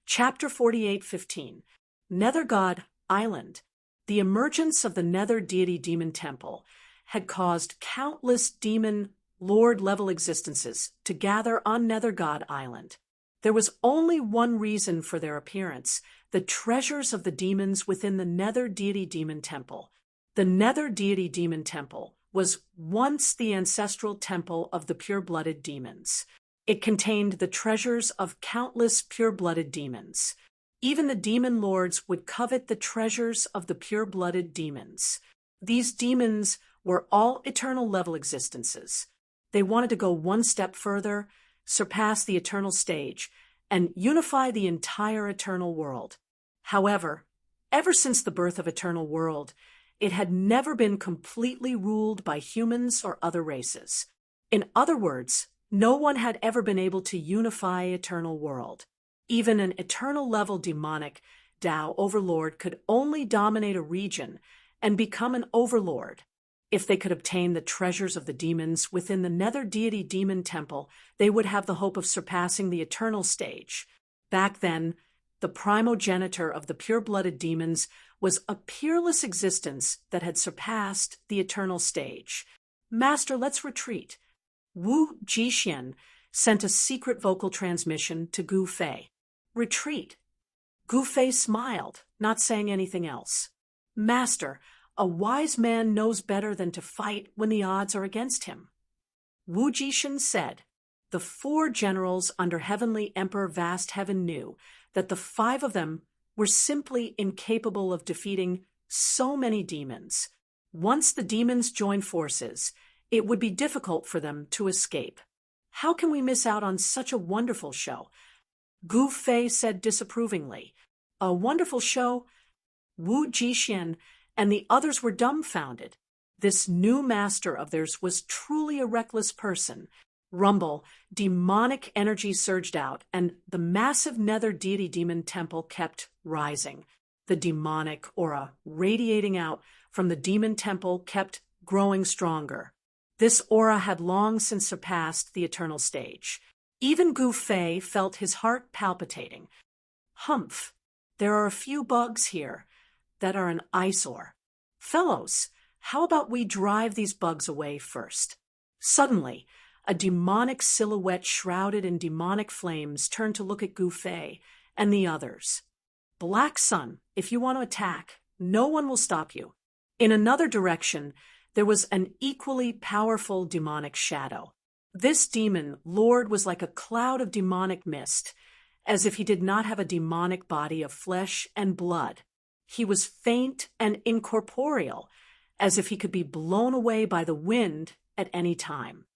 Chapter 48:15. Nether God Island. The emergence of the Nether deity demon temple had caused countless demon lord-level existences to gather on Nether God Island. There was only one reason for their appearance: the treasures of the demons within the Nether deity demon temple. The Nether deity demon temple was once the ancestral temple of the pure-blooded demons. It contained the treasures of countless pure-blooded demons. Even the demon lords would covet the treasures of the pure-blooded demons. These demons were all eternal-level existences. They wanted to go one step further, surpass the eternal stage, and unify the entire eternal world. However, ever since the birth of eternal world, it had never been completely ruled by humans or other races. In other words, no one had ever been able to unify eternal world. Even an eternal-level demonic Tao overlord could only dominate a region and become an overlord. If they could obtain the treasures of the demons within the Nether deity demon temple, they would have the hope of surpassing the eternal stage. Back then, the primogenitor of the pure-blooded demons was a peerless existence that had surpassed the eternal stage. "Master, let's retreat." Wu Jixian sent a secret vocal transmission to Gu Fei. "Retreat." Gu Fei smiled, not saying anything else. "Master, a wise man knows better than to fight when the odds are against him." Wu Jixian said, "The 4 generals under Heavenly Emperor Vast Heaven knew that the 5 of them were simply incapable of defeating so many demons. Once the demons joined forces, it would be difficult for them to escape. How can we miss out on such a wonderful show?" Gu Fei said disapprovingly. "A wonderful show?" Wu Jixian and the others were dumbfounded. This new master of theirs was truly a reckless person. Rumble, demonic energy surged out, and the massive Nether deity demon temple kept rising. The demonic aura radiating out from the demon temple kept growing stronger. This aura had long since surpassed the eternal stage. Even Gu Fei felt his heart palpitating. "Humph, there are a few bugs here that are an eyesore. Fellows, how about we drive these bugs away first?" Suddenly, a demonic silhouette shrouded in demonic flames turned to look at Gu Fei and the others. "Black Sun, if you want to attack, no one will stop you." In another direction, there was an equally powerful demonic shadow. This demon lord was like a cloud of demonic mist, as if he did not have a demonic body of flesh and blood. He was faint and incorporeal, as if he could be blown away by the wind at any time.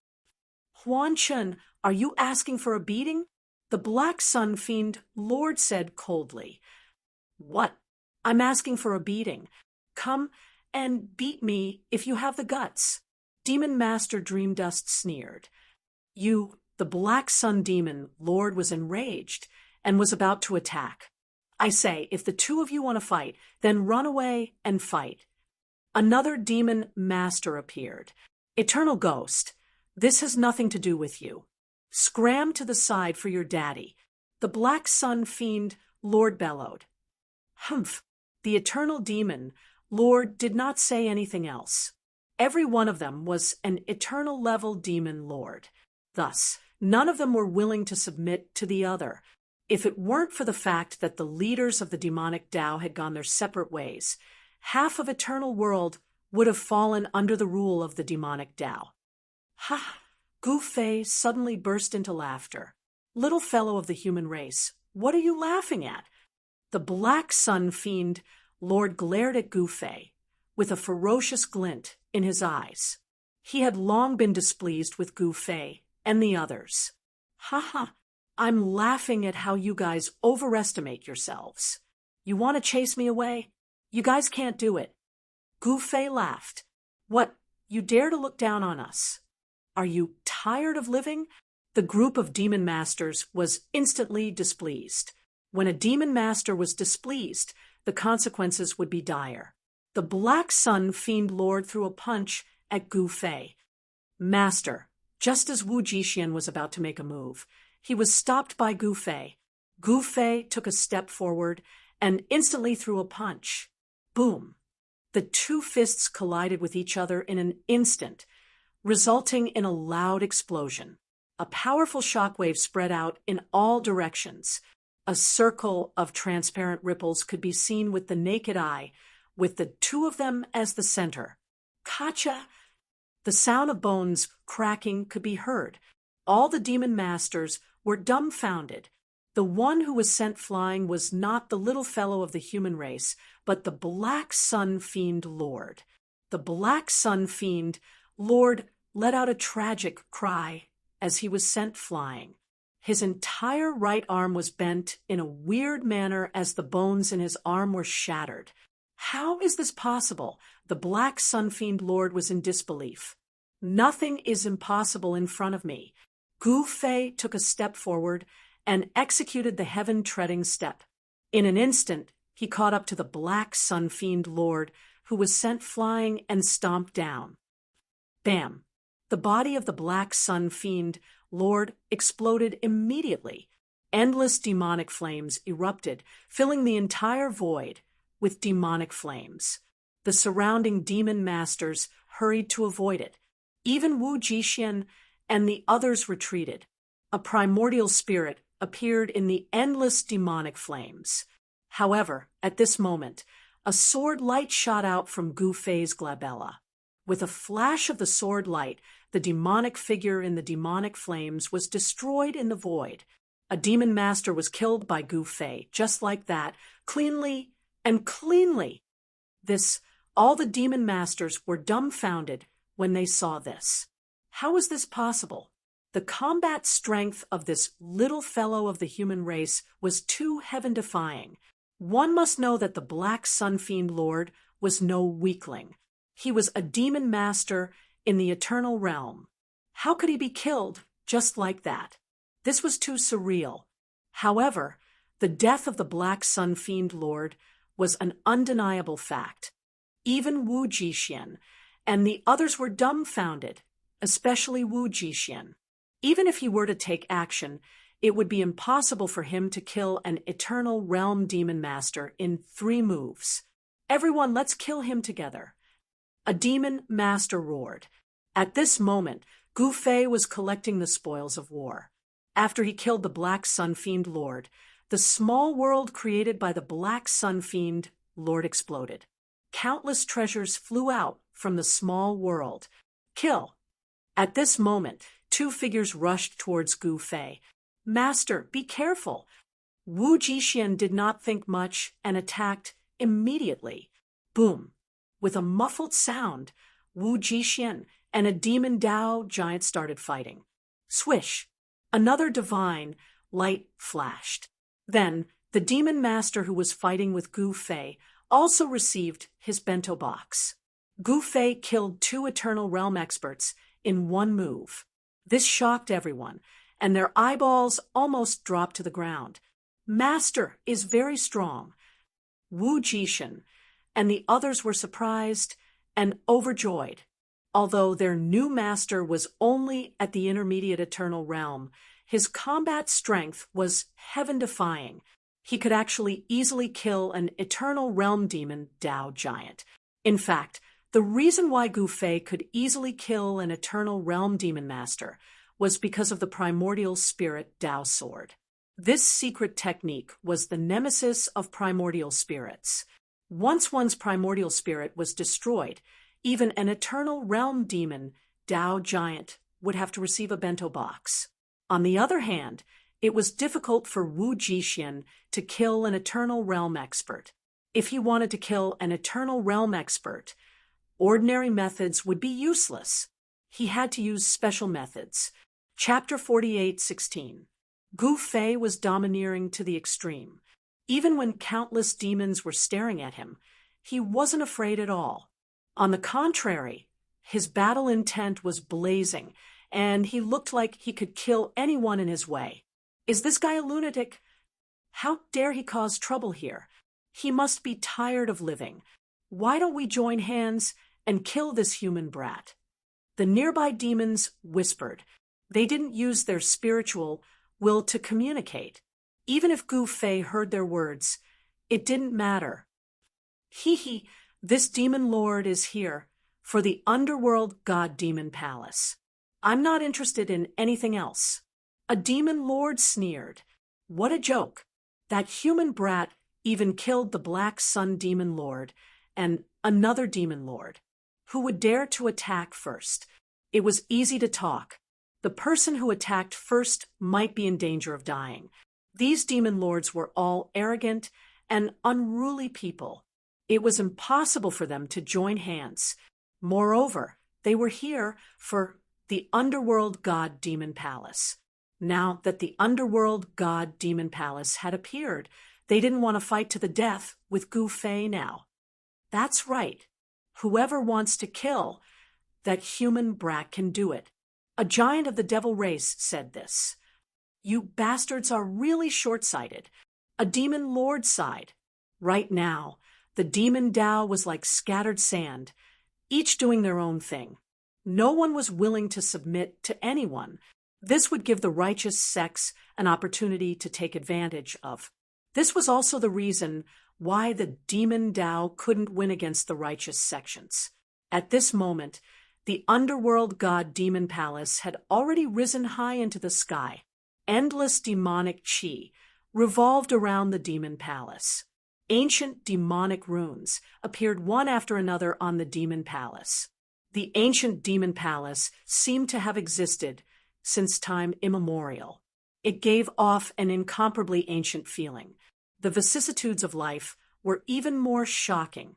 "Huan Chen, are you asking for a beating?" the Black Sun Fiend Lord said coldly. "What? I'm asking for a beating. Come and beat me if you have the guts." Demon Master Dreamdust sneered. The Black Sun Demon Lord was enraged and was about to attack. "I say, if the 2 of you want to fight, then run away and fight." Another Demon Master appeared. "Eternal Ghost, this has nothing to do with you. Scram to the side for your daddy," the Black Sun Fiend Lord bellowed. Humph, the Eternal Demon Lord did not say anything else. Every one of them was an eternal-level demon lord. Thus, none of them were willing to submit to the other. If it weren't for the fact that the leaders of the demonic Tao had gone their separate ways, half of eternal world would have fallen under the rule of the demonic Tao. "Ha!" Gu Fei suddenly burst into laughter. "Little fellow of the human race, what are you laughing at?" The Black Sun Fiend Lord glared at Gu Fei with a ferocious glint in his eyes. He had long been displeased with Gu Fei and the others. "Ha ha! I'm laughing at how you guys overestimate yourselves. You want to chase me away? You guys can't do it." Gu Fei laughed. "What, you dare to look down on us? Are you tired of living?" The group of demon masters was instantly displeased. When a demon master was displeased, the consequences would be dire. The Black Sun Fiend Lord threw a punch at Gu Fei. "Master," just as Wu Jixian was about to make a move, he was stopped by Gu Fei. Gu Fei took a step forward and instantly threw a punch. Boom! The two fists collided with each other in an instant, resulting in a loud explosion. A powerful shockwave spread out in all directions. A circle of transparent ripples could be seen with the naked eye, with the two of them as the center. Kacha! The sound of bones cracking could be heard. All the demon masters were dumbfounded. The one who was sent flying was not the little fellow of the human race, but the Black Sun Fiend Lord. The Black Sun Fiend Lord let out a tragic cry as he was sent flying. His entire right arm was bent in a weird manner as the bones in his arm were shattered. How is this possible? The Black Sun Fiend Lord was in disbelief. Nothing is impossible in front of me. Gu Fei took a step forward and executed the heaven-treading step. In an instant, he caught up to the Black Sun Fiend Lord, who was sent flying and stomped down. Bam! The body of the Black Sun Fiend Lord exploded immediately. Endless demonic flames erupted, filling the entire void with demonic flames. The surrounding demon masters hurried to avoid it. Even Wu Jixian and the others retreated. A primordial spirit appeared in the endless demonic flames. However, at this moment, a sword light shot out from Gu Fei's glabella. With a flash of the sword light, the demonic figure in the demonic flames was destroyed in the void. A demon master was killed by Gu Fei, just like that, cleanly and cleanly. All the demon masters were dumbfounded when they saw this. How is this possible? The combat strength of this little fellow of the human race was too heaven-defying. One must know that the Black Sun Fiend Lord was no weakling. He was a demon master in the eternal realm. How could he be killed just like that? This was too surreal. However, the death of the Black Sun Fiend Lord was an undeniable fact. Even Wu Jixian and the others were dumbfounded, especially Wu Jixian. Even if he were to take action, it would be impossible for him to kill an eternal realm demon master in 3 moves. Everyone, let's kill him together. A demon master roared. At this moment, Gu Fei was collecting the spoils of war. After he killed the Black Sun Fiend Lord, the small world created by the Black Sun Fiend Lord exploded. Countless treasures flew out from the small world. Kill! At this moment, 2 figures rushed towards Gu Fei. Master, be careful! Wu Jixian did not think much and attacked immediately. Boom! With a muffled sound, Wu Jixian and a demon Dao giant started fighting. Swish! Another divine light flashed. Then, the demon master who was fighting with Gu Fei also received his bento box. Gu Fei killed 2 Eternal Realm experts in 1 move. This shocked everyone, and their eyeballs almost dropped to the ground. Master is very strong. Wu Jixian and the others were surprised and overjoyed. Although their new master was only at the intermediate Eternal Realm, his combat strength was heaven-defying. He could actually easily kill an Eternal Realm demon Dao giant. In fact, the reason why Gu Fei could easily kill an Eternal Realm demon master was because of the primordial spirit Dao sword. This secret technique was the nemesis of primordial spirits. Once one's primordial spirit was destroyed, even an Eternal Realm demon Dao giant would have to receive a bento box. On the other hand, it was difficult for Wu Jixian to kill an Eternal Realm expert. If he wanted to kill an Eternal Realm expert, ordinary methods would be useless. He had to use special methods. Chapter 48:16. Gu Fei was domineering to the extreme. Even when countless demons were staring at him, he wasn't afraid at all. On the contrary, his battle intent was blazing, and he looked like he could kill anyone in his way. Is this guy a lunatic? How dare he cause trouble here? He must be tired of living. Why don't we join hands and kill this human brat? The nearby demons whispered. They didn't use their spiritual will to communicate. Even if Gu Fei heard their words, it didn't matter. Hee, this demon lord is here for the underworld god-demon palace. I'm not interested in anything else. A demon lord sneered. What a joke. That human brat even killed the Black Sun demon lord and another demon lord. Who would dare to attack first? It was easy to talk. The person who attacked first might be in danger of dying. These demon lords were all arrogant and unruly people. It was impossible for them to join hands. Moreover, they were here for the underworld god-demon palace. Now that the underworld god-demon palace had appeared, they didn't want to fight to the death with Gu Fei now. That's right. Whoever wants to kill that human brat can do it. A giant of the devil race said this. You bastards are really short-sighted. A demon lord sighed. Right now, the demon Tao was like scattered sand, each doing their own thing. No one was willing to submit to anyone. This would give the righteous sects an opportunity to take advantage of. This was also the reason why the demon Tao couldn't win against the righteous sections. At this moment, the underworld god-demon palace had already risen high into the sky. Endless demonic chi revolved around the demon palace. Ancient demonic runes appeared one after another on the demon palace. The ancient demon palace seemed to have existed since time immemorial. It gave off an incomparably ancient feeling. The vicissitudes of life were even more shocking.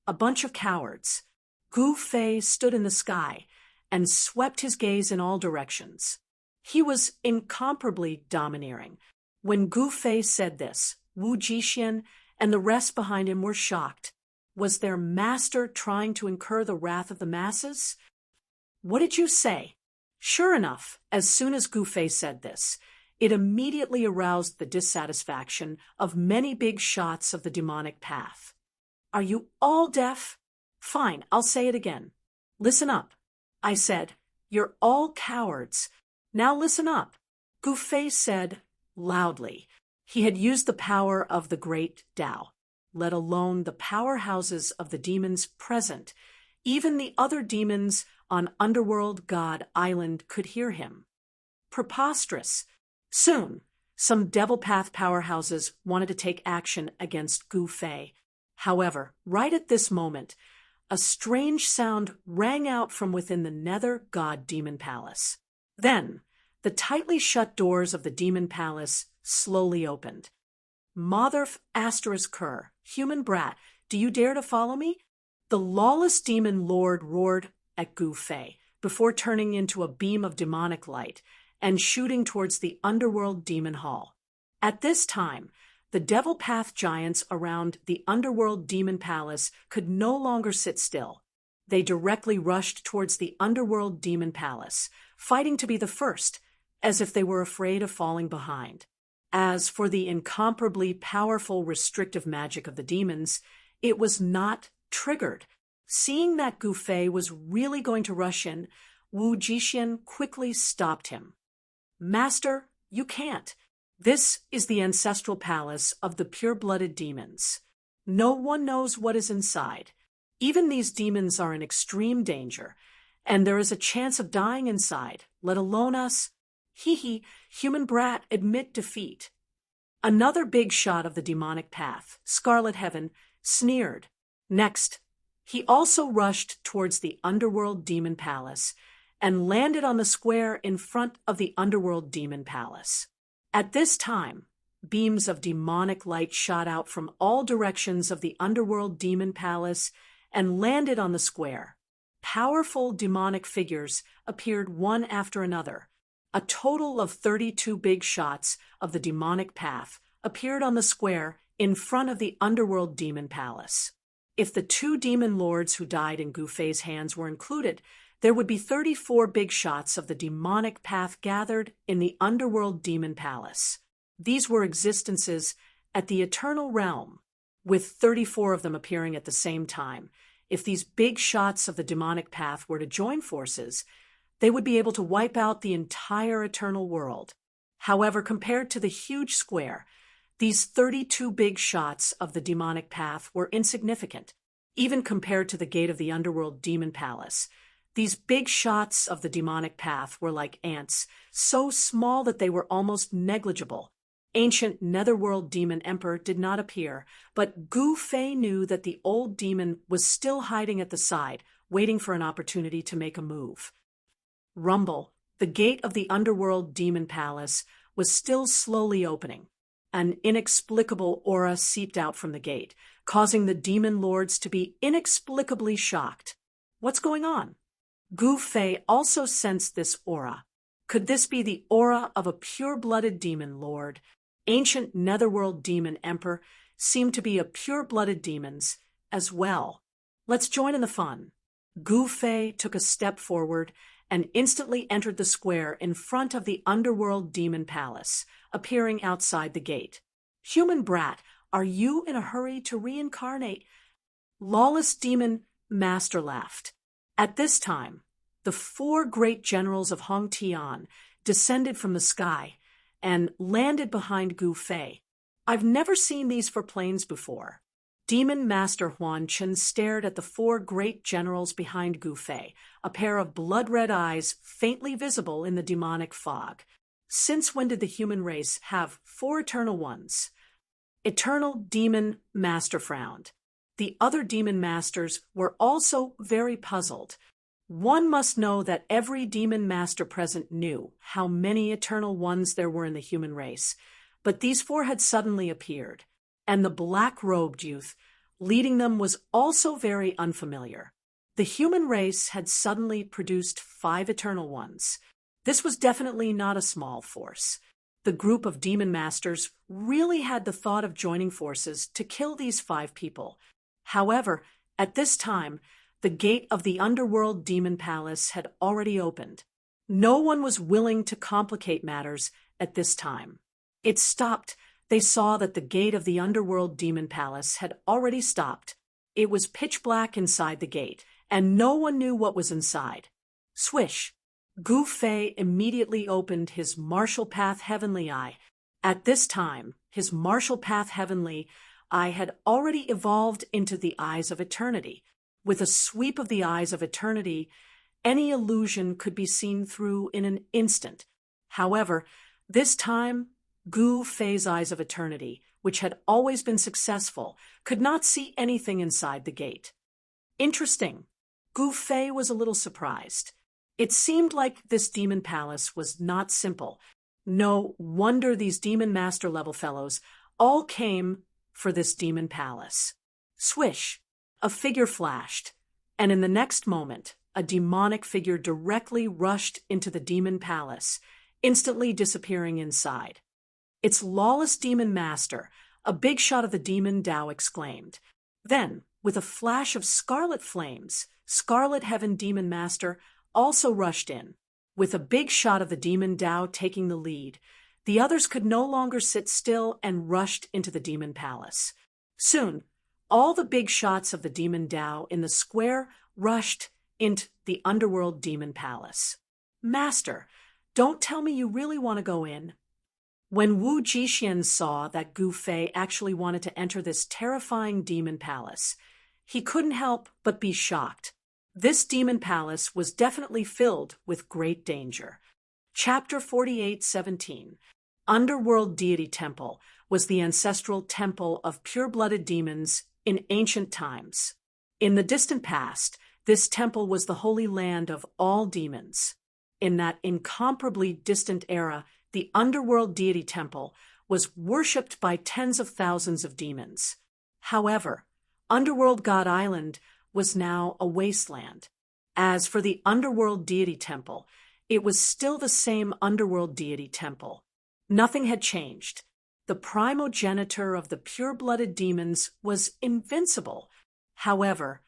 A bunch of cowards. Gu Fei stood in the sky and swept his gaze in all directions. He was incomparably domineering. When Gu Fei said this, Wu Jixian and the rest behind him were shocked. Was their master trying to incur the wrath of the masses? What did you say? Sure enough, as soon as Gu Fei said this, it immediately aroused the dissatisfaction of many big shots of the demonic path. Are you all deaf? Fine, I'll say it again. Listen up. I said, you're all cowards. Now listen up. Gu Fei said loudly. He had used the power of the great Tao, let alone the powerhouses of the demons present. Even the other demons on Underworld God Island could hear him. Preposterous. Soon, some Devil Path powerhouses wanted to take action against Gu Fei. However, right at this moment, a strange sound rang out from within the Nether God Demon Palace. Then, the tightly shut doors of the Demon Palace slowly opened. Motherf **Ker, human brat, do you dare to follow me? The lawless demon lord roared at Gu Fei before turning into a beam of demonic light and shooting towards the underworld demon hall. At this time, the Devil Path giants around the underworld demon palace could no longer sit still. They directly rushed towards the underworld demon palace, fighting to be the first, as if they were afraid of falling behind. As for the incomparably powerful restrictive magic of the demons, it was not triggered. Seeing that Gu Fei was really going to rush in, Wu Jixian quickly stopped him. Master, you can't. This is the ancestral palace of the pure-blooded demons. No one knows what is inside. Even these demons are in extreme danger, and there is a chance of dying inside, let alone us. Human brat, admit defeat. Another big shot of the demonic path, Scarlet Heaven, sneered. Next, he also rushed towards the underworld demon palace and landed on the square in front of the underworld demon palace. At this time, beams of demonic light shot out from all directions of the underworld demon palace and landed on the square. Powerful demonic figures appeared one after another. A total of 32 big shots of the demonic path appeared on the square in front of the underworld demon palace. If the 2 demon lords who died in Gu Fei's hands were included, there would be 34 big shots of the demonic path gathered in the underworld demon palace. These were existences at the eternal realm, with 34 of them appearing at the same time. If these big shots of the demonic path were to join forces, they would be able to wipe out the entire eternal world. However, compared to the huge square, these 32 big shots of the demonic path were insignificant, even compared to the gate of the underworld demon palace. These big shots of the demonic path were like ants, so small that they were almost negligible. Ancient netherworld demon emperor did not appear, but Gu Fei knew that the old demon was still hiding at the side, waiting for an opportunity to make a move. Rumble, the gate of the underworld demon palace, was still slowly opening. An inexplicable aura seeped out from the gate, causing the demon lords to be inexplicably shocked. What's going on? Gu Fei also sensed this aura. Could this be the aura of a pure-blooded demon lord? Ancient netherworld demon emperor seemed to be a pure-blooded demons as well. Let's join in the fun. Gu Fei took a step forward and instantly entered the square in front of the underworld demon palace, appearing outside the gate. Human brat, are you in a hurry to reincarnate? Lawless demon master laughed. At this time, the 4 great generals of Hong Tian descended from the sky and landed behind Gu Fei. I've never seen these 4 planes before. Demon Master Huan Chen stared at the 4 great generals behind Gu Fei, a pair of blood-red eyes faintly visible in the demonic fog. Since when did the human race have 4 eternal ones? Eternal Demon Master frowned. The other demon masters were also very puzzled. One must know that every demon master present knew how many eternal ones there were in the human race, but these 4 had suddenly appeared, and the black-robed youth leading them was also very unfamiliar. The human race had suddenly produced 5 eternal ones. This was definitely not a small force. The group of demon masters really had the thought of joining forces to kill these 5 people. However, at this time, the gate of the underworld demon palace had already opened. No one was willing to complicate matters at this time. It stopped. They saw that the gate of the underworld demon palace had already stopped. It was pitch black inside the gate, and no one knew what was inside. Swish! Gu Fei immediately opened his Martial Path Heavenly Eye. At this time, his Martial Path Heavenly Eye had already evolved into the Eyes of Eternity. With a sweep of the Eyes of Eternity, any illusion could be seen through in an instant. However, this time, Gu Fei's Eyes of Eternity, which had always been successful, could not see anything inside the gate. Interesting. Gu Fei was a little surprised. It seemed like this demon palace was not simple. No wonder these demon master level fellows all came for this demon palace. Swish! A figure flashed, and in the next moment, a demonic figure directly rushed into the demon palace, instantly disappearing inside. "It's Lawless Demon Master," a big shot of the demon Dao exclaimed. Then, with a flash of scarlet flames, Scarlet Heaven Demon Master also rushed in. With a big shot of the demon Dao taking the lead, the others could no longer sit still and rushed into the demon palace. Soon, all the big shots of the demon Dao in the square rushed into the underworld demon palace. "Master, don't tell me you really want to go in." When Wu Jixian saw that Gu Fei actually wanted to enter this terrifying demon palace, he couldn't help but be shocked. This demon palace was definitely filled with great danger. Chapter 48:17. Underworld Deity Temple was the ancestral temple of pure-blooded demons in ancient times. In the distant past, this temple was the holy land of all demons. In that incomparably distant era, the Underworld Deity Temple was worshipped by tens of thousands of demons. However, Underworld God Island was now a wasteland. As for the Underworld Deity Temple, it was still the same Underworld Deity Temple. Nothing had changed. The primogenitor of the pure-blooded demons was invincible. However,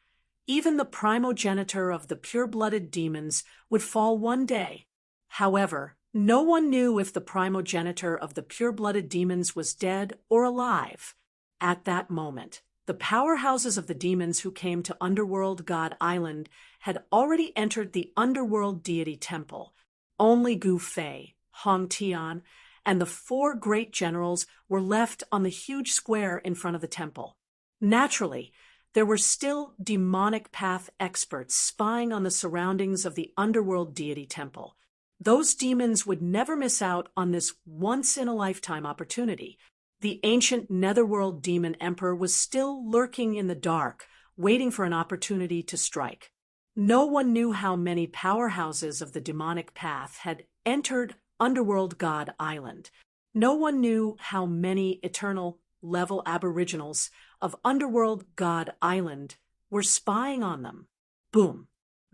even the primogenitor of the pure-blooded demons would fall one day. However, no one knew if the primogenitor of the pure-blooded demons was dead or alive. At that moment, the powerhouses of the demons who came to Underworld God Island had already entered the Underworld Deity Temple. Only Gu Fei, Hong Tian, and the 4 great generals were left on the huge square in front of the temple. Naturally, there were still demonic path experts spying on the surroundings of the underworld deity temple. Those demons would never miss out on this once-in-a-lifetime opportunity. The ancient netherworld demon emperor was still lurking in the dark, waiting for an opportunity to strike. No one knew how many powerhouses of the demonic path had entered underworld god Island. No one knew how many eternal level aboriginals of underworld god Island were spying on them. Boom!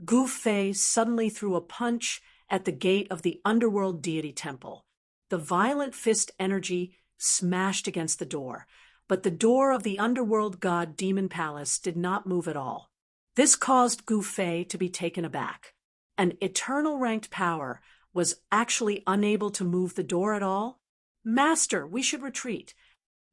Gu Fei suddenly threw a punch at the gate of the underworld deity temple. The violent fist energy smashed against the door, but the door of the underworld god demon palace did not move at all. This caused Gu Fei to be taken aback. An eternal ranked power was actually unable to move the door at all? Master, we should retreat.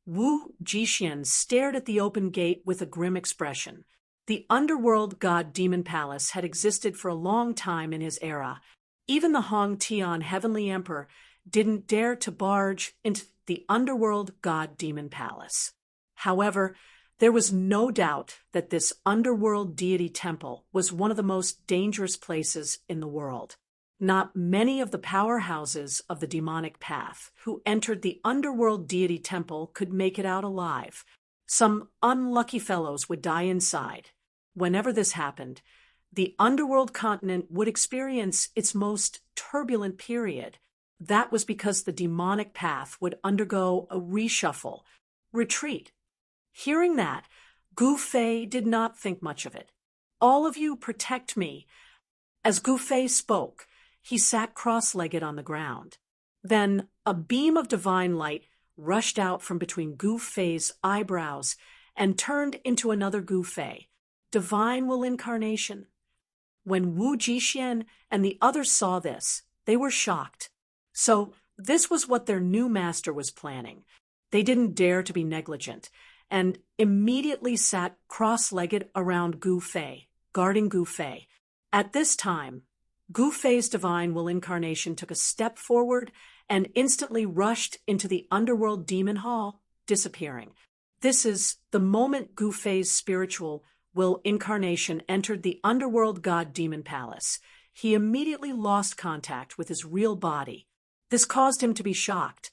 Wu Jixian stared at the open gate with a grim expression. The underworld god demon palace had existed for a long time in his era. Even the Hong Tian heavenly emperor didn't dare to barge into the underworld god demon palace. However, there was no doubt that this underworld deity temple was one of the most dangerous places in the world. Not many of the powerhouses of the demonic path who entered the underworld deity temple could make it out alive. Some unlucky fellows would die inside. Whenever this happened, the underworld continent would experience its most turbulent period. That was because the demonic path would undergo a reshuffle, retreat. Hearing that, Gu Fei did not think much of it. All of you protect me. As Gu Fei spoke, he sat cross-legged on the ground. Then a beam of divine light rushed out from between Gu Fei's eyebrows and turned into another Gu Fei. Divine will incarnation. When Wu Jixian and the others saw this, they were shocked. So this was what their new master was planning. They didn't dare to be negligent, and immediately sat cross-legged around Gu Fei, guarding Gu Fei. At this time, Gu Fei's divine will incarnation took a step forward and instantly rushed into the underworld demon hall, disappearing. This is the moment Gu Fei's spiritual will incarnation entered the underworld god demon palace. He immediately lost contact with his real body. This caused him to be shocked.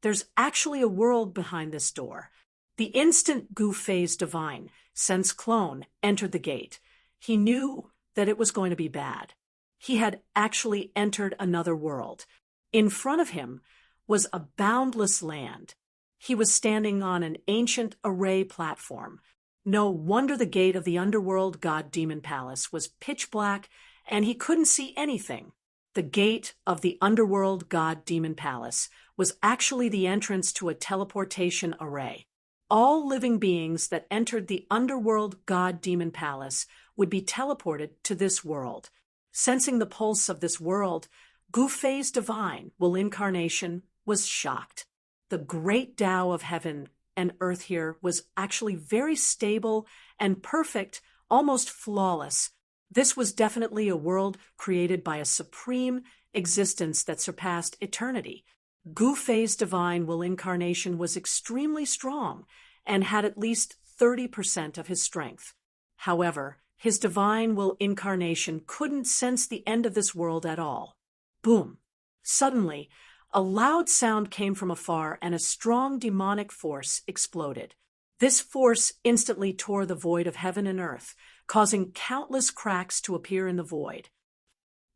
There's actually a world behind this door. The instant Gu Fei's divine sense clone entered the gate, he knew that it was going to be bad. He had actually entered another world. In front of him was a boundless land. He was standing on an ancient array platform. No wonder the gate of the underworld god demon palace was pitch black and he couldn't see anything. The gate of the underworld god demon palace was actually the entrance to a teleportation array. All living beings that entered the underworld god demon palace would be teleported to this world. Sensing the pulse of this world, Gu Fei's divine will incarnation was shocked. The great Tao of heaven and earth here was actually very stable and perfect, almost flawless. This was definitely a world created by a supreme existence that surpassed eternity. Gu Fei's divine will incarnation was extremely strong and had at least 30% of his strength. However, his divine will incarnation couldn't sense the end of this world at all. Boom! Suddenly, a loud sound came from afar and a strong demonic force exploded. This force instantly tore the void of heaven and earth, causing countless cracks to appear in the void.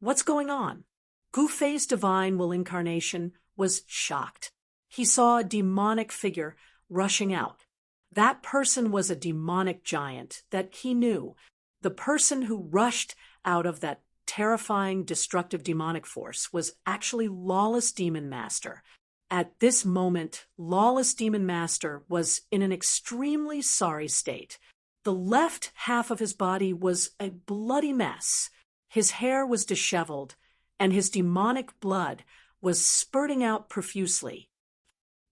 What's going on? Gu Fei's divine will incarnation was shocked. He saw a demonic figure rushing out. That person was a demonic giant that he knew. The person who rushed out of that terrifying, destructive demonic force was actually Lawless Demon Master. At this moment, Lawless Demon Master was in an extremely sorry state. The left half of his body was a bloody mess. His hair was disheveled, and his demonic blood was spurting out profusely.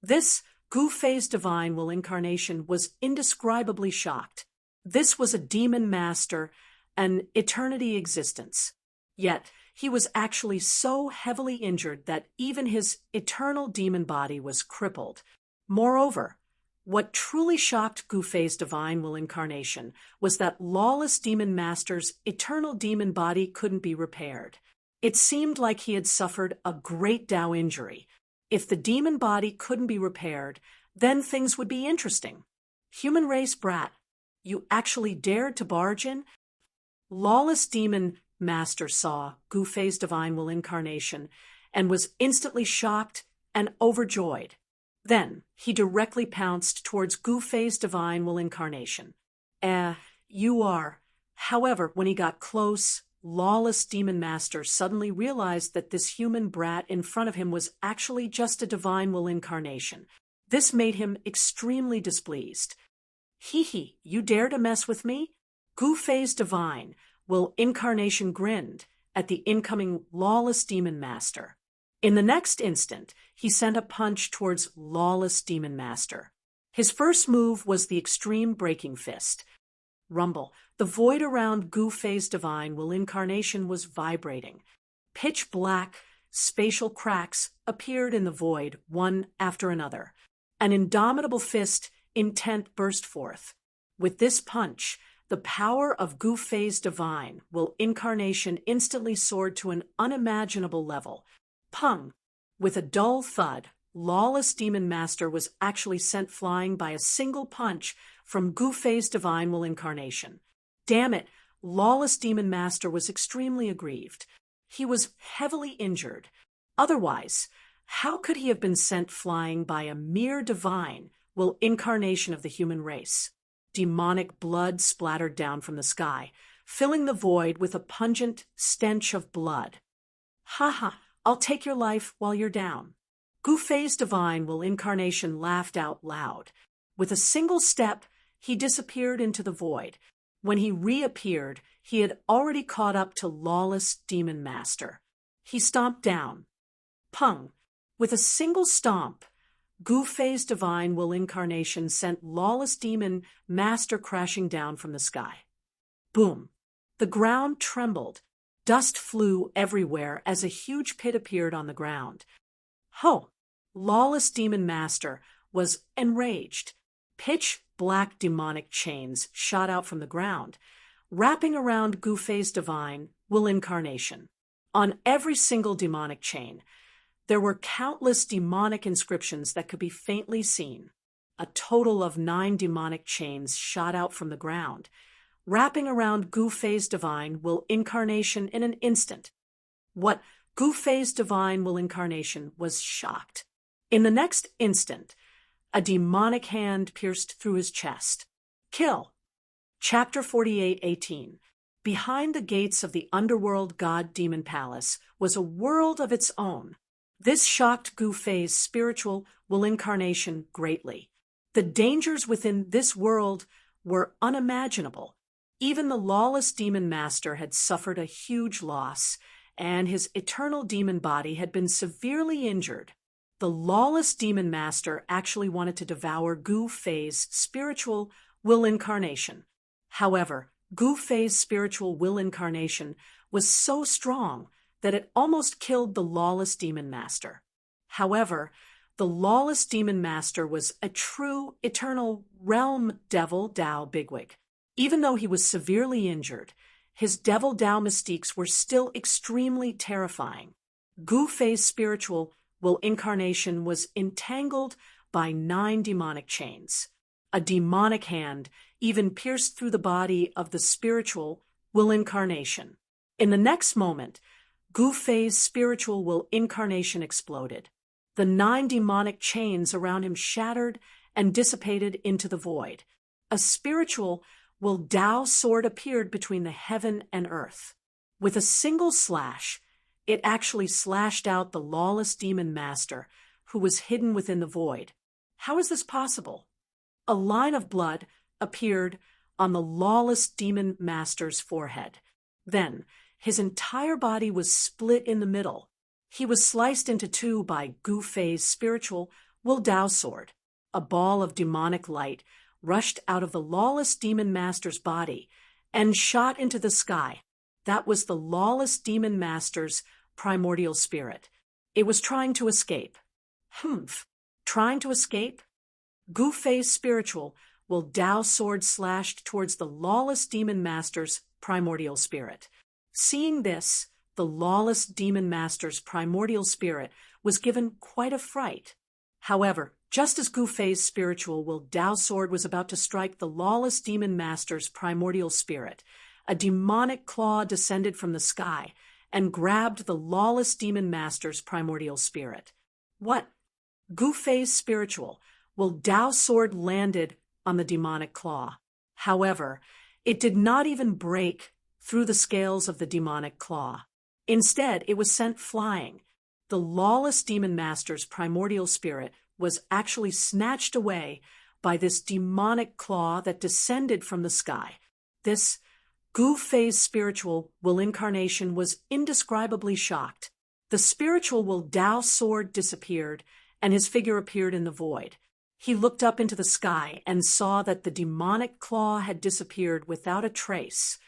This Gu Fei's divine will incarnation was indescribably shocked. This was a demon master, an eternity existence. Yet He was actually so heavily injured that even his eternal demon body was crippled. Moreover, what truly shocked Gufei's divine will incarnation was that lawless demon master's eternal demon body couldn't be repaired. It seemed like he had suffered a great Tao injury. If the demon body couldn't be repaired, then things would be interesting. Human race brat, you actually dared to barge in? Lawless demon master saw Gufei's divine will incarnation and was instantly shocked and overjoyed. Then he directly pounced towards Gufei's divine will incarnation. You are. However, when he got close, lawless demon master suddenly realized that this human brat in front of him was actually just a divine will incarnation. This made him extremely displeased. Hee, you dare to mess with me? Gufei's divine will incarnation grinned at the incoming lawless demon master. In the next instant, he sent a punch towards lawless demon master. His first move was the extreme breaking fist. Rumble. The void around Gufei's divine will incarnation was vibrating. Pitch black, spatial cracks appeared in the void, one after another. An indomitable fist, intent burst forth. With this punch, the power of Gufei's divine will incarnation instantly soared to an unimaginable level. Pung! With a dull thud, lawless demon master was actually sent flying by a single punch from Gufei's divine will incarnation. Damn it, lawless demon master was extremely aggrieved. He was heavily injured. Otherwise, how could he have been sent flying by a mere divine will incarnation of the human race? Demonic blood splattered down from the sky, filling the void with a pungent stench of blood. Ha! I'll take your life while you're down. Gufei's divine will incarnation laughed out loud. With a single step, he disappeared into the void. When he reappeared, he had already caught up to lawless demon master. He stomped down. Pung! With a single stomp, Gufei's divine will incarnation sent lawless demon master crashing down from the sky. Boom! The ground trembled. Dust flew everywhere as a huge pit appeared on the ground. Ho! Lawless demon master was enraged. Pitch black demonic chains shot out from the ground, wrapping around Gufei's divine will incarnation. On every single demonic chain, there were countless demonic inscriptions that could be faintly seen. A total of 9 demonic chains shot out from the ground, wrapping around Gufei's divine will incarnation in an instant. What Gufei's divine will incarnation was shocked. In the next instant, a demonic hand pierced through his chest. Kill. Chapter 48:18. Behind the gates of the underworld god-demon palace was a world of its own. This shocked Gufei's spiritual will incarnation greatly. The dangers within this world were unimaginable. Even the lawless demon master had suffered a huge loss, and his eternal demon body had been severely injured. The lawless demon master actually wanted to devour Gufei's spiritual will incarnation. However, Gufei's spiritual will incarnation was so strong that it almost killed the lawless demon master. However, the lawless demon master was a true eternal realm devil Tao bigwig. Even though he was severely injured, his devil Tao mystiques were still extremely terrifying. Gufei's spiritual will incarnation was entangled by 9 demonic chains. A demonic hand even pierced through the body of the spiritual will incarnation. In the next moment, Gufei's spiritual will incarnation exploded. The 9 demonic chains around him shattered and dissipated into the void. A spiritual will Tao sword appeared between the heaven and earth. With a single slash, it actually slashed out the lawless demon master, who was hidden within the void. How is this possible? A line of blood appeared on the lawless demon master's forehead. Then, his entire body was split in the middle. He was sliced into 2 by Gufei's spiritual will Tao sword. A ball of demonic light rushed out of the lawless demon master's body and shot into the sky. That was the lawless demon master's primordial spirit. It was trying to escape. Trying to escape? Gu Fei's spiritual will Dao sword slashed towards the lawless demon master's primordial spirit. Seeing this, the lawless demon master's primordial spirit was given quite a fright. However, just as Gu Fei's spiritual will Dao sword was about to strike the lawless demon master's primordial spirit, a demonic claw descended from the sky and grabbed the lawless demon master's primordial spirit. What? Gu Fei's spiritual will Dao sword landed on the demonic claw. However, it did not even break through the scales of the demonic claw. Instead, it was sent flying. The lawless demon master's primordial spirit was actually snatched away by this demonic claw that descended from the sky. This Gu Fei's spiritual will incarnation was indescribably shocked. The spiritual will Dao sword disappeared, and his figure appeared in the void. He looked up into the sky and saw that the demonic claw had disappeared without a trace.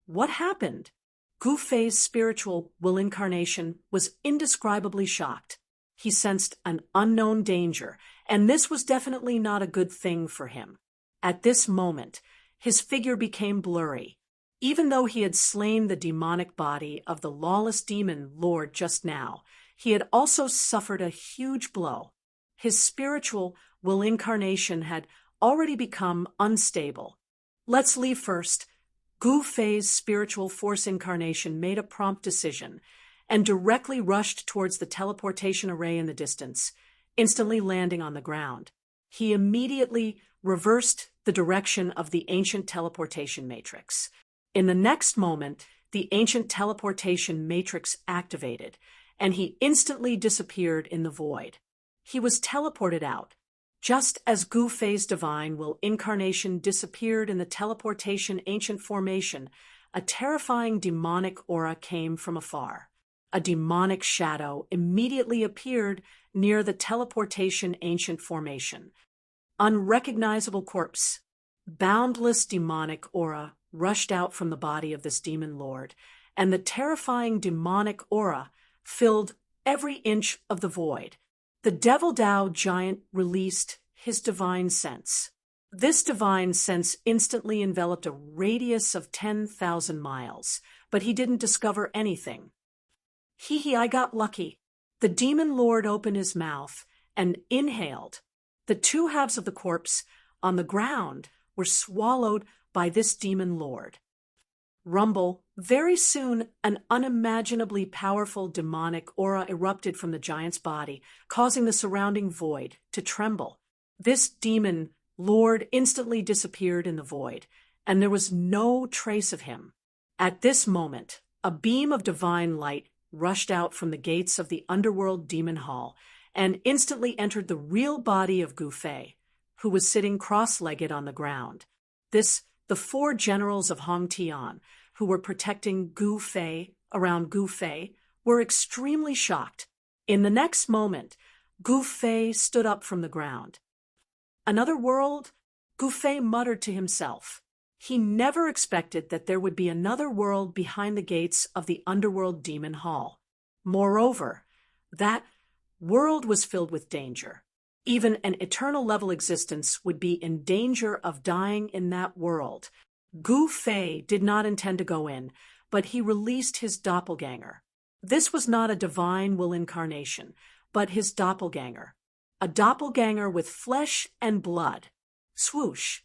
What happened? Gu Fei's spiritual will incarnation was indescribably shocked. He sensed an unknown danger, and this was definitely not a good thing for him. At this moment, his figure became blurry. Even though he had slain the demonic body of the lawless demon lord just now, he had also suffered a huge blow. His spiritual will incarnation had already become unstable. Let's leave first. Gu Fei's spiritual force incarnation made a prompt decision and directly rushed towards the teleportation array in the distance, instantly landing on the ground. He immediately reversed the direction of the ancient teleportation matrix. In the next moment, the ancient teleportation matrix activated, and he instantly disappeared in the void. He was teleported out. Just as Gu Fei's divine will incarnation disappeared in the teleportation ancient formation, a terrifying demonic aura came from afar. A demonic shadow immediately appeared near the teleportation ancient formation. Unrecognizable corpse. Boundless demonic aura rushed out from the body of this demon lord, and the terrifying demonic aura filled every inch of the void. The Devil Dao giant released his divine sense. This divine sense instantly enveloped a radius of 10,000 miles, but he didn't discover anything. I got lucky. The demon lord opened his mouth and inhaled. The two halves of the corpse on the ground were swallowed by this demon lord. Rumble. Very soon, an unimaginably powerful demonic aura erupted from the giant's body, causing the surrounding void to tremble. This demon lord instantly disappeared in the void, and there was no trace of him. At this moment, a beam of divine light rushed out from the gates of the underworld demon hall and instantly entered the real body of Gu Fei, who was sitting cross-legged on the ground. The four generals of Hong Tian, who were protecting Gu Fei around Gu Fei, were extremely shocked. In the next moment, Gu Fei stood up from the ground. Another world? Gu Fei muttered to himself. He never expected that there would be another world behind the gates of the underworld demon hall. Moreover, that world was filled with danger. Even an eternal level existence would be in danger of dying in that world. Gu Fei did not intend to go in, but he released his doppelganger. This was not a divine will incarnation, but his doppelganger. A doppelganger with flesh and blood. Swoosh!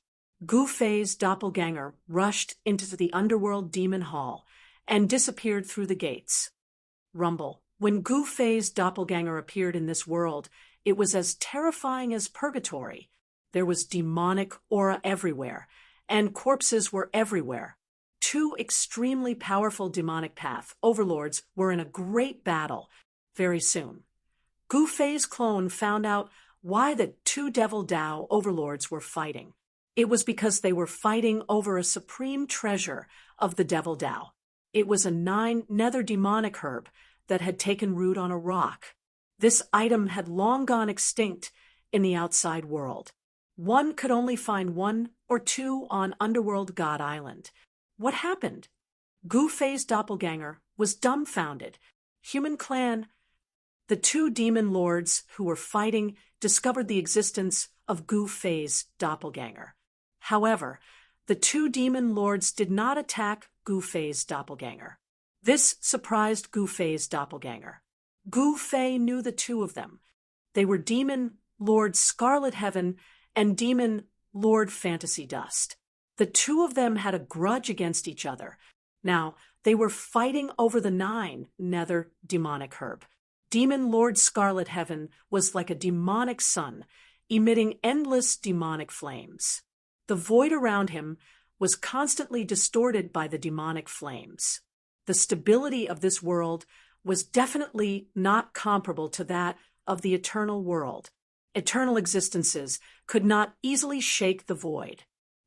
Gu Fei's doppelganger rushed into the underworld demon hall and disappeared through the gates. Rumble. When Gu Fei's doppelganger appeared in this world, it was as terrifying as purgatory. There was demonic aura everywhere, and corpses were everywhere. Two extremely powerful demonic path overlords were in a great battle very soon. Gu Fei's clone found out why the two Devil Dao overlords were fighting. It was because they were fighting over a supreme treasure of the Devil Dao. It was a 9 nether demonic herb that had taken root on a rock. This item had long gone extinct in the outside world. One could only find 1 or 2 on Underworld God Island. What happened? Gu Fei's doppelganger was dumbfounded. Human clan, the two demon lords who were fighting, discovered the existence of Gu Fei's doppelganger. However, the two demon lords did not attack Gu Fei's doppelganger. This surprised Gu Fei's doppelganger. Gu Fei knew the two of them. They were Demon Lord Scarlet Heaven and Demon Lord Fantasy Dust. The two of them had a grudge against each other. Now, they were fighting over the 9 nether demonic herb. Demon Lord Scarlet Heaven was like a demonic sun, emitting endless demonic flames. The void around him was constantly distorted by the demonic flames. The stability of this world was definitely not comparable to that of the eternal world. Eternal existences could not easily shake the void.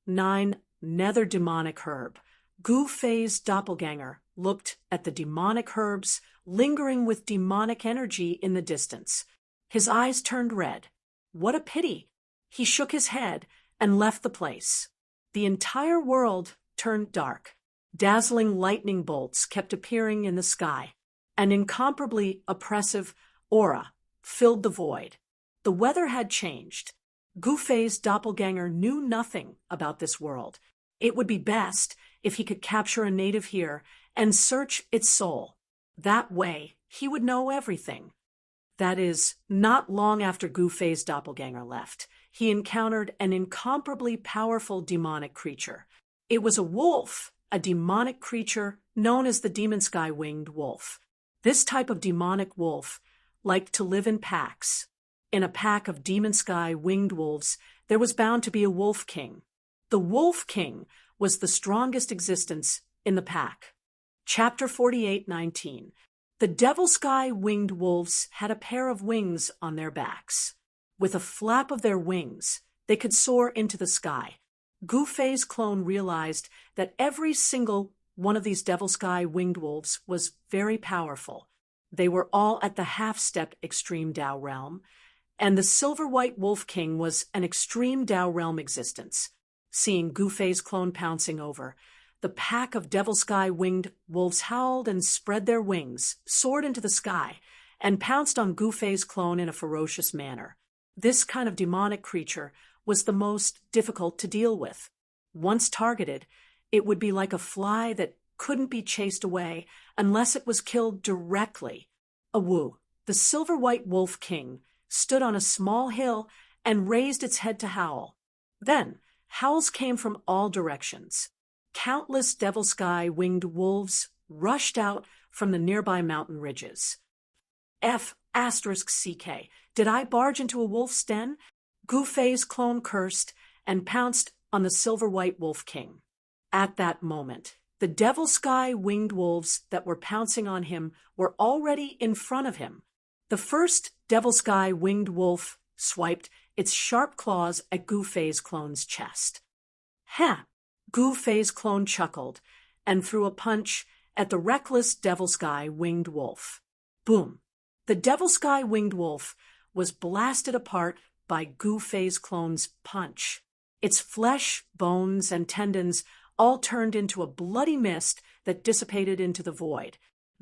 9 nether demonic herb. Gu Fei's doppelganger looked at the demonic herbs lingering with demonic energy in the distance. His eyes turned red. What a pity! He shook his head and left the place. The entire world turned dark. Dazzling lightning bolts kept appearing in the sky. An incomparably oppressive aura filled the void. The weather had changed. Gu Fei's doppelganger knew nothing about this world. It would be best if he could capture a native here and search its soul. That way, he would know everything. That is, not long after Gu Fei's doppelganger left, he encountered an incomparably powerful demonic creature. It was a wolf, a demonic creature known as the Demon Sky Winged Wolf. This type of demonic wolf liked to live in packs. In a pack of Demon Sky Winged Wolves, there was bound to be a Wolf King. The Wolf King was the strongest existence in the pack. Chapter 48:19. The Devil Sky Winged Wolves had a pair of wings on their backs. With a flap of their wings, they could soar into the sky. Gu Fei's clone realized that every single one of these Devil Sky Winged Wolves was very powerful. They were all at the half-step Extreme Tao realm, and the Silver-White Wolf King was an Extreme Tao realm existence. Seeing Gu Fei's clone pouncing over, the pack of Devil Sky Winged Wolves howled and spread their wings, soared into the sky, and pounced on Gu Fei's clone in a ferocious manner. This kind of demonic creature was the most difficult to deal with. Once targeted, it would be like a fly that couldn't be chased away unless it was killed directly. Awu, the Silver-White Wolf King, stood on a small hill and raised its head to howl. Then, howls came from all directions. Countless Devil Sky Winged Wolves rushed out from the nearby mountain ridges. F***CK, did I barge into a wolf's den? Gu Fei's clone cursed and pounced on the Silver-White Wolf King. At that moment, the Devil Sky Winged Wolves that were pouncing on him were already in front of him. The first Devil Sky Winged Wolf swiped its sharp claws at Gu Fei's clone's chest. Ha! Gu Fei's clone chuckled and threw a punch at the reckless Devil Sky Winged Wolf. Boom! The Devil Sky Winged Wolf was blasted apart by Gu Fei's clone's punch. Its flesh, bones, and tendons all turned into a bloody mist that dissipated into the void.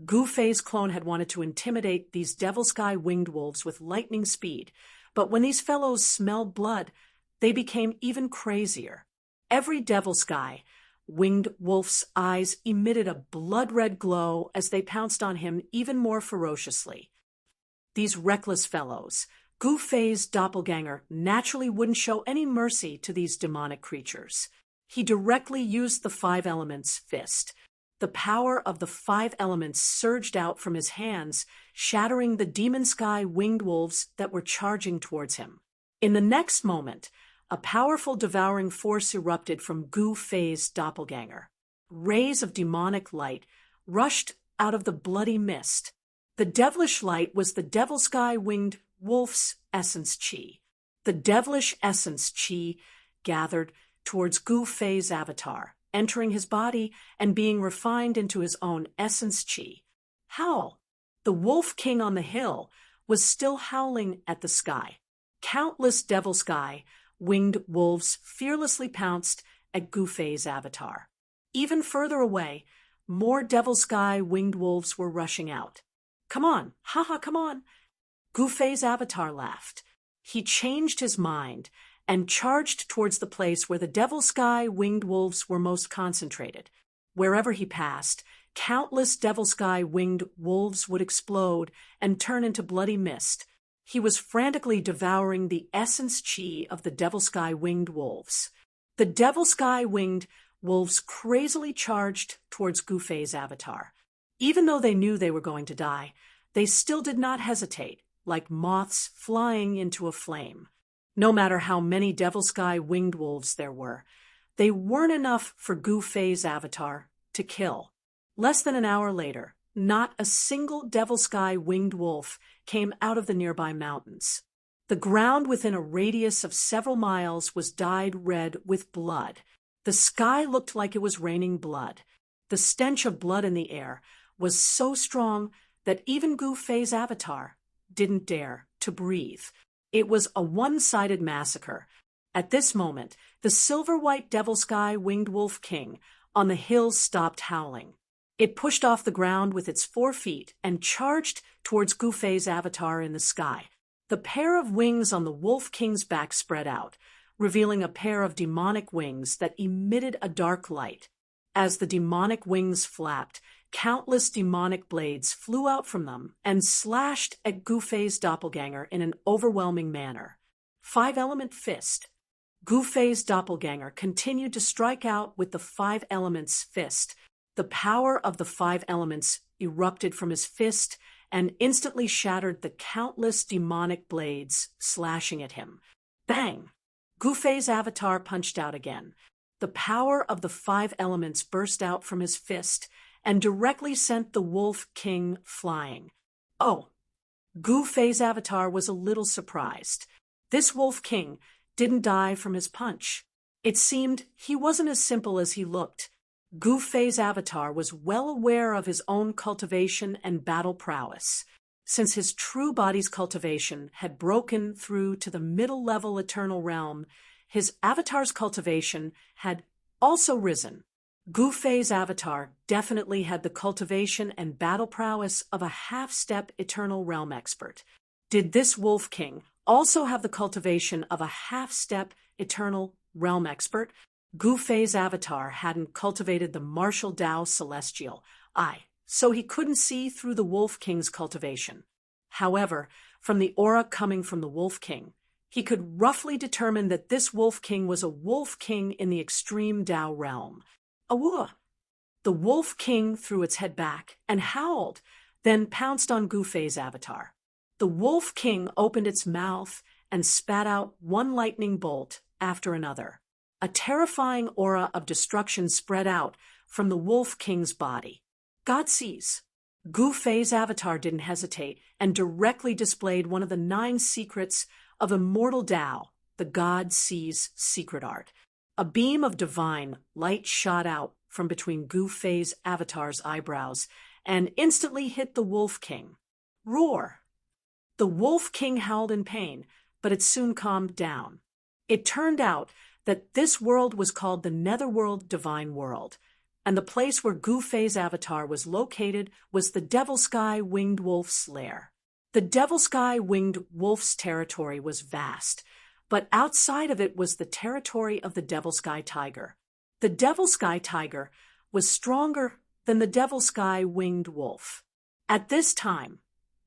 Gu Fei's clone had wanted to intimidate these Devil Sky Winged Wolves with lightning speed, but when these fellows smelled blood, they became even crazier. Every Devil Sky Winged Wolf's eyes emitted a blood-red glow as they pounced on him even more ferociously. These reckless fellows, Gu Fei's doppelganger naturally wouldn't show any mercy to these demonic creatures. He directly used the 5 elements fist. The power of the 5 elements surged out from his hands, shattering the Demon Sky Winged Wolves that were charging towards him. In the next moment, a powerful devouring force erupted from Gu Fei's doppelganger. Rays of demonic light rushed out of the bloody mist. The devilish light was the Devil Sky Winged Wolf's essence chi. The devilish essence chi gathered towards Gu Fei's avatar, entering his body and being refined into his own essence chi. Howl! The Wolf King on the hill was still howling at the sky. Countless Devil Sky Winged Wolves fearlessly pounced at Gu Fei's avatar. Even further away, more Devil Sky winged wolves were rushing out. Come on, haha, come on. Gufei's avatar laughed. He changed his mind and charged towards the place where the Devil Sky winged wolves were most concentrated. Wherever he passed, countless Devil Sky winged wolves would explode and turn into bloody mist. He was frantically devouring the essence chi of the Devil Sky winged wolves. The Devil Sky winged wolves crazily charged towards Gufei's avatar. Even though they knew they were going to die, they still did not hesitate, like moths flying into a flame. No matter how many Devil Sky winged wolves there were, they weren't enough for Gufei's avatar to kill. Less than an hour later, not a single Devil Sky winged wolf came out of the nearby mountains. The ground within a radius of several miles was dyed red with blood. The sky looked like it was raining blood. The stench of blood in the air was so strong that even Gufei's avatar didn't dare to breathe. It was a one-sided massacre. At this moment, the silver-white Devil Sky winged wolf king on the hill stopped howling. It pushed off the ground with its 4 feet and charged towards Gufei's avatar in the sky. The pair of wings on the wolf king's back spread out, revealing a pair of demonic wings that emitted a dark light. As the demonic wings flapped, countless demonic blades flew out from them and slashed at Gufei's doppelganger in an overwhelming manner. 5-element fist. Gufei's doppelganger continued to strike out with the 5 elements fist. The power of the 5 elements erupted from his fist and instantly shattered the countless demonic blades slashing at him. Bang! Gufei's avatar punched out again. The power of the 5 elements burst out from his fist and directly sent the Wolf King flying. Oh! Gufei's avatar was a little surprised. This Wolf King didn't die from his punch. It seemed he wasn't as simple as he looked. Gufei's avatar was well aware of his own cultivation and battle prowess. Since his true body's cultivation had broken through to the middle-level eternal realm, his avatar's cultivation had also risen. Gufei's avatar definitely had the cultivation and battle prowess of a half-step eternal realm expert. Did this Wolf King also have the cultivation of a half-step eternal realm expert? Gufei's avatar hadn't cultivated the martial Tao celestial, so he couldn't see through the Wolf King's cultivation. However, from the aura coming from the Wolf King, he could roughly determine that this Wolf King was a Wolf King in the extreme Tao realm. Awua! The Wolf King threw its head back and howled, then pounced on Gufei's avatar. The Wolf King opened its mouth and spat out one lightning bolt after another. A terrifying aura of destruction spread out from the Wolf King's body. God sees. Gufei's avatar didn't hesitate and directly displayed one of the 9 secrets of immortal Tao, the God sees secret art. A beam of divine light shot out from between Gufei's avatar's eyebrows and instantly hit the Wolf King. Roar! The Wolf King howled in pain, but it soon calmed down. It turned out that this world was called the Netherworld Divine World, and the place where Gufei's avatar was located was the Devil Sky Winged Wolf's lair. The Devil Sky Winged Wolf's territory was vast, but outside of it was the territory of the Devil Sky Tiger. The Devil Sky Tiger was stronger than the Devil Sky Winged Wolf. At this time,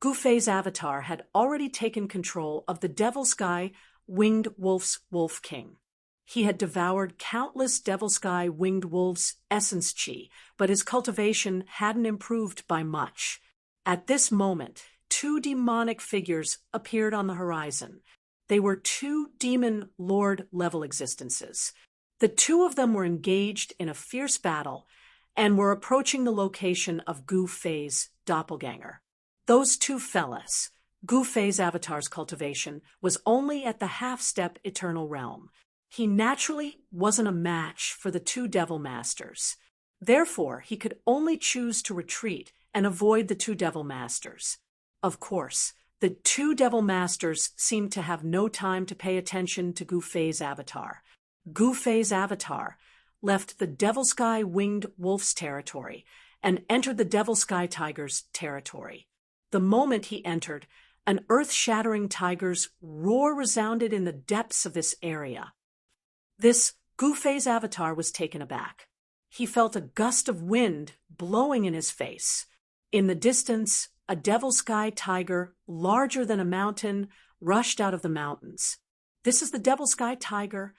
Gufei's avatar had already taken control of the Devil Sky Winged Wolf's Wolf King. He had devoured countless Devil Sky Winged Wolves' essence chi, but his cultivation hadn't improved by much. At this moment, 2 demonic figures appeared on the horizon. They were 2 demon lord-level existences. The 2 of them were engaged in a fierce battle and were approaching the location of Gufei's doppelganger. Those 2 fellas, Gufei's avatar's cultivation was only at the half-step eternal realm. He naturally wasn't a match for the 2 Devil Masters. Therefore, he could only choose to retreat and avoid the 2 Devil Masters. Of course, the 2 Devil Masters seemed to have no time to pay attention to Gufei's avatar. Gufei's avatar left the Devil Sky Winged Wolf's territory and entered the Devil Sky Tiger's territory. The moment he entered, an earth-shattering tiger's roar resounded in the depths of this area. This Gu-Fei's avatar was taken aback. He felt a gust of wind blowing in his face. In the distance, a Devil Sky Tiger, larger than a mountain, rushed out of the mountains. This is the Devil Sky Tiger.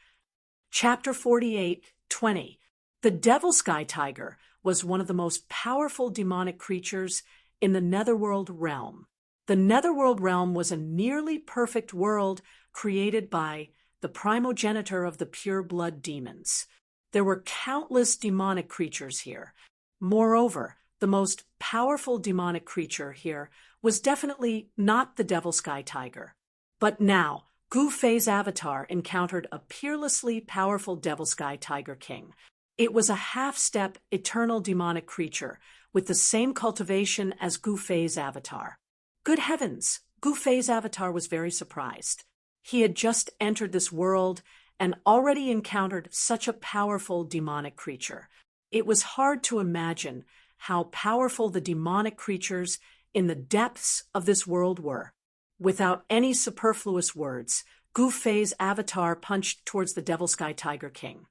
Chapter 48:20. The Devil Sky Tiger was one of the most powerful demonic creatures in the Netherworld realm. The Netherworld realm was a nearly perfect world created by the primogenitor of the pure blood demons. There were countless demonic creatures here. Moreover, the most powerful demonic creature here was definitely not the Devil Sky Tiger. But now, Gu-Fei's avatar encountered a peerlessly powerful Devil Sky Tiger King. It was a half-step, eternal demonic creature with the same cultivation as Gu-Fei's avatar. Good heavens! Gu-Fei's avatar was very surprised. He had just entered this world and already encountered such a powerful demonic creature. It was hard to imagine how powerful the demonic creatures in the depths of this world were. Without any superfluous words, Gu-Fei's avatar punched towards the Devil Sky Tiger King.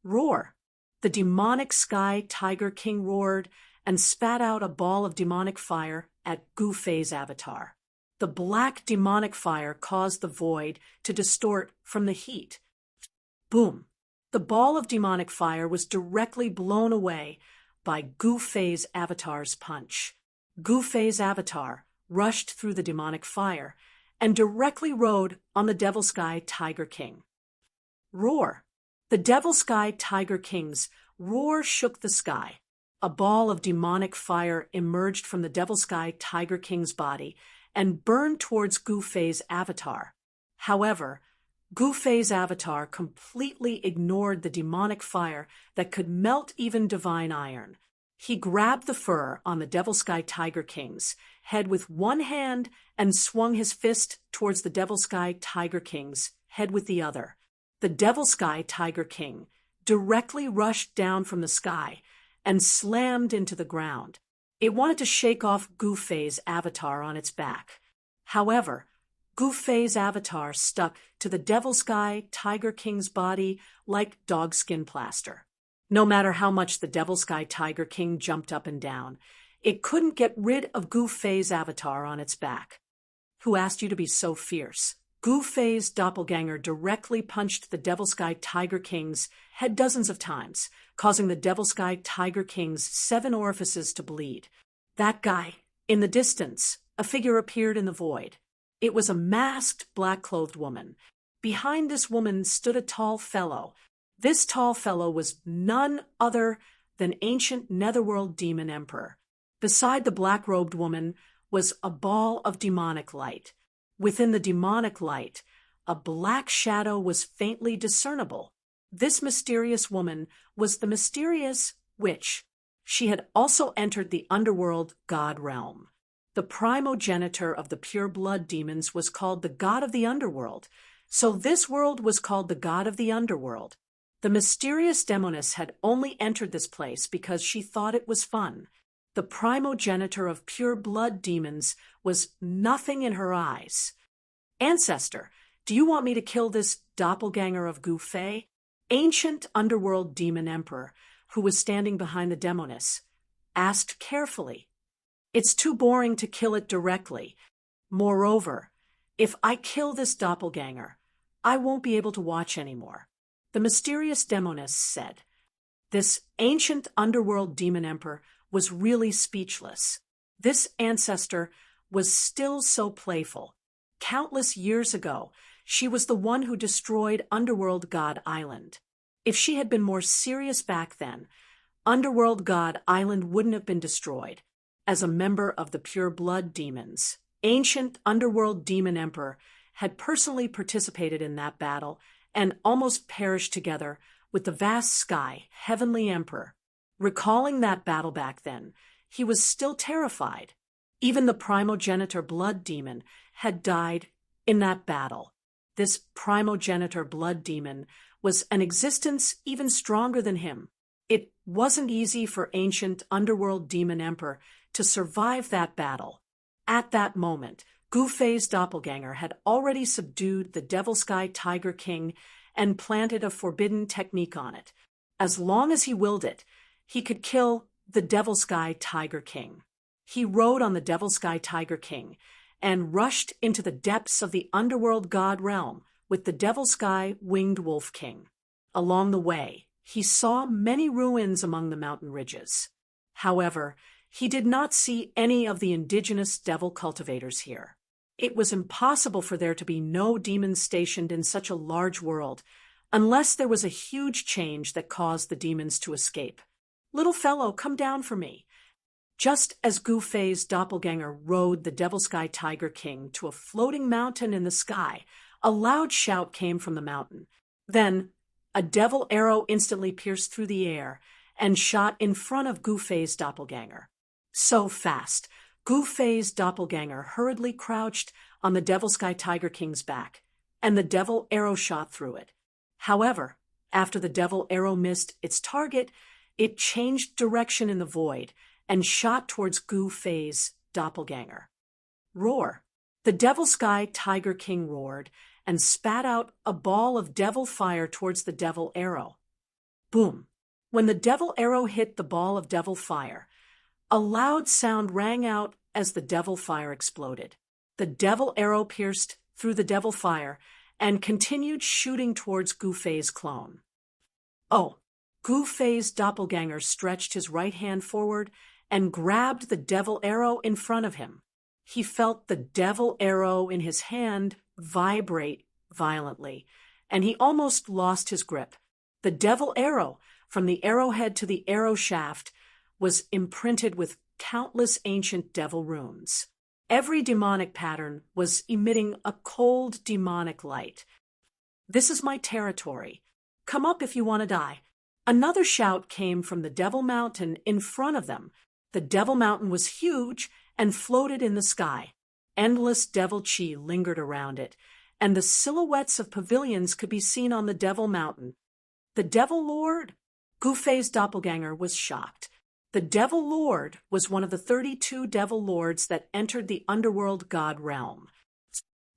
Roar! The demonic Sky Tiger King roared and spat out a ball of demonic fire at Gu-Fei's avatar. The black demonic fire caused the void to distort from the heat. Boom! The ball of demonic fire was directly blown away by Gu-Fei's avatar's punch. Gu-Fei's avatar rushed through the demonic fire and directly rode on the Devil Sky Tiger King. Roar! The Devil Sky Tiger King's roar shook the sky. A ball of demonic fire emerged from the Devil Sky Tiger King's body and burned towards Gu-Fei's avatar. However, Gu-Fei's avatar completely ignored the demonic fire that could melt even divine iron. He grabbed the fur on the Devil Sky Tiger King's head with one hand and swung his fist towards the Devil Sky Tiger King's head with the other. The Devil Sky Tiger King directly rushed down from the sky and slammed into the ground. It wanted to shake off Gu-Fei's avatar on its back. However, Gu-Fei's avatar stuck to the Devil Sky Tiger King's body like dogskin plaster. No matter how much the Devil Sky Tiger King jumped up and down, it couldn't get rid of Gu-Fei's avatar on its back. Who asked you to be so fierce? Gu-Fei's doppelganger directly punched the Devil Sky Tiger King's head dozens of times, causing the Devil Sky Tiger King's 7 orifices to bleed. That guy, in the distance, a figure appeared in the void. It was a masked, black-clothed woman. Behind this woman stood a tall fellow. This tall fellow was none other than ancient Netherworld Demon Emperor. Beside the black-robed woman was a ball of demonic light. Within the demonic light, a black shadow was faintly discernible. This mysterious woman was the mysterious witch. She had also entered the underworld god realm. The primogenitor of the pure blood demons was called the god of the underworld, so this world was called the god of the underworld. The mysterious demoness had only entered this place because she thought it was fun. The primogenitor of pure blood demons was nothing in her eyes. Ancestor, do you want me to kill this doppelganger of Gu-Fei? Ancient underworld demon emperor, who was standing behind the demoness, asked carefully. It's too boring to kill it directly. Moreover, if I kill this doppelganger, I won't be able to watch anymore. The mysterious demoness said. This ancient underworld demon emperor was really speechless. This ancestor was still so playful. Countless years ago, she was the one who destroyed Underworld God Island. If she had been more serious back then, Underworld God Island wouldn't have been destroyed. As a member of the pure blood demons, ancient Underworld Demon Emperor had personally participated in that battle and almost perished together with the vast sky Heavenly Emperor. Recalling that battle back then, he was still terrified. Even the primogenitor blood demon had died in that battle. This primogenitor blood demon was an existence even stronger than him. It wasn't easy for ancient underworld demon emperor to survive that battle. At that moment, Gu Fei's doppelganger had already subdued the Devil Sky Tiger King and planted a forbidden technique on it. As long as he willed it, he could kill the Devil Sky Tiger King. He rode on the Devil Sky Tiger King and rushed into the depths of the underworld god realm with the Devil Sky Winged Wolf King. Along the way, he saw many ruins among the mountain ridges. However, he did not see any of the indigenous devil cultivators here. It was impossible for there to be no demons stationed in such a large world, unless there was a huge change that caused the demons to escape. "Little fellow, come down for me." Just as Gu Fei's doppelganger rode the Devil Sky Tiger King to a floating mountain in the sky, a loud shout came from the mountain. Then, a devil arrow instantly pierced through the air and shot in front of Gu Fei's doppelganger. So fast, Gu Fei's doppelganger hurriedly crouched on the Devil Sky Tiger King's back, and the devil arrow shot through it. However, after the devil arrow missed its target, it changed direction in the void and shot towards Gu Fei's doppelganger. Roar! The Devil Sky Tiger King roared and spat out a ball of devil fire towards the devil arrow. Boom! When the devil arrow hit the ball of devil fire, a loud sound rang out as the devil fire exploded. The devil arrow pierced through the devil fire and continued shooting towards Gu Fei's clone. Oh! Gu Fei's doppelganger stretched his right hand forward and grabbed the devil arrow in front of him. He felt the devil arrow in his hand vibrate violently, and he almost lost his grip. The devil arrow, from the arrowhead to the arrow shaft, was imprinted with countless ancient devil runes. Every demonic pattern was emitting a cold demonic light. "This is my territory. Come up if you want to die." Another shout came from the Devil Mountain in front of them. The Devil Mountain was huge and floated in the sky. Endless devil chi lingered around it, and the silhouettes of pavilions could be seen on the Devil Mountain. The Devil Lord? Gu Fei's doppelganger was shocked. The Devil Lord was one of the 32 Devil Lords that entered the underworld god realm.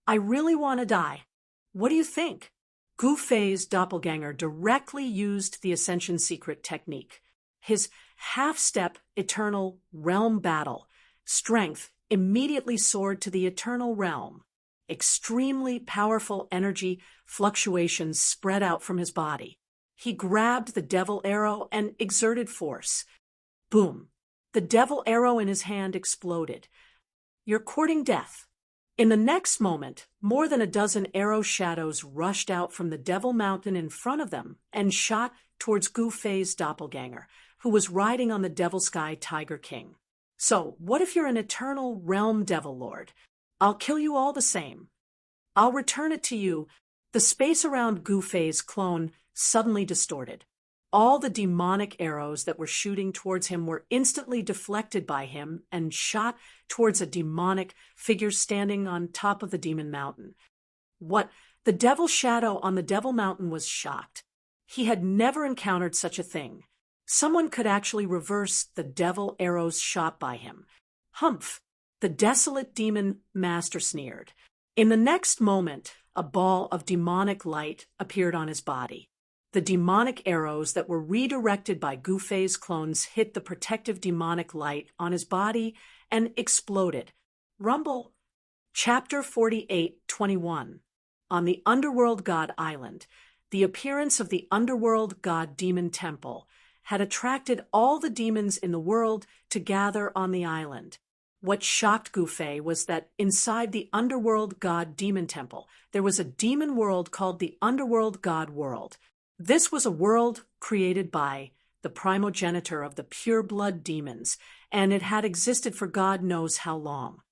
"I really want to die. What do you think?" Gu Fei's doppelganger directly used the Ascension Secret technique. His half-step eternal realm battle strength immediately soared to the eternal realm. Extremely powerful energy fluctuations spread out from his body. He grabbed the devil arrow and exerted force. Boom! The devil arrow in his hand exploded. "You're courting death." In the next moment, more than a dozen arrow shadows rushed out from the Devil Mountain in front of them and shot towards Gu Fei's doppelganger, who was riding on the Devil Sky Tiger King. "So, what if you're an eternal realm devil lord? I'll kill you all the same. I'll return it to you." The space around Gu Fei's clone suddenly distorted. All the demonic arrows that were shooting towards him were instantly deflected by him and shot towards a demonic figure standing on top of the Demon Mountain. What? The Devil Shadow on the Devil Mountain was shocked. He had never encountered such a thing. Someone could actually reverse the devil arrows shot by him. "Humph!" The desolate demon master sneered. In the next moment, a ball of demonic light appeared on his body. The demonic arrows that were redirected by Gu Fei's clones hit the protective demonic light on his body and exploded. Rumble. Chapter 48:21. On the Underworld God Island, the appearance of the Underworld God Demon Temple had attracted all the demons in the world to gather on the island. What shocked Gu Fei was that inside the Underworld God Demon Temple, there was a demon world called the Underworld God World. This was a world created by the primogenitor of the pure-blood demons, and it had existed for God knows how long.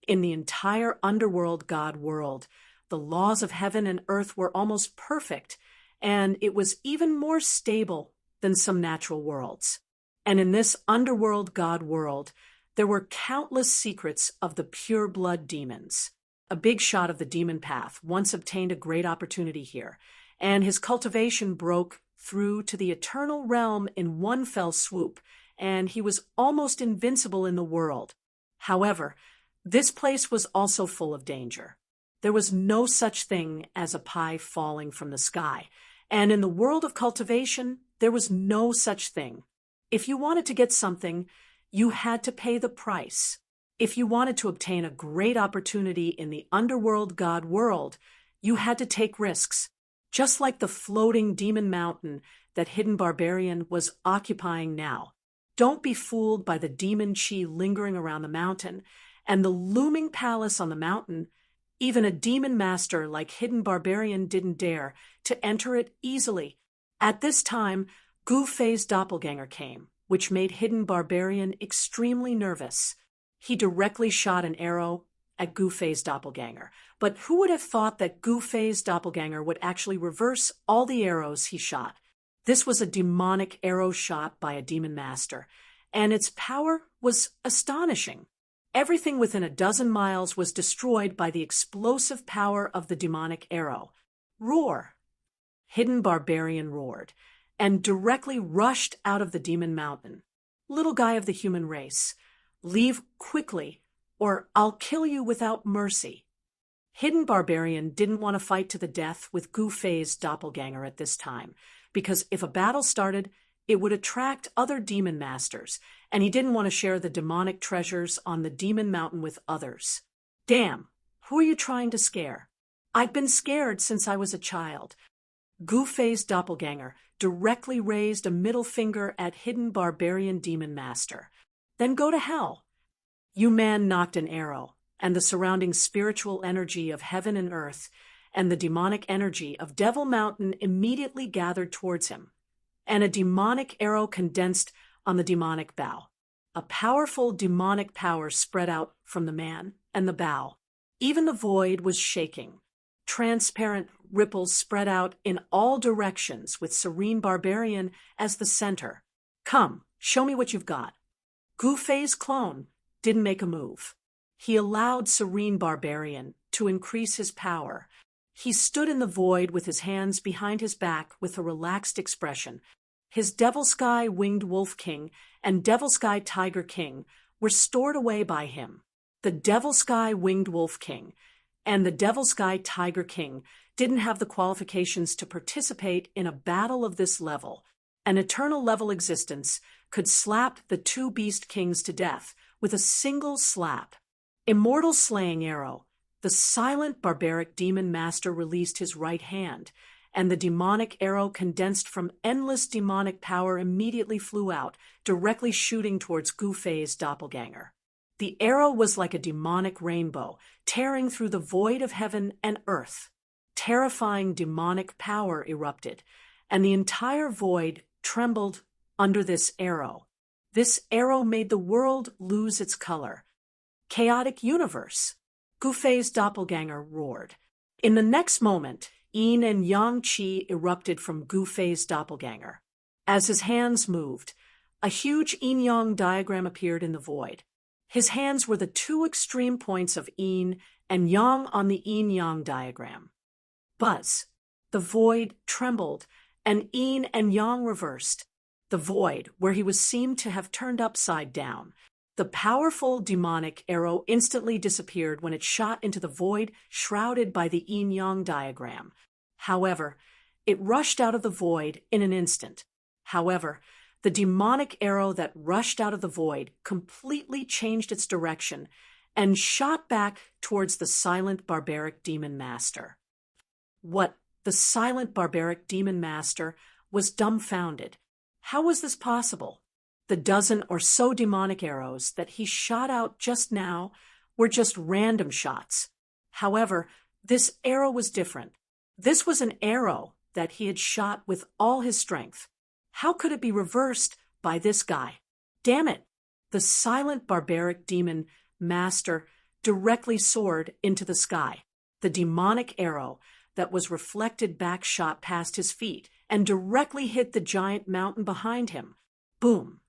In the entire underworld God world, the laws of heaven and earth were almost perfect, and it was even more stable than some natural worlds. And in this underworld God world, there were countless secrets of the pure-blood demons. A big shot of the demon path once obtained a great opportunity here, and his cultivation broke through to the eternal realm in one fell swoop, and he was almost invincible in the world. However, this place was also full of danger. There was no such thing as a pie falling from the sky, and in the world of cultivation, there was no such thing. If you wanted to get something, you had to pay the price. If you wanted to obtain a great opportunity in the underworld god world, you had to take risks, just like the floating demon mountain that Hidden Barbarian was occupying now. Don't be fooled by the demon chi lingering around the mountain and the looming palace on the mountain. Even a demon master like Hidden Barbarian didn't dare to enter it easily. At this time, Gu Fei's doppelganger came, which made Hidden Barbarian extremely nervous. He directly shot an arrow at Gu Fei's doppelganger, but who would have thought that Gu Fei's doppelganger would actually reverse all the arrows he shot? This was a demonic arrow shot by a demon master, and its power was astonishing. Everything within a dozen miles was destroyed by the explosive power of the demonic arrow. Roar! Hidden Barbarian roared, and directly rushed out of the demon mountain. Little guy of the human race, leave quickly, or I'll kill you without mercy. Hidden Barbarian didn't want to fight to the death with Gu Fei's doppelganger at this time, because if a battle started, it would attract other demon masters, and he didn't want to share the demonic treasures on the demon mountain with others. Damn, who are you trying to scare? I've been scared since I was a child. Gu Fei's doppelganger directly raised a middle finger at Hidden Barbarian demon master. Then go to hell. You man knocked an arrow, and the surrounding spiritual energy of heaven and earth, and the demonic energy of Devil Mountain immediately gathered towards him, and a demonic arrow condensed on the demonic bow. A powerful demonic power spread out from the man and the bow. Even the void was shaking. Transparent ripples spread out in all directions with Serene Barbarian as the center. Come, show me what you've got. Gu Fei's clone didn't make a move. He allowed Serene Barbarian to increase his power. He stood in the void with his hands behind his back with a relaxed expression. His Devil Sky Winged Wolf King and Devil Sky Tiger King were stored away by him. The Devil Sky Winged Wolf King and the Devil Sky Tiger King didn't have the qualifications to participate in a battle of this level. An eternal level existence could slap the two Beast Kings to death with a single slap. Immortal Slaying Arrow. The silent barbaric demon master released his right hand, and the demonic arrow condensed from endless demonic power immediately flew out, directly shooting towards Gu Fei's doppelganger. The arrow was like a demonic rainbow, tearing through the void of heaven and earth. Terrifying demonic power erupted, and the entire void trembled under this arrow. This arrow made the world lose its color. Chaotic universe. Gu Fei's doppelganger roared. In the next moment, yin and yang qi erupted from Gu Fei's doppelganger. As his hands moved, a huge yin-yang diagram appeared in the void. His hands were the two extreme points of yin and yang on the yin-yang diagram. Buzz. The void trembled, and yin and yang reversed. The void, where he was seemed to have turned upside down. The powerful demonic arrow instantly disappeared when it shot into the void shrouded by the yin-yang diagram. However, it rushed out of the void in an instant. However, the demonic arrow that rushed out of the void completely changed its direction and shot back towards the silent barbaric demon master. What? The silent barbaric demon master was dumbfounded. How was this possible? The dozen or so demonic arrows that he shot out just now were just random shots. However, this arrow was different. This was an arrow that he had shot with all his strength. How could it be reversed by this guy? Damn it! The silent barbaric demon master directly soared into the sky. The demonic arrow that was reflected back shot past his feet and directly hit the giant mountain behind him. Boom!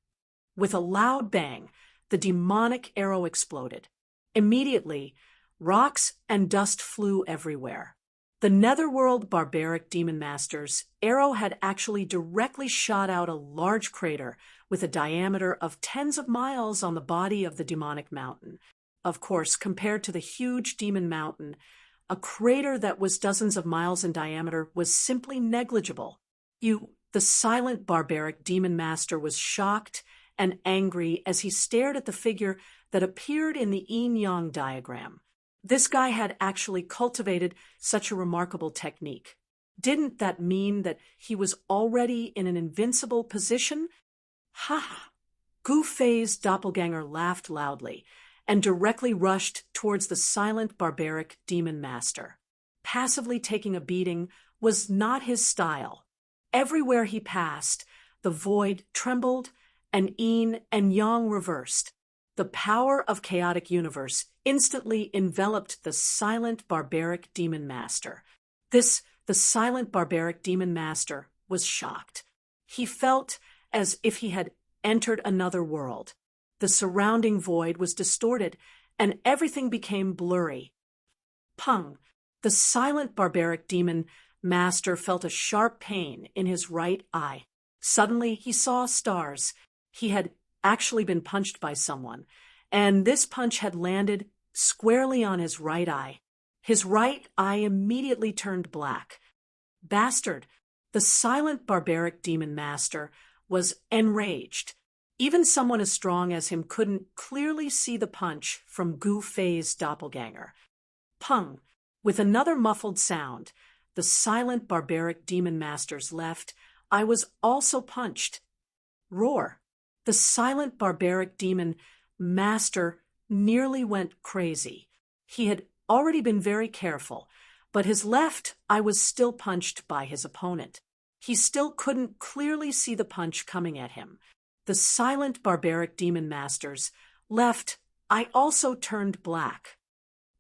With a loud bang, the demonic arrow exploded. Immediately, rocks and dust flew everywhere. The Netherworld barbaric demon master's arrow had actually directly shot out a large crater with a diameter of tens of miles on the body of the demonic mountain. Of course, compared to the huge demon mountain, a crater that was dozens of miles in diameter was simply negligible. The silent barbaric demon master was shocked and angry as he stared at the figure that appeared in the yin-yang diagram. This guy had actually cultivated such a remarkable technique. Didn't that mean that he was already in an invincible position? Ha ha! Gu Fei's doppelganger laughed loudly and directly rushed towards the silent barbaric demon master. Passively taking a beating was not his style. Everywhere he passed, the void trembled and yin and yang reversed. The power of chaotic universe instantly enveloped the silent barbaric demon master. The silent barbaric demon master was shocked. He felt as if he had entered another world. The surrounding void was distorted, and everything became blurry. Pung! The silent barbaric demon master felt a sharp pain in his right eye. Suddenly, he saw stars. He had actually been punched by someone, and this punch had landed squarely on his right eye. His right eye immediately turned black. Bastard! The silent barbaric demon master was enraged. Even someone as strong as him couldn't clearly see the punch from Gu Fei's doppelganger. Pung! With another muffled sound, the silent barbaric demon master's left eye was also punched. Roar! The silent barbaric demon master nearly went crazy. He had already been very careful, but his left eye was still punched by his opponent. He still couldn't clearly see the punch coming at him. The silent barbaric demon master's left eye also turned black.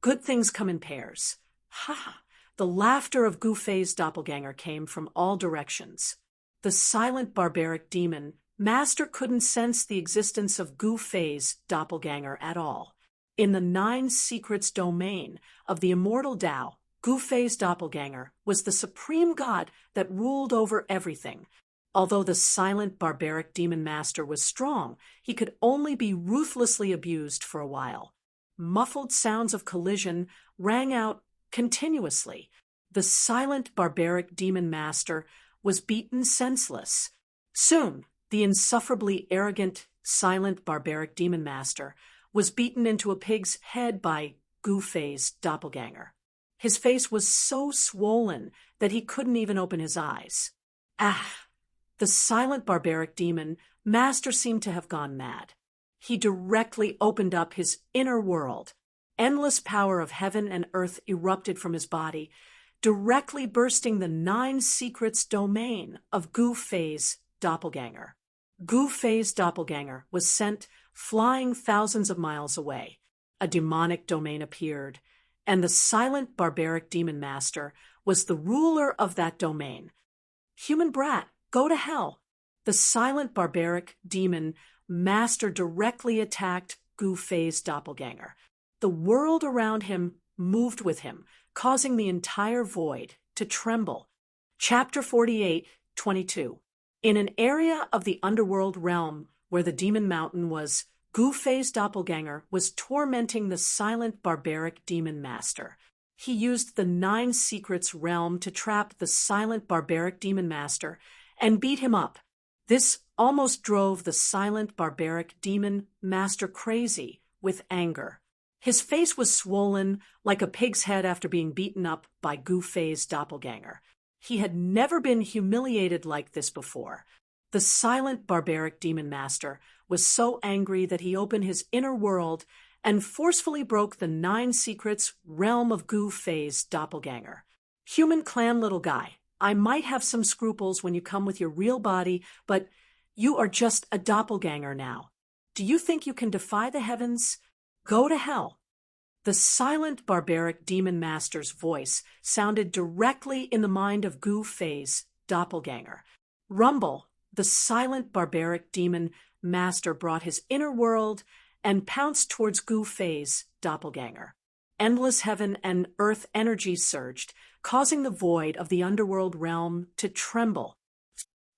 Good things come in pairs. Ha ha! The laughter of Gu Fei's doppelganger came from all directions. The silent barbaric demon master couldn't sense the existence of Gu Fei's doppelganger at all. In the 9 secrets domain of the immortal Tao, Gu Fei's doppelganger was the supreme god that ruled over everything. Although the silent barbaric demon master was strong, he could only be ruthlessly abused for a while. Muffled sounds of collision rang out continuously. The silent barbaric demon master was beaten senseless. Soon, the insufferably arrogant, silent barbaric demon master was beaten into a pig's head by Gu Fei's doppelganger. His face was so swollen that he couldn't even open his eyes. Ah! The silent barbaric demon master seemed to have gone mad. He directly opened up his inner world. Endless power of heaven and earth erupted from his body, directly bursting the 9 secrets domain of Gu Fei's doppelganger. Gu Fei's doppelganger was sent flying thousands of miles away. A demonic domain appeared, and the silent barbaric demon master was the ruler of that domain. Human brat, go to hell! The silent barbaric demon master directly attacked Gu Fei's doppelganger. The world around him moved with him, causing the entire void to tremble. Chapter 48:22. In an area of the underworld realm where the demon mountain was, Gu Fei's doppelganger was tormenting the silent barbaric demon master. He used the 9 secrets realm to trap the silent barbaric demon master and beat him up. This almost drove the silent barbaric demon master crazy with anger. His face was swollen like a pig's head after being beaten up by Gu Fei's doppelganger. He had never been humiliated like this before. The silent barbaric demon master was so angry that he opened his inner world and forcefully broke the 9 secrets realm of Gu Fei's doppelganger. Human clan little guy, I might have some scruples when you come with your real body, but you are just a doppelganger now. Do you think you can defy the heavens? Go to hell. The silent barbaric demon master's voice sounded directly in the mind of Gu Fei's doppelganger. Rumble, the silent barbaric demon master brought his inner world and pounced towards Gu Fei's doppelganger. endless heaven and earth energy surged, causing the void of the underworld realm to tremble.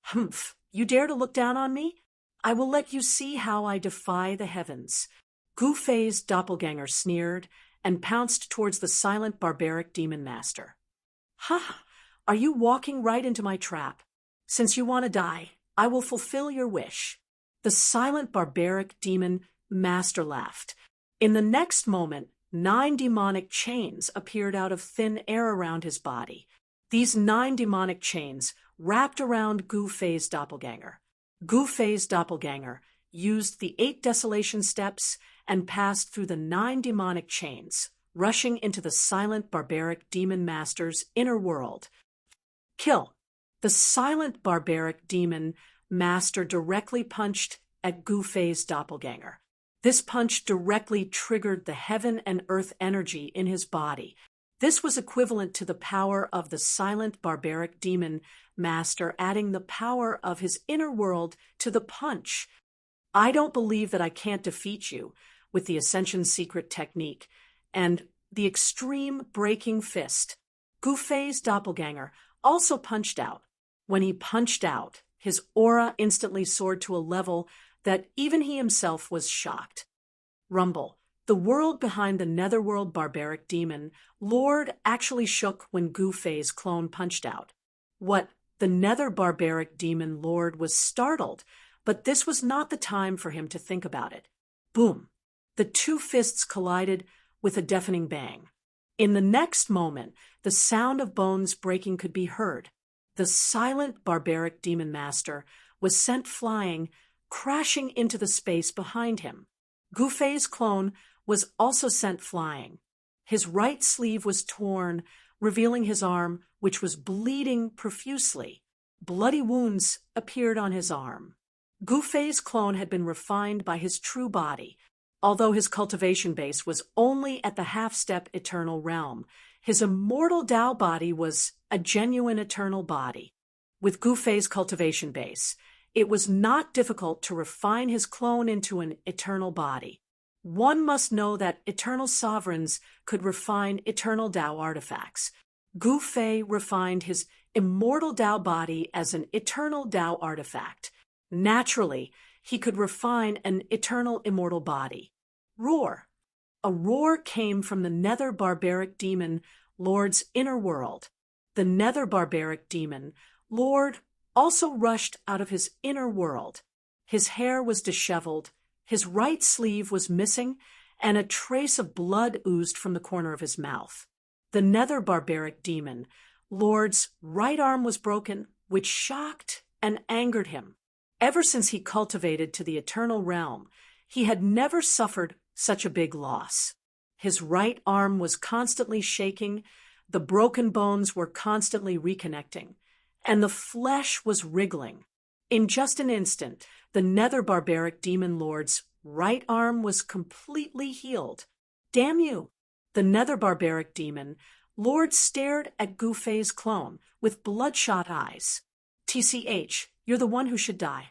Humph, you dare to look down on me? I will let you see how I defy the heavens. Gu Fei's doppelganger sneered and pounced towards the silent barbaric demon master. Ha! Are you walking right into my trap? Since you want to die, I will fulfill your wish. The silent barbaric demon master laughed. In the next moment, 9 demonic chains appeared out of thin air around his body. These 9 demonic chains wrapped around Gu Fei's doppelganger. Gu Fei's doppelganger used the 8 desolation steps and passed through the 9 demonic chains, rushing into the silent barbaric demon master's inner world. Kill. The silent barbaric demon master directly punched at Gu Fei's doppelganger. This punch directly triggered the heaven and earth energy in his body. This was equivalent to the power of the silent barbaric demon master adding the power of his inner world to the punch. I don't believe that I can't defeat you with the Ascension Secret technique and the extreme breaking fist. Gu Fei's doppelganger also punched out. When he punched out, his aura instantly soared to a level that even he himself was shocked. Rumble. The world behind the netherworld barbaric demon lord actually shook when Gu Fei's clone punched out. What? The nether barbaric demon lord was startled, but this was not the time for him to think about it. Boom! The 2 fists collided with a deafening bang. In the next moment, the sound of bones breaking could be heard. The silent barbaric demon master was sent flying, crashing into the space behind him. Gu Fei's clone was also sent flying. His right sleeve was torn, revealing his arm, which was bleeding profusely. Bloody wounds appeared on his arm. Gu Fei's clone had been refined by his true body. Although his cultivation base was only at the half-step eternal realm, his immortal Tao body was a genuine eternal body. With Gu Fei's cultivation base, it was not difficult to refine his clone into an eternal body. One must know that eternal sovereigns could refine eternal Tao artifacts. Gu Fei refined his immortal Tao body as an eternal Tao artifact. Naturally, he could refine an eternal immortal body. Roar. A roar came from the nether barbaric demon lord's inner world. The nether barbaric demon lord also rushed out of his inner world. His hair was disheveled, his right sleeve was missing, and a trace of blood oozed from the corner of his mouth. The nether barbaric demon lord's right arm was broken, which shocked and angered him. Ever since he cultivated to the eternal realm, he had never suffered such a big loss. His right arm was constantly shaking, the broken bones were constantly reconnecting, and the flesh was wriggling. In just an instant, the nether barbaric demon lord's right arm was completely healed. Damn you! The nether barbaric demon lord stared at Gu Fei's clone with bloodshot eyes. TCH, you're the one who should die.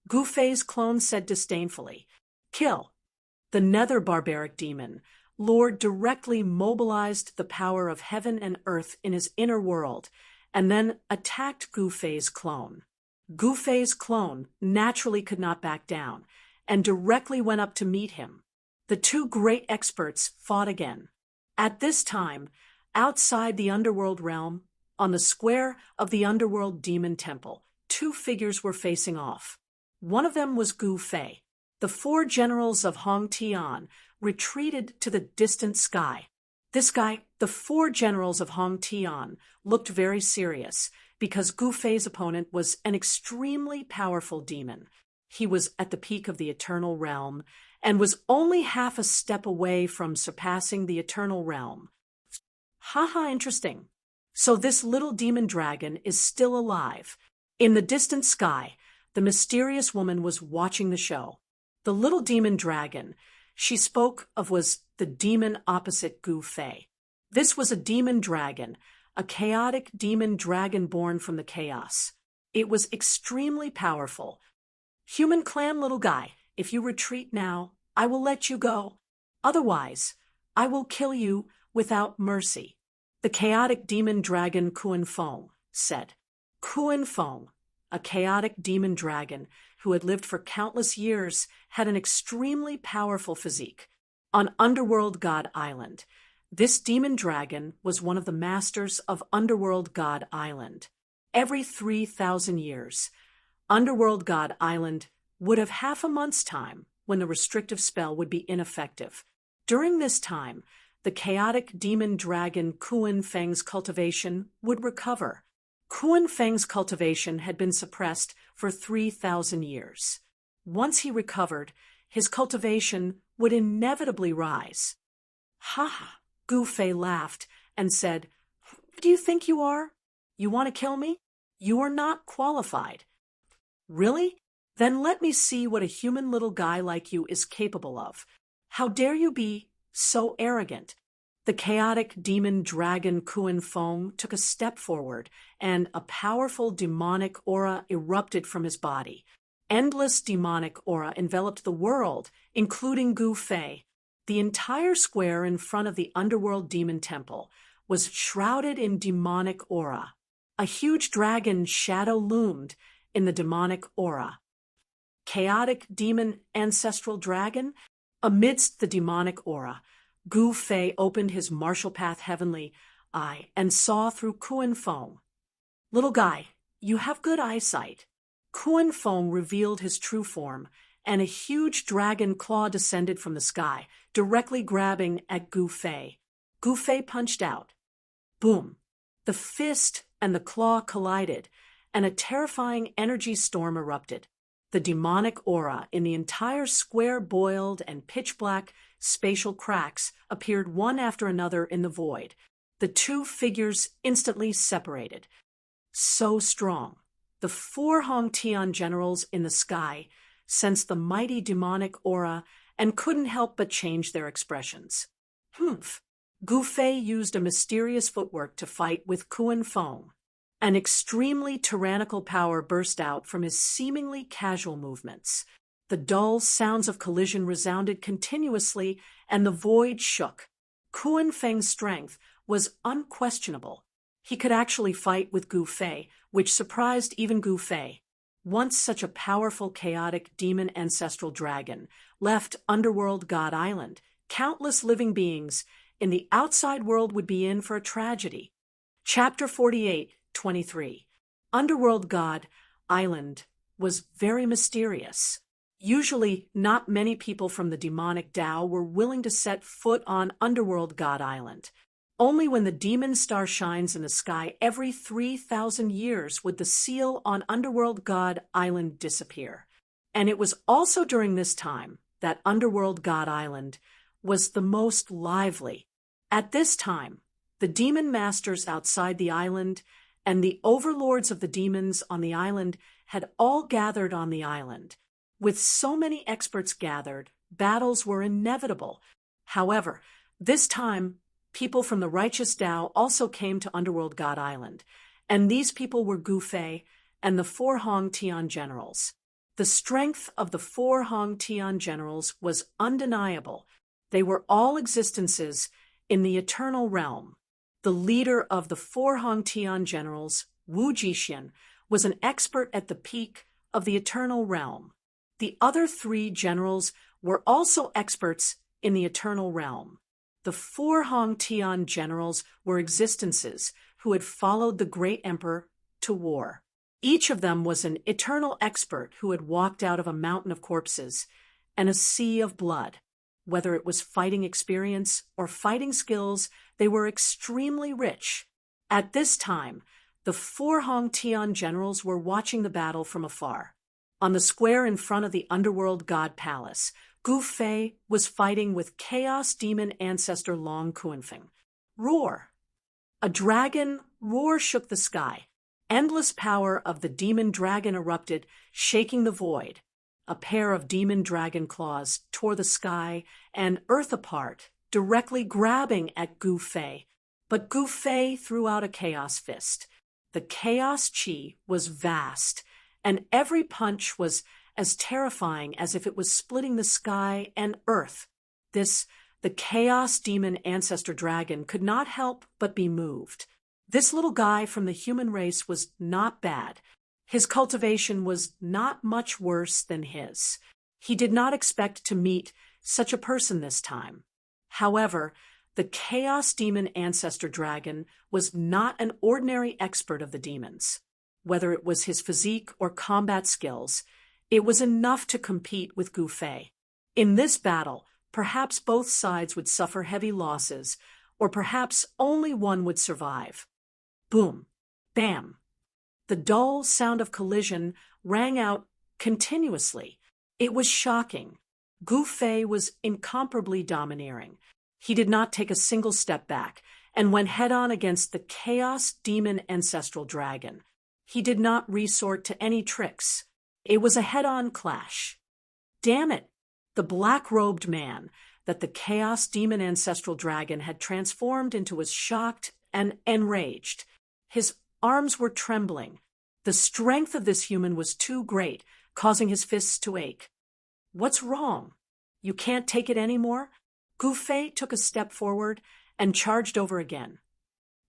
Gu Fei's clone said disdainfully. Kill. The nether barbaric demon lord directly mobilized the power of heaven and earth in his inner world, and then attacked Gu Fei's clone. Gu Fei's clone naturally could not back down, and directly went up to meet him. The 2 great experts fought again. At this time, outside the underworld realm, on the square of the underworld demon temple, 2 figures were facing off. One of them was Gu Fei. The 4 generals of Hong Tian retreated to the distant sky. The 4 generals of Hong Tian looked very serious because Gu Fei's opponent was an extremely powerful demon. He was at the peak of the eternal realm and was only half a step away from surpassing the eternal realm. Haha, interesting. So this little demon dragon is still alive. In the distant sky, the mysterious woman was watching the show. The little demon dragon she spoke of was the demon opposite Gu Fei. This was a demon dragon, a chaotic demon dragon born from the chaos. It was extremely powerful. Human clan little guy, if you retreat now, I will let you go. Otherwise, I will kill you without mercy. The chaotic demon dragon Unfading said. Unfading, a chaotic demon dragon who had lived for countless years, had an extremely powerful physique. On Underworld God Island, this demon dragon was one of the masters of Underworld God Island. Every 3,000 years, Underworld God Island would have half a month's time when the restrictive spell would be ineffective. During this time, the chaotic demon dragon Unfading's cultivation would recover. Unfading's cultivation had been suppressed for 3,000 years. Once he recovered, his cultivation would inevitably rise. Ha ha! Gu Fei laughed and said, "Who do you think you are? You want to kill me? You are not qualified." "Really? Then let me see what a human little guy like you is capable of. How dare you be so arrogant?" The chaotic demon dragon Unfading took a step forward, and a powerful demonic aura erupted from his body. Endless demonic aura enveloped the world, including Gu Fei. The entire square in front of the Underworld Demon Temple was shrouded in demonic aura. A huge dragon shadow loomed in the demonic aura. Chaotic demon ancestral dragon? Amidst the demonic aura, Gu Fei opened his martial path heavenly eye and saw through Unfading. "Little guy, you have good eyesight." Unfading revealed his true form, and a huge dragon claw descended from the sky, directly grabbing at Gu Fei. Gu Fei punched out. Boom! The fist and the claw collided, and a terrifying energy storm erupted. The demonic aura in the entire square boiled, and pitch-black spatial cracks appeared one after another in the void. The two figures instantly separated. So strong. The 4 Hongtian generals in the sky sensed the mighty demonic aura and couldn't help but change their expressions. Humph! Gu Fei used a mysterious footwork to fight with Unfading. An extremely tyrannical power burst out from his seemingly casual movements. The dull sounds of collision resounded continuously, and the void shook. Unfading's strength was unquestionable. He could actually fight with Gu Fei, which surprised even Gu Fei. Once such a powerful chaotic demon ancestral dragon left Underworld God Island, countless living beings in the outside world would be in for a tragedy. Chapter 48:23. Underworld God Island was very mysterious. Usually, not many people from the demonic Tao were willing to set foot on Underworld God Island. Only when the demon star shines in the sky every 3,000 years would the seal on Underworld God Island disappear. And it was also during this time that Underworld God Island was the most lively. At this time, the demon masters outside the island and the overlords of the demons on the island had all gathered on the island. With so many experts gathered, battles were inevitable. However, this time, people from the righteous Tao also came to Underworld God Island, and these people were Gu Fei and the 4 Hongtian generals. The strength of the 4 Hongtian generals was undeniable. They were all existences in the eternal realm. The leader of the 4 Hongtian generals, Wu Jixian, was an expert at the peak of the eternal realm. The other 3 generals were also experts in the eternal realm. The 4 Hongtian generals were existences who had followed the great emperor to war. Each of them was an eternal expert who had walked out of a mountain of corpses and a sea of blood. Whether it was fighting experience or fighting skills, they were extremely rich. At this time, the 4 Hongtian generals were watching the battle from afar. On the square in front of the Underworld God Palace, Gu Fei was fighting with Chaos Demon Ancestor Long Kunfeng. Roar! A dragon roar shook the sky. Endless power of the demon dragon erupted, shaking the void. A pair of demon dragon claws tore the sky and earth apart, directly grabbing at Gu Fei. But Gu Fei threw out a chaos fist. The chaos chi was vast, and every punch was as terrifying as if it was splitting the sky and earth. This the Chaos Demon Ancestor Dragon could not help but be moved. This little guy from the human race was not bad. His cultivation was not much worse than his. He did not expect to meet such a person this time. However, the Chaos Demon Ancestor Dragon was not an ordinary expert of the demons. Whether it was his physique or combat skills, it was enough to compete with Gu Fei. In this battle, perhaps both sides would suffer heavy losses, or perhaps only one would survive. Boom! Bam! The dull sound of collision rang out continuously. It was shocking. Gu Fei was incomparably domineering. He did not take a single step back and went head-on against the Chaos Demon Ancestral Dragon. He did not resort to any tricks. It was a head-on clash. Damn it! The black-robed man that the Chaos Demon Ancestral Dragon had transformed into was shocked and enraged. His arms were trembling. The strength of this human was too great, causing his fists to ache. What's wrong? You can't take it anymore? Gu Fei took a step forward and charged over again.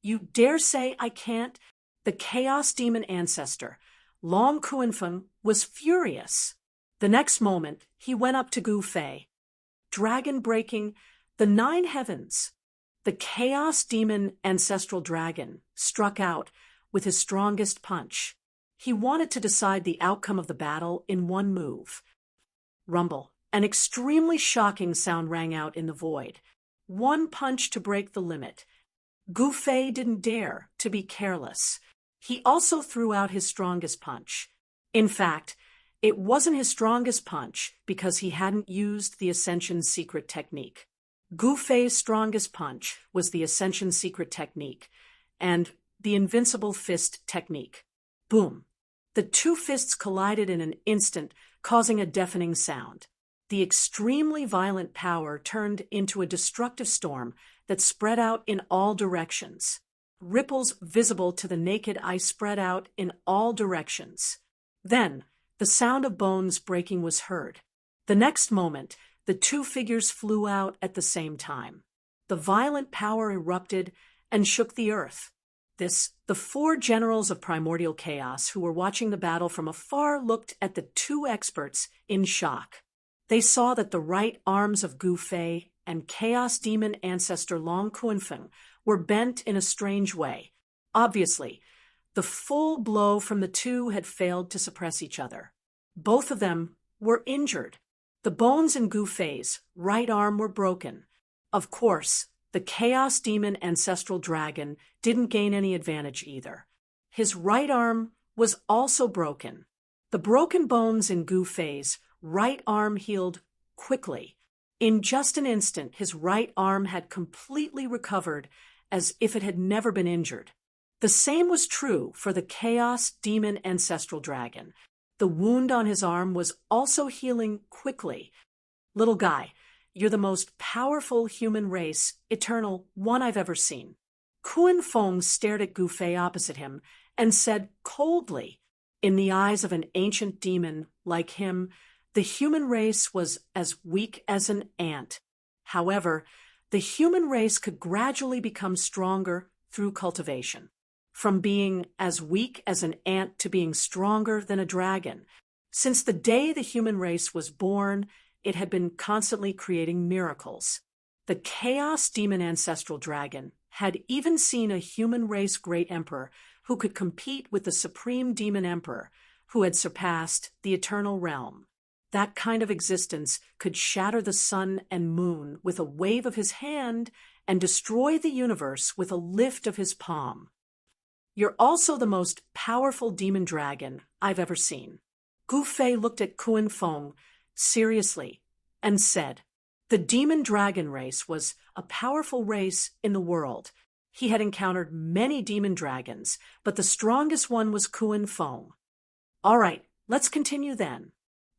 You dare say I can't? The Chaos Demon Ancestor, Long Kuanfeng, was furious. The next moment, he went up to Gu Fei. Dragon breaking the 9 heavens. The Chaos Demon Ancestral Dragon struck out with his strongest punch. He wanted to decide the outcome of the battle in one move. Rumble. An extremely shocking sound rang out in the void. One punch to break the limit. Gu Fei didn't dare to be careless. He also threw out his strongest punch. In fact, it wasn't his strongest punch because he hadn't used the Ascension Secret Technique. Gu Fei's strongest punch was the Ascension Secret Technique and the Invincible Fist Technique. Boom! The 2 fists collided in an instant, causing a deafening sound. The extremely violent power turned into a destructive storm that spread out in all directions. Ripples visible to the naked eye spread out in all directions. Then, the sound of bones breaking was heard. The next moment, the 2 figures flew out at the same time. The violent power erupted and shook the earth. The 4 generals of primordial chaos who were watching the battle from afar looked at the 2 experts in shock. They saw that the right arms of Gu Fei and Chaos Demon Ancestor Long Kuanfeng were bent in a strange way. Obviously, the full blow from the 2 had failed to suppress each other. Both of them were injured. The bones in Gu Fei's right arm were broken. Of course, the Chaos Demon Ancestral Dragon didn't gain any advantage either. His right arm was also broken. The broken bones in Gu Fei's right arm healed quickly. In just an instant, his right arm had completely recovered as if it had never been injured. The same was true for the Chaos Demon Ancestral Dragon. The wound on his arm was also healing quickly. Little guy, you're the most powerful human race, eternal, one I've ever seen. Kuanfeng stared at Gu Fei opposite him and said coldly, in the eyes of an ancient demon like him, the human race was as weak as an ant. However, the human race could gradually become stronger through cultivation. From being as weak as an ant to being stronger than a dragon. Since the day the human race was born, it had been constantly creating miracles. The Chaos Demon Ancestral Dragon had even seen a human race great emperor who could compete with the supreme demon emperor who had surpassed the eternal realm. That kind of existence could shatter the sun and moon with a wave of his hand and destroy the universe with a lift of his palm. You're also the most powerful demon dragon I've ever seen. Gu Fei looked at Kuanfeng seriously and said, the demon dragon race was a powerful race in the world. He had encountered many demon dragons, but the strongest one was Kuanfeng. All right, let's continue then.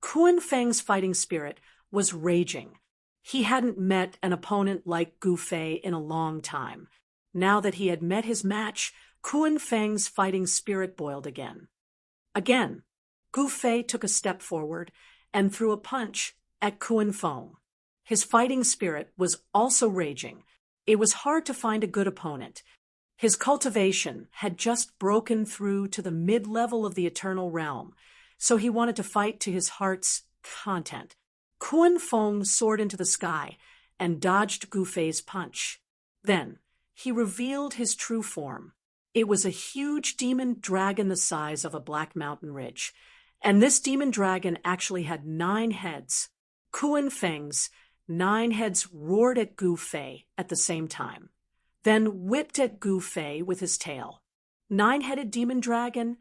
Kuanfeng's fighting spirit was raging. He hadn't met an opponent like Gu Fei in a long time. Now that he had met his match, Kuanfeng's fighting spirit boiled again. Again, Gu Fei took a step forward and threw a punch at Kuanfeng. His fighting spirit was also raging. It was hard to find a good opponent. His cultivation had just broken through to the mid-level of the eternal realm, so he wanted to fight to his heart's content. Kun Feng soared into the sky and dodged Gu Fei's punch. Then, he revealed his true form. It was a huge demon dragon the size of a black mountain ridge, and this demon dragon actually had 9 heads. Kun Feng's 9 heads roared at Gu Fei at the same time, then whipped at Gu Fei with his tail. 9-headed demon dragon?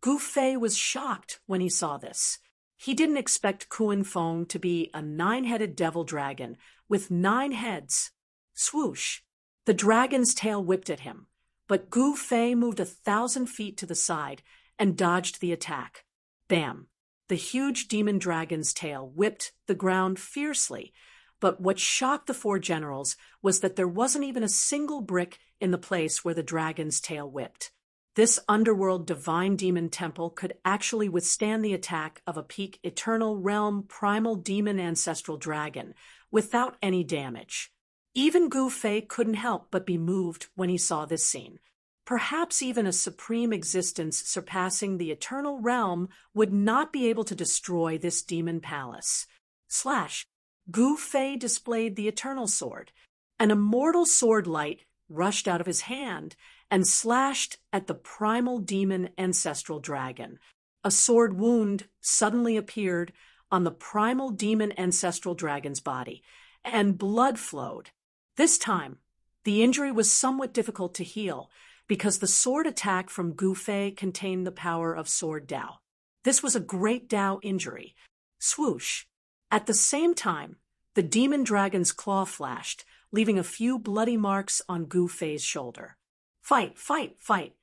Gu Fei was shocked when he saw this. He didn't expect Kun Feng to be a 9-headed devil dragon with 9 heads. Swoosh! The dragon's tail whipped at him, but Gu Fei moved 1,000 feet to the side and dodged the attack. Bam! The huge demon dragon's tail whipped the ground fiercely, but what shocked the 4 generals was that there wasn't even a single brick in the place where the dragon's tail whipped. This underworld divine demon temple could actually withstand the attack of a peak eternal realm primal demon ancestral dragon without any damage. Even Gu Fei couldn't help but be moved when he saw this scene. Perhaps even a supreme existence surpassing the eternal realm would not be able to destroy this demon palace. Gu Fei displayed the eternal sword. An immortal sword light rushed out of his hand and slashed at the primal demon ancestral dragon. A sword wound suddenly appeared on the primal demon ancestral dragon's body, and blood flowed. This time, the injury was somewhat difficult to heal, because the sword attack from Gu Fei contained the power of Sword Dao. This was a great Dao injury. Swoosh! At the same time, the demon dragon's claw flashed, leaving a few bloody marks on Gu Fei's shoulder. Fight, fight, fight!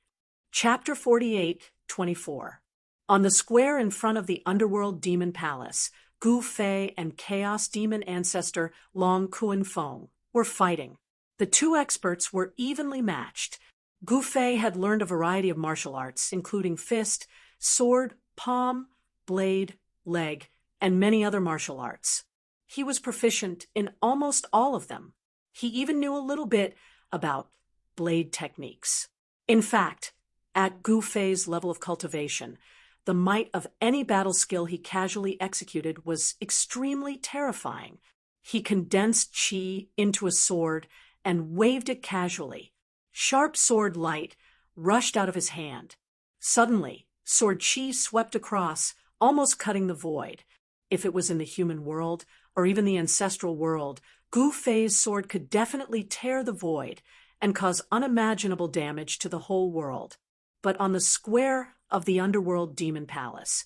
Chapter 48:24. On the square in front of the underworld demon palace, Gu Fei and chaos demon ancestor Long Kun Feng were fighting. The 2 experts were evenly matched. Gu Fei had learned a variety of martial arts, including fist, sword, palm, blade, leg, and many other martial arts. He was proficient in almost all of them. He even knew a little bit about blade techniques. In fact, at Gu Fei's level of cultivation, the might of any battle skill he casually executed was extremely terrifying. He condensed qi into a sword and waved it casually. Sharp sword light rushed out of his hand. Suddenly, sword qi swept across, almost cutting the void. If it was in the human world, or even the ancestral world, Gu Fei's sword could definitely tear the void and cause unimaginable damage to the whole world. But on the square of the underworld demon palace,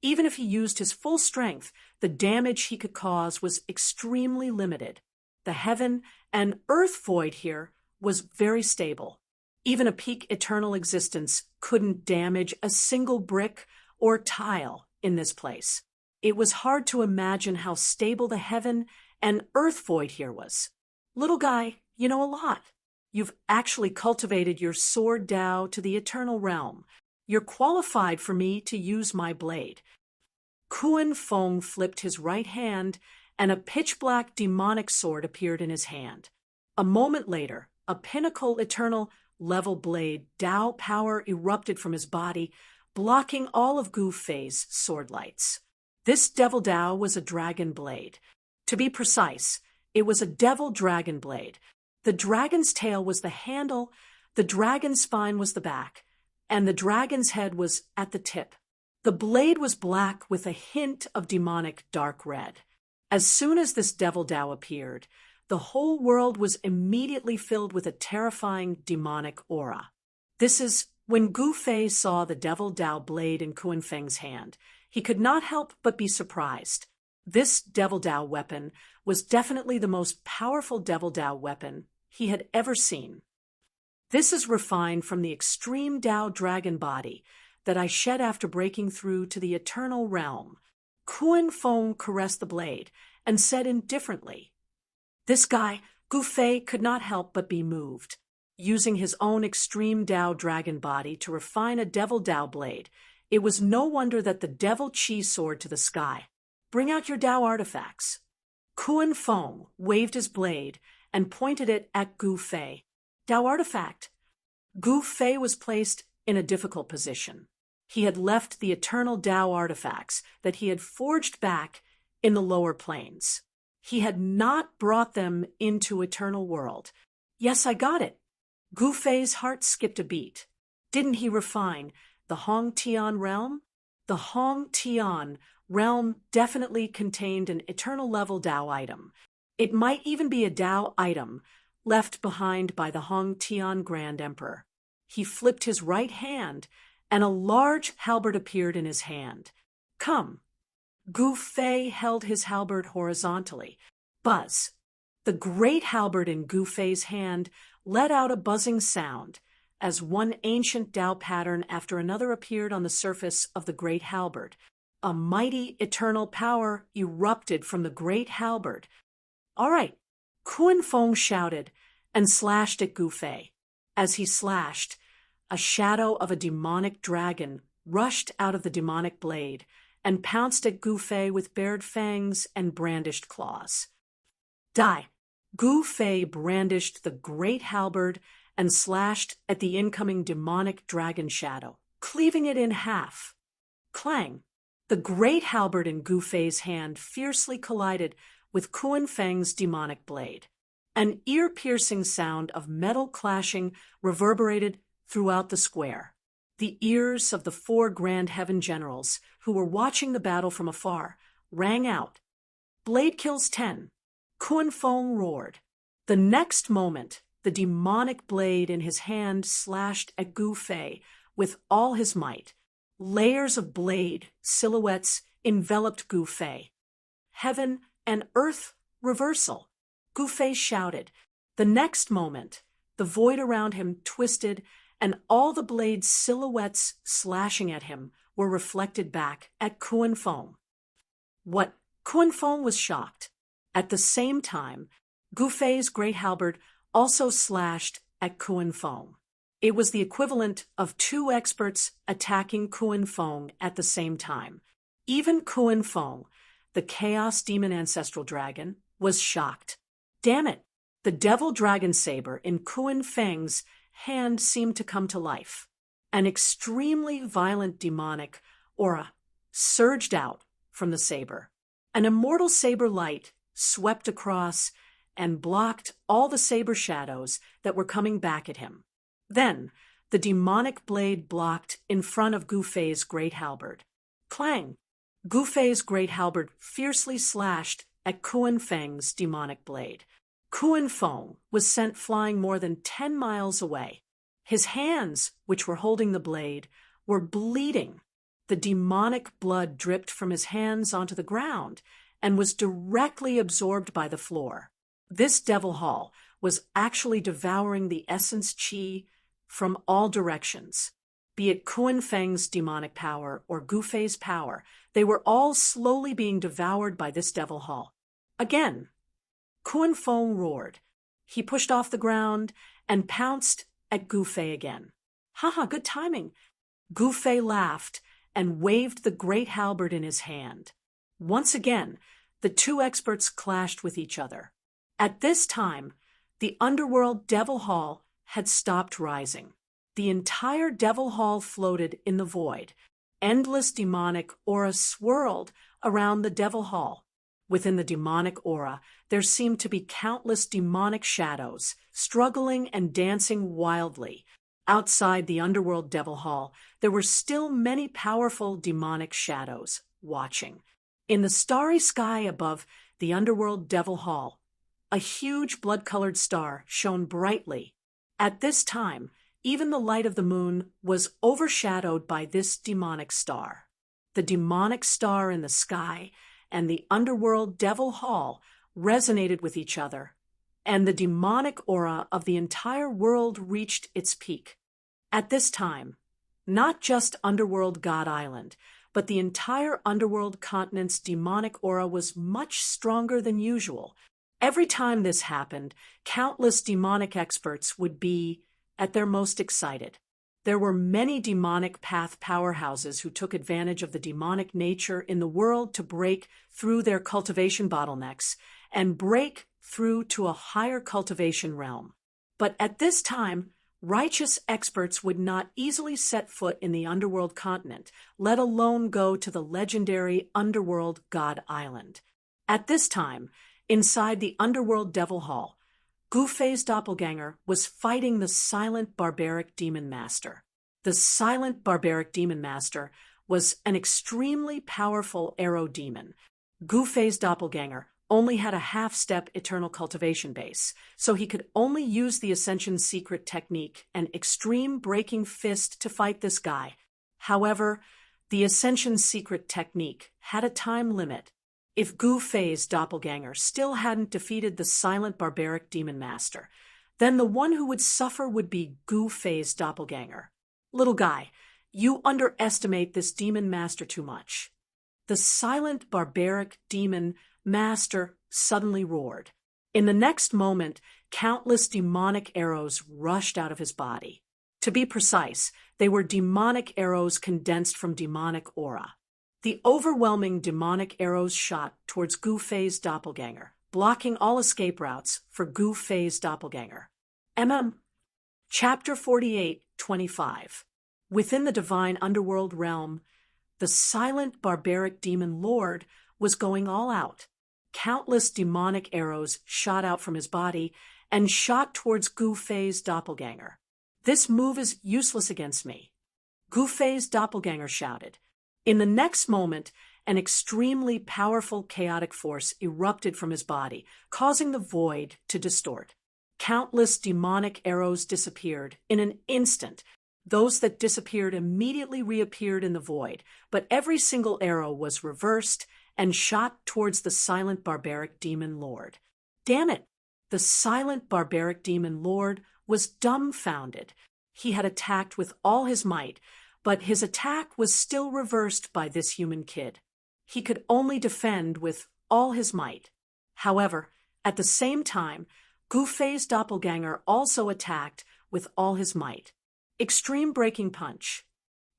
even if he used his full strength, the damage he could cause was extremely limited. The heaven and earth void here was very stable. Even a peak eternal existence couldn't damage a single brick or tile in this place. It was hard to imagine how stable the heaven and earth void here was. Little guy, you know a lot. You've actually cultivated your sword Dao to the eternal realm. You're qualified for me to use my blade. Kun Feng flipped his right hand, and a pitch-black demonic sword appeared in his hand. A moment later, a pinnacle eternal level blade Dao power erupted from his body, blocking all of Gu Fei's sword lights. This devil Dao was a dragon blade. To be precise, it was a devil dragon blade. The dragon's tail was the handle, the dragon's spine was the back, and the dragon's head was at the tip. The blade was black with a hint of demonic dark red. As soon as this devil Dao appeared, the whole world was immediately filled with a terrifying demonic aura. This is when Gu Fei saw the devil Dao blade in Kun Feng's hand. He could not help but be surprised. This devil Dao weapon was definitely the most powerful devil Dao weapon he had ever seen. This is refined from the extreme Dao dragon body that I shed after breaking through to the eternal realm. Kun Feng caressed the blade and said indifferently, "This guy, Gu Fei, could not help but be moved. Using his own extreme Dao dragon body to refine a devil Dao blade, it was no wonder that the devil Qi soared to the sky. Bring out your Dao artifacts." Kuan Feng waved his blade and pointed it at Gu Fei. Dao artifact. Gu Fei was placed in a difficult position. He had left the eternal Dao artifacts that he had forged back in the lower planes. He had not brought them into Eternal World. Yes, I got it. Gu Fei's heart skipped a beat. Didn't he refine the Hong Tian realm? The Hong Tian realm definitely contained an eternal level Dao item. It might even be a Dao item left behind by the Hong Tian Grand Emperor. He flipped his right hand, and a large halberd appeared in his hand. Come. Gu Fei held his halberd horizontally. Buzz. The great halberd in Gu Fei's hand let out a buzzing sound as one ancient Dao pattern after another appeared on the surface of the great halberd. A mighty eternal power erupted from the great halberd. All right, Kuan Feng shouted and slashed at Gu Fei. As he slashed, a shadow of a demonic dragon rushed out of the demonic blade and pounced at Gu Fei with bared fangs and brandished claws. Die! Gu Fei brandished the great halberd and slashed at the incoming demonic dragon shadow, cleaving it in half. Clang! The great halberd in Gu Fei's hand fiercely collided with Kuan Feng's demonic blade. An ear-piercing sound of metal clashing reverberated throughout the square. The ears of the 4 Grand Heaven Generals, who were watching the battle from afar, rang out. Blade kills 10. Kuan Feng roared. The next moment, the demonic blade in his hand slashed at Gu Fei with all his might. Layers of blade silhouettes enveloped Gu Fei. Heaven and earth reversal. Gu Fei shouted. The next moment, the void around him twisted, and all the blade silhouettes slashing at him were reflected back at Kuan Feng. What? Kuan Feng was shocked. At the same time, Gu Fei's great halberd also slashed at Kuan Feng. It was the equivalent of 2 experts attacking Kuan Feng at the same time. Even Kuan Feng, the Chaos Demon Ancestral Dragon, was shocked. Damn it! The Devil Dragon Saber in Kuan Feng's hand seemed to come to life. An extremely violent demonic aura surged out from the saber. An immortal saber light swept across and blocked all the saber shadows that were coming back at him. Then, the demonic blade blocked in front of Gu Fei's great halberd. Clang! Gu Fei's great halberd fiercely slashed at Kuan Feng's demonic blade. Kuan Feng was sent flying more than 10 miles away. His hands, which were holding the blade, were bleeding. The demonic blood dripped from his hands onto the ground and was directly absorbed by the floor. This devil hall was actually devouring the essence qi from all directions. Be it Kuan Feng's demonic power or Gu Fei's power, they were all slowly being devoured by this devil hall. Again, Kuan Feng roared. He pushed off the ground and pounced at Gu Fei again. Haha, good timing. Gu Fei laughed and waved the great halberd in his hand. Once again, the 2 experts clashed with each other. At this time, the underworld Devil Hall had stopped rising. The entire Devil Hall floated in the void. Endless demonic aura swirled around the Devil Hall. Within the demonic aura, there seemed to be countless demonic shadows, struggling and dancing wildly. Outside the underworld Devil Hall, there were still many powerful demonic shadows watching. In the starry sky above the underworld Devil Hall, a huge blood-colored star shone brightly. At this time, even the light of the moon was overshadowed by this demonic star. The demonic star in the sky and the underworld Devil Hall resonated with each other, and the demonic aura of the entire world reached its peak. At this time, not just Underworld God Island, but the entire underworld continent's demonic aura was much stronger than usual. Every time this happened, countless demonic experts would be at their most excited. There were many demonic path powerhouses who took advantage of the demonic nature in the world to break through their cultivation bottlenecks and break through to a higher cultivation realm. But at this time, righteous experts would not easily set foot in the underworld continent, let alone go to the legendary underworld God Island. At this time, inside the underworld devil hall, Gu-Fei's doppelganger was fighting the silent barbaric demon master. The silent barbaric demon master was an extremely powerful arrow demon. Gu-Fei's doppelganger only had a half-step eternal cultivation base, so he could only use the Ascension secret technique and extreme breaking fist to fight this guy. However, the Ascension secret technique had a time limit. If Gu-Fei's doppelganger still hadn't defeated the silent barbaric demon master, then the one who would suffer would be Gu-Fei's doppelganger. Little guy, you underestimate this demon master too much. The silent barbaric demon master suddenly roared. In the next moment, countless demonic arrows rushed out of his body. To be precise, they were demonic arrows condensed from demonic aura. The overwhelming demonic arrows shot towards Gu-Fei's doppelganger, blocking all escape routes for Gu-Fei's doppelganger. Chapter 48:25. Within the divine underworld realm, the silent barbaric demon lord was going all out. Countless demonic arrows shot out from his body and shot towards Gu-Fei's doppelganger. This move is useless against me, Gu-Fei's doppelganger shouted. In the next moment, an extremely powerful chaotic force erupted from his body, causing the void to distort. Countless demonic arrows disappeared in an instant. Those that disappeared immediately reappeared in the void, but every single arrow was reversed and shot towards the silent barbaric demon lord. Damn it! The silent barbaric demon lord was dumbfounded. He had attacked with all his might, but his attack was still reversed by this human kid. He could only defend with all his might. However, at the same time, Gu-Fei's doppelganger also attacked with all his might. Extreme breaking punch.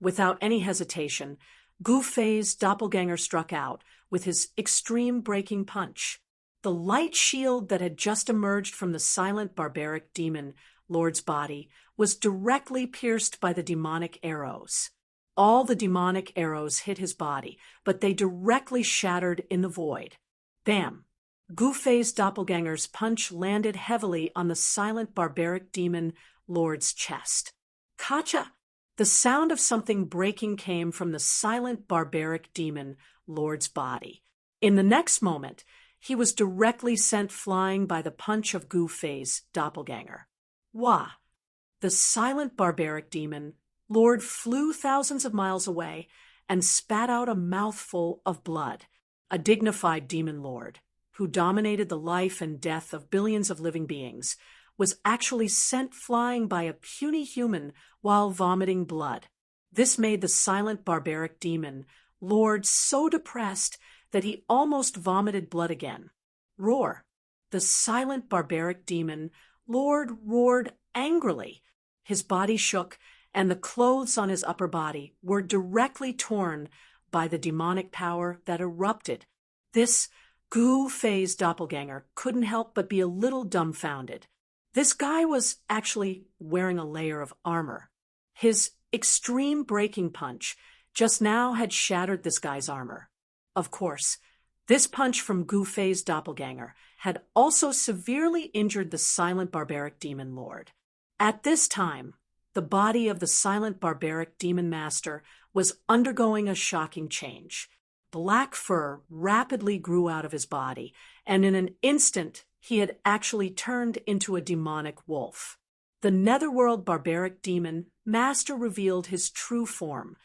Without any hesitation, Gu-Fei's doppelganger struck out with his extreme breaking punch. The light shield that had just emerged from the silent barbaric demon lord's body was directly pierced by the demonic arrows. All the demonic arrows hit his body, but they directly shattered in the void. Bam! Gu-Fei's doppelganger's punch landed heavily on the silent barbaric demon lord's chest. Kacha! The sound of something breaking came from the silent barbaric demon lord's body. In the next moment, he was directly sent flying by the punch of Gu-Fei's doppelganger. Wah! The silent barbaric demon lord flew thousands of miles away and spat out a mouthful of blood. A dignified demon lord, who dominated the life and death of billions of living beings, was actually sent flying by a puny human while vomiting blood. This made the silent barbaric demon lord so depressed that he almost vomited blood again. Roar! The silent barbaric demon lord roared angrily. His body shook, and the clothes on his upper body were directly torn by the demonic power that erupted. This Gu-Fei's doppelganger couldn't help but be a little dumbfounded. This guy was actually wearing a layer of armor. His extreme breaking punch just now had shattered this guy's armor. Of course, this punch from Gu-Fei's doppelganger had also severely injured the silent barbaric demon lord. At this time, the body of the silent barbaric demon master was undergoing a shocking change. Black fur rapidly grew out of his body, and in an instant, he had actually turned into a demonic wolf. The netherworld barbaric demon master revealed his true form.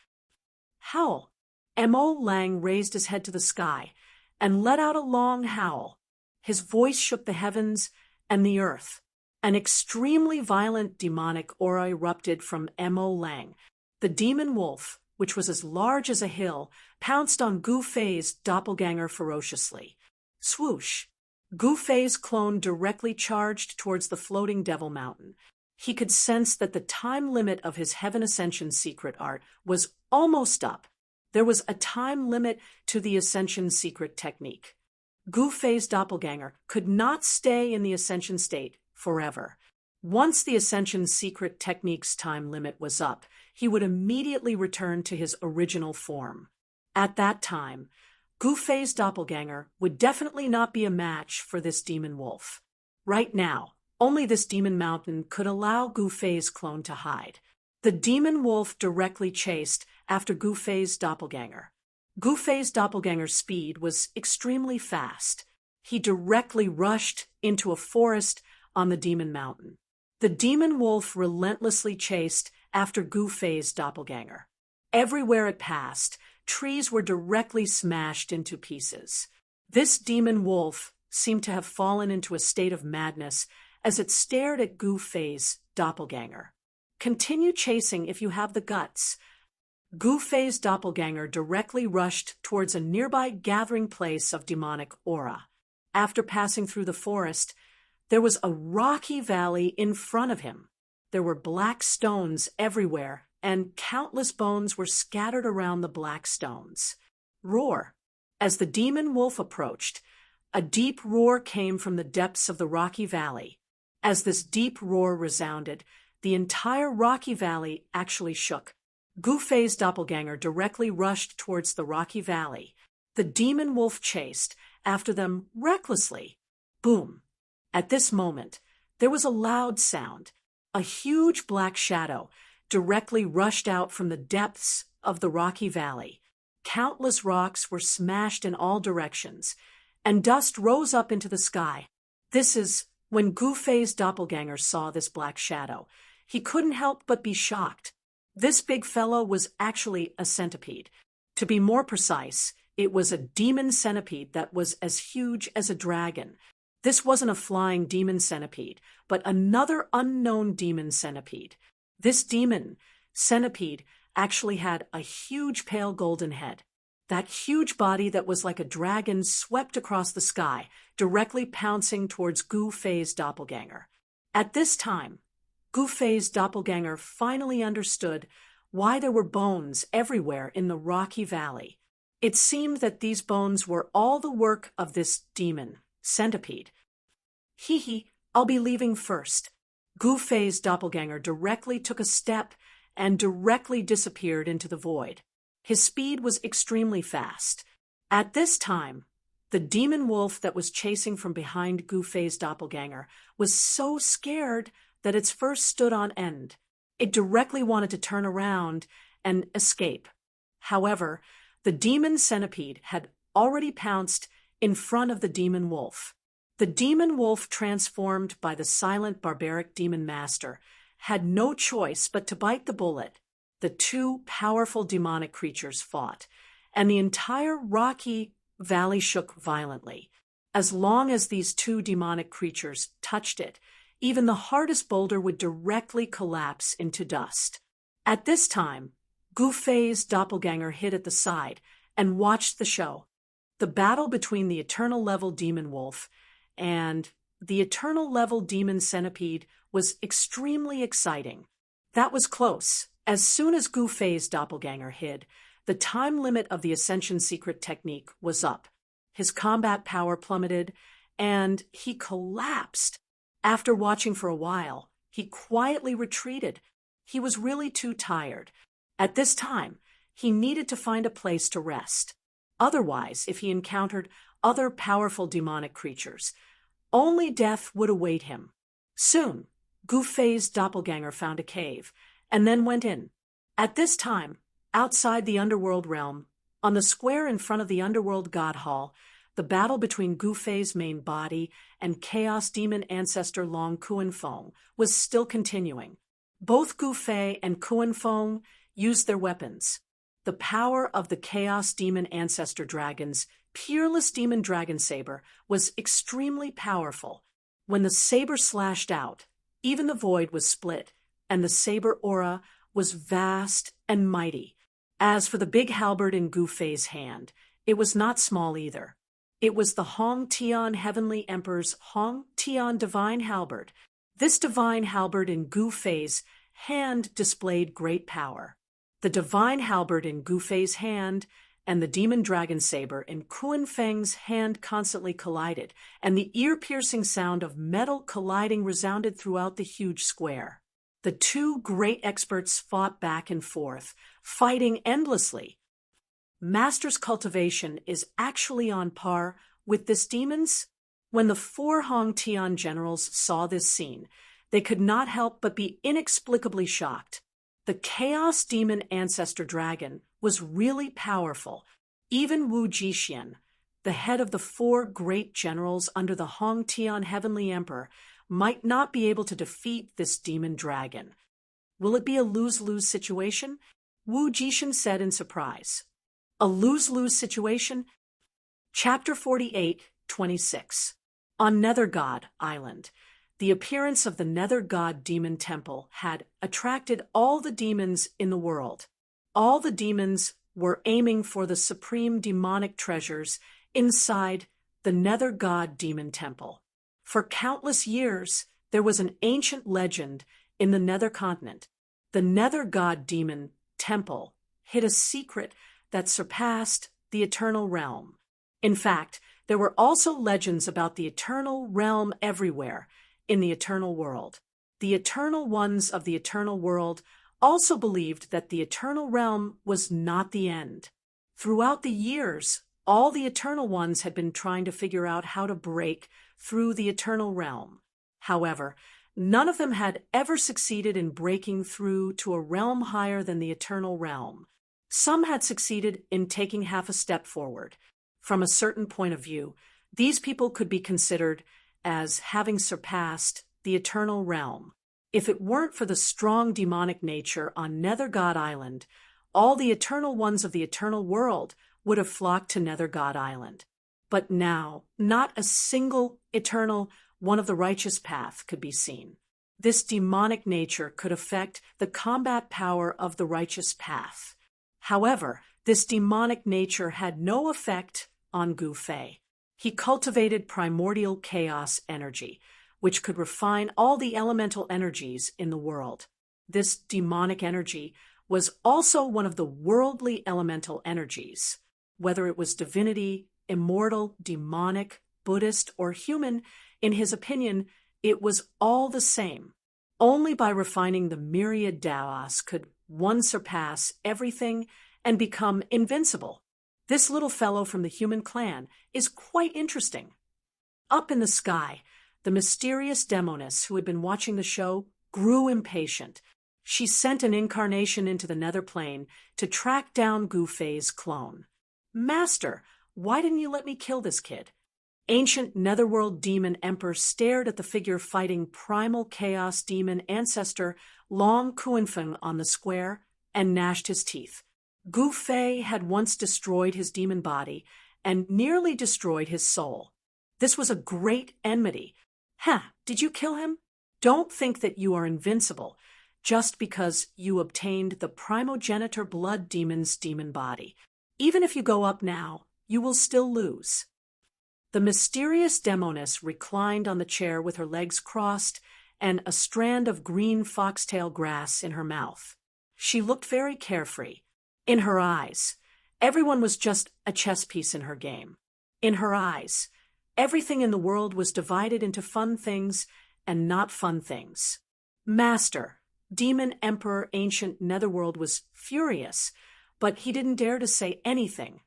Howl! Mo Lang raised his head to the sky and let out a long howl. His voice shook the heavens and the earth. An extremely violent demonic aura erupted from Mo Lang. The demon wolf, which was as large as a hill, pounced on Gu-Fei's doppelganger ferociously. Swoosh! Gu-Fei's clone directly charged towards the floating Devil Mountain. He could sense that the time limit of his Heaven Ascension secret art was almost up. There was a time limit to the Ascension secret technique. Gu Fei's doppelganger could not stay in the ascension state forever. Once the ascension secret technique's time limit was up, he would immediately return to his original form. At that time, Gu Fei's doppelganger would definitely not be a match for this demon wolf. Right now, only this demon mountain could allow Gu Fei's clone to hide. The demon wolf directly chased after Gu Fei's doppelganger. Gu Fei's doppelganger's speed was extremely fast. He directly rushed into a forest on the demon mountain. The demon wolf relentlessly chased after Gu Fei's doppelganger. Everywhere it passed, trees were directly smashed into pieces. This demon wolf seemed to have fallen into a state of madness as it stared at Gu Fei's doppelganger. Continue chasing if you have the guts. Gu Fei's doppelganger directly rushed towards a nearby gathering place of demonic aura. After passing through the forest, there was a rocky valley in front of him. There were black stones everywhere, and countless bones were scattered around the black stones. Roar! As the demon wolf approached, a deep roar came from the depths of the rocky valley. As this deep roar resounded, the entire rocky valley actually shook. Gu Fei's doppelganger directly rushed towards the rocky valley. The demon wolf chased after them recklessly. Boom! At this moment, there was a loud sound. A huge black shadow directly rushed out from the depths of the rocky valley. Countless rocks were smashed in all directions, and dust rose up into the sky. This is when Gu Fei's doppelganger saw this black shadow. He couldn't help but be shocked. This big fellow was actually a centipede. To be more precise, it was a demon centipede that was as huge as a dragon. This wasn't a flying demon centipede, but another unknown demon centipede. This demon centipede actually had a huge pale golden head. That huge body that was like a dragon swept across the sky, directly pouncing towards Gu Fei's doppelganger. At this time, Gu Fei's doppelganger finally understood why there were bones everywhere in the rocky valley. It seemed that these bones were all the work of this demon centipede. Hee, I'll be leaving first. Gu Fei's doppelganger directly took a step and directly disappeared into the void. His speed was extremely fast. At this time, the demon wolf that was chasing from behind Gu Fei's doppelganger was so scared that its first stood on end. It directly wanted to turn around and escape. However, the demon centipede had already pounced in front of the demon wolf. The demon wolf, transformed by the silent barbaric demon master, had no choice but to bite the bullet. The two powerful demonic creatures fought, and the entire rocky valley shook violently. As long as these two demonic creatures touched it, even the hardest boulder would directly collapse into dust. At this time, Gu Fei's doppelganger hid at the side and watched the show. The battle between the eternal level demon wolf and the eternal level demon centipede was extremely exciting. That was close. As soon as Gu Fei's doppelganger hid, the time limit of the Ascension Secret technique was up. His combat power plummeted, and he collapsed. After watching for a while, he quietly retreated. He was really too tired. At this time, he needed to find a place to rest. Otherwise, if he encountered other powerful demonic creatures, only death would await him. Soon, Gu Fei's doppelganger found a cave, and then went in. At this time, outside the underworld realm, on the square in front of the underworld god hall, the battle between Gu Fei's main body and Chaos Demon ancestor Long Kuan-Fong was still continuing. Both Gu Fei and Kuan-Fong used their weapons. The power of the Chaos Demon ancestor dragon's peerless demon dragon saber was extremely powerful. When the saber slashed out, even the void was split, and the saber aura was vast and mighty. As for the big halberd in Gu Fei's hand, it was not small either. It was the Hong Tian Heavenly Emperor's Hong Tian Divine Halberd. This divine halberd in Gu Fei's hand displayed great power. The divine halberd in Gu Fei's hand and the demon dragon saber in Kun Feng's hand constantly collided, and the ear-piercing sound of metal colliding resounded throughout the huge square. The two great experts fought back and forth, fighting endlessly. Master's cultivation is actually on par with this demon's. When the four Hong Tian generals saw this scene, they could not help but be inexplicably shocked. The Chaos Demon Ancestor Dragon was really powerful. Even Wu Jixian, the head of the four great generals under the Hong Tian Heavenly Emperor, might not be able to defeat this demon dragon. Will it be a lose-lose situation? Wu Jixian said in surprise. A lose-lose situation? Chapter 48:26. On Nether God Island, the appearance of the Nether God Demon Temple had attracted all the demons in the world. All the demons were aiming for the supreme demonic treasures inside the Nether God Demon Temple. For countless years, there was an ancient legend in the Nether continent. The Nether God Demon Temple hid a secret that surpassed the Eternal Realm. In fact, there were also legends about the Eternal Realm everywhere in the Eternal World. The Eternal Ones of the Eternal World also believed that the Eternal Realm was not the end. Throughout the years, all the Eternal Ones had been trying to figure out how to break through the Eternal Realm. However, none of them had ever succeeded in breaking through to a realm higher than the Eternal Realm. Some had succeeded in taking half a step forward. From a certain point of view, these people could be considered as having surpassed the Eternal Realm. If it weren't for the strong demonic nature on Nether God Island, all the Eternal Ones of the Eternal World would have flocked to Nether God Island. But now, not a single Eternal One of the righteous path could be seen. This demonic nature could affect the combat power of the righteous path. However, this demonic nature had no effect on Gu Fei. He cultivated primordial chaos energy, which could refine all the elemental energies in the world. This demonic energy was also one of the worldly elemental energies. Whether it was divinity, immortal, demonic, Buddhist, or human, in his opinion, it was all the same. Only by refining the myriad Taoists could one surpass everything and become invincible. This little fellow from the human clan is quite interesting. Up in the sky, the mysterious demoness who had been watching the show grew impatient. She sent an incarnation into the nether plane to track down Gu Fei's clone. Master, why didn't you let me kill this kid? Ancient Netherworld Demon Emperor stared at the figure fighting primal chaos demon ancestor Long Kuanfeng on the square and gnashed his teeth. Gu Fei had once destroyed his demon body and nearly destroyed his soul. This was a great enmity. Did you kill him? Don't think that you are invincible just because you obtained the primogenitor blood demon's demon body. Even if you go up now, you will still lose. The mysterious demoness reclined on the chair with her legs crossed and a strand of green foxtail grass in her mouth. She looked very carefree. In her eyes, everyone was just a chess piece in her game. In her eyes, everything in the world was divided into fun things and not fun things. Master, Demon Emperor Ancient Netherworld was furious, but he didn't dare to say anything.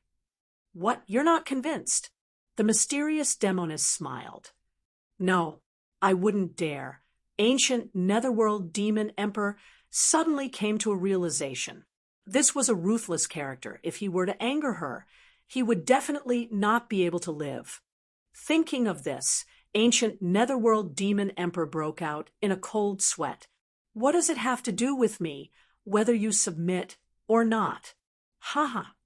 What, you're not convinced? The mysterious demoness smiled. No, I wouldn't dare. Ancient Netherworld Demon Emperor suddenly came to a realization. This was a ruthless character. If he were to anger her, he would definitely not be able to live. Thinking of this, Ancient Netherworld Demon Emperor broke out in a cold sweat. What does it have to do with me, whether you submit or not?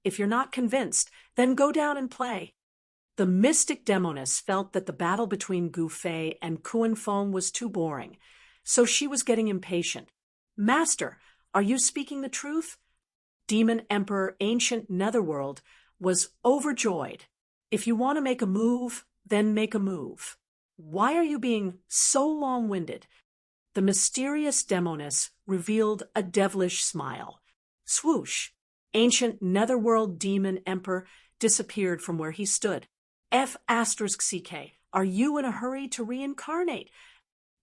If you're not convinced, then go down and play. The mystic demoness felt that the battle between Gu Fei and Kuanfeng was too boring, so she was getting impatient. Master, are you speaking the truth? Demon Emperor Ancient Netherworld was overjoyed. If you want to make a move, then make a move. Why are you being so long-winded? The mysterious demoness revealed a devilish smile. Swoosh! ancient netherworld demon emperor disappeared from where he stood. F***CK, are you in a hurry to reincarnate?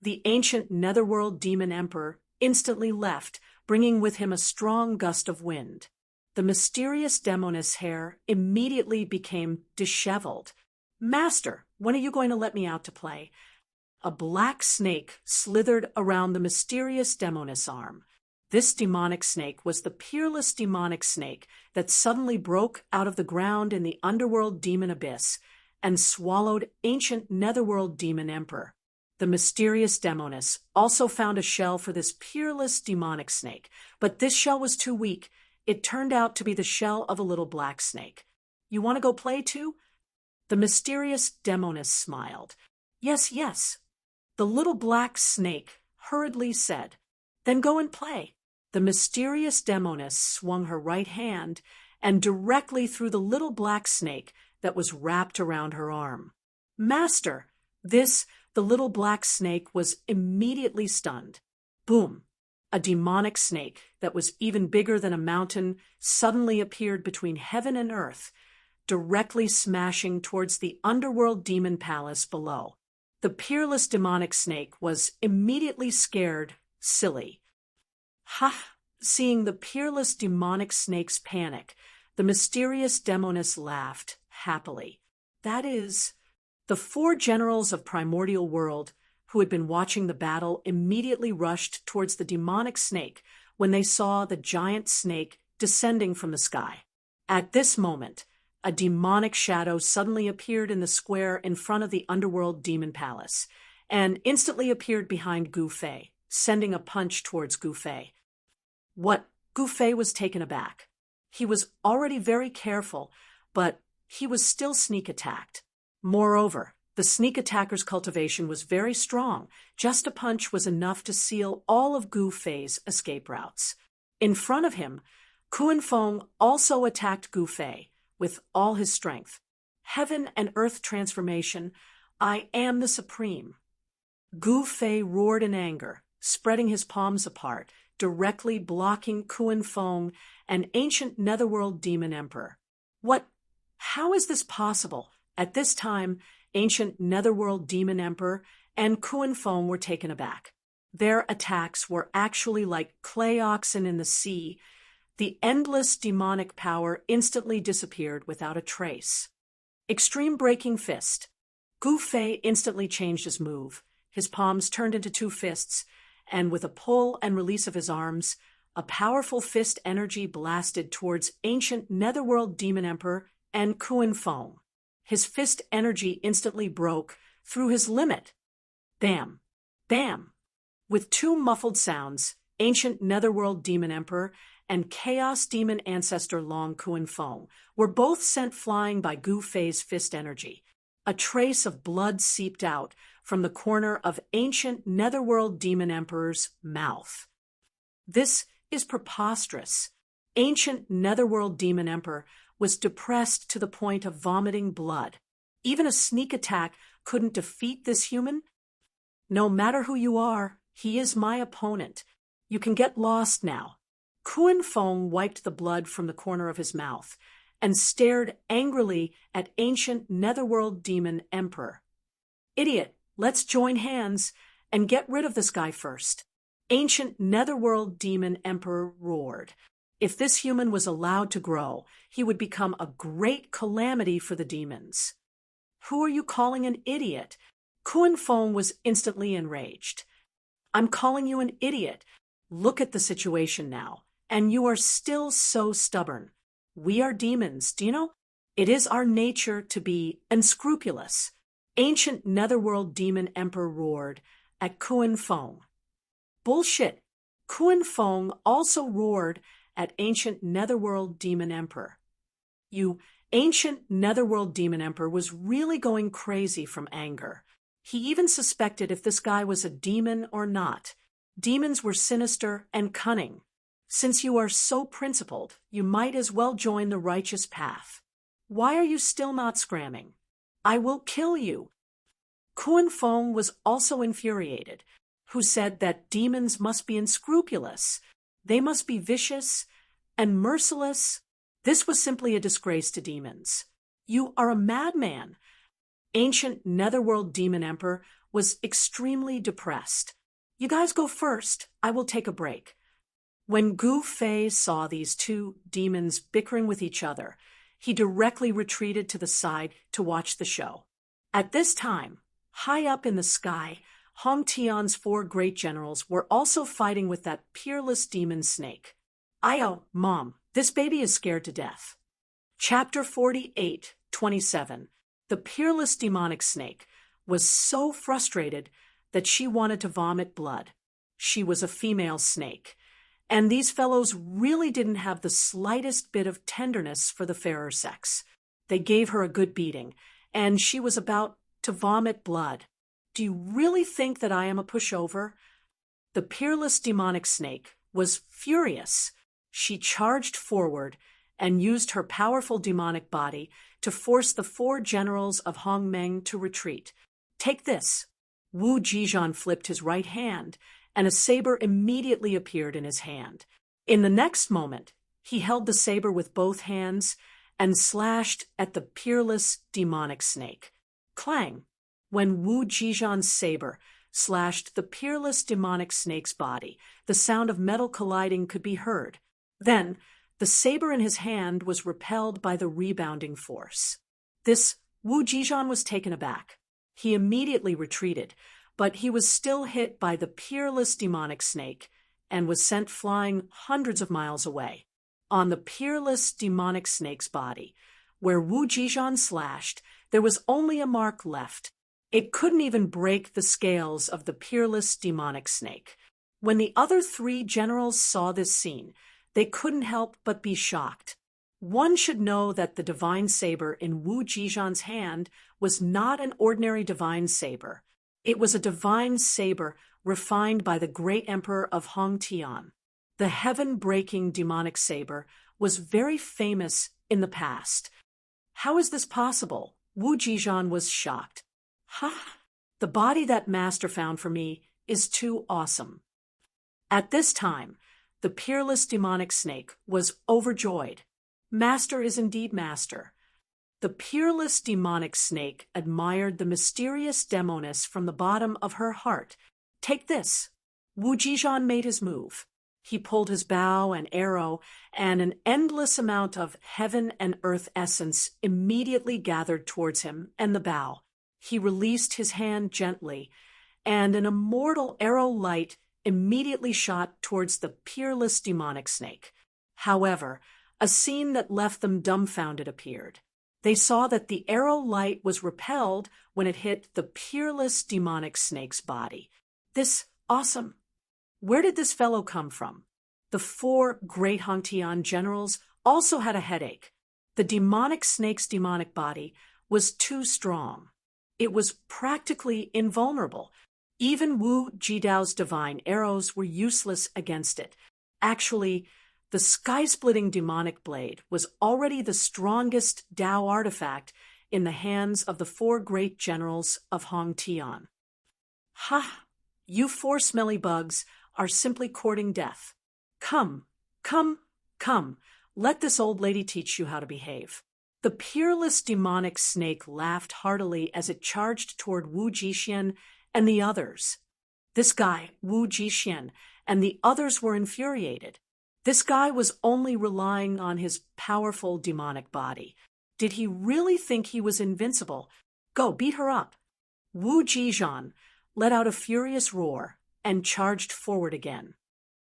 The ancient netherworld demon emperor instantly left, bringing with him a strong gust of wind. The mysterious demoness hair immediately became disheveled. Master, when are you going to let me out to play? A black snake slithered around the mysterious demoness arm. This demonic snake was the peerless demonic snake that suddenly broke out of the ground in the underworld demon abyss and swallowed ancient netherworld demon emperor. The mysterious demoness also found a shell for this peerless demonic snake, but this shell was too weak. It turned out to be the shell of a little black snake. You want to go play too? The mysterious demoness smiled. Yes, yes. The little black snake hurriedly said, Then go and play. The mysterious demoness swung her right hand and directly threw the little black snake that was wrapped around her arm. Master, the little black snake was immediately stunned. Boom! A demonic snake that was even bigger than a mountain suddenly appeared between heaven and earth, directly smashing towards the underworld demon palace below. The peerless demonic snake was immediately scared, silly. Ha! Seeing the peerless demonic snake's panic, the mysterious demoness laughed happily. That is, the 4 generals of primordial world who had been watching the battle immediately rushed towards the demonic snake when they saw the giant snake descending from the sky. At this moment, a demonic shadow suddenly appeared in the square in front of the underworld demon palace, and instantly appeared behind Gu Fei, sending a punch towards Gu Fei. What? Gu Fei was taken aback. He was already very careful, but he was still sneak attacked. Moreover, the sneak attacker's cultivation was very strong. Just a punch was enough to seal all of Gu Fei's escape routes. In front of him, Kuan Feng also attacked Gu Fei with all his strength. Heaven and earth transformation, I am the supreme. Gu Fei roared in anger, spreading his palms apart, directly blocking Kuan Feng, an ancient netherworld demon emperor. What? How is this possible? At this time, ancient netherworld demon emperor and Kuan Feng were taken aback. Their attacks were actually like clay oxen in the sea. The endless demonic power instantly disappeared without a trace. Extreme Breaking Fist. Gu Fei instantly changed his move. His palms turned into 2 fists, and with a pull and release of his arms, a powerful fist energy blasted towards ancient netherworld demon emperor and Kuan Feng. His fist energy instantly broke through his limit. Bam! Bam! With 2 muffled sounds, ancient netherworld demon emperor and chaos demon ancestor Long Kuan Feng were both sent flying by Gu Fei's fist energy. A trace of blood seeped out from the corner of ancient netherworld demon emperor's mouth. This is preposterous. Ancient netherworld demon emperor was depressed to the point of vomiting blood. Even a sneak attack couldn't defeat this human. No matter who you are, he is my opponent. You can get lost now. Kuan Feng wiped the blood from the corner of his mouth and stared angrily at ancient netherworld demon emperor. Idiot, let's join hands and get rid of this guy first. Ancient netherworld demon emperor roared. If this human was allowed to grow, he would become a great calamity for the demons. Who are you calling an idiot? Kuan Feng was instantly enraged. I'm calling you an idiot. Look at the situation now, and you are still so stubborn. We are demons, do you know? It is our nature to be unscrupulous. Ancient netherworld demon emperor roared at Kuan Feng. Bullshit. Kuan Feng also roared at ancient netherworld demon emperor. You ancient netherworld demon emperor was really going crazy from anger. He even suspected if this guy was a demon or not. Demons were sinister and cunning. Since you are so principled, you might as well join the righteous path. Why are you still not scramming? I will kill you. Kuan Feng was also infuriated, who said that demons must be unscrupulous. They must be vicious and merciless This was simply a disgrace to demons. You are a madman. Ancient Netherworld Demon Emperor was extremely depressed. You guys go first. I will take a break. When Gu Fei saw these two demons bickering with each other, he directly retreated to the side to watch the show. At this time, high up in the sky, Hong Tian's four great generals were also fighting with that peerless demon snake. Mom, this baby is scared to death. Chapter 48:27. The peerless demonic snake was so frustrated that she wanted to vomit blood. She was a female snake, and these fellows really didn't have the slightest bit of tenderness for the fairer sex. They gave her a good beating, and she was about to vomit blood. Do you really think that I am a pushover? The peerless demonic snake was furious. She charged forward and used her powerful demonic body to force the four generals of Hong Meng to retreat. Take this. Wu Jizhan flipped his right hand, and a saber immediately appeared in his hand. In the next moment, he held the saber with both hands and slashed at the peerless demonic snake. Clang! When Wu Jizhan's saber slashed the peerless demonic snake's body, the sound of metal colliding could be heard. Then, the saber in his hand was repelled by the rebounding force. Wu Jizhan was taken aback. He immediately retreated, but he was still hit by the peerless demonic snake and was sent flying hundreds of miles away. On the peerless demonic snake's body, where Wu Jizhan slashed, there was only a mark left. It couldn't even break the scales of the peerless demonic snake. When the other three generals saw this scene, they couldn't help but be shocked. One should know that the divine saber in Wu Jizhan's hand was not an ordinary divine saber. It was a divine saber refined by the great emperor of Hong Tian. The heaven-breaking demonic saber was very famous in the past. How is this possible? Wu Jizhan was shocked. The body that master found for me is too awesome. At this time, the peerless demonic snake was overjoyed. Master is indeed master. The peerless demonic snake admired the mysterious demoness from the bottom of her heart. Take this. Wu Jizhan made his move. He pulled his bow and arrow, and an endless amount of heaven and earth essence immediately gathered towards him and the bow. He released his hand gently, and an immortal arrow light immediately shot towards the peerless demonic snake. However, a scene that left them dumbfounded appeared. They saw that the arrow light was repelled when it hit the peerless demonic snake's body. Awesome! Where did this fellow come from? The four great Hongtian generals also had a headache. The demonic snake's demonic body was too strong. It was practically invulnerable. Even Wu Jidao's divine arrows were useless against it. Actually, the sky-splitting demonic blade was already the strongest Dao artifact in the hands of the four great generals of Hong Tian. You four smelly bugs are simply courting death. Come, let this old lady teach you how to behave. The peerless demonic snake laughed heartily as it charged toward Wu Jixin and the others. This guy, Wu Jixin, and the others were infuriated. This guy was only relying on his powerful demonic body. Did he really think he was invincible? Go, beat her up. Wu Jizhan let out a furious roar and charged forward again.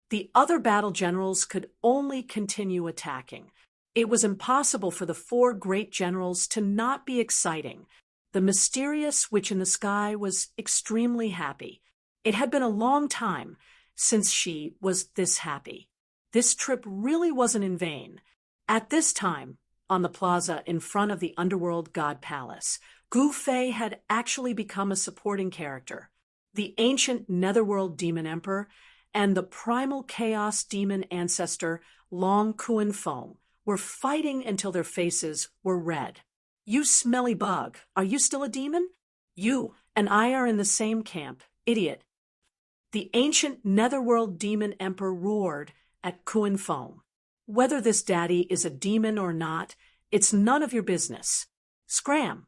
The other battle generals could only continue attacking. It was impossible for the four great generals to not be exciting. The mysterious witch in the sky was extremely happy. It had been a long time since she was this happy. This trip really wasn't in vain. At this time, on the plaza in front of the Underworld God Palace, Gu Fei had actually become a supporting character. The ancient Netherworld Demon Emperor and the primal chaos demon ancestor Long Kuan Feng were fighting until their faces were red. You smelly bug, are you still a demon? You and I are in the same camp, idiot. The ancient Netherworld Demon Emperor roared at Kuan Feng. Whether this daddy is a demon or not, it's none of your business. Scram!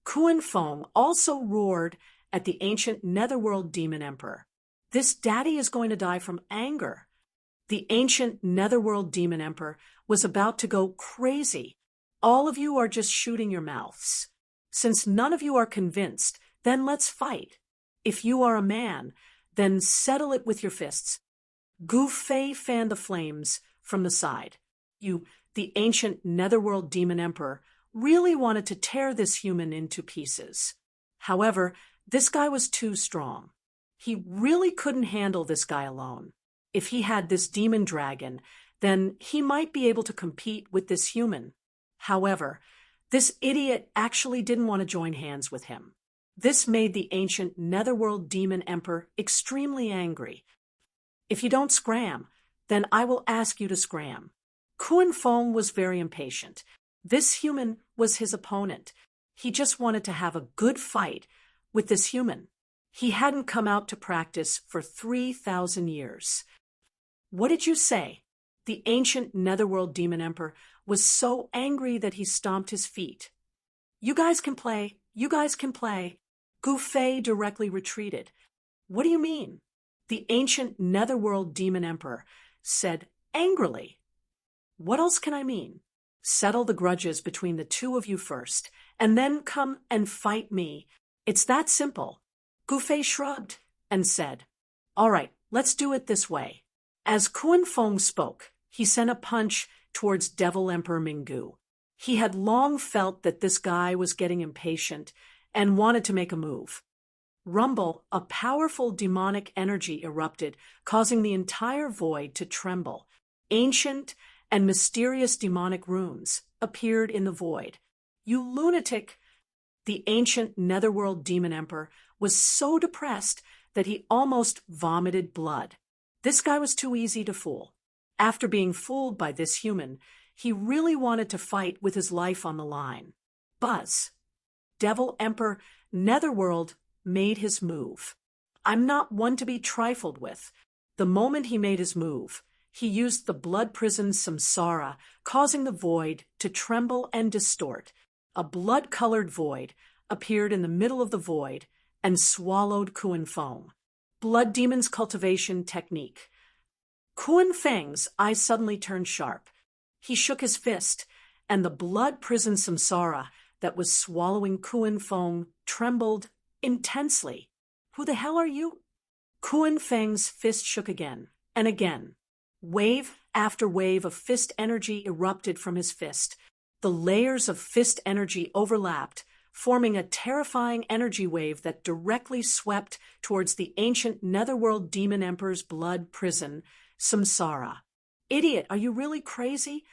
Kuan Fong also roared at the ancient Netherworld Demon Emperor. This daddy is going to die from anger. The ancient Netherworld Demon Emperor was about to go crazy. All of you are just shooting your mouths. Since none of you are convinced, then let's fight. If you are a man, then settle it with your fists. Gu Fei fanned the flames from the side. You, the ancient Netherworld Demon Emperor, really wanted to tear this human into pieces. However, this guy was too strong. He really couldn't handle this guy alone. If he had this demon dragon, then he might be able to compete with this human. However, this idiot actually didn't want to join hands with him. This made the ancient Netherworld Demon Emperor extremely angry. If you don't scram, then I will ask you to scram. Kuan Fong was very impatient. This human was his opponent. He just wanted to have a good fight with this human. He hadn't come out to practice for 3,000 years. What did you say? The ancient Netherworld Demon Emperor was so angry that he stomped his feet. You guys can play. You guys can play. Gu Fei directly retreated. What do you mean? The ancient Netherworld Demon Emperor said angrily. What else can I mean? Settle the grudges between the two of you first, and then come and fight me. It's that simple. Gu Fei shrugged and said, All right, let's do it this way. As Kuan Fong spoke, he sent a punch towards Devil Emperor Minggu. He had long felt that this guy was getting impatient and wanted to make a move. Rumble, a powerful demonic energy erupted, causing the entire void to tremble. Ancient and mysterious demonic runes appeared in the void. You lunatic! The ancient Netherworld Demon Emperor was so depressed that he almost vomited blood. This guy was too easy to fool. After being fooled by this human, he really wanted to fight with his life on the line. Buzz. Devil Emperor Netherworld made his move. I'm not one to be trifled with. The moment he made his move, he used the blood prison Samsara, causing the void to tremble and distort. A blood-colored void appeared in the middle of the void and swallowed Kuan Fong. Blood Demon's cultivation technique. Kuan Feng's eyes suddenly turned sharp. He shook his fist, and the blood prison Samsara that was swallowing Kuan Fong trembled intensely. Who the hell are you? Kuan Feng's fist shook again and again. Wave after wave of fist energy erupted from his fist. The layers of fist energy overlapped, forming a terrifying energy wave that directly swept towards the ancient Netherworld Demon Emperor's blood prison, Samsara. Idiot, are you really crazy?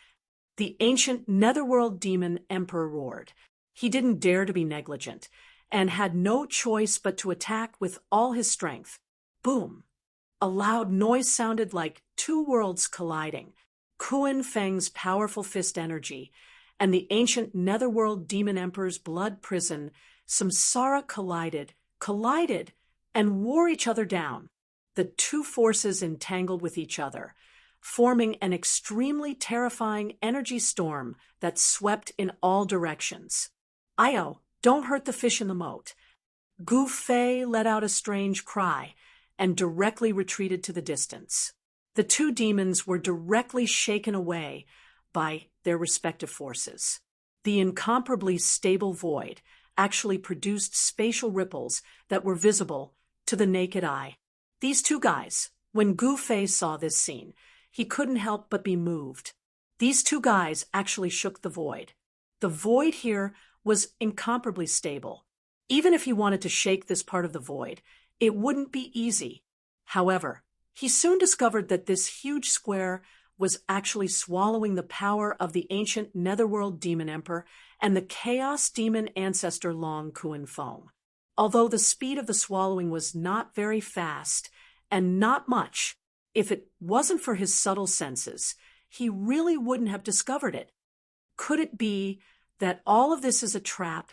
The ancient Netherworld Demon Emperor roared. He didn't dare to be negligent, and had no choice but to attack with all his strength. Boom! A loud noise sounded like two worlds colliding. Kuan Feng's powerful fist energy and the ancient Netherworld Demon Emperor's blood prison, Samsara collided, and wore each other down. The two forces entangled with each other, forming an extremely terrifying energy storm that swept in all directions. Io, don't hurt the fish in the moat. Gu Fei let out a strange cry and directly retreated to the distance. The two demons were directly shaken away by their respective forces. The incomparably stable void actually produced spatial ripples that were visible to the naked eye. These two guys, when Gu Fei saw this scene, he couldn't help but be moved. These two guys actually shook the void. The void here was incomparably stable. Even if he wanted to shake this part of the void, it wouldn't be easy. However, he soon discovered that this huge square was actually swallowing the power of the ancient Netherworld Demon Emperor and the Chaos Demon ancestor Long Kuan Fong. Although the speed of the swallowing was not very fast, and not much, if it wasn't for his subtle senses, he really wouldn't have discovered it. Could it be that all of this is a trap?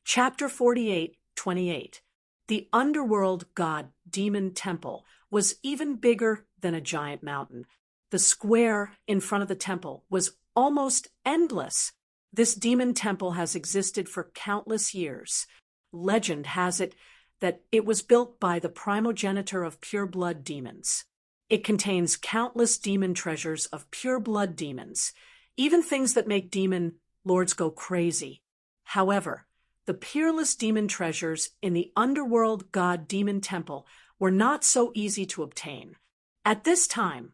Chapter 48:28. The underworld god demon temple was even bigger than a giant mountain. The square in front of the temple was almost endless. This demon temple has existed for countless years. Legend has it that it was built by the primogenitor of pure-blood demons. It contains countless demon treasures of pure-blood demons, even things that make demon lords go crazy. However, the peerless demon treasures in the underworld god demon temple were not so easy to obtain. At this time,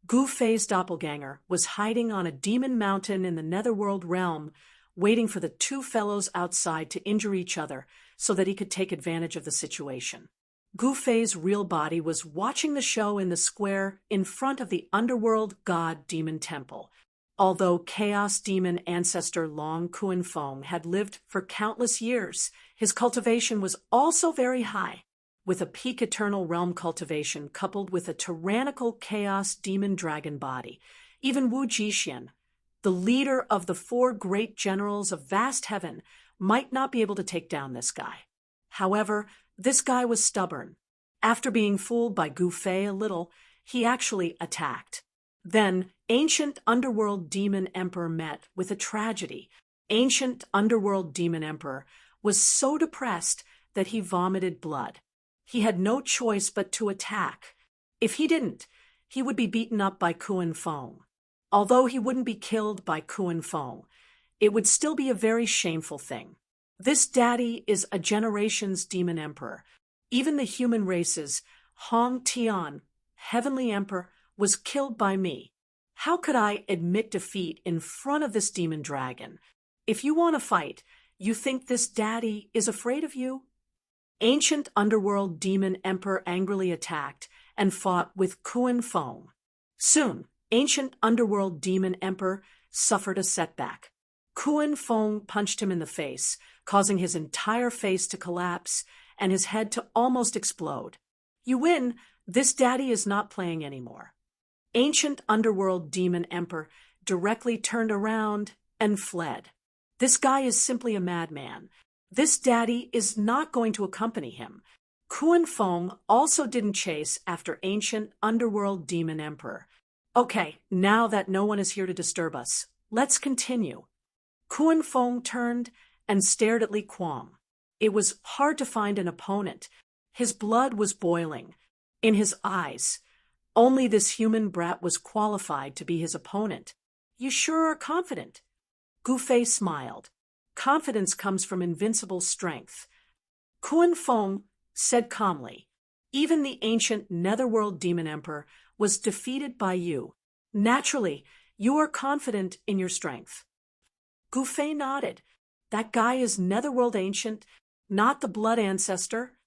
Gu Fei's doppelganger was hiding on a demon mountain in the netherworld realm, waiting for the two fellows outside to injure each other so that he could take advantage of the situation. Gu Fei's real body was watching the show in the square in front of the underworld god demon temple. Although chaos demon ancestor Long Kuan-Fong had lived for countless years, his cultivation was also very high. With a peak eternal realm cultivation coupled with a tyrannical chaos demon dragon body, even Wu Jixian, the leader of the four great generals of vast heaven, might not be able to take down this guy. However, this guy was stubborn. After being fooled by Gu Fei a little, he actually attacked. Then, ancient underworld demon emperor met with a tragedy. Ancient underworld demon emperor was so depressed that he vomited blood. He had no choice but to attack. If he didn't, he would be beaten up by Kuan-Fong. Although he wouldn't be killed by Kuan-Fong, it would still be a very shameful thing. This daddy is a generation's demon emperor. Even the human race's Hong Tian, heavenly emperor, was killed by me. How could I admit defeat in front of this demon dragon? If you want to fight, you think this daddy is afraid of you? Ancient underworld demon emperor angrily attacked and fought with Kuan-Fong. Soon, ancient underworld demon emperor suffered a setback. Kuan-Fong punched him in the face, causing his entire face to collapse and his head to almost explode. You win, this daddy is not playing anymore. Ancient underworld demon emperor directly turned around and fled. This guy is simply a madman. This daddy is not going to accompany him. Kuan-Fong also didn't chase after ancient underworld demon emperor. Okay, now that no one is here to disturb us, let's continue. Kuan-Fong turned and stared at Li Kuang. It was hard to find an opponent. His blood was boiling. In his eyes, only this human brat was qualified to be his opponent. You sure are confident. Gu Fei smiled. Confidence comes from invincible strength. Kuan-Fong said calmly, even the ancient netherworld demon emperor was defeated by you. Naturally, you are confident in your strength. Gu Fei nodded. That guy is netherworld ancient, not the blood ancestor.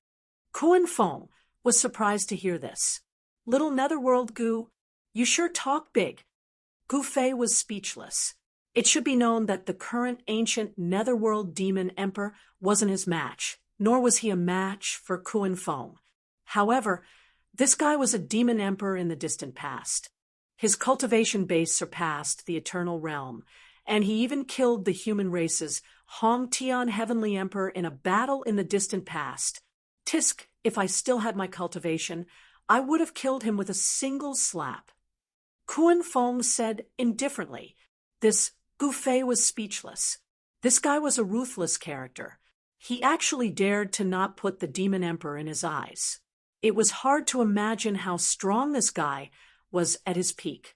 Kuan-Fong was surprised to hear this. Little netherworld Gu, you sure talk big. Gu Fei was speechless. It should be known that the current ancient netherworld demon emperor wasn't his match, nor was he a match for Kuan-Fong. However, this guy was a demon emperor in the distant past. His cultivation base surpassed the eternal realm, and he even killed the human race's Hong Tian heavenly emperor in a battle in the distant past. Tisk, if I still had my cultivation, I would have killed him with a single slap. Kuan-Fong said indifferently. This Gu Fei was speechless. This guy was a ruthless character. He actually dared to not put the demon emperor in his eyes. It was hard to imagine how strong this guy was at his peak.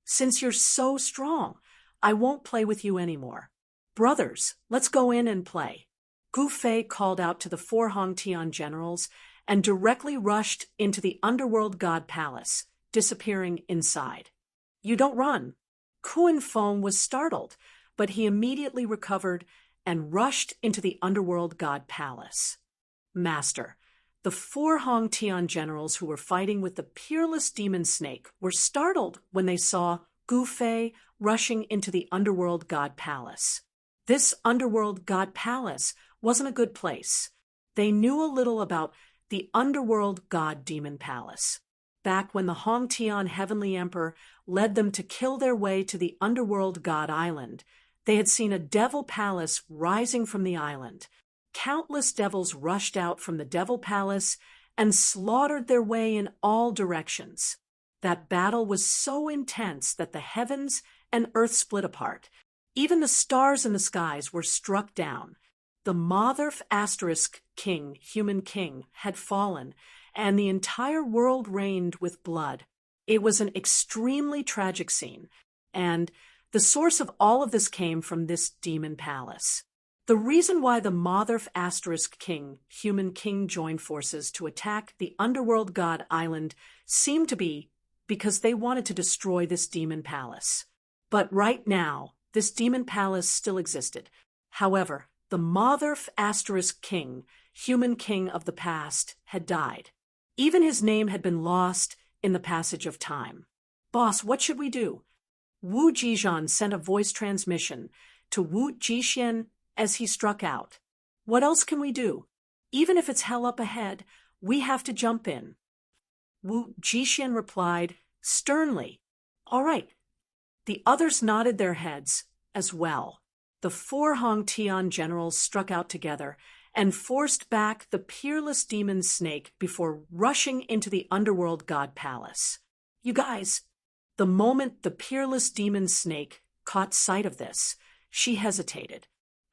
Since you're so strong, I won't play with you anymore. Brothers, let's go in and play. Gu Fei called out to the four Hong Tian generals and directly rushed into the underworld god palace, disappearing inside. You don't run. Kuan-Fong was startled, but he immediately recovered and rushed into the underworld god palace. Master, the four Hong Tian generals who were fighting with the peerless demon snake were startled when they saw Gu Fei rushing into the underworld god palace. This underworld god palace wasn't a good place. They knew a little about the underworld god demon palace. Back when the Hong Tian heavenly emperor led them to kill their way to the underworld god island, they had seen a devil palace rising from the island. Countless devils rushed out from the devil palace and slaughtered their way in all directions. That battle was so intense that the heavens and earth split apart. Even the stars in the skies were struck down. The Motherf asterisk king, human king, had fallen, and the entire world reigned with blood. It was an extremely tragic scene, and the source of all of this came from this demon palace. The reason why the Motherf asterisk king, human king, joined forces to attack the underworld god island seemed to be because they wanted to destroy this demon palace. But right now, this demon palace still existed. However, the Motherf asterisk king, human king of the past, had died. Even his name had been lost in the passage of time. Boss, what should we do? Wu Jixian sent a voice transmission to Wu Jixian as he struck out. What else can we do? Even if it's hell up ahead, we have to jump in. Wu Jixian replied sternly, "All right." The others nodded their heads as well. The four Hongtian generals struck out together and forced back the peerless demon snake before rushing into the underworld god palace. You guys, the moment the peerless demon snake caught sight of this, she hesitated.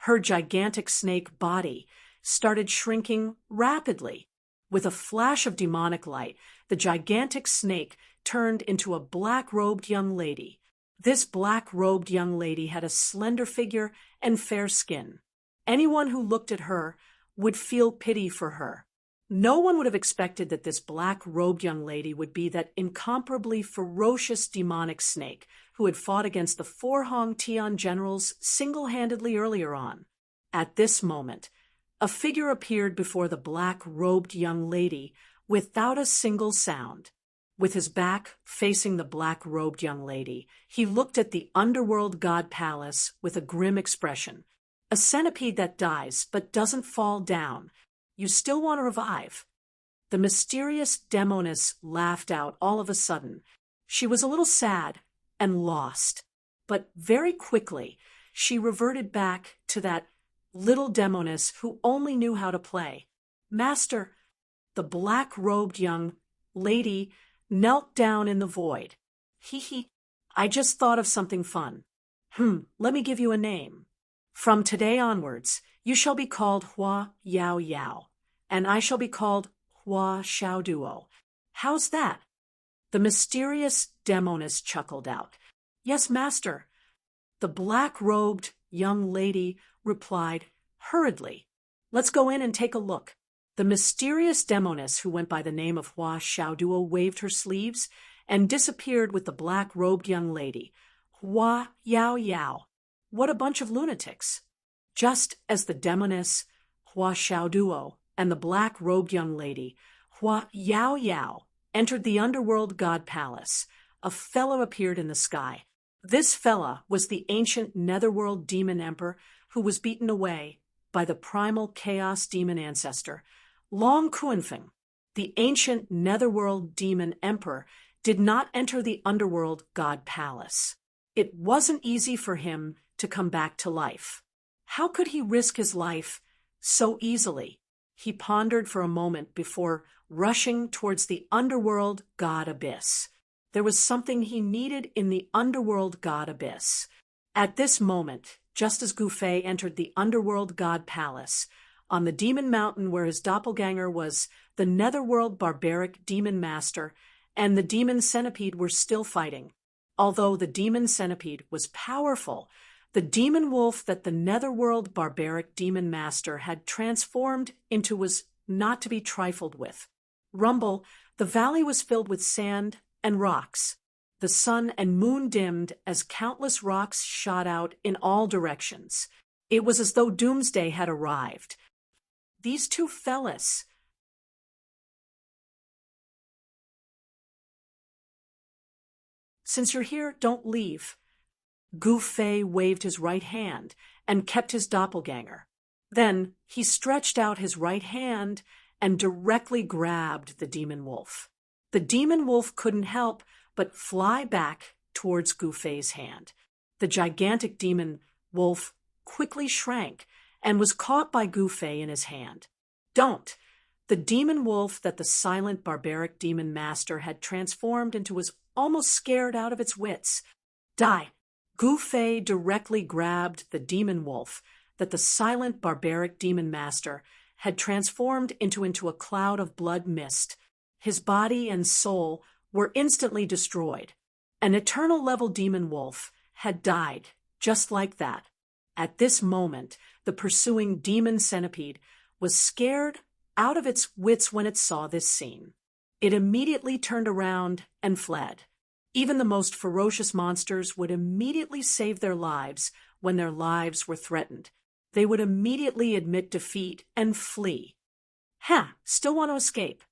Her gigantic snake body started shrinking rapidly. With a flash of demonic light, the gigantic snake turned into a black-robed young lady. This black-robed young lady had a slender figure and fair skin. Anyone who looked at her would feel pity for her. No one would have expected that this black-robed young lady would be that incomparably ferocious demonic snake who had fought against the four Hongtian generals single-handedly earlier on. At this moment, a figure appeared before the black-robed young lady without a single sound. With his back facing the black-robed young lady, he looked at the underworld god palace with a grim expression. A centipede that dies but doesn't fall down. You still want to revive. The mysterious demoness laughed out all of a sudden. She was a little sad and lost, but very quickly she reverted back to that little demoness who only knew how to play. Master, the black-robed young lady knelt down in the void. Hee, I just thought of something fun. Let me give you a name. From today onwards, you shall be called Hua Yao Yao, and I shall be called Hua Xiao Duo. How's that? The mysterious demoness chuckled out. Yes, master. The black-robed young lady replied hurriedly. Let's go in and take a look. The mysterious demoness who went by the name of Hua Xiaoduo waved her sleeves and disappeared with the black-robed young lady. Hua Yao Yao. What a bunch of lunatics. Just as the demoness, Hua Xiaoduo, and the black-robed young lady, Hua Yao Yao, entered the underworld god palace, a fellow appeared in the sky. This fella was the ancient netherworld demon emperor who was beaten away by the primal chaos demon ancestor, Long Kuanfeng. The ancient netherworld demon emperor did not enter the underworld god palace. It wasn't easy for him to come back to life. How could he risk his life so easily? He pondered for a moment before rushing towards the underworld god abyss. There was something he needed in the underworld god abyss. At this moment, just as Gu Fei entered the underworld god palace, on the demon mountain where his doppelganger was the netherworld barbaric demon master and the demon centipede were still fighting. Although the demon centipede was powerful, the demon wolf that the netherworld barbaric demon master had transformed into was not to be trifled with. Rumble, the valley was filled with sand and rocks. The sun and moon dimmed as countless rocks shot out in all directions. It was as though doomsday had arrived. These two fellas. Since you're here, don't leave. Gu Fei waved his right hand and kept his doppelganger. Then he stretched out his right hand and directly grabbed the demon wolf. The demon wolf couldn't help but fly back towards Gu Fei's hand. The gigantic demon wolf quickly shrank and was caught by Gu Fei in his hand. Don't! The demon wolf that the silent barbaric demon master had transformed into was almost scared out of its wits. Die! Gu Fei directly grabbed the demon wolf that the silent barbaric demon master had transformed into a cloud of blood mist. His body and soul were instantly destroyed. An eternal level demon wolf had died just like that. At this moment, the pursuing demon centipede was scared out of its wits when it saw this scene. It immediately turned around and fled. Even the most ferocious monsters would immediately save their lives when their lives were threatened. They would immediately admit defeat and flee. Still want to escape?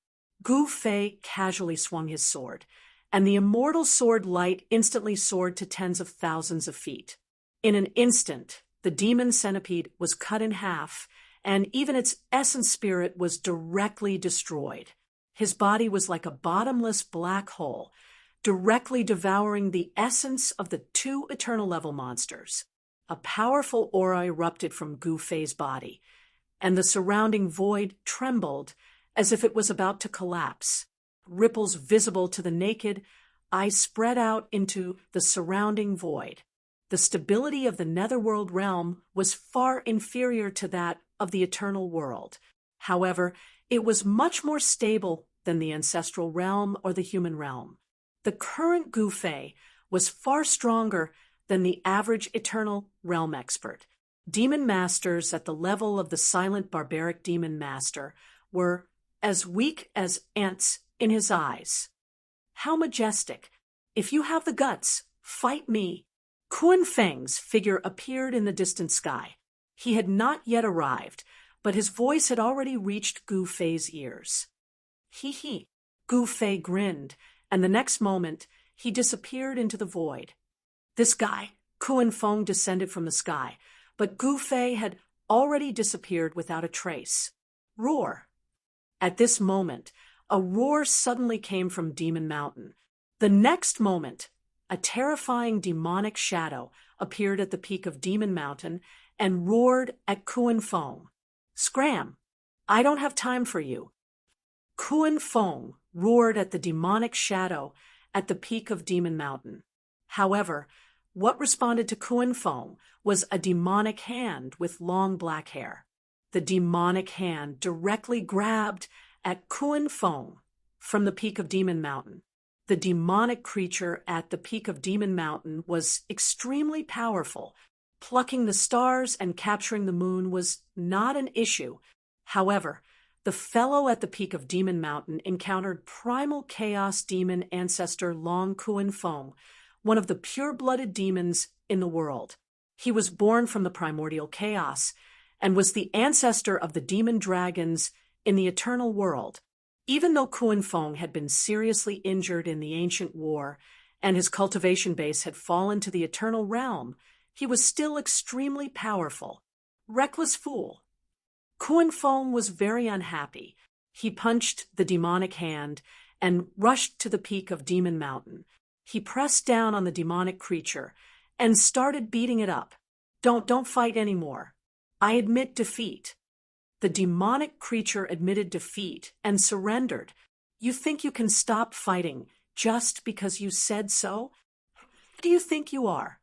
Gu Fei casually swung his sword, and the immortal sword light instantly soared to tens of thousands of feet. In an instant, the demon centipede was cut in half, and even its essence spirit was directly destroyed. His body was like a bottomless black hole, directly devouring the essence of the two eternal level monsters. A powerful aura erupted from Gu Fei's body, and the surrounding void trembled as if it was about to collapse. Ripples visible to the naked eye spread out into the surrounding void. The stability of the netherworld realm was far inferior to that of the eternal world. However, it was much more stable than the ancestral realm or the human realm. The current Gu Fei was far stronger than the average eternal realm expert. Demon masters at the level of the silent barbaric demon master were as weak as ants in his eyes. How majestic! If you have the guts, fight me. Kun Feng's figure appeared in the distant sky. He had not yet arrived, but his voice had already reached Gu Fei's ears. He. Gu Fei grinned, and the next moment he disappeared into the void. This guy, Kun Feng, descended from the sky, but Gu Fei had already disappeared without a trace. Roar! At this moment, a roar suddenly came from Demon Mountain. The next moment, a terrifying demonic shadow appeared at the peak of Demon Mountain and roared at Kun Feng. Scram! I don't have time for you. Kun Feng roared at the demonic shadow at the peak of Demon Mountain. However, what responded to Kun Feng was a demonic hand with long black hair. The demonic hand directly grabbed at Kun Feng from the peak of Demon Mountain. The demonic creature at the peak of Demon Mountain was extremely powerful. Plucking the stars and capturing the moon was not an issue. However, the fellow at the peak of Demon Mountain encountered primal chaos demon ancestor Long Kun Feng, one of the pure-blooded demons in the world. He was born from the primordial chaos and was the ancestor of the demon dragons in the eternal world. Even though Kun Feng had been seriously injured in the ancient war and his cultivation base had fallen to the eternal realm, he was still extremely powerful. Reckless fool. Kun Feng was very unhappy. He punched the demonic hand and rushed to the peak of Demon Mountain. He pressed down on the demonic creature and started beating it up. Don't fight anymore. I admit defeat. The demonic creature admitted defeat and surrendered. You think you can stop fighting just because you said so? Who do you think you are?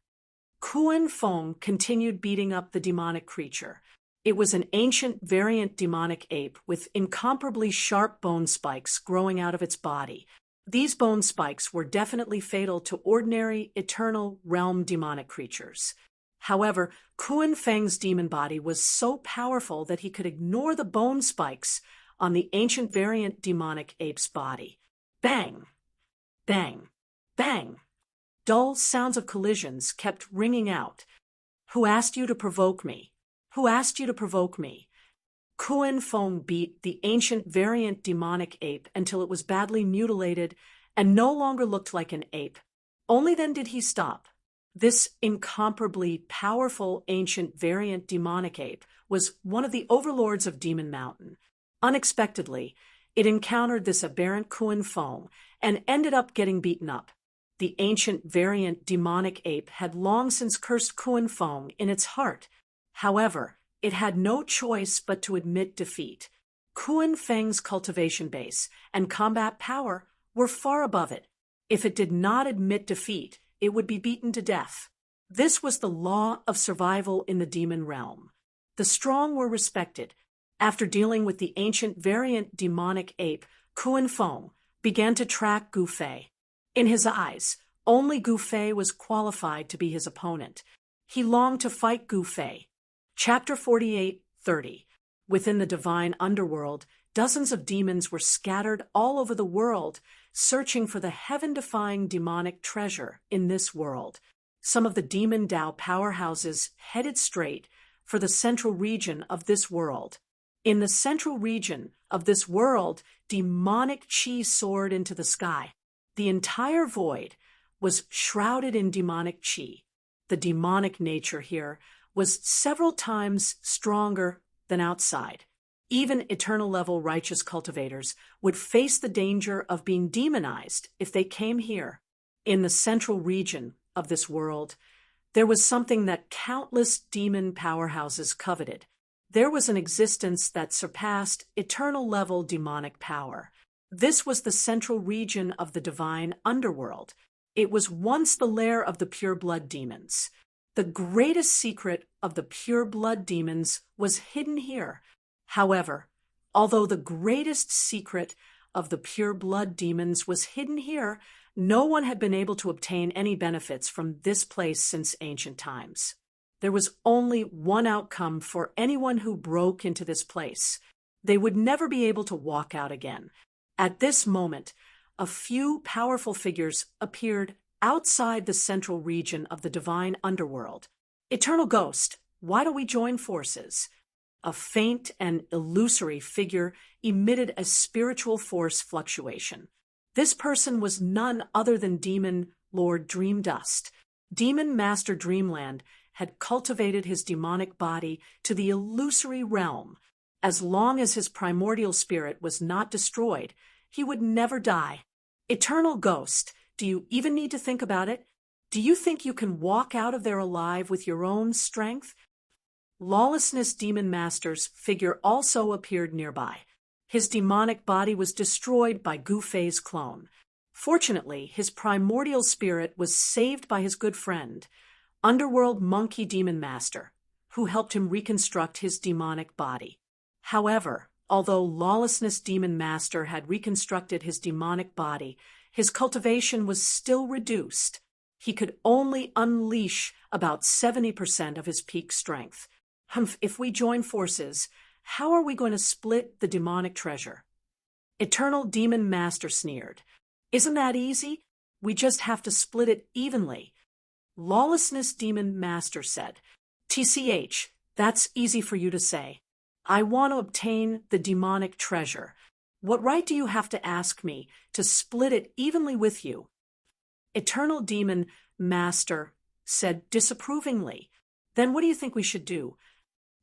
Kun Feng continued beating up the demonic creature. It was an ancient variant demonic ape with incomparably sharp bone spikes growing out of its body. These bone spikes were definitely fatal to ordinary, eternal realm demonic creatures. However, Kun Feng's demon body was so powerful that he could ignore the bone spikes on the ancient variant demonic ape's body. Bang! Bang! Bang! Dull sounds of collisions kept ringing out. Who asked you to provoke me? Who asked you to provoke me? Kun Feng beat the ancient variant demonic ape until it was badly mutilated and no longer looked like an ape. Only then did he stop. This incomparably powerful ancient variant demonic ape was one of the overlords of Demon Mountain. Unexpectedly, it encountered this aberrant Kun Feng and ended up getting beaten up. The ancient variant demonic ape had long since cursed Kun Feng in its heart. However, it had no choice but to admit defeat. Kun Feng's cultivation base and combat power were far above it. If it did not admit defeat, it would be beaten to death. This was the law of survival in the demon realm. The strong were respected. After dealing with the ancient variant demonic ape, Kuan Feng began to track Gu Fei. In his eyes, only Gu Fei was qualified to be his opponent. He longed to fight Gu Fei. Chapter 48:30. Within the divine underworld, dozens of demons were scattered all over the world, searching for the heaven-defying demonic treasure in this world. Some of the demon Tao powerhouses headed straight for the central region of this world. In the central region of this world, demonic chi soared into the sky. The entire void was shrouded in demonic chi. The demonic nature here was several times stronger than outside. Even eternal-level righteous cultivators would face the danger of being demonized if they came here. In the central region of this world, there was something that countless demon powerhouses coveted. There was an existence that surpassed eternal-level demonic power. This was the central region of the divine underworld. It was once the lair of the pure-blood demons. The greatest secret of the pure-blood demons was hidden here. However, although the greatest secret of the pure-blood demons was hidden here, no one had been able to obtain any benefits from this place since ancient times. There was only one outcome for anyone who broke into this place. They would never be able to walk out again. At this moment, a few powerful figures appeared outside the central region of the divine underworld. Eternal Ghost, why don't we join forces? A faint and illusory figure emitted a spiritual force fluctuation. This person was none other than Demon Lord Dreamdust. Demon Master Dreamland had cultivated his demonic body to the illusory realm. As long as his primordial spirit was not destroyed, he would never die. Eternal Ghost, do you even need to think about it? Do you think you can walk out of there alive with your own strength? Lawlessness Demon Master's figure also appeared nearby. His demonic body was destroyed by Gu Fei's clone. Fortunately, his primordial spirit was saved by his good friend, Underworld Monkey Demon Master, who helped him reconstruct his demonic body. However, although Lawlessness Demon Master had reconstructed his demonic body, his cultivation was still reduced. He could only unleash about 70% of his peak strength. If we join forces, how are we going to split the demonic treasure? Eternal Demon Master sneered. Isn't that easy? We just have to split it evenly. Lawlessness Demon Master said, TCH, that's easy for you to say. I want to obtain the demonic treasure. What right do you have to ask me to split it evenly with you? Eternal Demon Master said disapprovingly. Then what do you think we should do?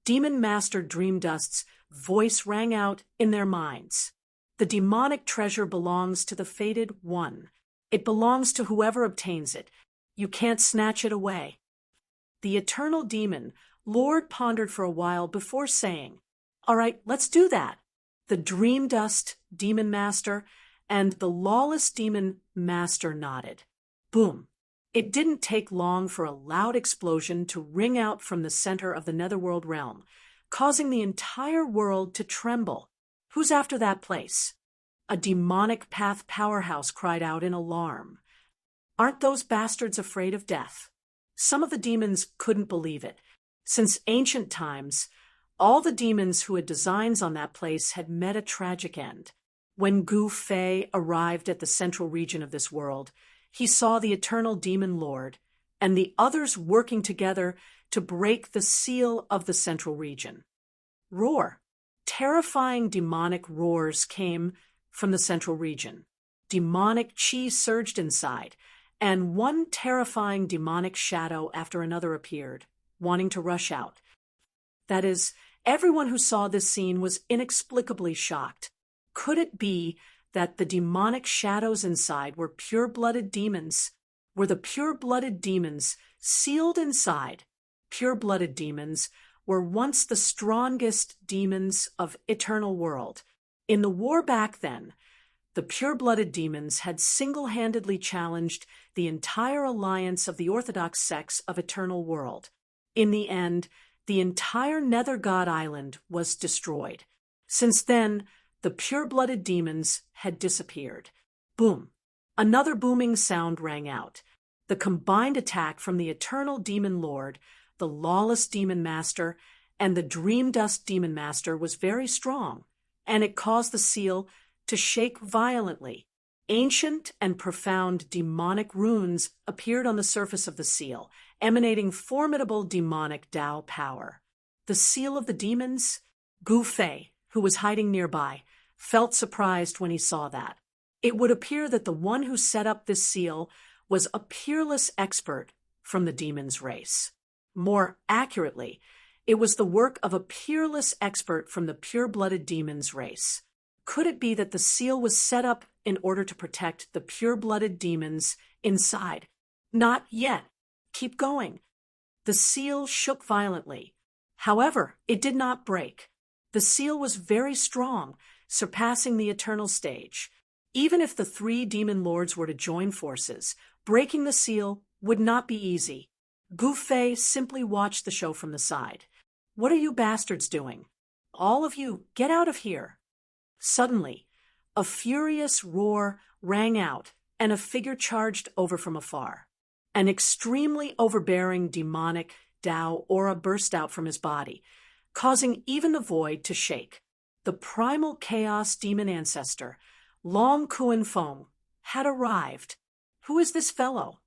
Demon Master Dreamdust's voice rang out in their minds. The demonic treasure belongs to the fated one. It belongs to whoever obtains it. You can't snatch it away. The Eternal Demon Lord pondered for a while before saying, All right, let's do that. The Dreamdust Demon Master and the Lawless Demon Master nodded. Boom. It didn't take long for a loud explosion to ring out from the center of the Netherworld realm, causing the entire world to tremble. Who's after that place? A demonic path powerhouse cried out in alarm. Aren't those bastards afraid of death? Some of the demons couldn't believe it. Since ancient times, all the demons who had designs on that place had met a tragic end. When Gu Fei arrived at the central region of this world, he saw the Eternal Demon Lord and the others working together to break the seal of the central region. Roar. Terrifying demonic roars came from the central region. Demonic chi surged inside, and one terrifying demonic shadow after another appeared, wanting to rush out. That is, everyone who saw this scene was inexplicably shocked. Could it be that the demonic shadows inside were pure-blooded demons? Were the pure-blooded demons sealed inside? Pure-blooded demons were once the strongest demons of eternal world. In the war back then, The pure-blooded demons had single-handedly challenged the entire alliance of the orthodox sects of Eternal World. In the end, the entire Nether God Island was destroyed. Since then, the pure-blooded demons had disappeared. Boom! Another booming sound rang out. The combined attack from the Eternal Demon Lord, the Lawless Demon Master, and the Dream Dust Demon Master was very strong, and it caused the seal to shake violently. Ancient and profound demonic runes appeared on the surface of the seal, emanating formidable demonic Tao power. The seal of the demons? Gu Fei, who was hiding nearby, felt surprised when he saw that. It would appear that the one who set up this seal was a peerless expert from the demon's race. More accurately, it was the work of a peerless expert from the pure-blooded demon's race. Could it be that the seal was set up in order to protect the pure-blooded demons inside? Not yet. Keep going. The seal shook violently. However, it did not break. The seal was very strong, surpassing the eternal stage. Even if the 3 demon lords were to join forces, breaking the seal would not be easy. Gu Fei simply watched the show from the side. "What are you bastards doing? All of you, get out of here." Suddenly, a furious roar rang out, and a figure charged over from afar. An extremely overbearing demonic Tao aura burst out from his body, causing even the void to shake. The primal chaos demon ancestor, Long Kuan Feng, had arrived. Who is this fellow?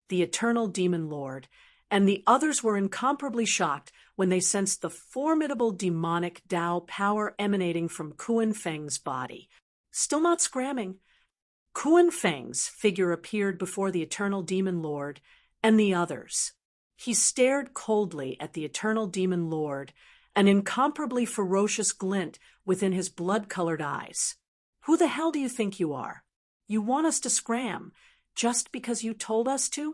The Eternal Demon Lord, and the others were incomparably shocked when they sensed the formidable demonic Tao power emanating from Kuan Feng's body. Still not scramming, Kuan Feng's figure appeared before the Eternal Demon Lord and the others. He stared coldly at the Eternal Demon Lord, an incomparably ferocious glint within his blood-colored eyes. "Who the hell do you think you are? You want us to scram just because you told us to?"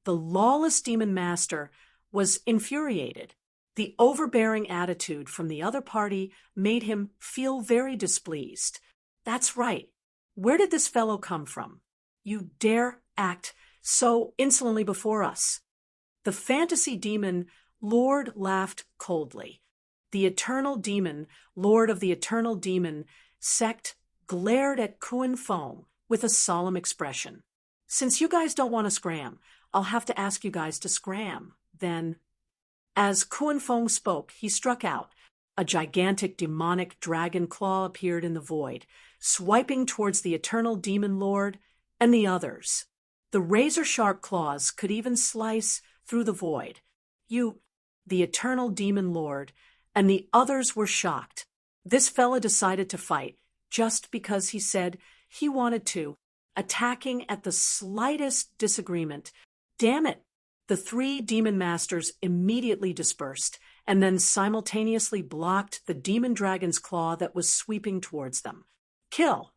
The Lawless Demon Master was infuriated. The overbearing attitude from the other party made him feel very displeased. "That's right. Where did this fellow come from? You dare act so insolently before us?" The fantasy demon Lord laughed coldly. The Eternal Demon, Lord of the Eternal Demon sect, glared at Kuan Feng with a solemn expression. "Since you guys don't want to scram, I'll have to ask you guys to scram, then." As Kuan Feng spoke, he struck out. A gigantic demonic dragon claw appeared in the void, swiping towards the Eternal Demon Lord and the others. The razor-sharp claws could even slice through the void. The Eternal Demon Lord and the others were shocked. This fella decided to fight just because he said he wanted to, attacking at the slightest disagreement. Damn it! The 3 demon masters immediately dispersed and then simultaneously blocked the demon dragon's claw that was sweeping towards them. "Kill!"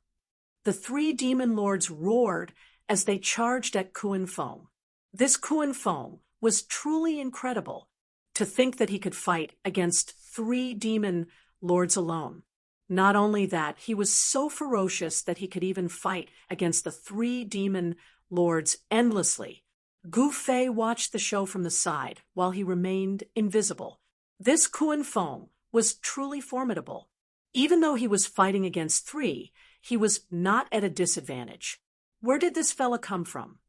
The 3 demon lords roared as they charged at Kuan Feng. This Kuan Feng was truly incredible. To think that he could fight against 3 demon lords alone. Not only that, he was so ferocious that he could even fight against the 3 demon lords endlessly. Gu Fei watched the show from the side while he remained invisible. This Kuan Feng was truly formidable. Even though he was fighting against 3, he was not at a disadvantage. Where did this fella come from?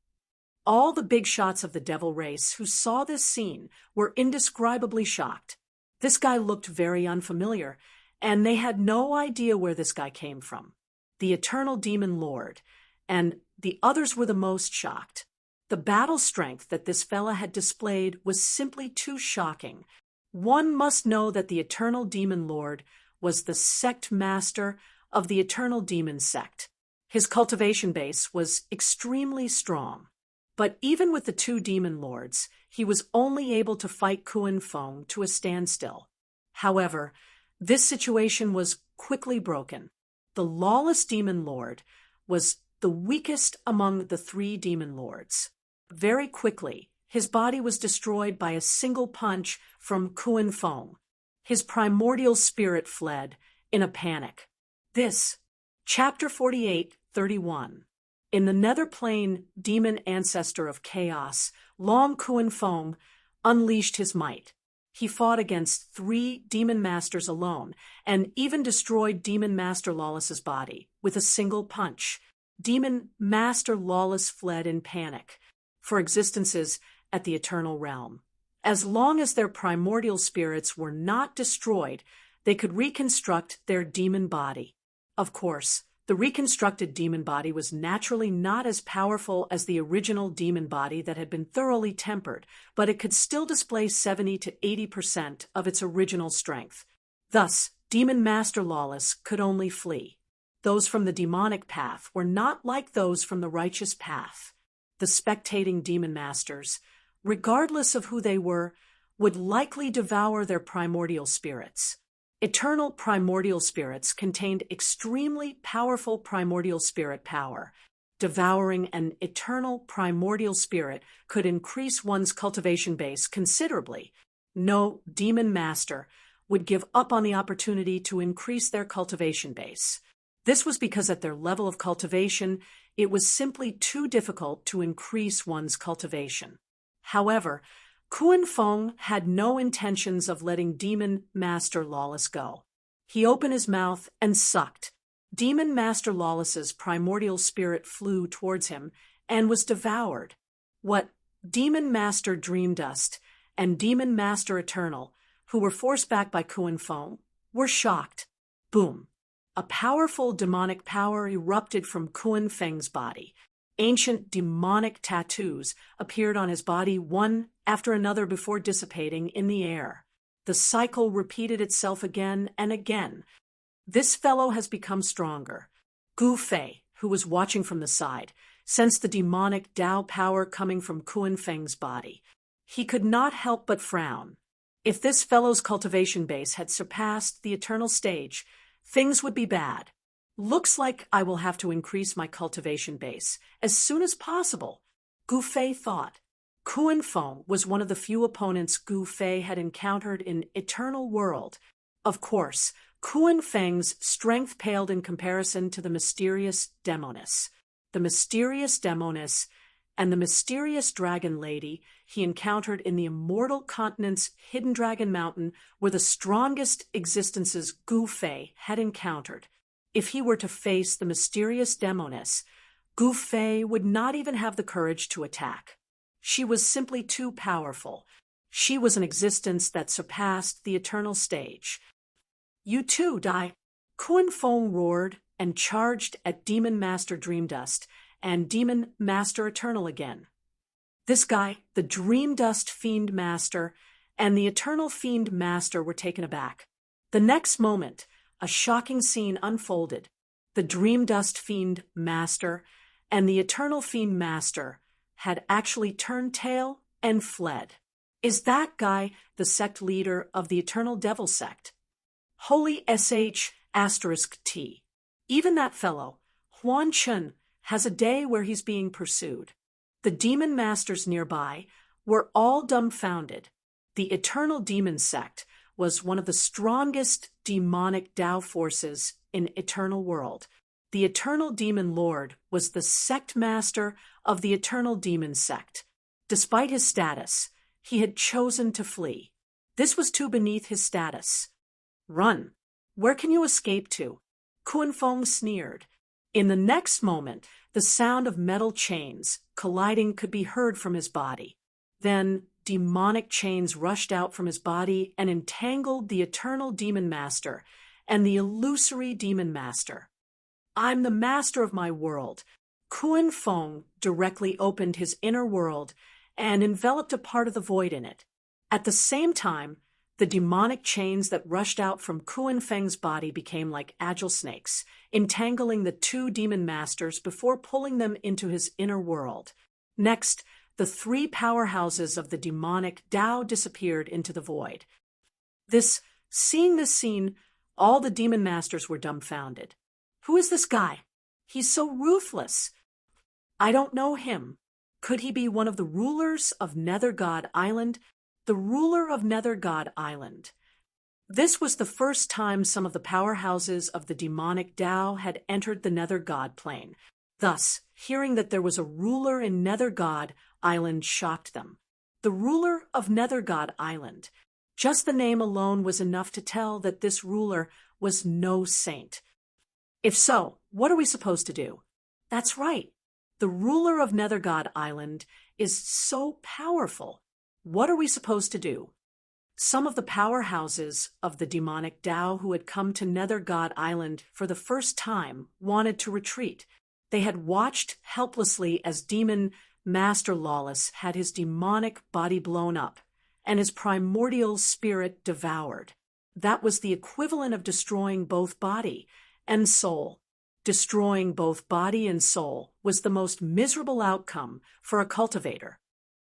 All the big shots of the devil race who saw this scene were indescribably shocked. This guy looked very unfamiliar, and they had no idea where this guy came from. The Eternal Demon Lord, and the others were the most shocked. The battle strength that this fella had displayed was simply too shocking. One must know that the Eternal Demon Lord was the sect master of the Eternal Demon sect. His cultivation base was extremely strong. But even with the 2 demon lords, he was only able to fight Kuan Feng to a standstill. However, this situation was quickly broken. The Lawless Demon Lord was the weakest among the 3 demon lords. Very quickly, his body was destroyed by a single punch from Kuan Feng. His primordial spirit fled in a panic. This Chapter 48:31. In the nether plane, demon ancestor of chaos, Long Kuan Fong unleashed his might. He fought against 3 demon masters alone, and even destroyed Demon Master Lawless's body with a single punch. Demon Master Lawless fled in panic for existences at the Eternal Realm. As long as their primordial spirits were not destroyed, they could reconstruct their demon body. Of course, the reconstructed demon body was naturally not as powerful as the original demon body that had been thoroughly tempered, but it could still display 70 to 80% of its original strength. Thus, Demon Master Lawless could only flee. Those from the demonic path were not like those from the righteous path. The spectating demon masters, regardless of who they were, would likely devour their primordial spirits. Eternal primordial spirits contained extremely powerful primordial spirit power. Devouring an eternal primordial spirit could increase one's cultivation base considerably. No demon master would give up on the opportunity to increase their cultivation base. This was because at their level of cultivation, it was simply too difficult to increase one's cultivation. However, Kuan Fong had no intentions of letting Demon Master Lawless go. He opened his mouth and sucked. Demon Master Lawless's primordial spirit flew towards him and was devoured. What Demon Master Dreamdust and Demon Master Eternal, who were forced back by Kuan Fong, were shocked. Boom! A powerful demonic power erupted from Kuan Feng's body. Ancient demonic tattoos appeared on his body one after another before dissipating in the air. The cycle repeated itself again and again. This fellow has become stronger. Gu Fei, who was watching from the side, sensed the demonic Dao power coming from Kuan Feng's body. He could not help but frown. If this fellow's cultivation base had surpassed the eternal stage, things would be bad. Looks like I will have to increase my cultivation base as soon as possible, Gu Fei thought. Kuan Fong was one of the few opponents Gu Fei had encountered in Eternal World. Of course, Kuan Feng's strength paled in comparison to the mysterious Demoness. The mysterious Demoness and the mysterious Dragon Lady he encountered in the Immortal Continent's Hidden Dragon Mountain were the strongest existences Gu Fei had encountered. If he were to face the mysterious Demoness, Gu Fei would not even have the courage to attack. She was simply too powerful. She was an existence that surpassed the eternal stage. You too, die! Kuan Fong roared and charged at Demon Master Dreamdust and Demon Master Eternal again. This guy, the Dreamdust Fiend Master, and the Eternal Fiend Master were taken aback. The next moment, a shocking scene unfolded. The Dreamdust Fiend Master and the Eternal Fiend Master had actually turned tail and fled. Is that guy the sect leader of the Eternal Devil Sect? Holy **T. Even that fellow, Huan Chun, has a day where he's being pursued. The demon masters nearby were all dumbfounded. The Eternal Demon Sect was one of the strongest demonic Dao forces in Eternal World. The Eternal Demon Lord was the sect master of the Eternal Demon Sect. Despite his status, he had chosen to flee. This was too beneath his status. Run. Where can you escape to? Kuan Fong sneered. In the next moment, the sound of metal chains colliding could be heard from his body. Then, demonic chains rushed out from his body and entangled the Eternal Demon Master and the illusory Demon Master. I'm the master of my world. Kuan Fong directly opened his inner world and enveloped a part of the void in it. At the same time, the demonic chains that rushed out from Kuan Feng's body became like agile snakes, entangling the 2 demon masters before pulling them into his inner world. Next, the 3 powerhouses of the demonic Dao disappeared into the void. Seeing this scene, all the demon masters were dumbfounded. Who is this guy? He's so ruthless. I don't know him. Could he be one of the rulers of Nether God Island? The ruler of Nether God Island. This was the first time some of the powerhouses of the demonic Tao had entered the Nether God plane. Thus, hearing that there was a ruler in Nether God Island shocked them. The ruler of Nether God Island. Just the name alone was enough to tell that this ruler was no saint. If so, what are we supposed to do? That's right. The ruler of Nether God Island is so powerful. What are we supposed to do? Some of the powerhouses of the demonic Tao who had come to Nether God Island for the first time wanted to retreat. They had watched helplessly as Demon Master Lawless had his demonic body blown up and his primordial spirit devoured. That was the equivalent of destroying both body and soul. Destroying both body and soul was the most miserable outcome for a cultivator.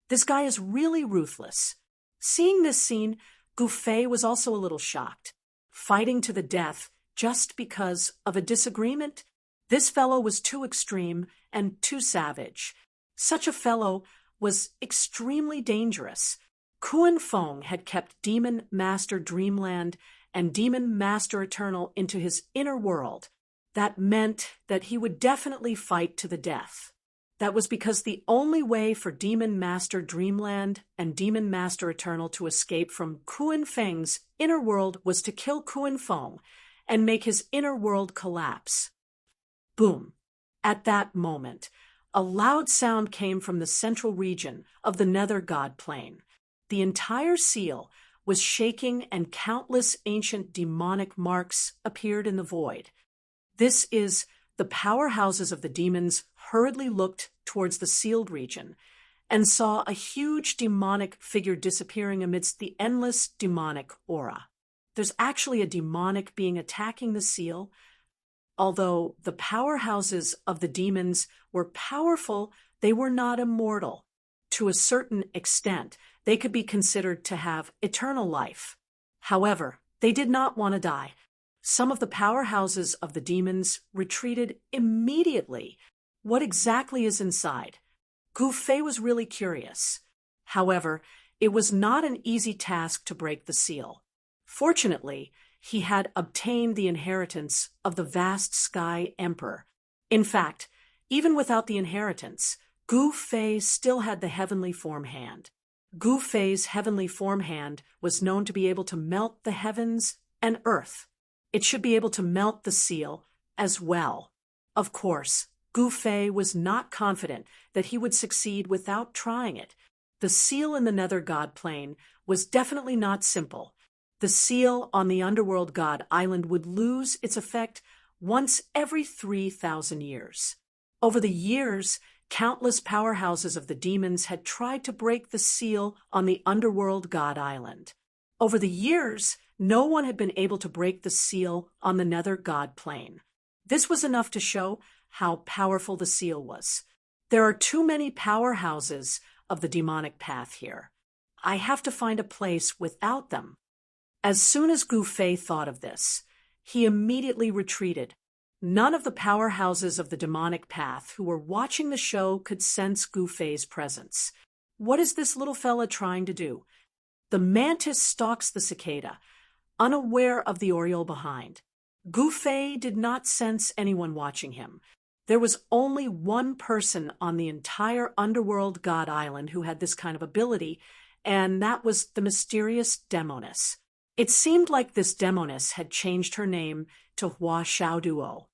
This guy is really ruthless. Seeing this scene, Gufei was also a little shocked. Fighting to the death just because of a disagreement? This fellow was too extreme and too savage. Such a fellow was extremely dangerous. Kuan Feng had kept Demon Master Dreamland and Demon Master Eternal into his inner world. That meant that he would definitely fight to the death. That was because the only way for Demon Master Dreamland and Demon Master Eternal to escape from Kuan Feng's inner world was to kill Kuan Feng and make his inner world collapse. Boom. At that moment, a loud sound came from the central region of the Nether God plane. The entire seal was shaking and countless ancient demonic marks appeared in the void. This is the powerhouses of the demons hurriedly looked towards the sealed region and saw a huge demonic figure disappearing amidst the endless demonic aura. There's actually a demonic being attacking the seal. Although the powerhouses of the demons were powerful, they were not immortal. To a certain extent, they could be considered to have eternal life. However, they did not want to die. Some of the powerhouses of the demons retreated immediately. What exactly is inside? Gufei was really curious. However, it was not an easy task to break the seal. Fortunately, he had obtained the inheritance of the vast sky emperor. In fact, even without the inheritance, Gufei still had the heavenly form hand. Gufei's heavenly form hand was known to be able to melt the heavens and earth. It should be able to melt the seal as well. Of course, Gufei was not confident that he would succeed without trying it. The seal in the Nether God plane was definitely not simple. The seal on the Underworld God Island would lose its effect once every 3,000 years. Over the years, countless powerhouses of the demons had tried to break the seal on the Underworld God Island. Over the years, no one had been able to break the seal on the Nether God plane. This was enough to show how powerful the seal was. There are too many powerhouses of the demonic path here. I have to find a place without them. As soon as Gufei thought of this, he immediately retreated. None of the powerhouses of the demonic path who were watching the show could sense Gufei's presence. What is this little fella trying to do? The mantis stalks the cicada, unaware of the oriole behind. Gufei did not sense anyone watching him. There was only one person on the entire Underworld God Island who had this kind of ability, and that was the mysterious Demoness. It seemed like this Demoness had changed her name to Hua Xiaoduo.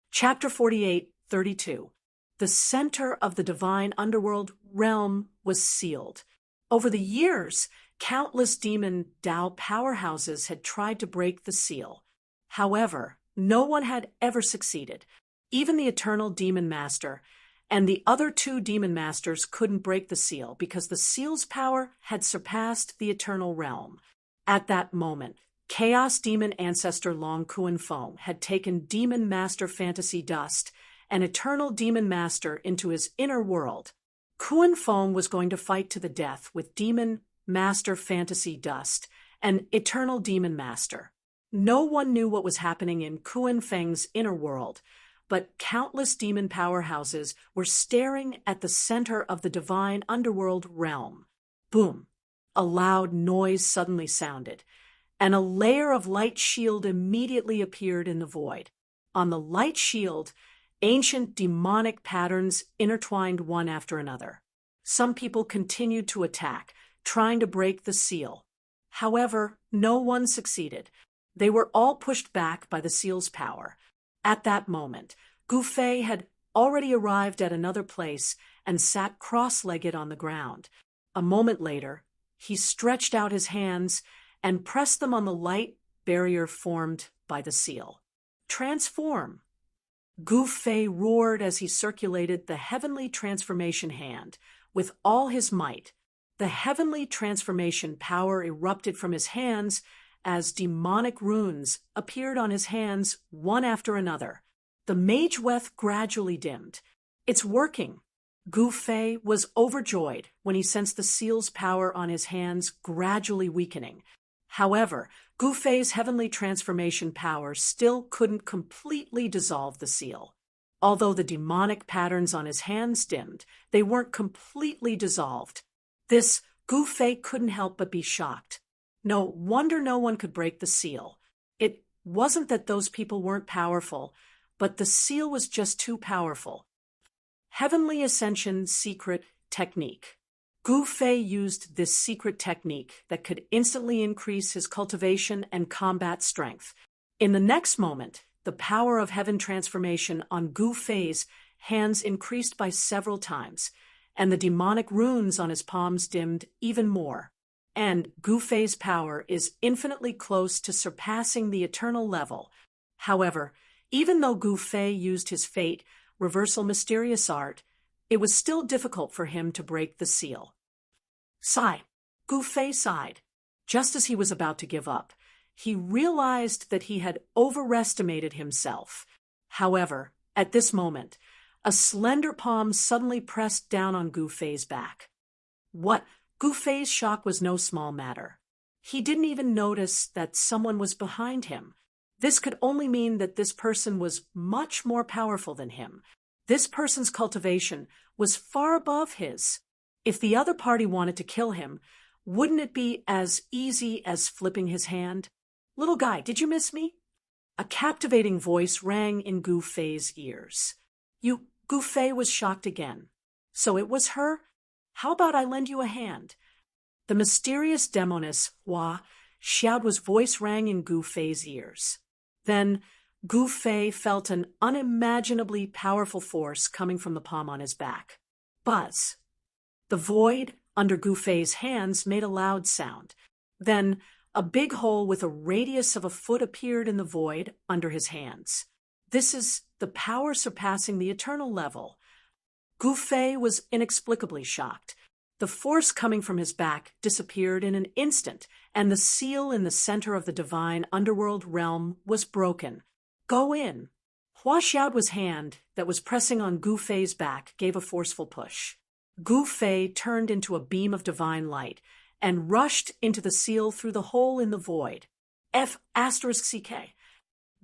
Chapter 48:32. The center of the divine underworld realm was sealed. Over the years, countless demon Tao powerhouses had tried to break the seal. However, no one had ever succeeded. Even the Eternal Demon Master and the other two Demon Masters couldn't break the seal because the seal's power had surpassed the Eternal Realm. At that moment, Chaos Demon Ancestor Long Kuan Feng had taken Demon Master Fantasy Dust and Eternal Demon Master into his inner world. Kuan Feng was going to fight to the death with Demon Master Fantasy Dust and Eternal Demon Master. No one knew what was happening in Kuan Feng's inner world, but countless demon powerhouses were staring at the center of the divine underworld realm. Boom! A loud noise suddenly sounded, and a layer of light shield immediately appeared in the void. On the light shield, ancient demonic patterns intertwined one after another. Some people continued to attack, trying to break the seal. However, no one succeeded. They were all pushed back by the seal's power. At that moment, Gufei had already arrived at another place and sat cross-legged on the ground. A moment later, he stretched out his hands and pressed them on the light barrier formed by the seal. Transform! Gufei roared as he circulated the heavenly transformation hand with all his might. The heavenly transformation power erupted from his hands as demonic runes appeared on his hands one after another. The mage wealth gradually dimmed. It's working! Gufei was overjoyed when he sensed the seal's power on his hands gradually weakening. However, Gufei's heavenly transformation power still couldn't completely dissolve the seal. Although the demonic patterns on his hands dimmed, they weren't completely dissolved. This Gufei couldn't help but be shocked. No wonder no one could break the seal. It wasn't that those people weren't powerful, but the seal was just too powerful. Heavenly Ascension Secret Technique. Gufei used this secret technique that could instantly increase his cultivation and combat strength. In the next moment, the power of heaven transformation on Gufei's hands increased by several times, and the demonic runes on his palms dimmed even more. And Gufei's power is infinitely close to surpassing the eternal level. However, even though Gufei used his fate, reversal mysterious art, it was still difficult for him to break the seal. Sigh. Gufei sighed. Just as he was about to give up, he realized that he had overestimated himself. However, at this moment, a slender palm suddenly pressed down on Gufei's back. What? Gufei's shock was no small matter. He didn't even notice that someone was behind him. This could only mean that this person was much more powerful than him. This person's cultivation was far above his. If the other party wanted to kill him, wouldn't it be as easy as flipping his hand? Little guy, did you miss me? A captivating voice rang in Gufei's ears. Gufei was shocked again. So it was her? How about I lend you a hand? The mysterious demoness, Hua Xiao's voice rang in Gufei's ears. Then Gufei felt an unimaginably powerful force coming from the palm on his back. Buzz. The void under Gufei's hands made a loud sound. Then a big hole with a radius of a foot appeared in the void under his hands. This is the power surpassing the eternal level. Gufei was inexplicably shocked. The force coming from his back disappeared in an instant, and the seal in the center of the divine underworld realm was broken. Go in. Hua Xiao's hand that was pressing on Gufei's back gave a forceful push. Gufei turned into a beam of divine light and rushed into the seal through the hole in the void. F***CK.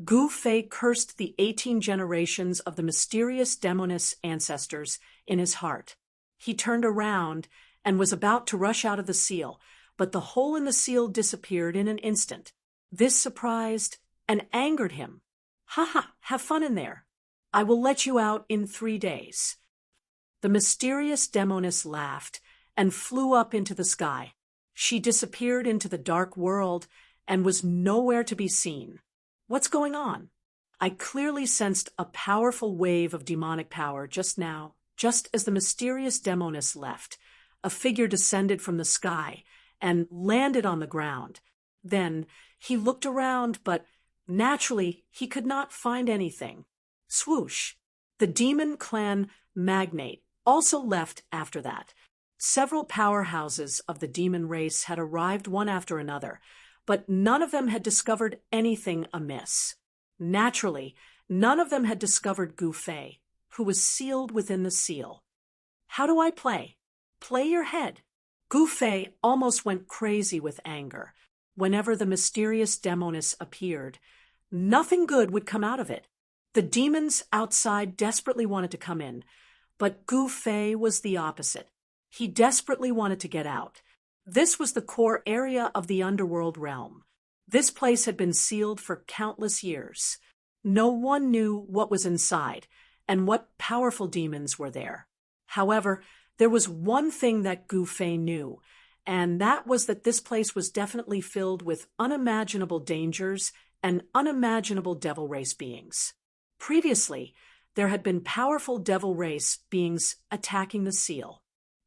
Gufei cursed the 18 generations of the mysterious demoness ancestors in his heart. He turned around and was about to rush out of the seal, but the hole in the seal disappeared in an instant. This surprised and angered him. Ha, have fun in there. I will let you out in 3 days. The mysterious demoness laughed and flew up into the sky. She disappeared into the dark world and was nowhere to be seen. What's going on? I clearly sensed a powerful wave of demonic power just now, just as the mysterious demoness left. A figure descended from the sky and landed on the ground. Then he looked around, but naturally he could not find anything. Swoosh! The demon clan magnate also left after that. Several powerhouses of the demon race had arrived one after another, but none of them had discovered anything amiss. Naturally, none of them had discovered Gufei, who was sealed within the seal. How do I play? Play your head. Gufei almost went crazy with anger. Whenever the mysterious demoness appeared, nothing good would come out of it. The demons outside desperately wanted to come in, but Gufei was the opposite. He desperately wanted to get out. This was the core area of the underworld realm. This place had been sealed for countless years. No one knew what was inside and what powerful demons were there. However, there was one thing that Gu Fei knew, and that was that this place was definitely filled with unimaginable dangers and unimaginable devil race beings. Previously, there had been powerful devil race beings attacking the seal.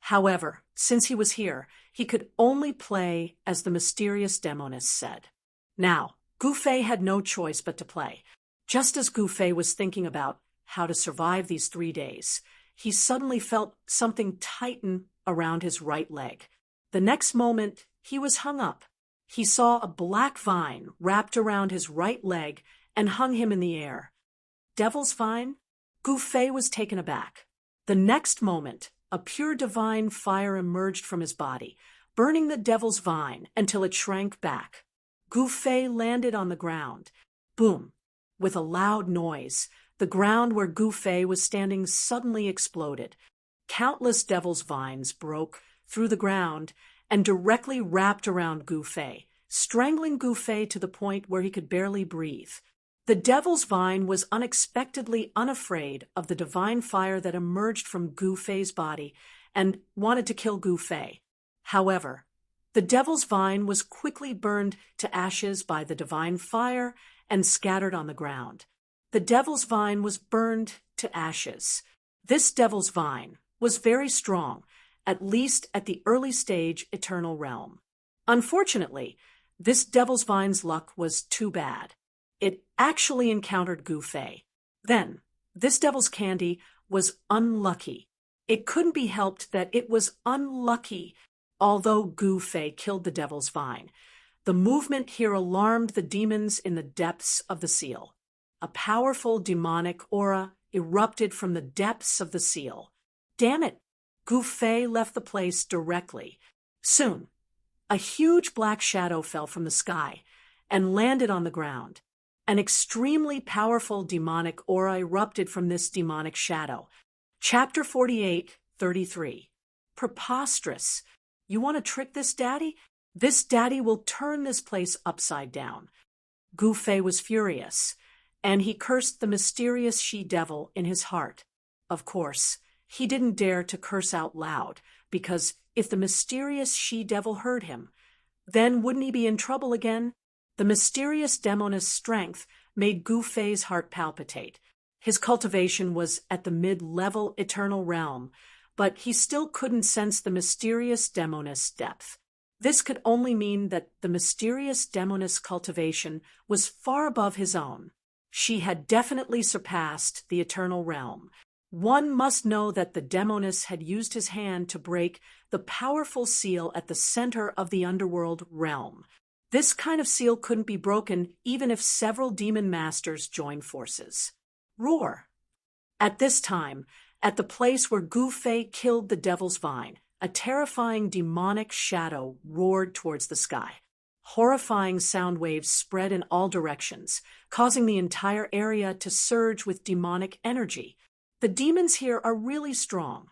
However, since he was here, he could only play as the mysterious demoness said. Now, Gu Fei had no choice but to play. Just as Gu Fei was thinking about how to survive these 3 days, he suddenly felt something tighten around his right leg. The next moment, he was hung up. He saw a black vine wrapped around his right leg and hung him in the air. Devil's vine? Gu Fei was taken aback. The next moment, a pure divine fire emerged from his body, burning the devil's vine until it shrank back. Gu Fei landed on the ground. Boom! With a loud noise, the ground where Gu Fei was standing suddenly exploded. Countless devil's vines broke through the ground and directly wrapped around Gu Fei, strangling Gu Fei to the point where he could barely breathe. The devil's vine was unexpectedly unafraid of the divine fire that emerged from Gu Fei's body and wanted to kill Gu Fei. However, the devil's vine was quickly burned to ashes by the divine fire and scattered on the ground. The devil's vine was burned to ashes. This devil's vine was very strong, at least at the early stage eternal realm. Unfortunately, this devil's vine's luck was too bad. It actually encountered Gu Fei. Then, this devil's candy was unlucky. It couldn't be helped that it was unlucky, although Gu Fei killed the devil's vine. The movement here alarmed the demons in the depths of the seal. A powerful demonic aura erupted from the depths of the seal. Damn it! Gu Fei left the place directly. Soon, a huge black shadow fell from the sky and landed on the ground. An extremely powerful demonic aura erupted from this demonic shadow. Chapter 48:33. Preposterous. You want to trick this daddy? This daddy will turn this place upside down. Gu Fei was furious, and he cursed the mysterious she-devil in his heart. Of course, he didn't dare to curse out loud, because if the mysterious she-devil heard him, then wouldn't he be in trouble again? The mysterious demoness' strength made Gu Fei's heart palpitate. His cultivation was at the mid-level eternal realm, but he still couldn't sense the mysterious demoness' depth. This could only mean that the mysterious demoness' cultivation was far above his own. She had definitely surpassed the eternal realm. One must know that the demoness had used his hand to break the powerful seal at the center of the underworld realm. This kind of seal couldn't be broken even if several demon masters joined forces. Roar! At this time, at the place where Gu Fei killed the devil's vine, a terrifying demonic shadow roared towards the sky. Horrifying sound waves spread in all directions, causing the entire area to surge with demonic energy. The demons here are really strong.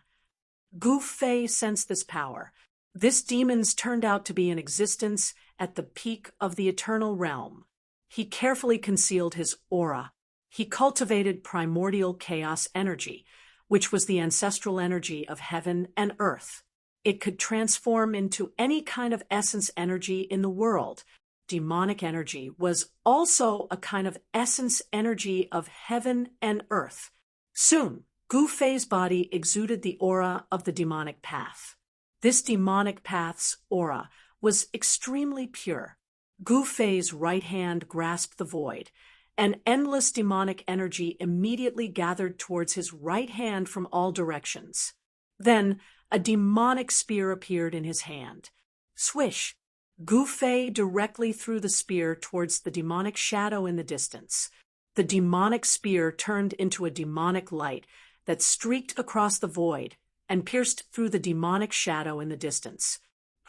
Gu Fei sensed this power. This demons turned out to be in existence at the peak of the eternal realm. He carefully concealed his aura. He cultivated primordial chaos energy, which was the ancestral energy of heaven and earth. It could transform into any kind of essence energy in the world. Demonic energy was also a kind of essence energy of heaven and earth. Soon, Gu Fei's body exuded the aura of the demonic path. This demonic path's aura was extremely pure. Gu Fei's right hand grasped the void, and endless demonic energy immediately gathered towards his right hand from all directions. Then, a demonic spear appeared in his hand. Swish! Gu Fei directly threw the spear towards the demonic shadow in the distance. The demonic spear turned into a demonic light that streaked across the void and pierced through the demonic shadow in the distance.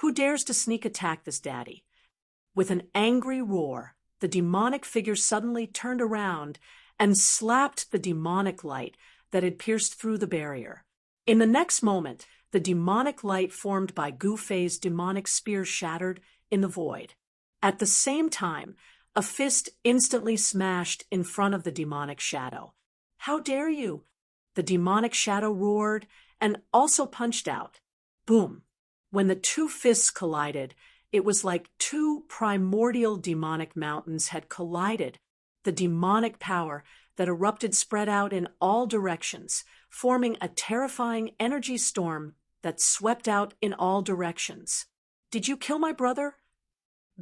Who dares to sneak attack this daddy? With an angry roar, the demonic figure suddenly turned around and slapped the demonic light that had pierced through the barrier. In the next moment, the demonic light formed by Gu Fei's demonic spear shattered in the void. At the same time, a fist instantly smashed in front of the demonic shadow. "How dare you?" The demonic shadow roared and also punched out. Boom. When the two fists collided, it was like two primordial demonic mountains had collided. The demonic power that erupted spread out in all directions, forming a terrifying energy storm that swept out in all directions. "Did you kill my brother?"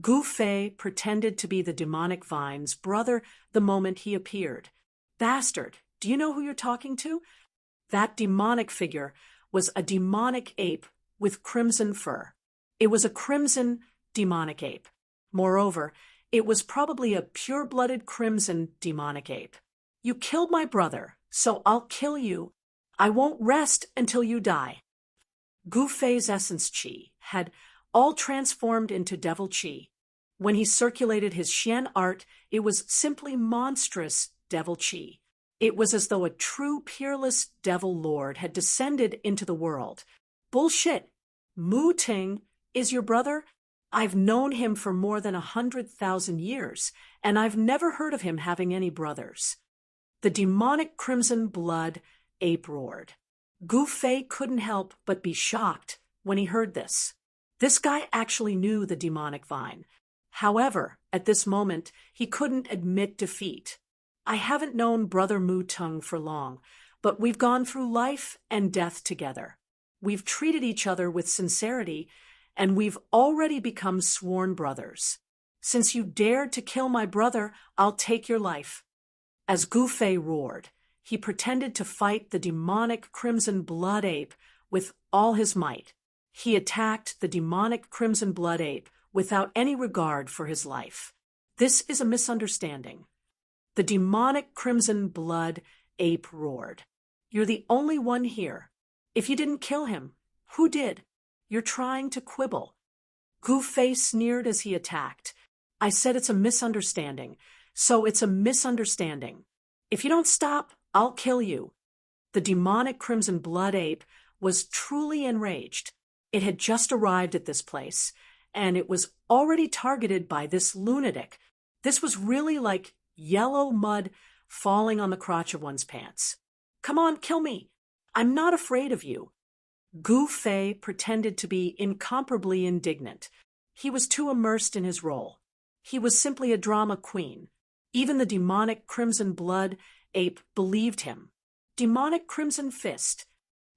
Gu Fei pretended to be the demonic vine's brother the moment he appeared. "Bastard, do you know who you're talking to?" That demonic figure was a demonic ape with crimson fur. It was a crimson demonic ape. Moreover, it was probably a pure-blooded crimson demonic ape. "You killed my brother, so I'll kill you. I won't rest until you die." Gu Fei's essence chi had all transformed into devil chi. When he circulated his Xian art, it was simply monstrous devil chi. It was as though a true peerless devil lord had descended into the world. "Bullshit! Mu Ting is your brother? I've known him for more than 100,000 years, and I've never heard of him having any brothers." The demonic crimson blood ape roared. Gu Fei couldn't help but be shocked when he heard this. This guy actually knew the demonic vine. However, at this moment, he couldn't admit defeat. "I haven't known Brother Mu Tung for long, but we've gone through life and death together. We've treated each other with sincerity, and we've already become sworn brothers. Since you dared to kill my brother, I'll take your life." As Gu Fei roared, he pretended to fight the demonic crimson blood ape with all his might. He attacked the demonic crimson blood ape without any regard for his life. "This is a misunderstanding." The demonic crimson blood ape roared. "You're the only one here. If you didn't kill him, who did? You're trying to quibble." Gu Fei sneered as he attacked. "I said it's a misunderstanding, so it's a misunderstanding. If you don't stop, I'll kill you." The demonic crimson blood ape was truly enraged. It had just arrived at this place, and it was already targeted by this lunatic. This was really like yellow mud falling on the crotch of one's pants. "Come on, kill me. I'm not afraid of you." Gu Fei pretended to be incomparably indignant. He was too immersed in his role. He was simply a drama queen. Even the demonic crimson blood ape believed him. Demonic crimson fist.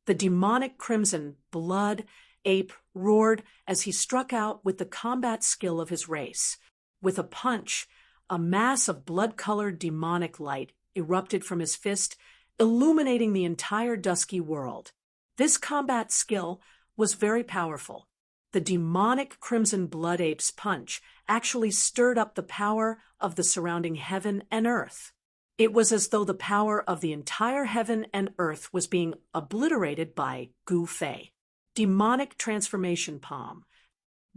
The demonic crimson blood ape roared as he struck out with the combat skill of his race. With a punch, a mass of blood-colored demonic light erupted from his fist, illuminating the entire dusky world. This combat skill was very powerful. The demonic crimson blood ape's punch actually stirred up the power of the surrounding heaven and earth. It was as though the power of the entire heaven and earth was being obliterated by Gu Fei. Demonic transformation palm.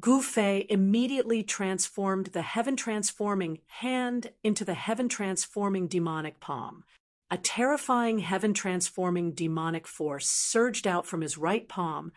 Gu Fei immediately transformed the heaven-transforming hand into the heaven-transforming demonic palm. A terrifying heaven-transforming demonic force surged out from his right palm,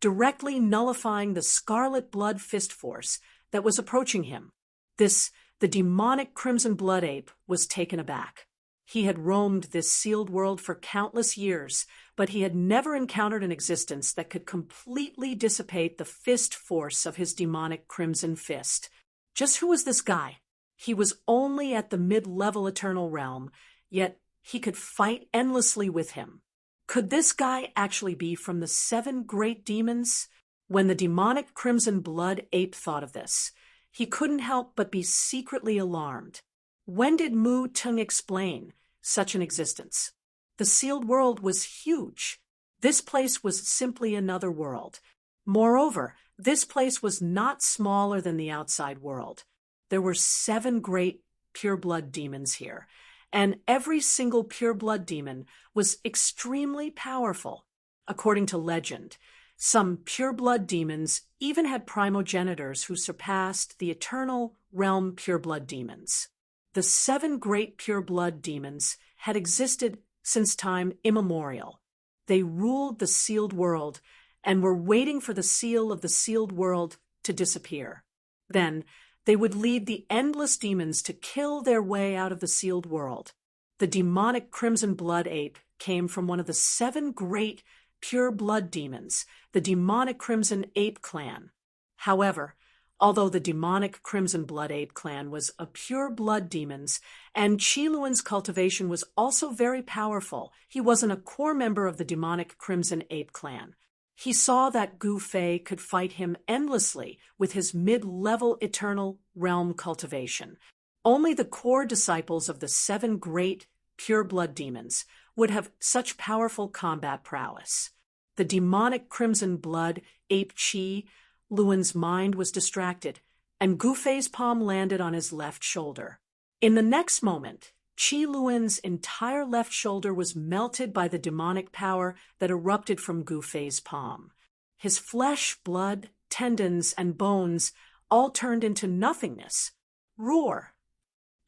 directly nullifying the scarlet blood fist force that was approaching him. The demonic crimson blood ape was taken aback. He had roamed this sealed world for countless years, but he had never encountered an existence that could completely dissipate the fist force of his demonic crimson fist. Just who was this guy? He was only at the mid-level eternal realm, yet he could fight endlessly with him. Could this guy actually be from the 7 great demons? When the demonic crimson blood ape thought of this, he couldn't help but be secretly alarmed. When did Mu Tung explain such an existence? The sealed world was huge. This place was simply another world. Moreover, this place was not smaller than the outside world. There were 7 great pure-blood demons here, and every single pure-blood demon was extremely powerful. According to legend, some pure-blood demons even had primogenitors who surpassed the eternal realm pure-blood demons. The 7 great pure-blood demons had existed since time immemorial. They ruled the sealed world and were waiting for the seal of the sealed world to disappear. Then, They would lead the endless demons to kill their way out of the sealed world. The demonic crimson blood ape came from one of the 7 great pure blood demons, the demonic crimson ape clan. However, although the demonic crimson blood ape clan was a pure blood demons, and Qi Luan's cultivation was also very powerful, he wasn't a core member of the demonic crimson ape clan. He saw that Gu Fei could fight him endlessly with his mid-level eternal realm cultivation. Only the core disciples of the 7 great pure blood demons would have such powerful combat prowess. The demonic crimson blood ape Qi Luan's mind was distracted, and Gu Fei's palm landed on his left shoulder. In the next moment, Qi Luan's entire left shoulder was melted by the demonic power that erupted from Gu Fei's palm. His flesh, blood, tendons, and bones all turned into nothingness. Roar!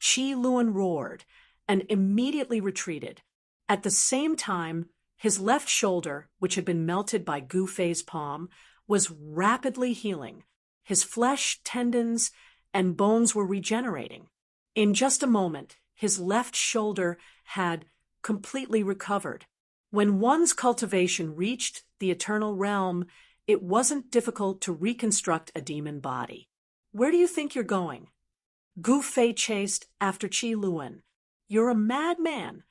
Qi Luan roared and immediately retreated. At the same time, his left shoulder, which had been melted by Gu Fei's palm, was rapidly healing. His flesh, tendons, and bones were regenerating. In just a moment, his left shoulder had completely recovered. When one's cultivation reached the eternal realm, it wasn't difficult to reconstruct a demon body. Where do you think you're going? Gu Fei chased after Qi Luan. You're a madman.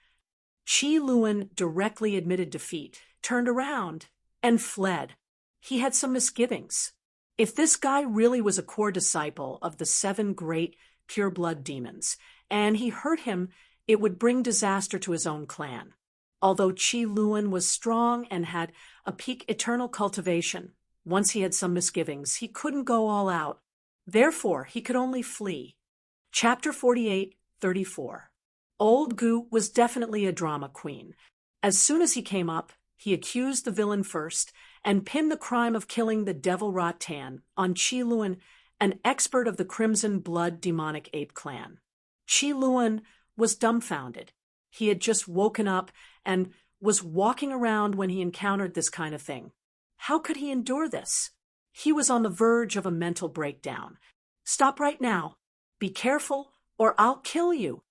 Qi Luan directly admitted defeat, turned around, and fled. He had some misgivings. If this guy really was a core disciple of the 7 great pure blood demons, and he hurt him, it would bring disaster to his own clan. Although Qi Luan was strong and had a peak eternal cultivation, once he had some misgivings, he couldn't go all out. Therefore, he could only flee. Chapter 48:34. Old Gu was definitely a drama queen. As soon as he came up, he accused the villain first and pinned the crime of killing the devil Ratan on Qi Luan, an expert of the Crimson Blood demonic ape clan. Qi Luan was dumbfounded. He had just woken up and was walking around when he encountered this kind of thing. How could he endure this? He was on the verge of a mental breakdown. Stop right now. Be careful, or I'll kill you.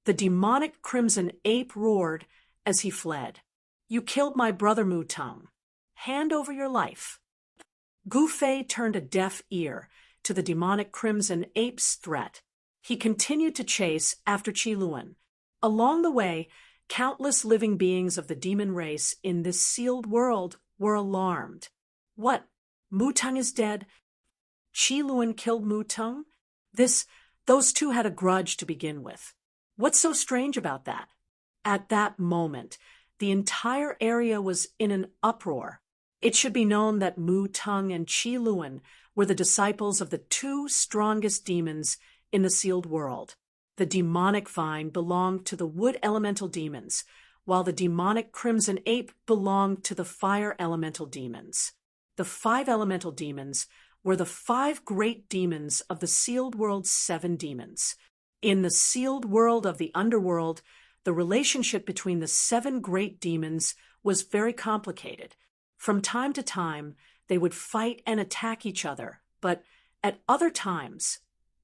The demonic crimson ape roared as he fled. You killed my brother Mu Tung. Hand over your life. Gu Fei turned a deaf ear to the demonic crimson ape's threat. He continued to chase after Qi Luan. Along the way, countless living beings of the demon race in this sealed world were alarmed. What? Mu Tung is dead? Qi Luan killed Mu Tung? Those two had a grudge to begin with. What's so strange about that? At that moment, the entire area was in an uproar. It should be known that Mu Tung and Qi Luan were the disciples of the 2 strongest demons in the sealed world. The demonic vine belonged to the wood elemental demons, while the demonic crimson ape belonged to the fire elemental demons. The 5 elemental demons were the 5 great demons of the sealed world's 7 demons. In the sealed world of the underworld, the relationship between the 7 great demons was very complicated. From time to time, they would fight and attack each other, but at other times,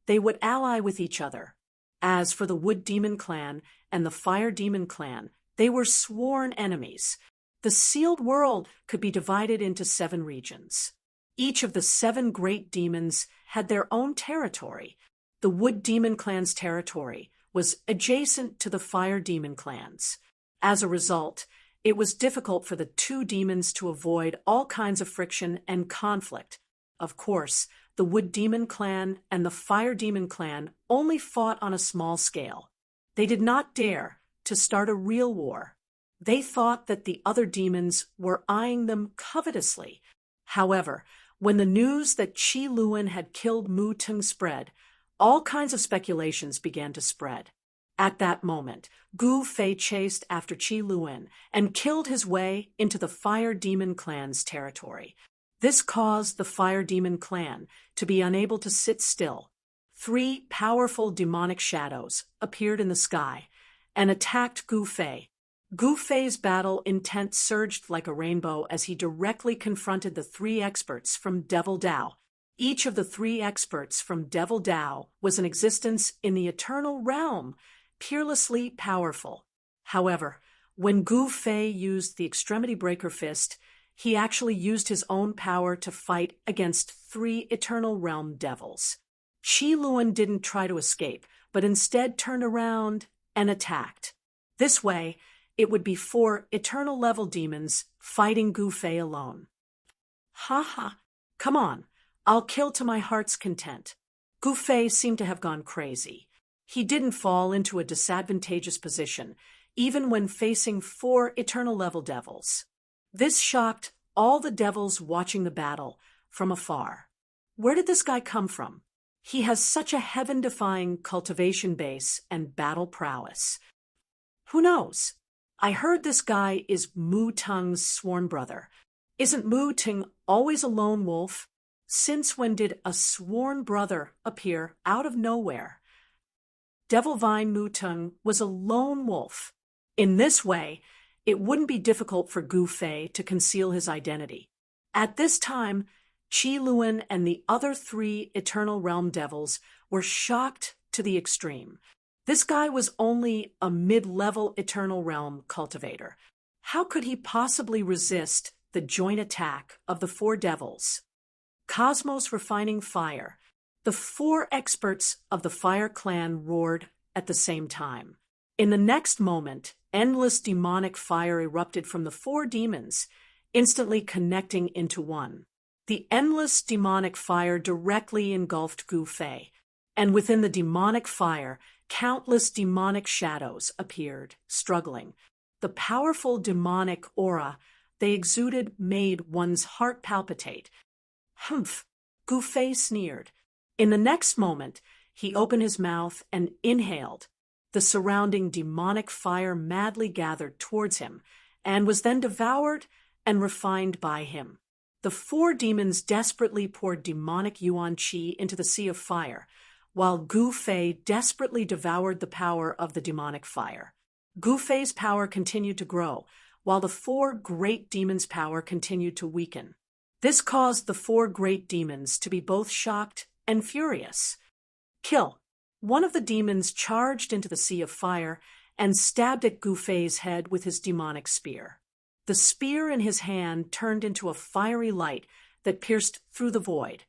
they would ally with each other. As for the Wood Demon Clan and the Fire Demon Clan, they were sworn enemies. The sealed world could be divided into 7 regions. Each of the 7 great demons had their own territory. The Wood Demon Clan's territory was adjacent to the Fire Demon Clan's. As a result, it was difficult for the 2 demons to avoid all kinds of friction and conflict. Of course, the Wood Demon Clan and the Fire Demon Clan only fought on a small scale. They did not dare to start a real war. They thought that the other demons were eyeing them covetously. However, when the news that Qi Luan had killed Mu Tung spread, all kinds of speculations began to spread. At that moment, Gu Fei chased after Qi Luan and killed his way into the Fire Demon Clan's territory. This caused the Fire Demon Clan to be unable to sit still. 3 powerful demonic shadows appeared in the sky and attacked Gu Fei. Gu Fei's battle intent surged like a rainbow as he directly confronted the 3 experts from Devil Dao. Each of the three experts from Devil Dao was in existence in the eternal realm, peerlessly powerful. However, when Gu Fei used the Extremity Breaker Fist, he actually used his own power to fight against three Eternal Realm devils. Qi Luan didn't try to escape, but instead turned around and attacked. This way, it would be four Eternal Level demons fighting Gu Fei alone. Ha ha, come on, I'll kill to my heart's content. Gu Fei seemed to have gone crazy. He didn't fall into a disadvantageous position, even when facing four Eternal Level devils. This shocked all the devils watching the battle from afar. Where did this guy come from? He has such a heaven-defying cultivation base and battle prowess. Who knows? I heard this guy is Mu Tung's sworn brother. Isn't Mu Tung always a lone wolf? Since when did a sworn brother appear out of nowhere? Devil Vine Mu Tung was a lone wolf. In this way, it wouldn't be difficult for Gu Fei to conceal his identity. At this time, Qi Luan and the other three Eternal Realm devils were shocked to the extreme. This guy was only a mid-level Eternal Realm cultivator. How could he possibly resist the joint attack of the four devils? Cosmos Refining Fire. The four experts of the Fire Clan roared at the same time. In the next moment, endless demonic fire erupted from the four demons, instantly connecting into one. The endless demonic fire directly engulfed Gu Fei, and within the demonic fire, countless demonic shadows appeared, struggling. The powerful demonic aura they exuded made one's heart palpitate. Humph! Gu Fei sneered. In the next moment, he opened his mouth and inhaled. The surrounding demonic fire madly gathered towards him, and was then devoured and refined by him. The four demons desperately poured demonic Yuan Qi into the sea of fire, while Gu Fei desperately devoured the power of the demonic fire. Gu Fei's power continued to grow, while the four great demons' power continued to weaken. This caused the four great demons to be both shocked and furious. Kill! One of the demons charged into the sea of fire and stabbed at Gu Fei's head with his demonic spear. The spear in his hand turned into a fiery light that pierced through the void.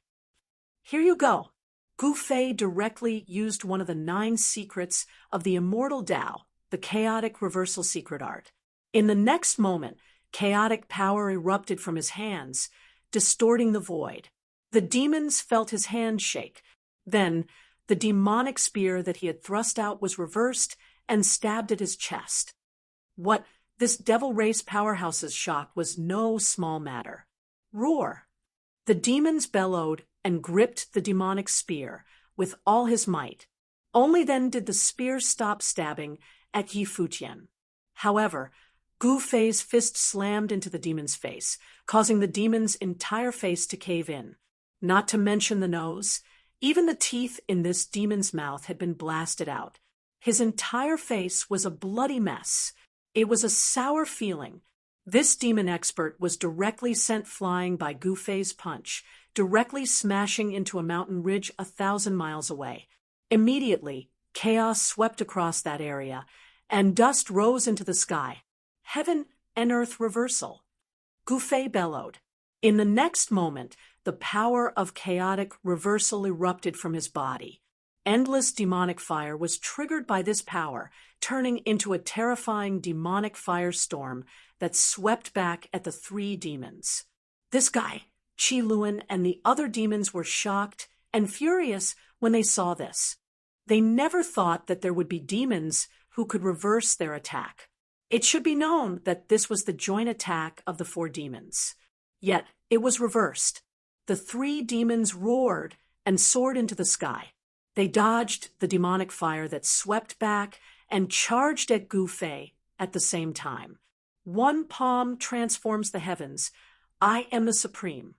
Here you go. Gu Fei directly used one of the 9 secrets of the immortal Tao, the chaotic reversal secret art. In the next moment, chaotic power erupted from his hands, distorting the void. The demons felt his hand shake. Then, the demonic spear that he had thrust out was reversed and stabbed at his chest. What this devil race powerhouse's shock was no small matter. Roar! The demons bellowed and gripped the demonic spear with all his might. Only then did the spear stop stabbing at Yi Futian. However, Gu Fei's fist slammed into the demon's face, causing the demon's entire face to cave in. Not to mention the nose. Even the teeth in this demon's mouth had been blasted out. His entire face was a bloody mess. It was a sour feeling. This demon expert was directly sent flying by Gu Fei's punch, directly smashing into a mountain ridge 1,000 miles away. Immediately, chaos swept across that area, and dust rose into the sky. Heaven and earth reversal. Gu Fei bellowed. In the next moment, the power of chaotic reversal erupted from his body. Endless demonic fire was triggered by this power, turning into a terrifying demonic firestorm that swept back at the 3 demons. This guy, Qi Luan, and the other demons were shocked and furious when they saw this. They never thought that there would be demons who could reverse their attack. It should be known that this was the joint attack of the 4 demons. Yet it was reversed. The 3 demons roared and soared into the sky. They dodged the demonic fire that swept back and charged at Gu Fei at the same time. One palm transforms the heavens. I am the supreme.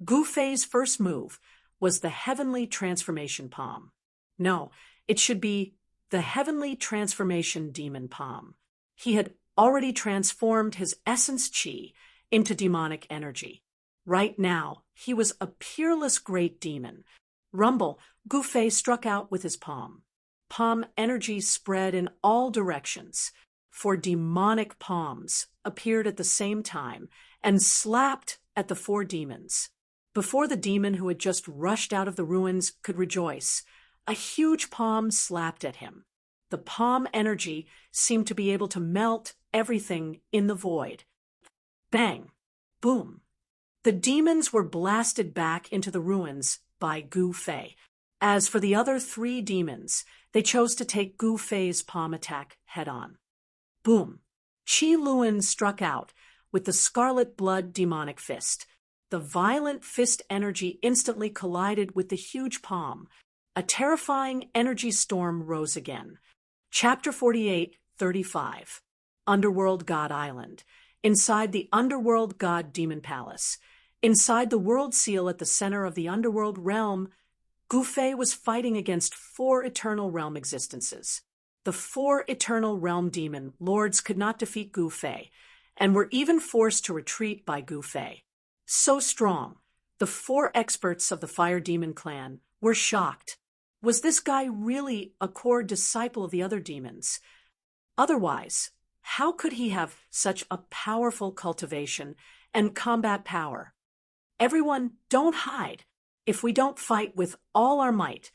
Gu Fei's first move was the heavenly transformation palm. No, it should be the heavenly transformation demon palm. He had already transformed his essence chi into demonic energy. Right now, he was a peerless great demon. Rumble, Gu Fei struck out with his palm. Palm energy spread in all directions. Four demonic palms appeared at the same time and slapped at the four demons. Before the demon who had just rushed out of the ruins could rejoice, a huge palm slapped at him. The palm energy seemed to be able to melt everything in the void. Bang! Boom! The demons were blasted back into the ruins by Gu Fei. As for the other three demons, they chose to take Gu Fei's palm attack head-on. Boom! Qi Luan struck out with the Scarlet Blood demonic fist. The violent fist energy instantly collided with the huge palm. A terrifying energy storm rose again. Chapter 48:35. Underworld God Island. Inside the Underworld God Demon Palace. Inside the World Seal at the center of the Underworld Realm, Gu Fei was fighting against four Eternal Realm existences. The four Eternal Realm Demon Lords could not defeat Gu Fei, and were even forced to retreat by Gu Fei. So strong, the four experts of the Fire Demon clan were shocked. Was this guy really a core disciple of the other demons? Otherwise, how could he have such a powerful cultivation and combat power? Everyone, don't hide. If we don't fight with all our might,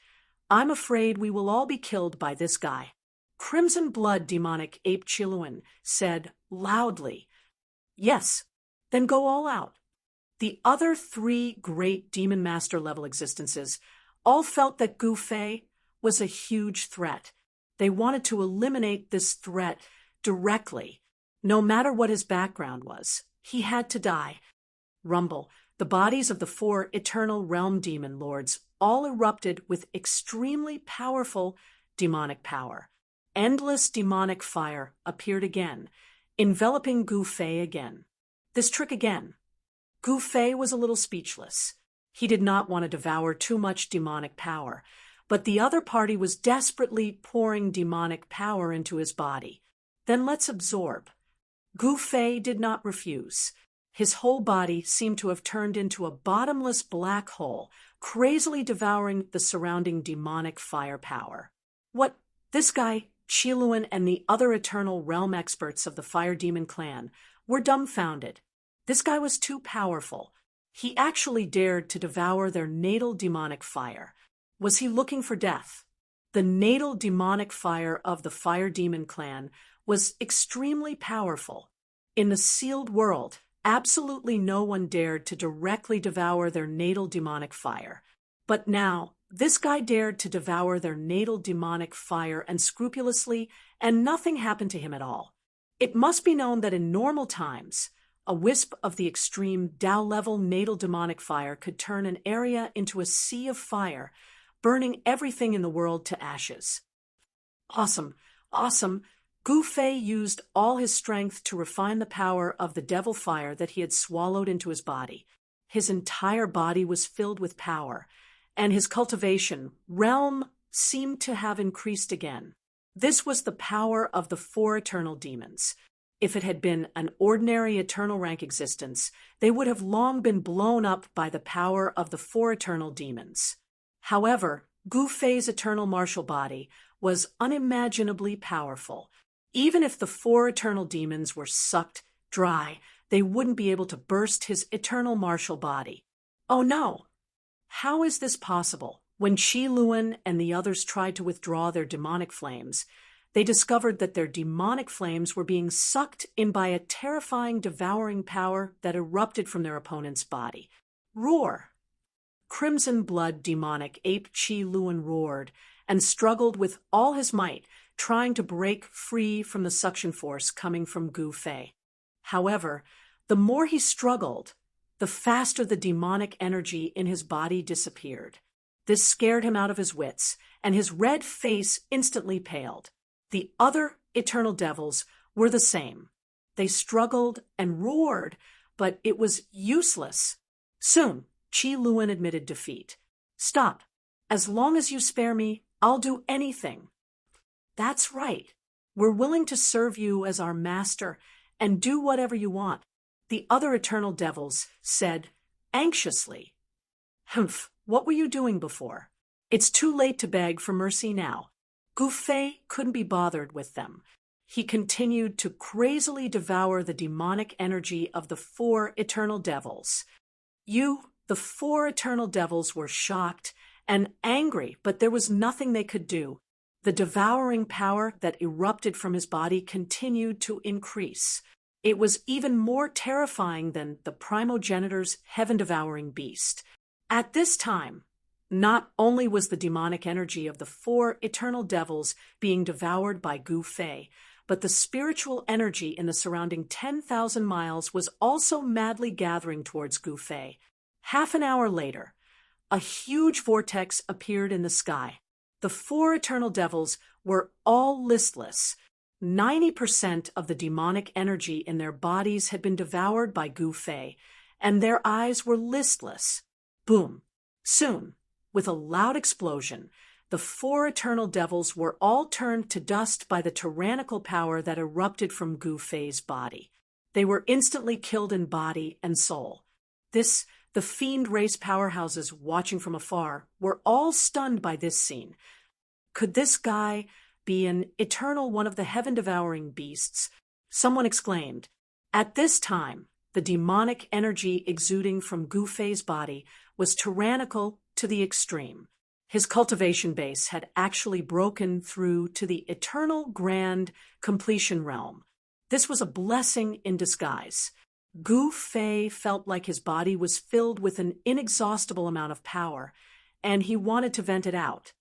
I'm afraid we will all be killed by this guy. Crimson Blood demonic ape Chiluan said loudly. Yes, then go all out. The other three great Demon Master level existences all felt that Gu Fei was a huge threat. They wanted to eliminate this threat directly. No matter what his background was, he had to die. Rumble, the bodies of the four Eternal Realm Demon Lords all erupted with extremely powerful demonic power. Endless demonic fire appeared again, enveloping Gu Fei again. This trick again. Gu Fei was a little speechless. He did not want to devour too much demonic power, but the other party was desperately pouring demonic power into his body. Then let's absorb. Gu Fei did not refuse. His whole body seemed to have turned into a bottomless black hole, crazily devouring the surrounding demonic firepower. What? This guy, Chiluan, and the other Eternal Realm experts of the Fire Demon clan were dumbfounded. This guy was too powerful. He actually dared to devour their natal demonic fire. Was he looking for death? The natal demonic fire of the Fire Demon clan was extremely powerful. In the sealed world, absolutely no one dared to directly devour their natal demonic fire. But now, this guy dared to devour their natal demonic fire unscrupulously, and nothing happened to him at all. It must be known that in normal times, a wisp of the extreme Tao-level natal demonic fire could turn an area into a sea of fire, burning everything in the world to ashes. Awesome, awesome. Gu Fei used all his strength to refine the power of the devil fire that he had swallowed into his body. His entire body was filled with power, and his cultivation, realm, seemed to have increased again. This was the power of the four eternal demons. If it had been an ordinary eternal rank existence, they would have long been blown up by the power of the four eternal demons. However, Gu Fei's eternal martial body was unimaginably powerful. Even if the four eternal demons were sucked dry, they wouldn't be able to burst his eternal martial body. Oh no! How is this possible? When Qi Luan and the others tried to withdraw their demonic flames, they discovered that their demonic flames were being sucked in by a terrifying devouring power that erupted from their opponent's body. Roar! Crimson Blood demonic ape Qi Luan roared and struggled with all his might, trying to break free from the suction force coming from Gu Fei. However, the more he struggled, the faster the demonic energy in his body disappeared. This scared him out of his wits, and his red face instantly paled. The other eternal devils were the same. They struggled and roared, but it was useless. Soon, Qi Luan admitted defeat. Stop. As long as you spare me, I'll do anything. That's right. We're willing to serve you as our master and do whatever you want. The other eternal devils said, anxiously. Humph, what were you doing before? It's too late to beg for mercy now. Gu Fei couldn't be bothered with them. He continued to crazily devour the demonic energy of the 4 eternal devils. The 4 eternal devils were shocked and angry, but there was nothing they could do. The devouring power that erupted from his body continued to increase. It was even more terrifying than the primogenitor's heaven-devouring beast. At this time, not only was the demonic energy of the 4 eternal devils being devoured by Gu Fei, but the spiritual energy in the surrounding 10,000 miles was also madly gathering towards Gu Fei. Half an hour later, a huge vortex appeared in the sky. The 4 eternal devils were all listless. 90% of the demonic energy in their bodies had been devoured by Gu Fei, and their eyes were listless. Boom! Soon, with a loud explosion, the 4 eternal devils were all turned to dust by the tyrannical power that erupted from Gu Fei's body. They were instantly killed in body and soul. The fiend race powerhouses watching from afar were all stunned by this scene. Could this guy be an eternal one of the heaven-devouring beasts? Someone exclaimed. At this time, the demonic energy exuding from Gu Fei's body was tyrannical to the extreme. His cultivation base had actually broken through to the eternal grand completion realm. This was a blessing in disguise. Gu Fei felt like his body was filled with an inexhaustible amount of power, and he wanted to vent it out.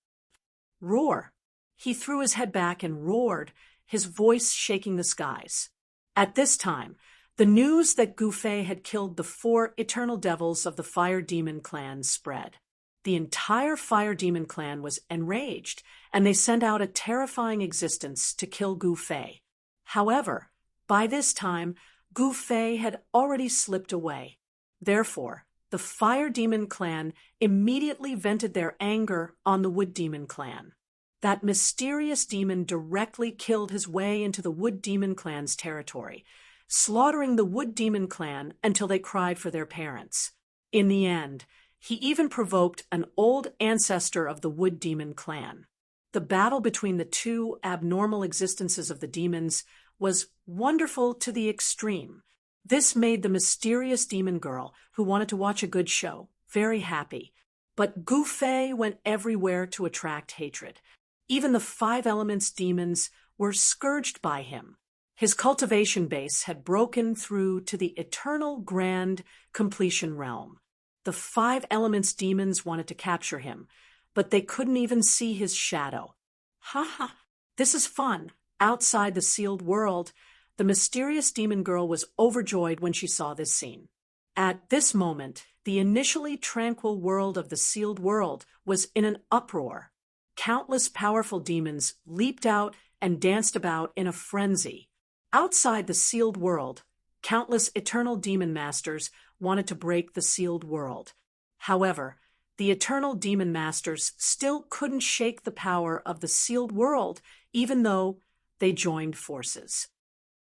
Roar! He threw his head back and roared, his voice shaking the skies. At this time, the news that Gu Fei had killed the 4 eternal devils of the Fire Demon clan spread. The entire Fire Demon clan was enraged, and they sent out a terrifying existence to kill Gu Fei. However, by this time, Gu Fei had already slipped away. Therefore, the Fire Demon clan immediately vented their anger on the Wood Demon clan. That mysterious demon directly killed his way into the Wood Demon clan's territory, slaughtering the Wood Demon clan until they cried for their parents. In the end, he even provoked an old ancestor of the Wood Demon clan. The battle between the 2 abnormal existences of the demons was wonderful to the extreme. This made the mysterious demon girl, who wanted to watch a good show, very happy. But Gu Fei went everywhere to attract hatred. Even the 5 elements demons were scourged by him. His cultivation base had broken through to the eternal grand completion realm. The 5 elements demons wanted to capture him, but they couldn't even see his shadow. Ha ha! This is fun. Outside the sealed world, the mysterious demon girl was overjoyed when she saw this scene. At this moment, the initially tranquil world of the sealed world was in an uproar. Countless powerful demons leaped out and danced about in a frenzy. Outside the sealed world, countless eternal demon masters wanted to break the sealed world. However, the eternal demon masters still couldn't shake the power of the sealed world, even though they joined forces.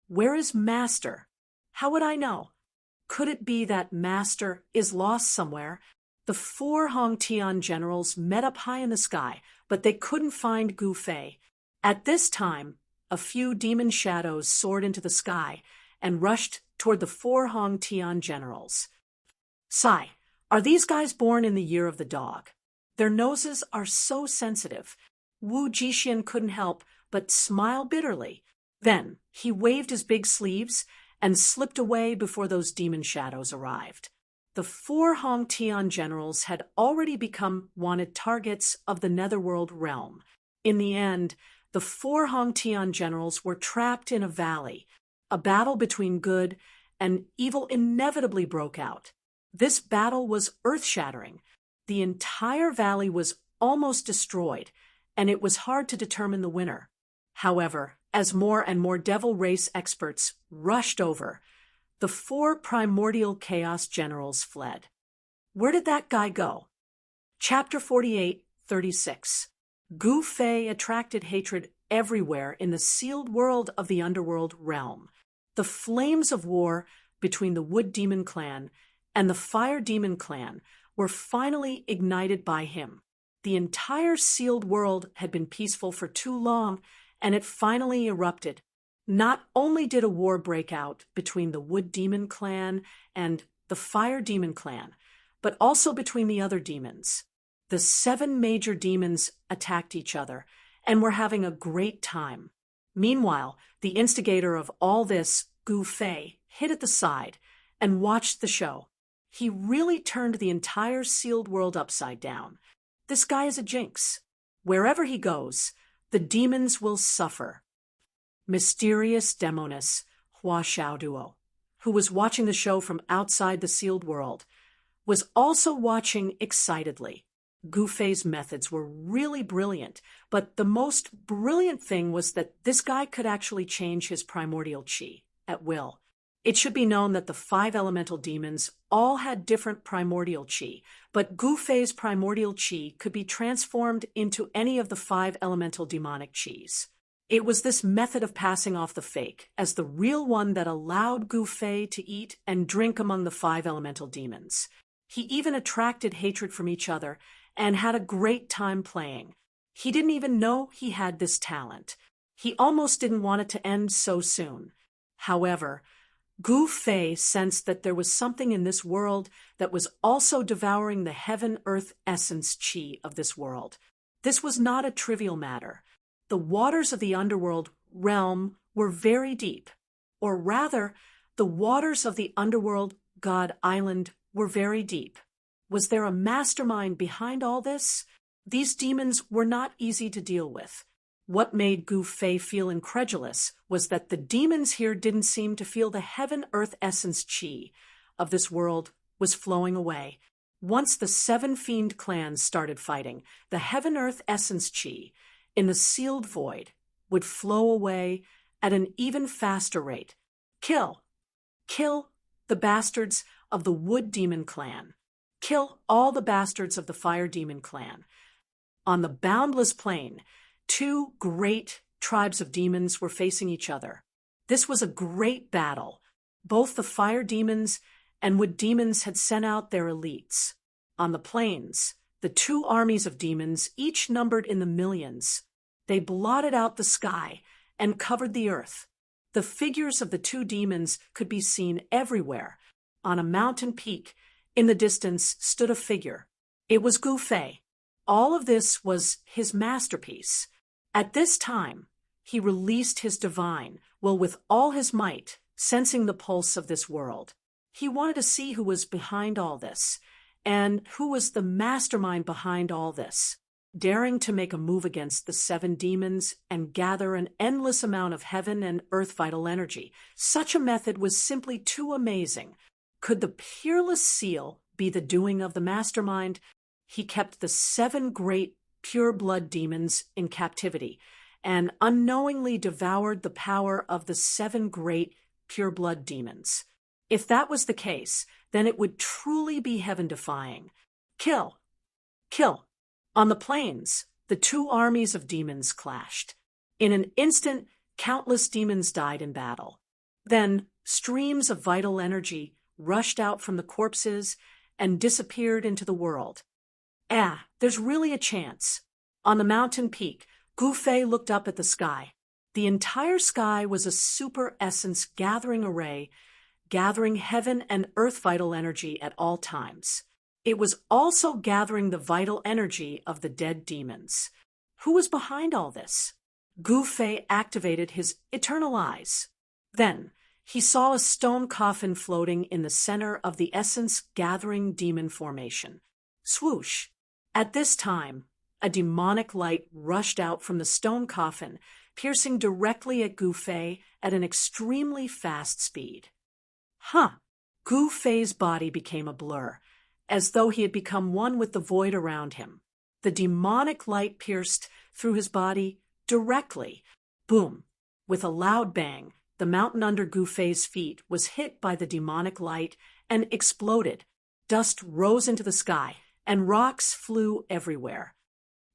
Where is Master? How would I know? Could it be that Master is lost somewhere? The 4 Hongtian generals met up high in the sky, but they couldn't find Gu Fei. At this time, a few demon shadows soared into the sky and rushed toward the 4 Hongtian generals. Sigh, are these guys born in the year of the dog? Their noses are so sensitive. Wu Jixian couldn't help but smile bitterly. Then he waved his big sleeves and slipped away before those demon shadows arrived. The 4 Hongtian generals had already become wanted targets of the Netherworld realm. In the end, the 4 Hongtian generals were trapped in a valley. A battle between good and evil inevitably broke out. This battle was earth-shattering. The entire valley was almost destroyed, and it was hard to determine the winner. However, as more and more Devil Race experts rushed over, the 4 primordial chaos generals fled. Where did that guy go? Chapter 48:36. Gu Fei attracted hatred everywhere in the sealed world of the underworld realm. The flames of war between the Wood Demon clan and the fire demon clan were finally ignited by him. The entire sealed world had been peaceful for too long, and it finally erupted. Not only did a war break out between the Wood Demon clan and the Fire Demon clan, but also between the other demons. The 7 major demons attacked each other and were having a great time. Meanwhile, the instigator of all this, Gu Fei, hid at the side and watched the show. He really turned the entire sealed world upside down. This guy is a jinx. Wherever he goes, the demons will suffer. Mysterious Demoness Hua Xiaoduo, who was watching the show from outside the sealed world, was also watching excitedly. Gu Fei's methods were really brilliant, but the most brilliant thing was that this guy could actually change his primordial qi at will. It should be known that the 5 elemental demons all had different primordial qi, but Gu Fei's primordial qi could be transformed into any of the 5 elemental demonic qis. It was this method of passing off the fake as the real one that allowed Gu Fei to eat and drink among the 5 elemental demons. He even attracted hatred from each other and had a great time playing. He didn't even know he had this talent. He almost didn't want it to end so soon. However, Gu Fei sensed that there was something in this world that was also devouring the heaven-earth essence qi of this world. This was not a trivial matter. The waters of the underworld realm were very deep, or rather, the waters of the underworld god island were very deep. Was there a mastermind behind all this? These demons were not easy to deal with. What made Gu Fei feel incredulous was that the demons here didn't seem to feel the heaven-earth essence qi of this world was flowing away. Once the 7 fiend clans started fighting, the heaven-earth essence qi in the sealed void would flow away at an even faster rate. Kill the bastards of the Wood Demon clan. Kill all the bastards of the Fire Demon clan. On the boundless plain, 2 great tribes of demons were facing each other. This was a great battle. Both the Fire Demons and Wood Demons had sent out their elites. On the plains, the 2 armies of demons, each numbered in the millions, they blotted out the sky and covered the earth. The figures of the 2 demons could be seen everywhere. On a mountain peak, in the distance, stood a figure. It was Gu Fei. All of this was his masterpiece. At this time, he released his divine will with all his might, sensing the pulse of this world. He wanted to see who was behind all this, and who was the mastermind behind all this, daring to make a move against the 7 demons and gather an endless amount of heaven and earth vital energy. Such a method was simply too amazing. Could the peerless seal be the doing of the mastermind? He kept the 7 great pure blood demons in captivity and unknowingly devoured the power of the 7 great pure blood demons. If that was the case, then it would truly be heaven-defying. Kill. On the plains, the 2 armies of demons clashed. In an instant, countless demons died in battle. Then, streams of vital energy rushed out from the corpses and disappeared into the world. There's really a chance. On the mountain peak, Gu Fei looked up at the sky. The entire sky was a super essence gathering array, gathering heaven and earth vital energy at all times. It was also gathering the vital energy of the dead demons. Who was behind all this? Gu Fei activated his eternal eyes. Then, he saw a stone coffin floating in the center of the essence-gathering demon formation. Swoosh! At this time, a demonic light rushed out from the stone coffin, piercing directly at Gu Fei at an extremely fast speed. Gu Fei's body became a blur, as though he had become one with the void around him. The demonic light pierced through his body directly. Boom! With a loud bang, the mountain under Gu Fei's feet was hit by the demonic light and exploded. Dust rose into the sky, and rocks flew everywhere.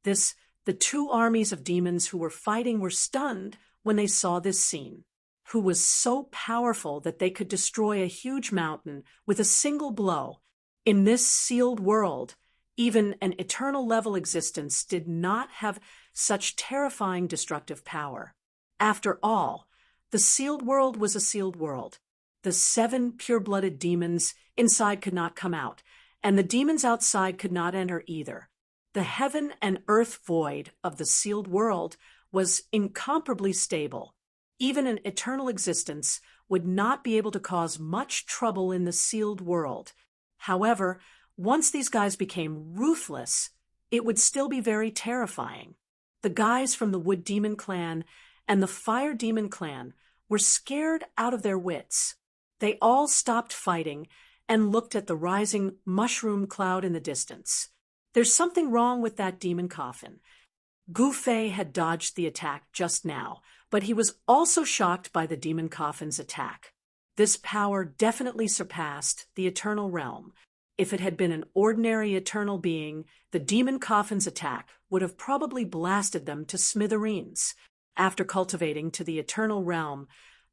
The 2 armies of demons who were fighting were stunned when they saw this scene. who was so powerful that they could destroy a huge mountain with a single blow. In this sealed world, even an eternal level existence did not have such terrifying destructive power. After all, the sealed world was a sealed world. The 7 pure-blooded demons inside could not come out, and the demons outside could not enter either. The heaven and earth void of the sealed world was incomparably stable. Even an eternal existence would not be able to cause much trouble in the sealed world. However, once these guys became ruthless, it would still be very terrifying. The guys from the Wood Demon clan and the Fire Demon clan were scared out of their wits. They all stopped fighting and looked at the rising mushroom cloud in the distance. There's something wrong with that demon coffin. Gu Fei had dodged the attack just now, but he was also shocked by the demon coffin's attack. This power definitely surpassed the eternal realm. If it had been an ordinary eternal being, the demon coffin's attack would have probably blasted them to smithereens. After cultivating to the eternal realm,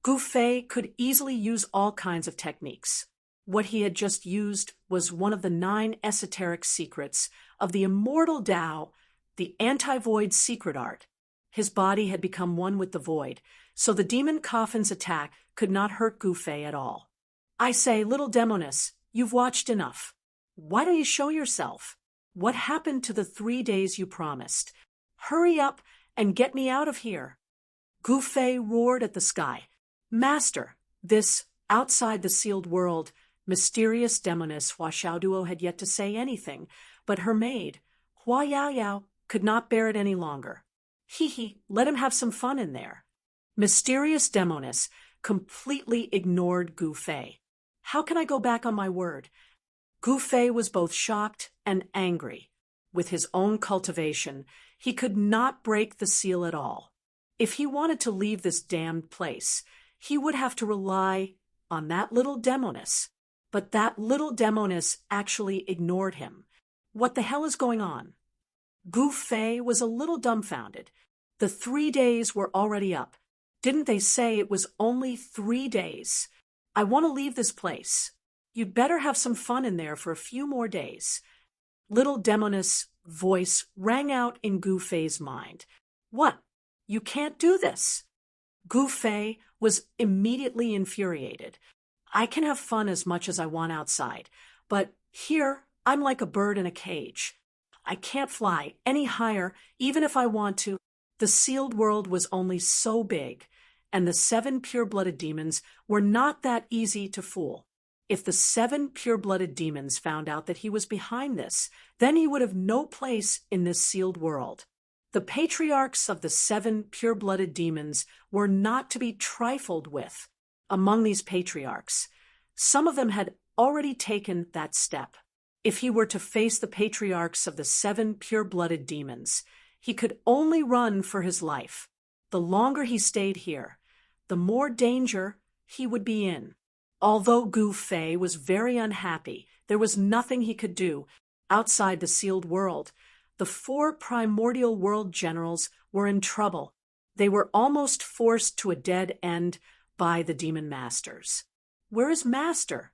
Gu Fei could easily use all kinds of techniques. What he had just used was one of the 9 esoteric secrets of the immortal Tao, the anti-void secret art. His body had become one with the void, so the demon coffin's attack could not hurt Gu Fei at all. I say, little demoness, you've watched enough. Why don't you show yourself? What happened to the 3 days you promised? Hurry up and get me out of here. Gu Fei roared at the sky. Master, this, outside the sealed world, mysterious demoness Hua Xiaoduo had yet to say anything, but her maid, Hua Yaoyao, could not bear it any longer. Hee, let him have some fun in there. Mysterious demoness completely ignored Gu Fei. How can I go back on my word? Gu Fei was both shocked and angry. With his own cultivation, he could not break the seal at all. If he wanted to leave this damned place, he would have to rely on that little demoness. But that little demoness actually ignored him. What the hell is going on? Gu Fei was a little dumbfounded. The 3 days were already up. Didn't they say it was only 3 days? I want to leave this place. You'd better have some fun in there for a few more days. Little demoness' voice rang out in Gu Fei's mind. What? You can't do this. Gu Fei was immediately infuriated. I can have fun as much as I want outside, but here I'm like a bird in a cage. I can't fly any higher, even if I want to. The sealed world was only so big, and the 7 pure-blooded demons were not that easy to fool. If the 7 pure-blooded demons found out that he was behind this, then he would have no place in this sealed world. The patriarchs of the 7 pure-blooded demons were not to be trifled with. Among these patriarchs, some of them had already taken that step. If he were to face the patriarchs of the 7 pure-blooded demons, he could only run for his life. The longer he stayed here, the more danger he would be in. Although Gu Fei was very unhappy, there was nothing he could do. Outside the sealed world, the 4 primordial world generals were in trouble. They were almost forced to a dead end by the demon masters. Where is Master?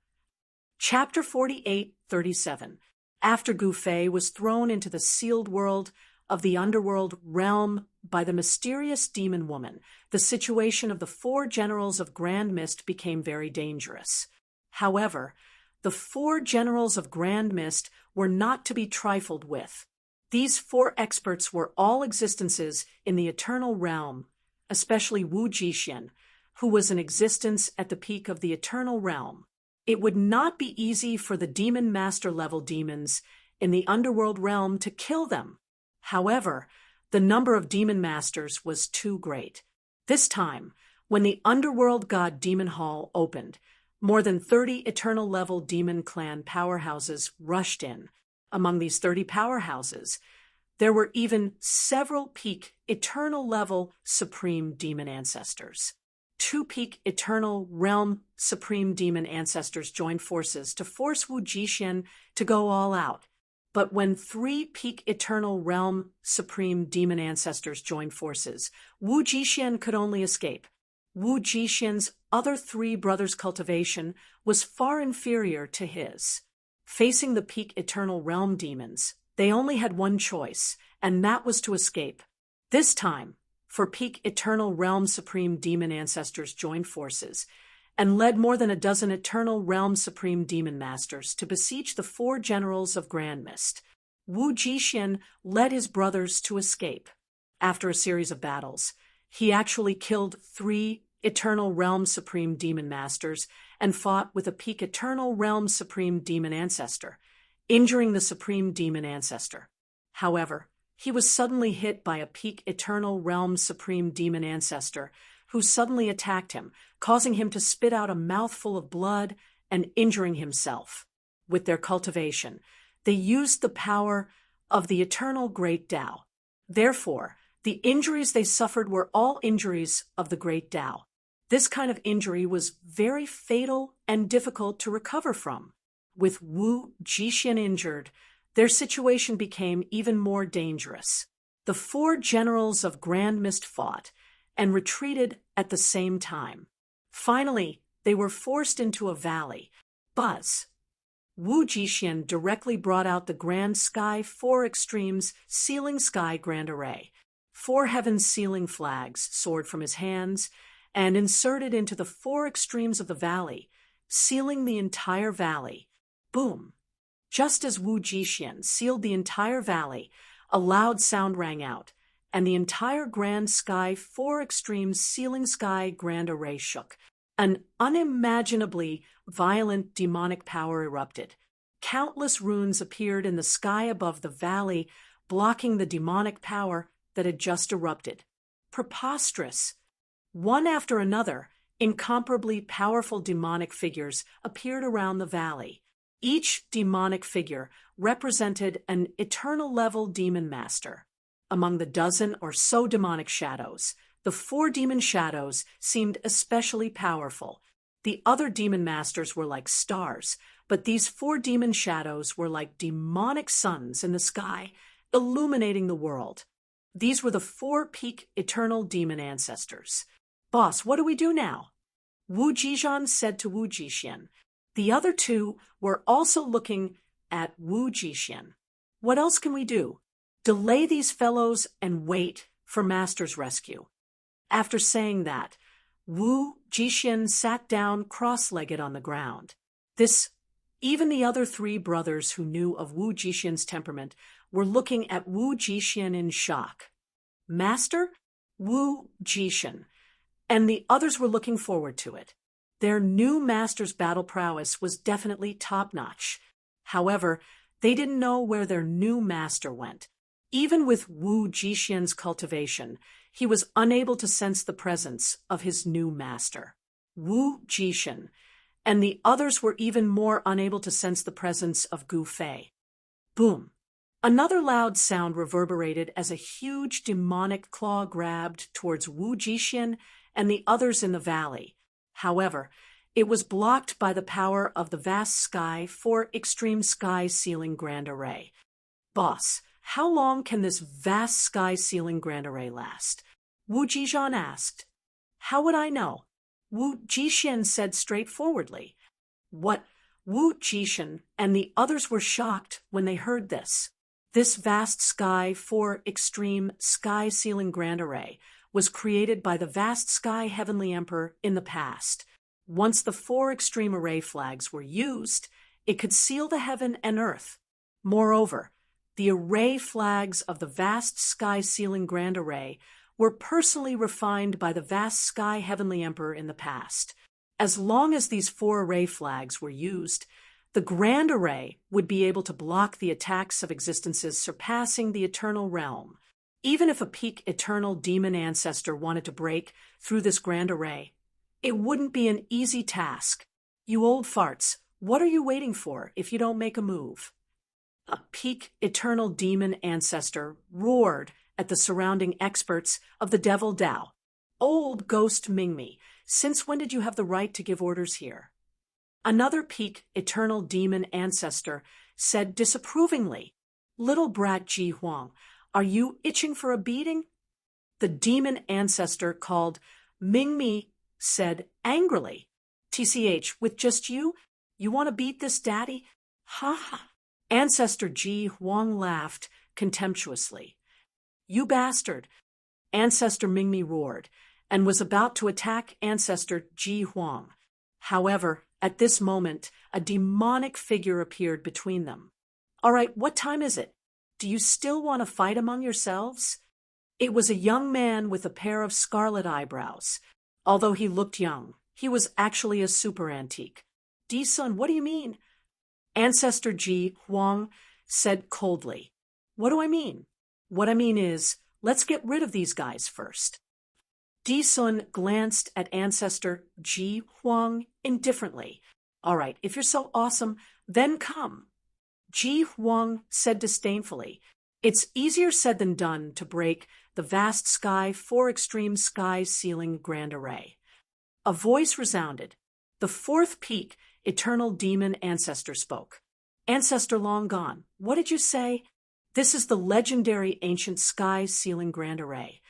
Chapter 48:37. After Gu Fei was thrown into the sealed world of the underworld realm by the mysterious demon woman, the situation of the 4 generals of Grand Mist became very dangerous. However, the 4 generals of Grand Mist were not to be trifled with. These 4 experts were all existences in the eternal realm, especially Wu Jixian, who was in existence at the peak of the eternal realm. It would not be easy for the demon master level demons in the underworld realm to kill them. However, the number of demon masters was too great. This time, when the underworld god demon hall opened, more than 30 eternal level demon clan powerhouses rushed in. Among these 30 powerhouses, there were even several peak eternal level supreme demon ancestors. 2 peak eternal realm supreme demon ancestors joined forces to force Wu Jixian to go all out. But when 3 peak eternal realm supreme demon ancestors joined forces, Wu Jixian could only escape. Wu Jixian's other three brothers' cultivation was far inferior to his. Facing the peak Eternal Realm demons, they only had one choice, and that was to escape. This time, for peak Eternal Realm Supreme Demon ancestors joined forces and led more than a dozen Eternal Realm Supreme Demon Masters to besiege the four generals of Grand Mist. Wu Jixian led his brothers to escape. After a series of battles, he actually killed 3 Eternal Realm Supreme Demon Masters and fought with a peak Eternal Realm Supreme Demon Ancestor, injuring the Supreme Demon Ancestor. However, he was suddenly hit by a peak Eternal Realm Supreme Demon Ancestor who suddenly attacked him, causing him to spit out a mouthful of blood and injuring himself. With their cultivation, they used the power of the Eternal Great Tao. Therefore, the injuries they suffered were all injuries of the Great Tao. This kind of injury was very fatal and difficult to recover from. With Wu Jixian injured, their situation became even more dangerous. The 4 generals of Grand Mist fought and retreated at the same time. Finally, they were forced into a valley. Buzz! Wu Jixian directly brought out the Grand Sky 4 Extremes Sealing Sky Grand Array. 4 heavens sealing flags soared from his hands and inserted into the 4 extremes of the valley, sealing the entire valley. Boom! Just as Wu Jixian sealed the entire valley, a loud sound rang out, and the entire Grand Sky 4 Extremes Sealing Sky Grand Array shook. An unimaginably violent demonic power erupted. Countless runes appeared in the sky above the valley, blocking the demonic power that had just erupted. Preposterous! One after another, incomparably powerful demonic figures appeared around the valley. Each demonic figure represented an eternal-level demon master. Among the dozen or so demonic shadows, the 4 demon shadows seemed especially powerful. The other demon masters were like stars, but these 4 demon shadows were like demonic suns in the sky, illuminating the world. These were the 4 peak eternal demon ancestors. Boss, what do we do now? Wu Jixian said to Wu Jixian. The other 2 were also looking at Wu Jixian. What else can we do? Delay these fellows and wait for Master's rescue. After saying that, Wu Jixian sat down cross-legged on the ground. Even the other 3 brothers who knew of Wu Jixian's temperament were looking at Wu Jixian in shock. Master? Wu Jixian. And the others were looking forward to it. Their new master's battle prowess was definitely top-notch. However, they didn't know where their new master went. Even with Wu Jixian's cultivation, he was unable to sense the presence of his new master. Wu Jixian and the others were even more unable to sense the presence of Gu Fei. Boom! Another loud sound reverberated as a huge demonic claw grabbed towards Wu Jixian and the others in the valley. However, it was blocked by the power of the vast sky 4 extreme sky sealing grand array. Boss, how long can this vast sky sealing grand array last? Wu Jixian asked. How would I know? Wu Jixian said straightforwardly. What? Wu Jixian and the others were shocked when they heard this. This vast sky 4 extreme sky sealing grand array was created by the vast sky heavenly emperor in the past. Once the 4 extreme array flags were used, it could seal the heaven and earth. Moreover, the array flags of the vast sky sealing grand array were personally refined by the vast sky heavenly emperor in the past. As long as these 4 array flags were used, the grand array would be able to block the attacks of existences surpassing the eternal realm. Even if a peak eternal demon ancestor wanted to break through this grand array, it wouldn't be an easy task. You old farts, what are you waiting for if you don't make a move? A peak eternal demon ancestor roared at the surrounding experts of the Devil Dao. Old ghost Mingmi, since when did you have the right to give orders here? Another peak eternal demon ancestor said disapprovingly, Little brat Ji Huang, are you itching for a beating? The demon ancestor called Mingmi said angrily, "TCH, with just you? You want to beat this daddy? Ha ha." Ancestor Ji Huang laughed contemptuously. "You bastard," Ancestor Mingmi roared, and was about to attack Ancestor Ji Huang. However, at this moment, a demonic figure appeared between them. "All right, what time is it? Do you still want to fight among yourselves?" It was a young man with a pair of scarlet eyebrows. Although he looked young, he was actually a super antique. "D-Sun, what do you mean?" Ancestor Ji Huang said coldly. "What do I mean? What I mean is, let's get rid of these guys first." D-Sun glanced at Ancestor Ji Huang indifferently. "All right, if you're so awesome, then come." Ji Huang said disdainfully, "It's easier said than done to break the vast sky for extreme sky ceiling grand array." A voice resounded. The fourth peak, eternal demon ancestor spoke. "Ancestor long gone, what did you say?" "This is the legendary ancient sky ceiling grand array."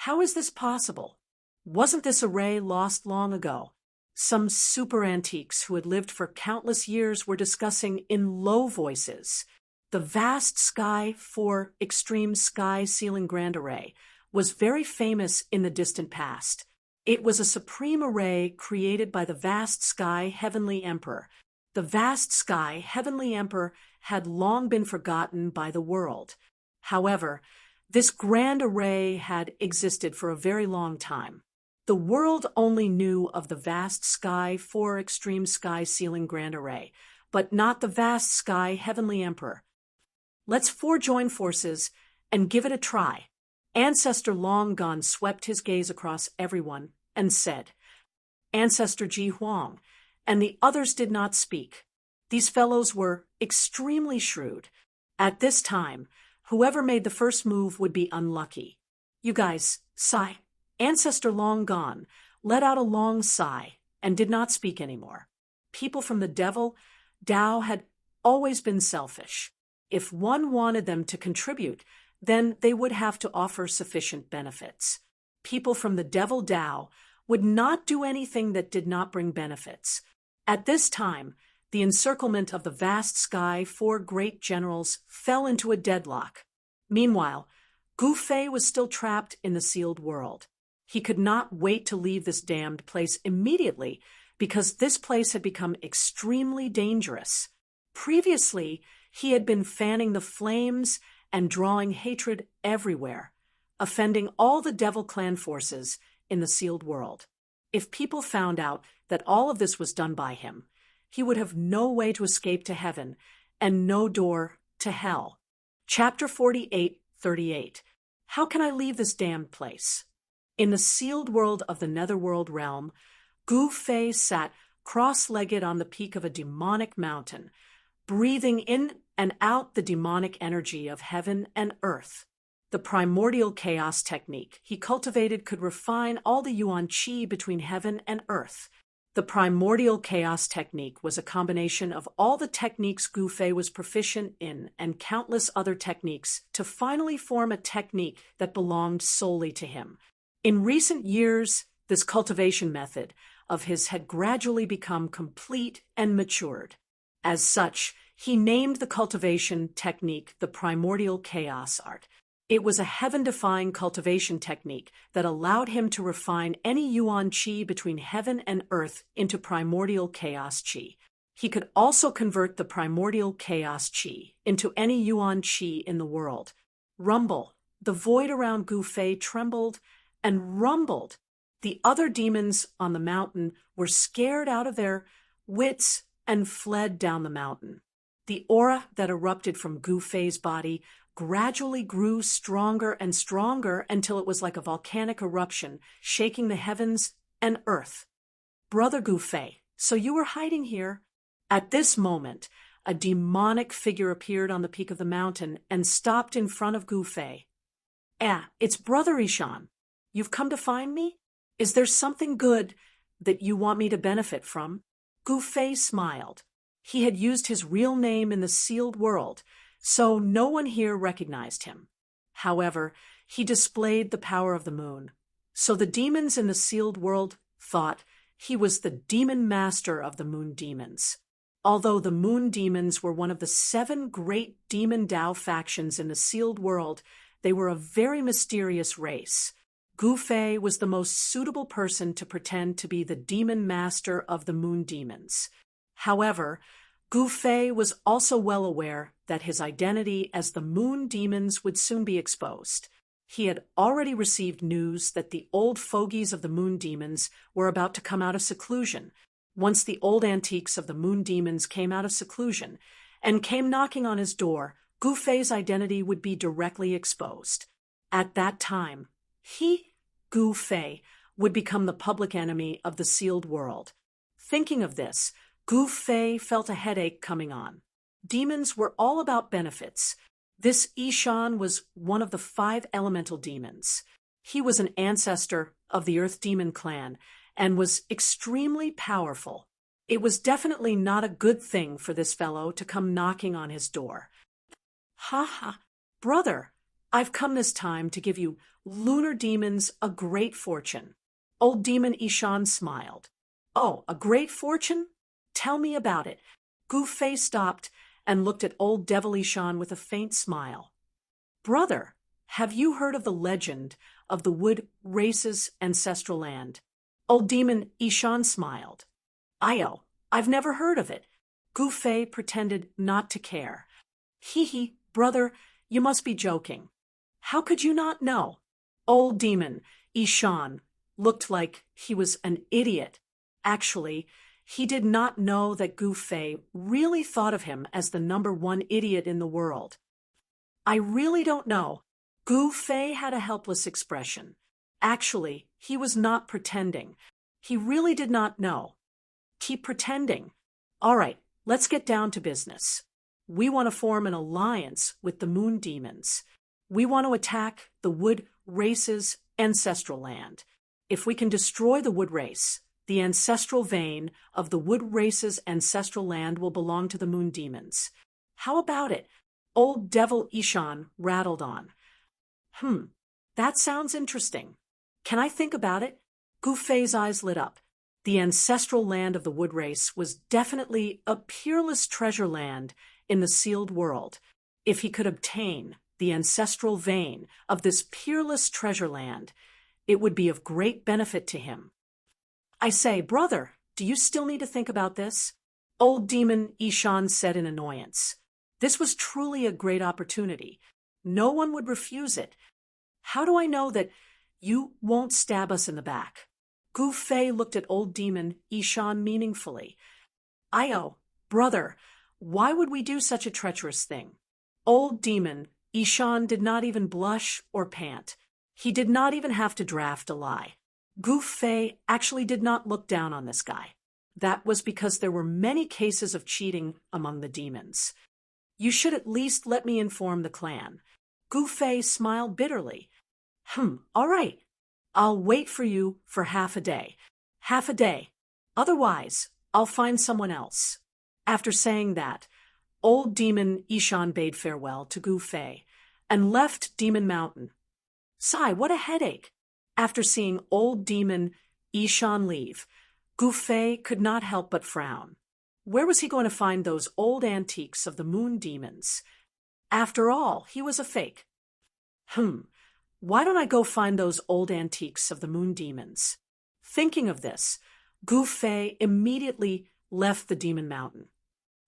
"How is this possible? Wasn't this array lost long ago?" Some super antiques who had lived for countless years were discussing in low voices. The vast sky for extreme sky ceiling grand array was very famous in the distant past. It was a supreme array created by the vast sky heavenly emperor. The vast sky heavenly emperor had long been forgotten by the world. However, this grand array had existed for a very long time. The world only knew of the vast sky for extreme sky ceiling grand array, but not the vast sky heavenly emperor. "Let's join forces and give it a try." Ancestor long gone swept his gaze across everyone and said, Ancestor Ji Huang, and the others did not speak. These fellows were extremely shrewd. At this time, whoever made the first move would be unlucky. "You guys, sigh." Ancestor long gone let out a long sigh and did not speak anymore. People from the devil, Tao, had always been selfish. If one wanted them to contribute, then they would have to offer sufficient benefits. People from the devil Tao would not do anything that did not bring benefits. At this time, the encirclement of the vast sky for great generals fell into a deadlock. Meanwhile, Gu Fei was still trapped in the sealed world. He could not wait to leave this damned place immediately because this place had become extremely dangerous. Previously, he had been fanning the flames and drawing hatred everywhere, offending all the Devil Clan forces in the sealed world. If people found out that all of this was done by him, he would have no way to escape to heaven and no door to hell. Chapter 48:38. How can I leave this damned place? In the sealed world of the netherworld realm, Gu Fei sat cross-legged on the peak of a demonic mountain, breathing in and out the demonic energy of heaven and earth. The primordial chaos technique he cultivated could refine all the yuan qi between heaven and earth. The primordial chaos technique was a combination of all the techniques Gu Fei was proficient in and countless other techniques to finally form a technique that belonged solely to him. In recent years, this cultivation method of his had gradually become complete and matured. As such, he named the cultivation technique the primordial chaos art. It was a heaven-defying cultivation technique that allowed him to refine any yuan qi between heaven and earth into primordial chaos qi. He could also convert the primordial chaos qi into any yuan qi in the world. Rumble. The void around Gu Fei trembled and rumbled. The other demons on the mountain were scared out of their wits and fled down the mountain. The aura that erupted from Gu Fei's body gradually grew stronger and stronger until it was like a volcanic eruption, shaking the heavens and earth. Brother Gu Fei, so you were hiding here? At this moment, a demonic figure appeared on the peak of the mountain and stopped in front of Gu Fei. It's Brother Ishan. You've come to find me? Is there something good that you want me to benefit from? Gu Fei smiled. He had used his real name in the sealed world, so no one here recognized him. However, he displayed the power of the moon, so the demons in the sealed world thought he was the demon master of the moon demons. Although the moon demons were one of the 7 great demon Dao factions in the sealed world, they were a very mysterious race. Gu Fei was the most suitable person to pretend to be the demon master of the moon demons. However, Gu Fei was also well aware that his identity as the moon demons would soon be exposed. He had already received news that the old fogies of the moon demons were about to come out of seclusion. Once the old antiques of the moon demons came out of seclusion and came knocking on his door, Gu Fei's identity would be directly exposed. At that time, Gu Fei, would become the public enemy of the sealed world. Thinking of this, Gu Fei felt a headache coming on. Demons were all about benefits. This Ishan was one of the 5 elemental demons. He was an ancestor of the Earth Demon clan and was extremely powerful. It was definitely not a good thing for this fellow to come knocking on his door. "Ha ha, brother, I've come this time to give you lunar demons a great fortune." Old demon Ishan smiled. "Oh, a great fortune? Tell me about it." Gu Fei stopped and looked at old devil Ishan with a faint smile. "Brother, have you heard of the legend of the wood race's ancestral land?" Old demon Ishan smiled. I've never heard of it." Gu Fei pretended not to care. "Hee, brother, you must be joking. How could you not know?" Old demon Ishan looked like he was an idiot. Actually, he did not know that Gu Fei really thought of him as the #1 idiot in the world. "I really don't know." Gu Fei had a helpless expression. Actually, he was not pretending. He really did not know. "Keep pretending. All right, let's get down to business. We want to form an alliance with the moon demons. We want to attack the wood race's ancestral land. If we can destroy the wood race, the ancestral vein of the wood race's ancestral land will belong to the moon demons. How about it?" Old devil Ishan rattled on. That sounds interesting. Can I think about it?" Gu Fei's eyes lit up. The ancestral land of the wood race was definitely a peerless treasure land in the sealed world. If he could obtain the ancestral vein of this peerless treasure land, it would be of great benefit to him. "I say, brother, do you still need to think about this?" Old demon Ishan said in annoyance. This was truly a great opportunity. No one would refuse it. "How do I know that you won't stab us in the back?" Gu Fei looked at old demon Ishan meaningfully. Brother, why would we do such a treacherous thing?" Old demon Ishan did not even blush or pant. He did not even have to draft a lie. Gu Fei actually did not look down on this guy. That was because there were many cases of cheating among the demons. "You should at least let me inform the clan." Gu Fei smiled bitterly. All right. I'll wait for you for half a day. Half a day. Otherwise, I'll find someone else." After saying that, old demon Ishan bade farewell to Gu Fei and left Demon Mountain. Sigh, what a headache! After seeing old demon Ishan leave, Gu Fei could not help but frown. Where was he going to find those old antiques of the moon demons? After all, he was a fake. Why don't I go find those old antiques of the moon demons? Thinking of this, Gu Fei immediately left the Demon Mountain.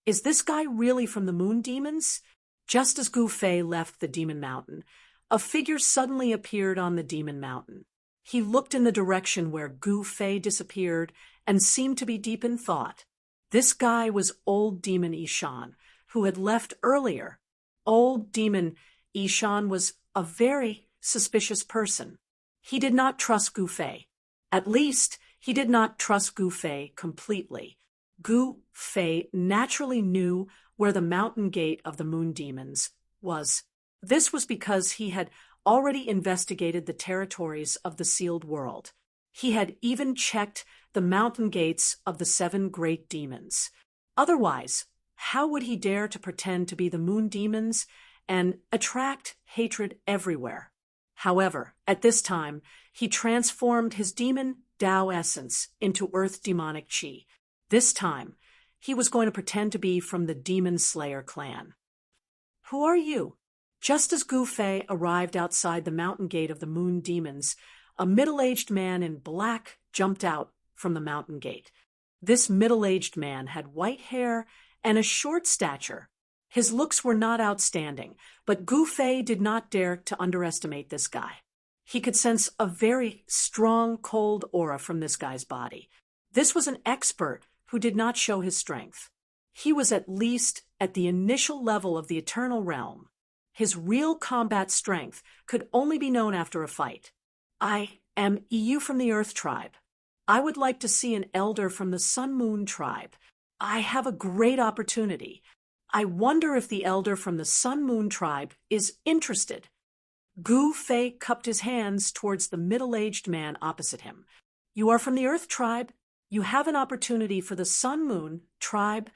Is this guy really from the moon demons? Just as Gu Fei left the Demon Mountain, a figure suddenly appeared on the Demon Mountain. He looked in the direction where Gu Fei disappeared and seemed to be deep in thought. This guy was old demon Ishan, who had left earlier. Old demon Ishan was a very suspicious person. He did not trust Gu Fei. At least, he did not trust Gu Fei completely. Gu Fei naturally knew where the mountain gate of the moon demons was. This was because he had already investigated the territories of the sealed world. He had even checked the mountain gates of the 7 great demons. Otherwise, how would he dare to pretend to be the moon demons and attract hatred everywhere? However, at this time, he transformed his demon Tao essence into earth demonic chi. This time, he was going to pretend to be from the Demon Slayer clan. "Who are you?" Just as Gu Fei arrived outside the mountain gate of the Moon Demons, a middle-aged man in black jumped out from the mountain gate. This middle-aged man had white hair and a short stature. His looks were not outstanding, but Gu Fei did not dare to underestimate this guy. He could sense a very strong, cold aura from this guy's body. This was an expert who did not show his strength. He was at least at the initial level of the eternal realm. His real combat strength could only be known after a fight. "I am EU from the Earth tribe. I would like to see an elder from the Sun Moon tribe. I have a great opportunity. I wonder if the elder from the Sun Moon tribe is interested." Gu Fei cupped his hands towards the middle-aged man opposite him. "You are from the Earth tribe. You have an opportunity for the Sun Moon tribe."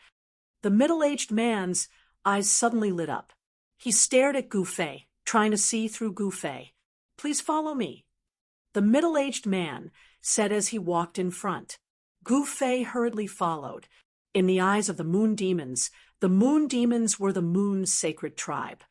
The middle-aged man's eyes suddenly lit up. He stared at Gu Fei, trying to see through Gu Fei. "Please follow me," the middle-aged man said as he walked in front. Gu Fei hurriedly followed. In the eyes of the Moon Demons were the Moon's sacred tribe.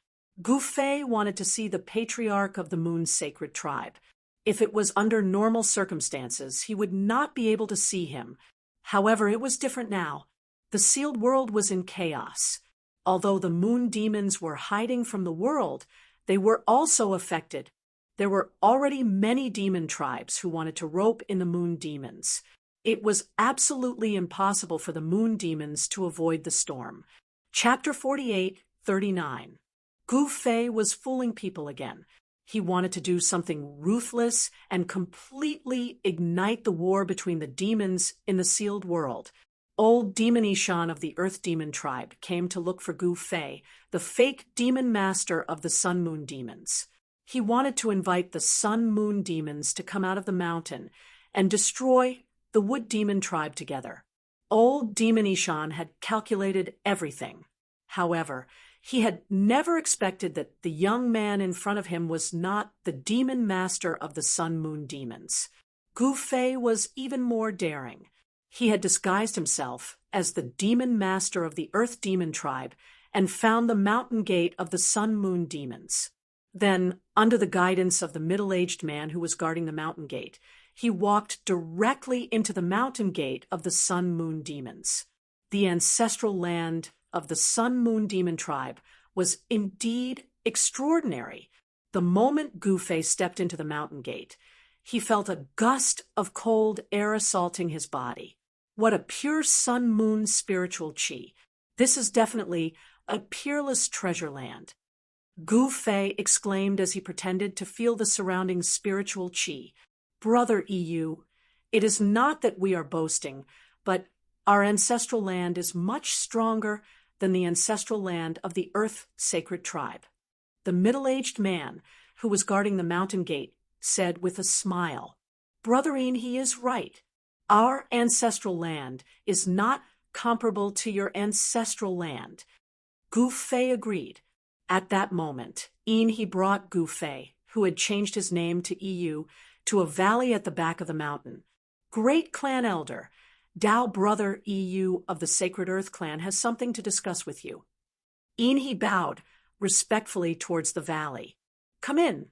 Gu Fei wanted to see the patriarch of the Moon's sacred tribe. If it was under normal circumstances, he would not be able to see him. However, it was different now. The sealed world was in chaos. Although the Moon Demons were hiding from the world, they were also affected. There were already many demon tribes who wanted to rope in the Moon Demons. It was absolutely impossible for the Moon Demons to avoid the storm. Chapter 48:39. Gu Fei was fooling people again. He wanted to do something ruthless and completely ignite the war between the demons in the sealed world. Old Demon Ishan of the Earth Demon tribe came to look for Gu Fei, the fake demon master of the Sun Moon Demons. He wanted to invite the Sun Moon Demons to come out of the mountain and destroy the Wood Demon tribe together. Old Demon Ishan had calculated everything. However, he had never expected that the young man in front of him was not the demon master of the Sun Moon Demons. Gu Fei was even more daring. He had disguised himself as the demon master of the Earth Demon tribe and found the mountain gate of the Sun Moon Demons. Then, under the guidance of the middle-aged man who was guarding the mountain gate, he walked directly into the mountain gate of the Sun Moon Demons. The ancestral land of the Sun Moon Demon tribe was indeed extraordinary. The moment Gu Fei stepped into the mountain gate, he felt a gust of cold air assaulting his body. What a pure Sun Moon spiritual chi. This is definitely a peerless treasure land. Gu Fei exclaimed as he pretended to feel the surrounding spiritual chi. "Brother EU, it is not that we are boasting, but our ancestral land is much stronger than the ancestral land of the Earth Sacred Tribe." The middle-aged man, who was guarding the mountain gate, said with a smile, "Brother Ian, he is right. Our ancestral land is not comparable to your ancestral land." Gu Fei agreed. At that moment, he brought Gu Fei, who had changed his name to EU, to a valley at the back of the mountain. "Great clan elder, Tao brother EU of the Sacred Earth clan has something to discuss with you." He bowed respectfully towards the valley. "Come in."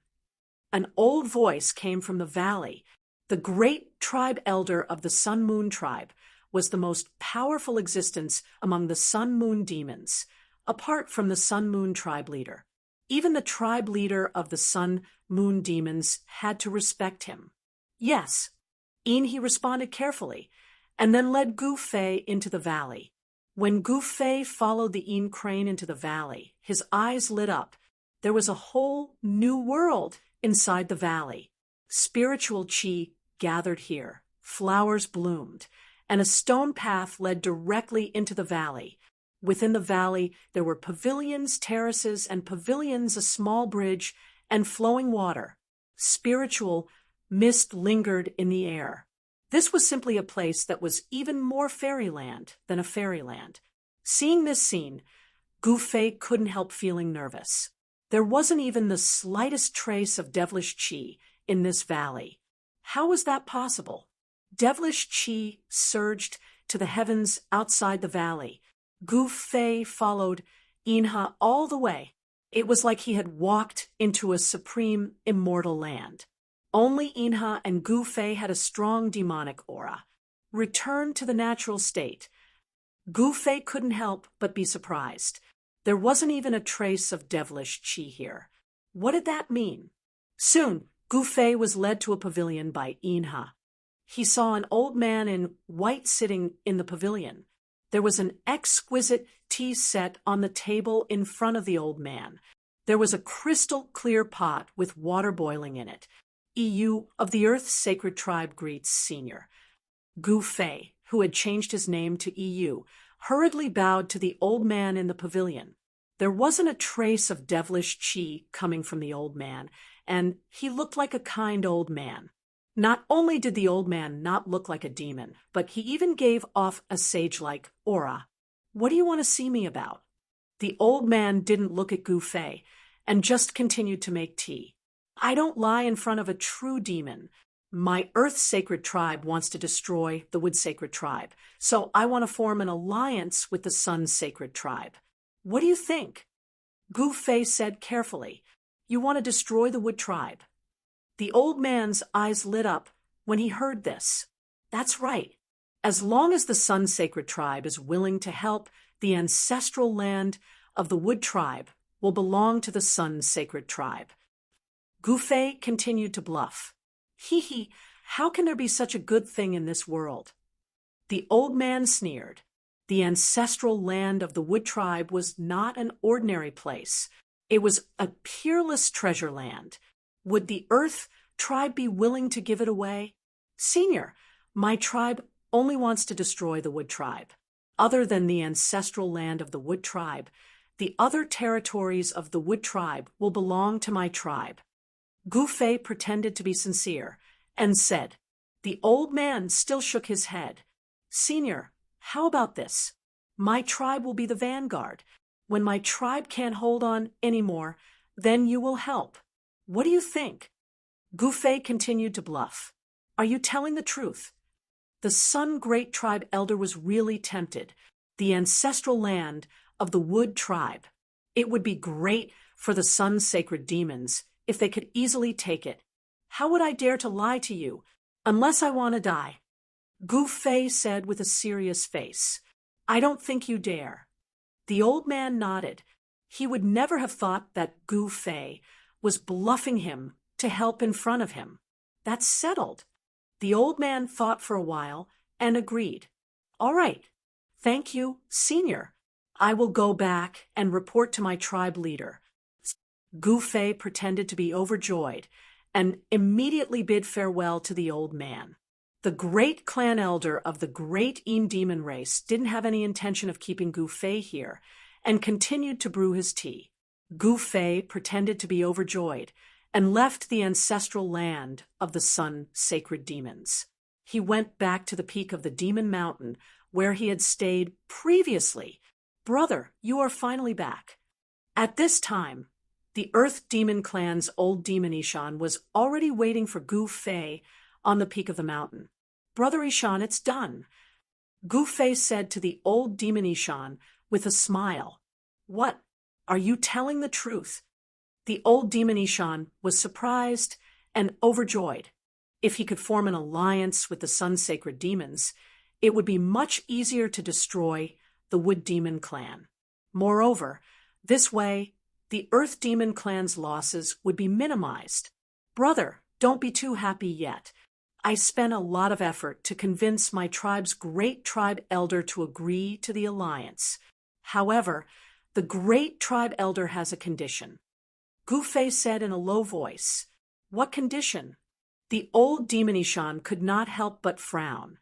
An old voice came from the valley. The great tribe elder of the Sun Moon tribe was the most powerful existence among the Sun Moon Demons, apart from the Sun Moon tribe leader. Even the tribe leader of the Sun Moon Demons had to respect him. "Yes," he responded carefully, and then led Gu Fei into the valley. When Gu Fei followed the crane into the valley, his eyes lit up. There was a whole new world inside the valley. Spiritual chi gathered here, flowers bloomed, and a stone path led directly into the valley. Within the valley, there were pavilions, terraces, and pavilions, a small bridge, and flowing water. Spiritual mist lingered in the air. This was simply a place that was even more fairyland than a fairyland. Seeing this scene, Gu Fei couldn't help feeling nervous. There wasn't even the slightest trace of devilish chi in this valley. How was that possible? Devilish chi surged to the heavens outside the valley. Gu Fei followed Inha all the way. It was like he had walked into a supreme, immortal land. Only Inha and Gu Fei had a strong demonic aura. Return to the natural state. Gu Fei couldn't help but be surprised. There wasn't even a trace of devilish chi here. What did that mean? Soon, Gu Fei was led to a pavilion by Inha. He saw an old man in white sitting in the pavilion. There was an exquisite tea set on the table in front of the old man. There was a crystal-clear pot with water boiling in it. EU of the Earth's Sacred Tribe greets Senior. Gu Fei, who had changed his name to EU, hurriedly bowed to the old man in the pavilion. There wasn't a trace of devilish chi coming from the old man, and he looked like a kind old man. Not only did the old man not look like a demon, but he even gave off a sage-like aura. What do you want to see me about? The old man didn't look at Gu Fei and just continued to make tea. I don't lie in front of a true demon. My Earth Sacred Tribe wants to destroy the Wood Sacred Tribe, so I want to form an alliance with the Sun Sacred Tribe. What do you think? Gu Fei said carefully, You want to destroy the Wood Tribe? The old man's eyes lit up when he heard this. That's right. As long as the Sun Sacred Tribe is willing to help, the ancestral land of the Wood Tribe will belong to the Sun Sacred Tribe. Gu Fei continued to bluff. Hee, how can there be such a good thing in this world? The old man sneered. The ancestral land of the Wood Tribe was not an ordinary place. It was a peerless treasure land. Would the Earth Tribe be willing to give it away? Senior, my tribe only wants to destroy the Wood Tribe. Other than the ancestral land of the Wood Tribe, the other territories of the Wood Tribe will belong to my tribe. Gu Fei pretended to be sincere and said. The old man still shook his head. Senior, how about this? My tribe will be the vanguard. When my tribe can't hold on anymore, then you will help. What do you think? Gu Fei continued to bluff. Are you telling the truth? The Sun Great Tribe elder was really tempted. The ancestral land of the Wood Tribe. It would be great for the Sun Sacred Demons if they could easily take it. How would I dare to lie to you, unless I want to die? Gu Fei said with a serious face. I don't think you dare. The old man nodded. He would never have thought that Gu Fei was bluffing him to help in front of him. That's settled. The old man thought for a while and agreed. All right. Thank you, Senior. I will go back and report to my tribe leader. Gu Fei pretended to be overjoyed and immediately bid farewell to the old man. The great clan elder of the great Een demon race didn't have any intention of keeping Gu Fei here and continued to brew his tea. Gu Fei pretended to be overjoyed and left the ancestral land of the Sun Sacred Demons. He went back to the peak of the Demon Mountain where he had stayed previously. Brother, you are finally back. At this time, the Earth Demon Clan's old demon Ishan was already waiting for Gu Fei on the peak of the mountain. Brother Ishan, it's done. Gu Fei said to the old demon Ishan with a smile. What? Are you telling the truth? The old demon Ishan was surprised and overjoyed. If he could form an alliance with the Sun Sacred Demons, it would be much easier to destroy the Wood Demon Clan. Moreover, this way, the Earth Demon Clan's losses would be minimized. Brother, don't be too happy yet. I spent a lot of effort to convince my tribe's great tribe elder to agree to the alliance. However, the great tribe elder has a condition. Gu Fei said in a low voice. What condition? The old demon Ishan could not help but frown.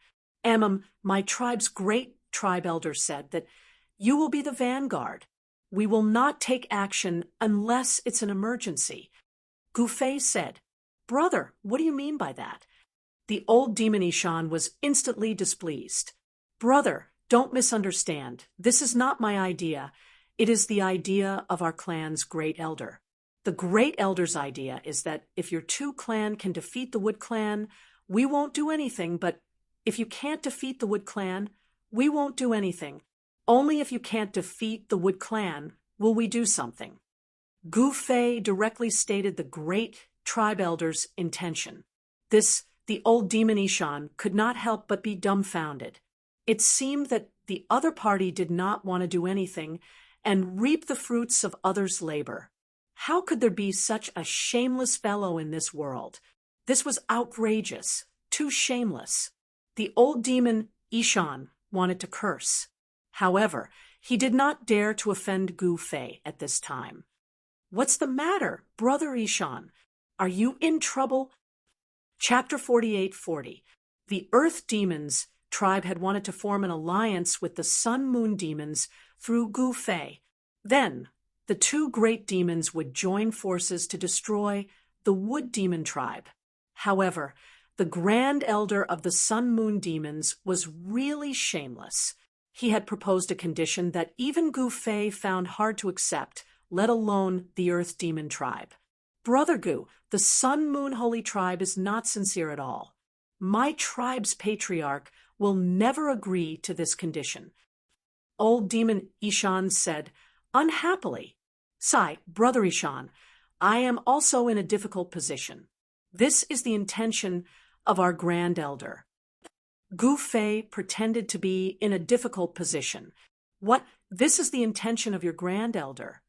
My tribe's great tribe elder said that you will be the vanguard. We will not take action unless it's an emergency. Gu Fei said, Brother, what do you mean by that? The old demon Ishan was instantly displeased. Brother, don't misunderstand. This is not my idea. It is the idea of our clan's great elder. The great elder's idea is that if your two clan can defeat the Wood Clan, we won't do anything but if you can't defeat the Wood Clan, we won't do anything. Only if you can't defeat the Wood Clan will we do something. Gu Fei directly stated the great tribe elder's intention. The old demon Ishan could not help but be dumbfounded. It seemed that the other party did not want to do anything and reap the fruits of others' labor. How could there be such a shameless fellow in this world? This was outrageous, too shameless. The old demon Ishan wanted to curse. However, he did not dare to offend Gu Fei at this time. "What's the matter, Brother Ishan? Are you in trouble?" Chapter 48:40. The Earth Demons tribe had wanted to form an alliance with the Sun-Moon Demons through Gu Fei. Then, the two great demons would join forces to destroy the Wood Demon tribe. However, the Grand Elder of the Sun-Moon Demons was really shameless. He had proposed a condition that even Gu Fei found hard to accept, let alone the Earth Demon tribe. "Brother Gu, the Sun-Moon Holy Tribe is not sincere at all. My tribe's patriarch will never agree to this condition." Old Demon Ishan said, "Unhappily, Sai, Brother Ishan, I am also in a difficult position. This is the intention of our Grand Elder." Gu Fei pretended to be in a difficult position. "What? This is the intention of your Grand Elder?"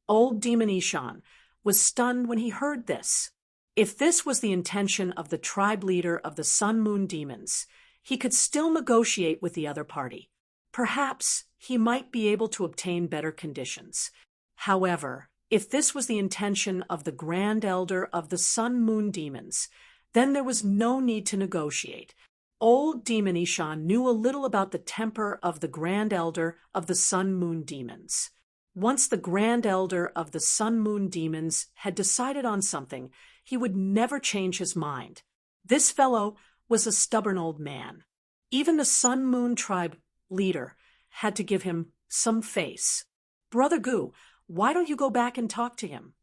Old Demon Ishan was stunned when he heard this. If this was the intention of the tribe leader of the Sun-Moon Demons, he could still negotiate with the other party. Perhaps he might be able to obtain better conditions. However, if this was the intention of the Grand Elder of the Sun-Moon Demons, then there was no need to negotiate. Old Demon Ishan knew a little about the temper of the Grand Elder of the Sun-Moon Demons. Once the Grand Elder of the Sun-Moon Demons had decided on something, he would never change his mind. This fellow was a stubborn old man. Even the Sun-Moon tribe leader had to give him some face. "Brother Gu, why don't you go back and talk to him?"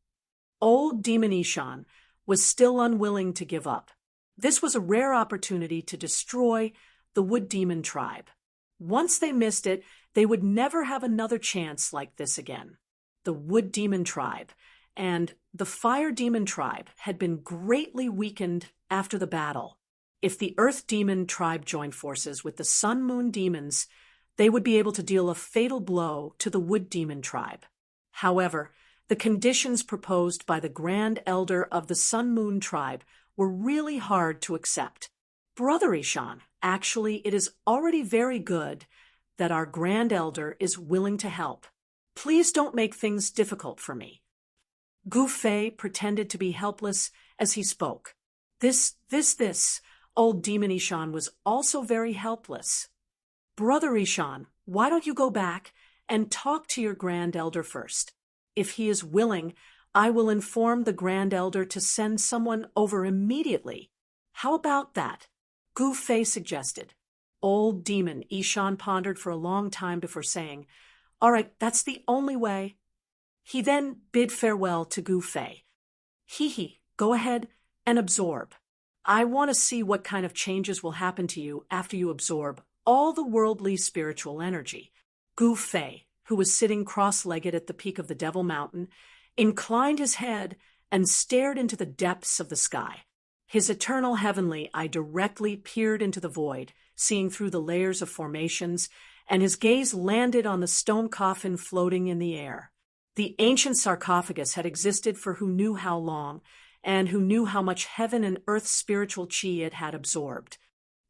Old Demon Ishan was still unwilling to give up. This was a rare opportunity to destroy the Wood Demon tribe. Once they missed it, they would never have another chance like this again. The Wood Demon tribe and the Fire Demon tribe had been greatly weakened after the battle. If the Earth Demon tribe joined forces with the Sun-Moon Demons, they would be able to deal a fatal blow to the Wood Demon tribe. However, the conditions proposed by the Grand Elder of the Sun-Moon tribe were really hard to accept. "Brother Ishan, actually, it is already very good that our Grand Elder is willing to help. Please don't make things difficult for me." Gu Fei pretended to be helpless as he spoke. This, old Demon Ishan was also very helpless. "Brother Ishan, why don't you go back and talk to your Grand Elder first? If he is willing, I will inform the Grand Elder to send someone over immediately. How about that?" Gu Fei suggested. Old Demon Ishan pondered for a long time before saying, "All right, that's the only way." He then bid farewell to Gu Fei. "Hee, go ahead and absorb. I want to see what kind of changes will happen to you after you absorb all the worldly spiritual energy." Gu Fei, who was sitting cross-legged at the peak of the Devil Mountain, inclined his head and stared into the depths of the sky. His eternal heavenly eye directly peered into the void, seeing through the layers of formations, and his gaze landed on the stone coffin floating in the air. The ancient sarcophagus had existed for who knew how long, and who knew how much heaven and earth's spiritual chi it had absorbed.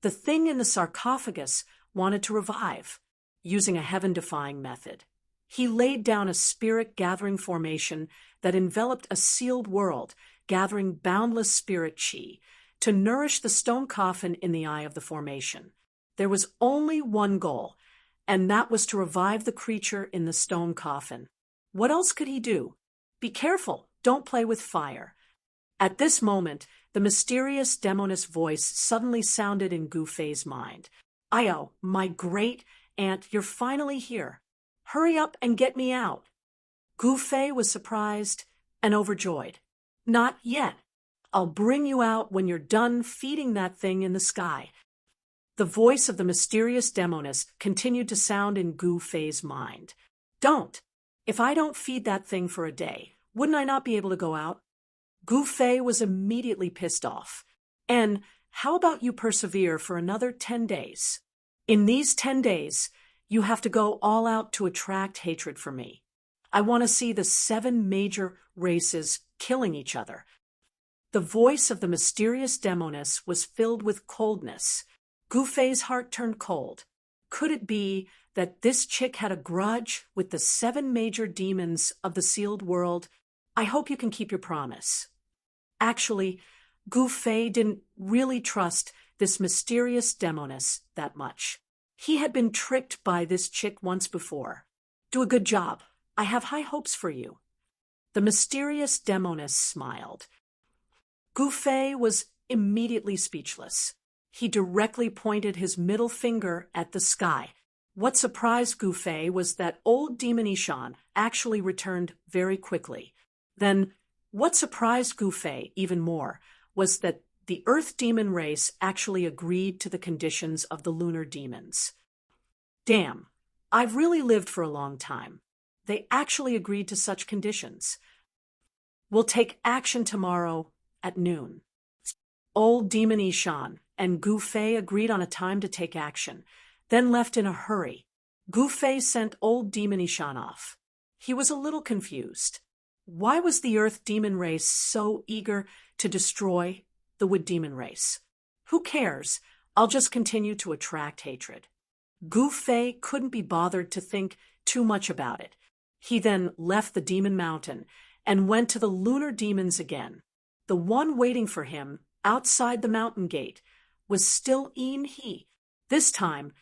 The thing in the sarcophagus wanted to revive, using a heaven-defying method. He laid down a spirit-gathering formation that enveloped a sealed world, gathering boundless spirit chi, to nourish the stone coffin in the eye of the formation. There was only one goal, and that was to revive the creature in the stone coffin. What else could he do? "Be careful, don't play with fire." At this moment, the mysterious demoness voice suddenly sounded in Gu Fei's mind. "Io, my great aunt, you're finally here. Hurry up and get me out." Gu Fei was surprised and overjoyed. "Not yet. I'll bring you out when you're done feeding that thing in the sky." The voice of the mysterious demoness continued to sound in Gu Fei's mind. Don't! If I don't feed that thing for a day, wouldn't I not be able to go out? Gu Fei was immediately pissed off. And how about you persevere for another 10 days? In these 10 days, you have to go all out to attract hatred for me. I want to see the 7 major races killing each other. The voice of the mysterious demoness was filled with coldness. Gu Fei's heart turned cold. Could it be that this chick had a grudge with the 7 major demons of the sealed world? I hope you can keep your promise. Actually, Gu Fei didn't really trust this mysterious demoness that much. He had been tricked by this chick once before. Do a good job. I have high hopes for you. The mysterious demoness smiled. Gu Fei was immediately speechless. He directly pointed his middle finger at the sky. What surprised Gu Fei was that old Demon Ishan actually returned very quickly. Then, what surprised Gu Fei even more was that the Earth Demon race actually agreed to the conditions of the lunar demons. Damn, I've really lived for a long time. They actually agreed to such conditions. We'll take action tomorrow at noon. Old Demon Ishan and Gu Fei agreed on a time to take action, then left in a hurry. Gu Fei sent old Demon Ishan off. He was a little confused. Why was the Earth Demon race so eager to destroy the Wood Demon race? Who cares? I'll just continue to attract hatred. Gu Fei couldn't be bothered to think too much about it. He then left the Demon Mountain and went to the lunar demons again. The one waiting for him outside the mountain gate was still Yin He. This time,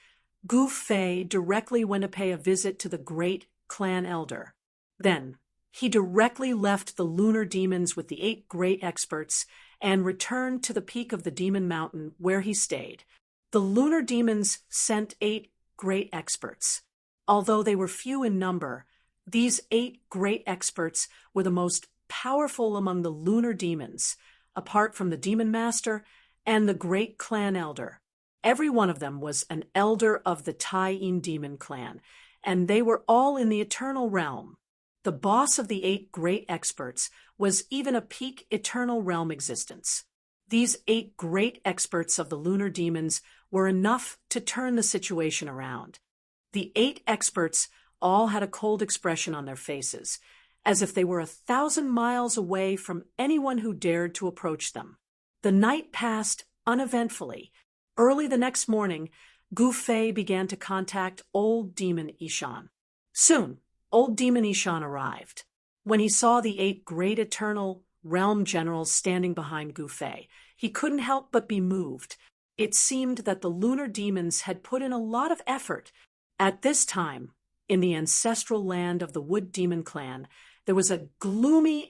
Gu Fei directly went to pay a visit to the great clan elder. Then, he directly left the lunar demons with the 8 great experts and returned to the peak of the Demon Mountain where he stayed. The lunar demons sent 8 great experts. Although they were few in number, these 8 great experts were the most powerful among the lunar demons, apart from the Demon Master and the great clan elder. Every one of them was an elder of the Tai-In demon clan, and they were all in the eternal realm. The boss of the 8 great experts was even a peak eternal realm existence. These 8 great experts of the lunar demons were enough to turn the situation around. The 8 experts all had a cold expression on their faces, as if they were 1,000 miles away from anyone who dared to approach them. The night passed uneventfully. Early the next morning, Gu Fei began to contact old Demon Ishan. Soon, old Demon Ishan arrived. When he saw the 8 great eternal realm generals standing behind Gu Fei, he couldn't help but be moved. It seemed that the lunar demons had put in a lot of effort. At this time, in the ancestral land of the Wood Demon clan, there was a gloomy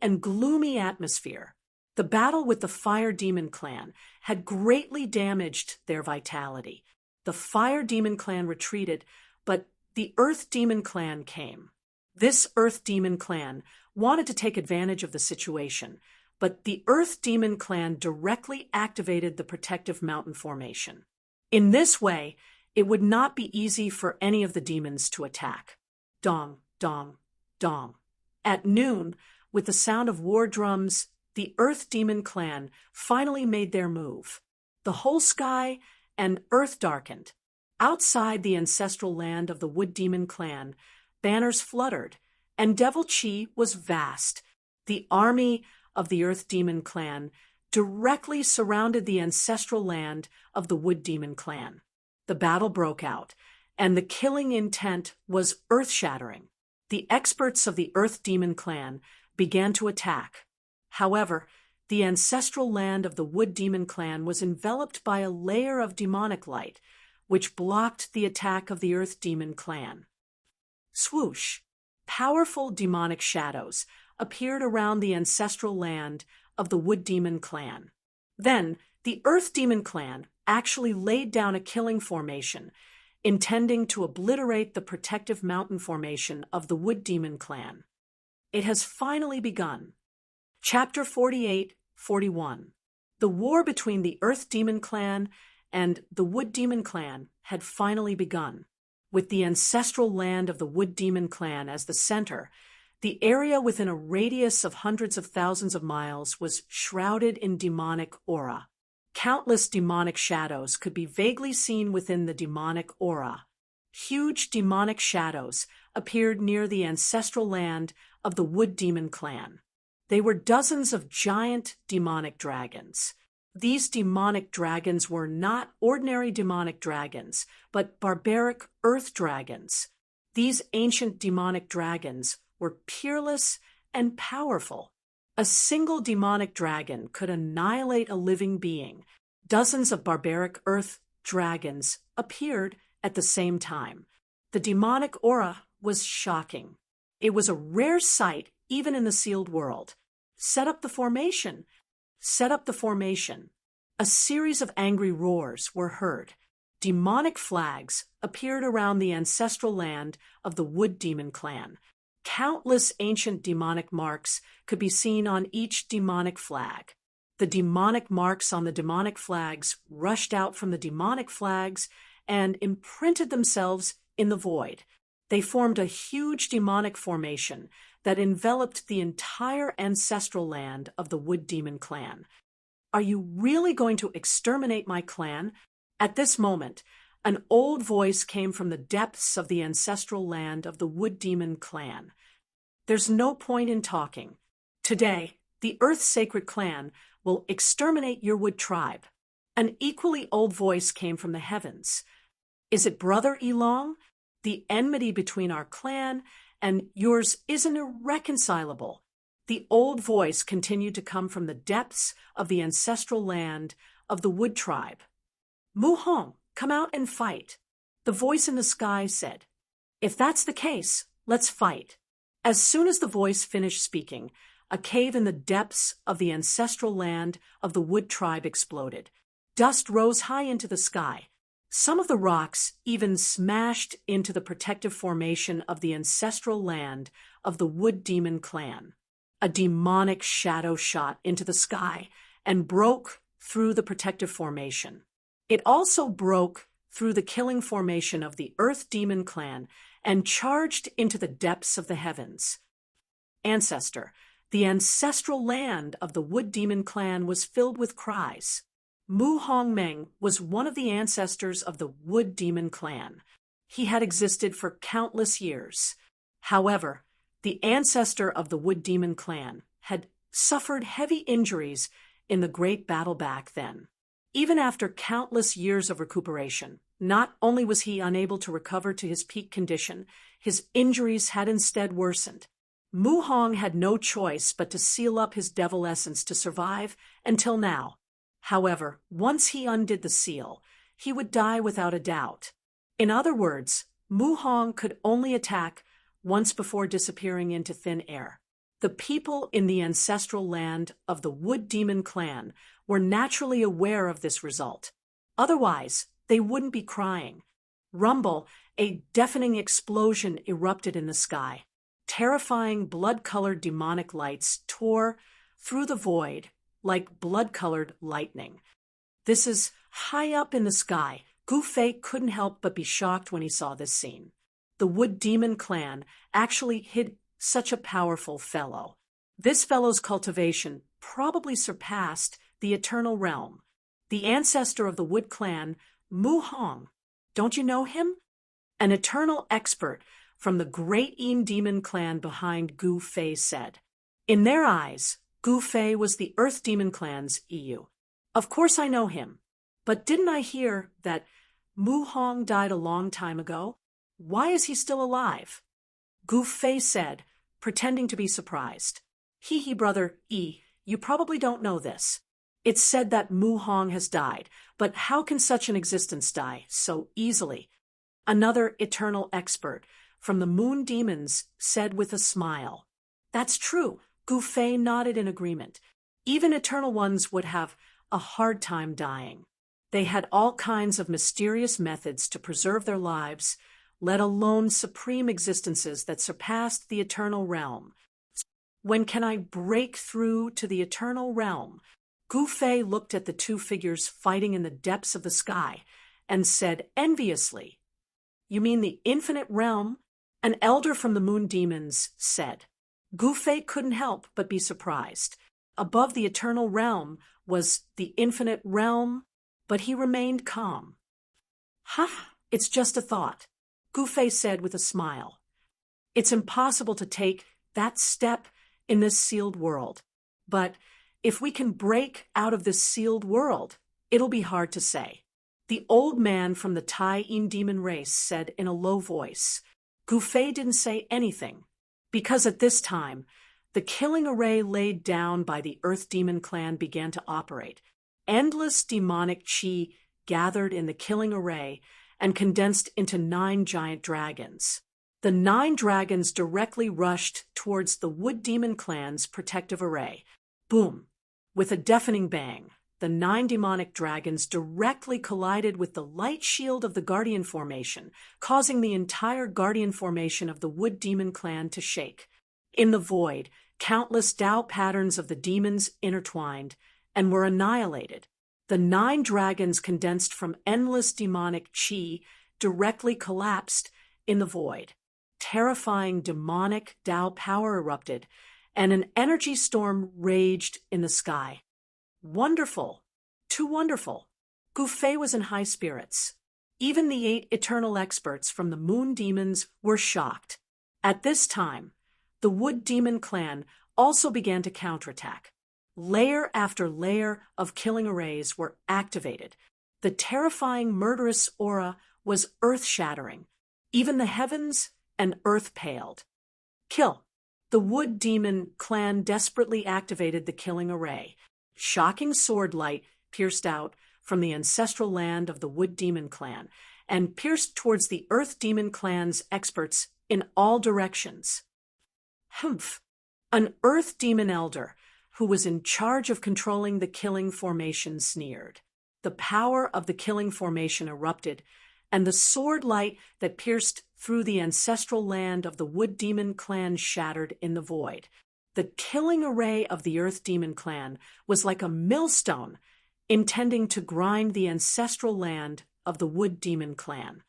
atmosphere. The battle with the Fire Demon clan had greatly damaged their vitality. The Fire Demon clan retreated, but the Earth Demon clan came. This Earth Demon clan wanted to take advantage of the situation, but the Earth Demon clan directly activated the protective mountain formation. In this way, it would not be easy for any of the demons to attack. Dong, dong, dong. At noon, with the sound of war drums, the Earth Demon clan finally made their move. The whole sky and earth darkened. Outside the ancestral land of the Wood Demon clan, banners fluttered, and Devil Chi was vast. The army of the Earth Demon clan directly surrounded the ancestral land of the Wood Demon clan. The battle broke out, and the killing intent was earth-shattering. The experts of the Earth Demon clan began to attack. However, the ancestral land of the Wood Demon clan was enveloped by a layer of demonic light, which blocked the attack of the Earth Demon clan. Swoosh! Powerful demonic shadows appeared around the ancestral land of the Wood Demon clan. Then, the Earth Demon clan actually laid down a killing formation, intending to obliterate the protective mountain formation of the Wood Demon clan. It has finally begun. Chapter 48-41. The war between the Earth Demon clan and the Wood Demon clan had finally begun. With the ancestral land of the Wood Demon clan as the center, the area within a radius of hundreds of thousands of miles was shrouded in demonic aura. Countless demonic shadows could be vaguely seen within the demonic aura. Huge demonic shadows appeared near the ancestral land of the Wood Demon clan. They were dozens of giant demonic dragons. These demonic dragons were not ordinary demonic dragons, but barbaric earth dragons. These ancient demonic dragons were peerless and powerful. A single demonic dragon could annihilate a living being. Dozens of barbaric earth dragons appeared at the same time. The demonic aura was shocking. It was a rare sight even in the sealed world. Set up the formation. A series of angry roars were heard. Demonic flags appeared around the ancestral land of the Wood Demon clan. Countless ancient demonic marks could be seen on each demonic flag. The demonic marks on the demonic flags rushed out from the demonic flags and imprinted themselves in the void. They formed a huge demonic formation that enveloped the entire ancestral land of the Wood Demon clan. Are you really going to exterminate my clan? At this moment, an old voice came from the depths of the ancestral land of the Wood Demon clan. There's no point in talking. Today, the Earth Sacred Clan will exterminate your Wood tribe. An equally old voice came from the heavens. Is it Brother Elong? The enmity between our clan and yours isn't irreconcilable. The old voice continued to come from the depths of the ancestral land of the Wood tribe. Mu Hong, come out and fight. The voice in the sky said. If that's the case, let's fight. As soon as the voice finished speaking, a cave in the depths of the ancestral land of the Wood tribe exploded. Dust rose high into the sky. Some of the rocks even smashed into the protective formation of the ancestral land of the Wood Demon clan. A demonic shadow shot into the sky and broke through the protective formation. It also broke through the killing formation of the Earth Demon clan and charged into the depths of the heavens. Ancestor, the ancestral land of the Wood Demon clan was filled with cries. Mu Hong Meng was one of the ancestors of the Wood Demon clan. He had existed for countless years. However, the ancestor of the Wood Demon clan had suffered heavy injuries in the great battle back then. Even after countless years of recuperation, not only was he unable to recover to his peak condition, his injuries had instead worsened. Mu Hong had no choice but to seal up his devil essence to survive until now. However, once he undid the seal, he would die without a doubt. In other words, Mu Hong could only attack once before disappearing into thin air. The people in the ancestral land of the Wood Demon clan were naturally aware of this result. Otherwise, they wouldn't be crying. Rumble, a deafening explosion erupted in the sky. Terrifying blood-colored demonic lights tore through the void like blood-colored lightning. This is high up in the sky. Gu Fei couldn't help but be shocked when he saw this scene. The Wood Demon clan actually hid such a powerful fellow. This fellow's cultivation probably surpassed the Eternal Realm. The ancestor of the Wood clan, Mu Hong. Don't you know him? An eternal expert from the Great Een Demon clan behind Gu Fei said. In their eyes, Gu Fei was the Earth Demon clan's EU. Of course I know him. But didn't I hear that Mu Hong died a long time ago? Why is he still alive? Gu Fei said, pretending to be surprised. Hee brother E, you probably don't know this. It's said that Mu Hong has died, but how can such an existence die so easily? Another eternal expert from the Moon Demons said with a smile. That's true. Gu Fei nodded in agreement. Even eternal ones would have a hard time dying. They had all kinds of mysterious methods to preserve their lives, let alone supreme existences that surpassed the eternal realm. When can I break through to the eternal realm? Gu Fei looked at the two figures fighting in the depths of the sky and said enviously, "You mean the infinite realm?" An elder from the moon demons said. Gu Fei couldn't help but be surprised. Above the eternal realm was the infinite realm, but he remained calm. It's just a thought," Gu Fei said with a smile. "It's impossible to take that step in this sealed world. But if we can break out of this sealed world, it'll be hard to say." The old man from the Tai Yin demon race said in a low voice. Gu Fei didn't say anything, because at this time, the killing array laid down by the Earth Demon clan began to operate. Endless demonic chi gathered in the killing array and condensed into 9 giant dragons. The 9 dragons directly rushed towards the Wood Demon clan's protective array. Boom! With a deafening bang, the 9 demonic dragons directly collided with the light shield of the Guardian Formation, causing the entire Guardian Formation of the Wood Demon clan to shake. In the void, countless Tao patterns of the demons intertwined and were annihilated. The 9 dragons condensed from endless demonic chi directly collapsed in the void. Terrifying demonic Tao power erupted, and an energy storm raged in the sky. Wonderful! Too wonderful! Gu Fei was in high spirits. Even the 8 eternal experts from the moon demons were shocked. At this time, the Wood Demon clan also began to counterattack. Layer after layer of killing arrays were activated. The terrifying murderous aura was earth-shattering. Even the heavens and earth paled. Kill! The Wood Demon clan desperately activated the killing array. Shocking sword light pierced out from the ancestral land of the Wood Demon clan and pierced towards the Earth Demon clan's experts in all directions. An Earth Demon elder who was in charge of controlling the killing formation sneered. The power of the killing formation erupted, and the sword light that pierced through the ancestral land of the Wood Demon clan shattered in the void. The killing array of the Earth Demon clan was like a millstone, intending to grind the ancestral land of the Wood Demon clan.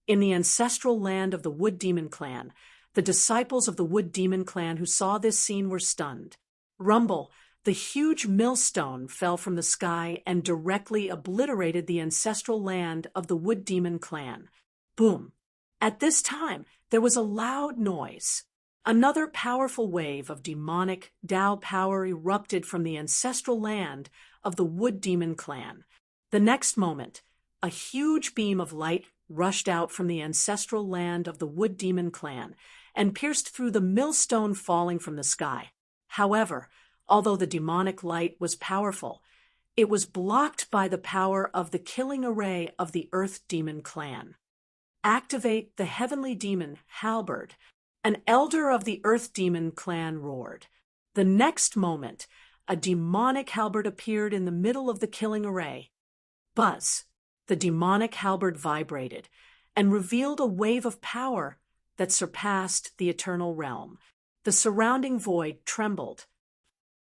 In the ancestral land of the Wood Demon clan, the disciples of the Wood Demon clan who saw this scene were stunned. Rumble, the huge millstone fell from the sky and directly obliterated the ancestral land of the Wood Demon clan. Boom! At this time, there was a loud noise. Another powerful wave of demonic Tao power erupted from the ancestral land of the Wood Demon clan. The next moment, a huge beam of light rushed out from the ancestral land of the Wood Demon clan and pierced through the millstone falling from the sky. However, although the demonic light was powerful, it was blocked by the power of the killing array of the Earth Demon clan. Activate the heavenly demon, Halberd. An elder of the Earth Demon clan roared. The next moment, a demonic halberd appeared in the middle of the killing array. Buzz! The demonic halberd vibrated and revealed a wave of power that surpassed the eternal realm. The surrounding void trembled.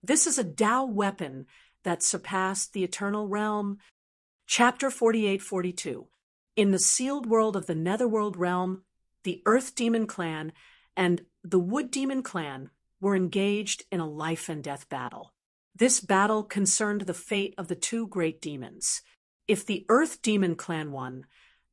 This is a Tao weapon that surpassed the eternal realm. Chapter 48-42. In the sealed world of the Netherworld realm, the Earth Demon clan and the Wood Demon clan were engaged in a life-and-death battle. This battle concerned the fate of the 2 great demons. If the Earth Demon clan won,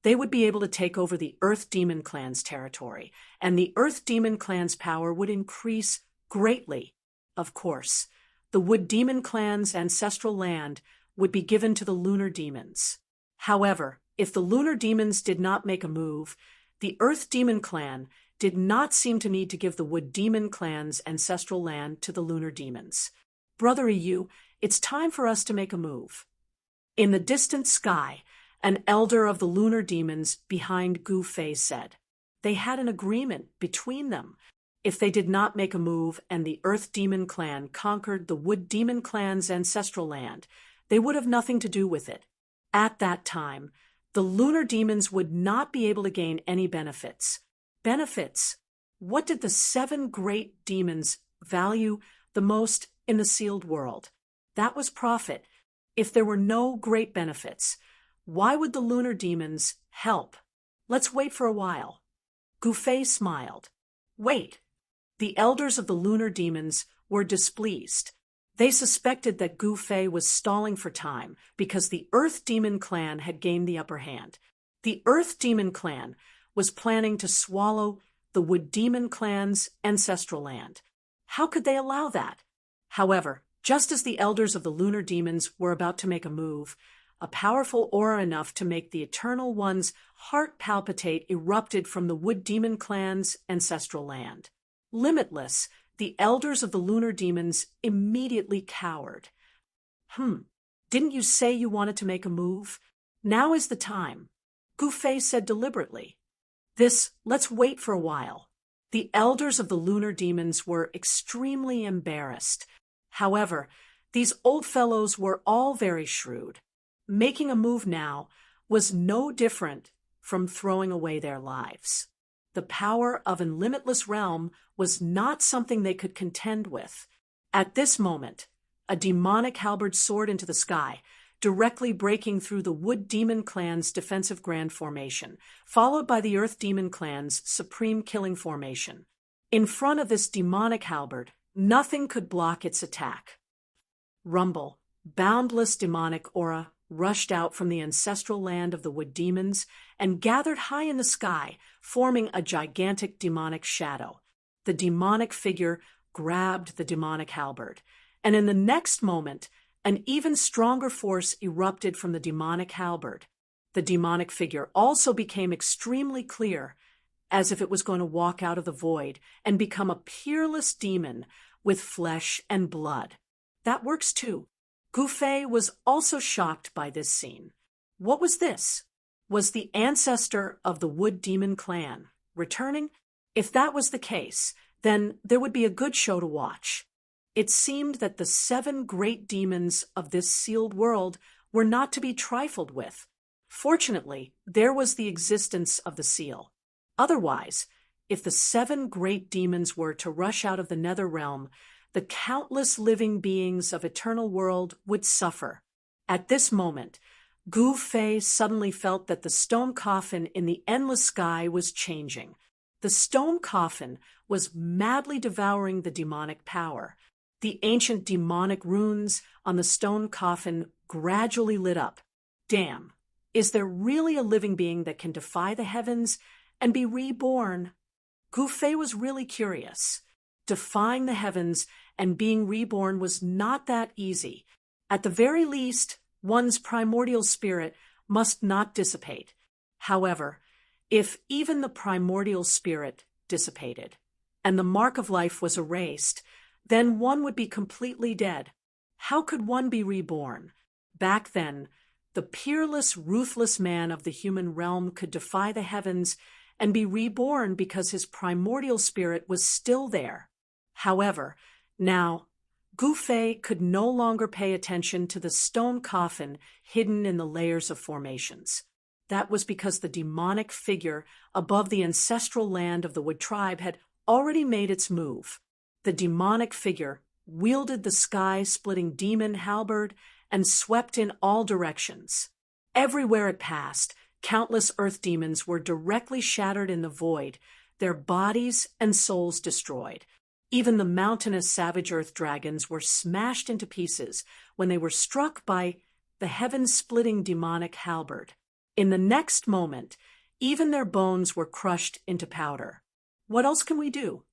they would be able to take over the Earth Demon clan's territory, and the Earth Demon clan's power would increase greatly. Of course, the Wood Demon clan's ancestral land would be given to the Lunar Demons. However, if the Lunar Demons did not make a move, the Earth Demon clan did not seem to need to give the Wood Demon clan's ancestral land to the Lunar Demons. Brother EU, it's time for us to make a move. In the distant sky, an elder of the Lunar Demons behind Gu Fei said. They had an agreement between them. If they did not make a move and the Earth Demon clan conquered the Wood Demon clan's ancestral land, they would have nothing to do with it. At that time, the Lunar Demons would not be able to gain any benefits. Benefits? What did the 7 great demons value the most in the sealed world? That was profit. If there were no great benefits, why would the lunar demons help? Let's wait for a while. Gu Fei smiled. Wait. The elders of the lunar demons were displeased. They suspected that Gu Fei was stalling for time because the Earth Demon clan had gained the upper hand. The Earth Demon clan was planning to swallow the Wood Demon clan's ancestral land. How could they allow that? However, just as the elders of the lunar demons were about to make a move, a powerful aura enough to make the Eternal One's heart palpitate erupted from the Wood Demon clan's ancestral land. Limitless, the elders of the lunar demons immediately cowered. Didn't you say you wanted to make a move? Now is the time, Gu Fei said deliberately. Let's wait for a while. The elders of the lunar demons were extremely embarrassed. However, these old fellows were all very shrewd. Making a move now was no different from throwing away their lives. The power of an limitless realm was not something they could contend with. At this moment, a demonic halberd soared into the sky, directly breaking through the Wood Demon clan's defensive grand formation, followed by the Earth Demon clan's supreme killing formation. In front of this demonic halberd, nothing could block its attack. Rumble, boundless demonic aura, rushed out from the ancestral land of the Wood Demons and gathered high in the sky, forming a gigantic demonic shadow. The demonic figure grabbed the demonic halberd, and in the next moment, an even stronger force erupted from the demonic halberd. The demonic figure also became extremely clear, as if it was going to walk out of the void and become a peerless demon with flesh and blood. That works too. Gu Fei was also shocked by this scene. What was this? Was the ancestor of the Wood Demon clan returning? If that was the case, then there would be a good show to watch. It seemed that the 7 great demons of this sealed world were not to be trifled with. Fortunately, there was the existence of the seal. Otherwise, if the 7 great demons were to rush out of the nether realm, the countless living beings of Eternal World would suffer. At this moment, Gu Fei suddenly felt that the stone coffin in the endless sky was changing. The stone coffin was madly devouring the demonic power. The ancient demonic runes on the stone coffin gradually lit up. Damn, is there really a living being that can defy the heavens and be reborn? Gu Fei was really curious. Defying the heavens and being reborn was not that easy. At the very least, one's primordial spirit must not dissipate. However, if even the primordial spirit dissipated, and the mark of life was erased, then one would be completely dead. How could one be reborn? Back then, the peerless, ruthless man of the human realm could defy the heavens and be reborn because his primordial spirit was still there. However, now, Gu Fei could no longer pay attention to the stone coffin hidden in the layers of formations. That was because the demonic figure above the ancestral land of the Wood tribe had already made its move. The demonic figure wielded the sky-splitting demon halberd and swept in all directions. Everywhere it passed, countless earth demons were directly shattered in the void, their bodies and souls destroyed. Even the mountainous savage earth dragons were smashed into pieces when they were struck by the heaven-splitting demonic halberd. In the next moment, even their bones were crushed into powder. What else can we do?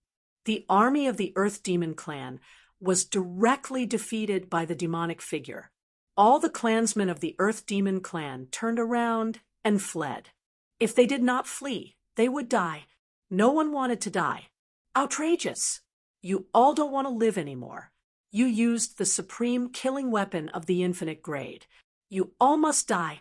The army of the Earth Demon clan was directly defeated by the demonic figure. All the clansmen of the Earth Demon clan turned around and fled. If they did not flee, they would die. No one wanted to die. Outrageous! You all don't want to live anymore. You used the supreme killing weapon of the infinite grade. You all must die.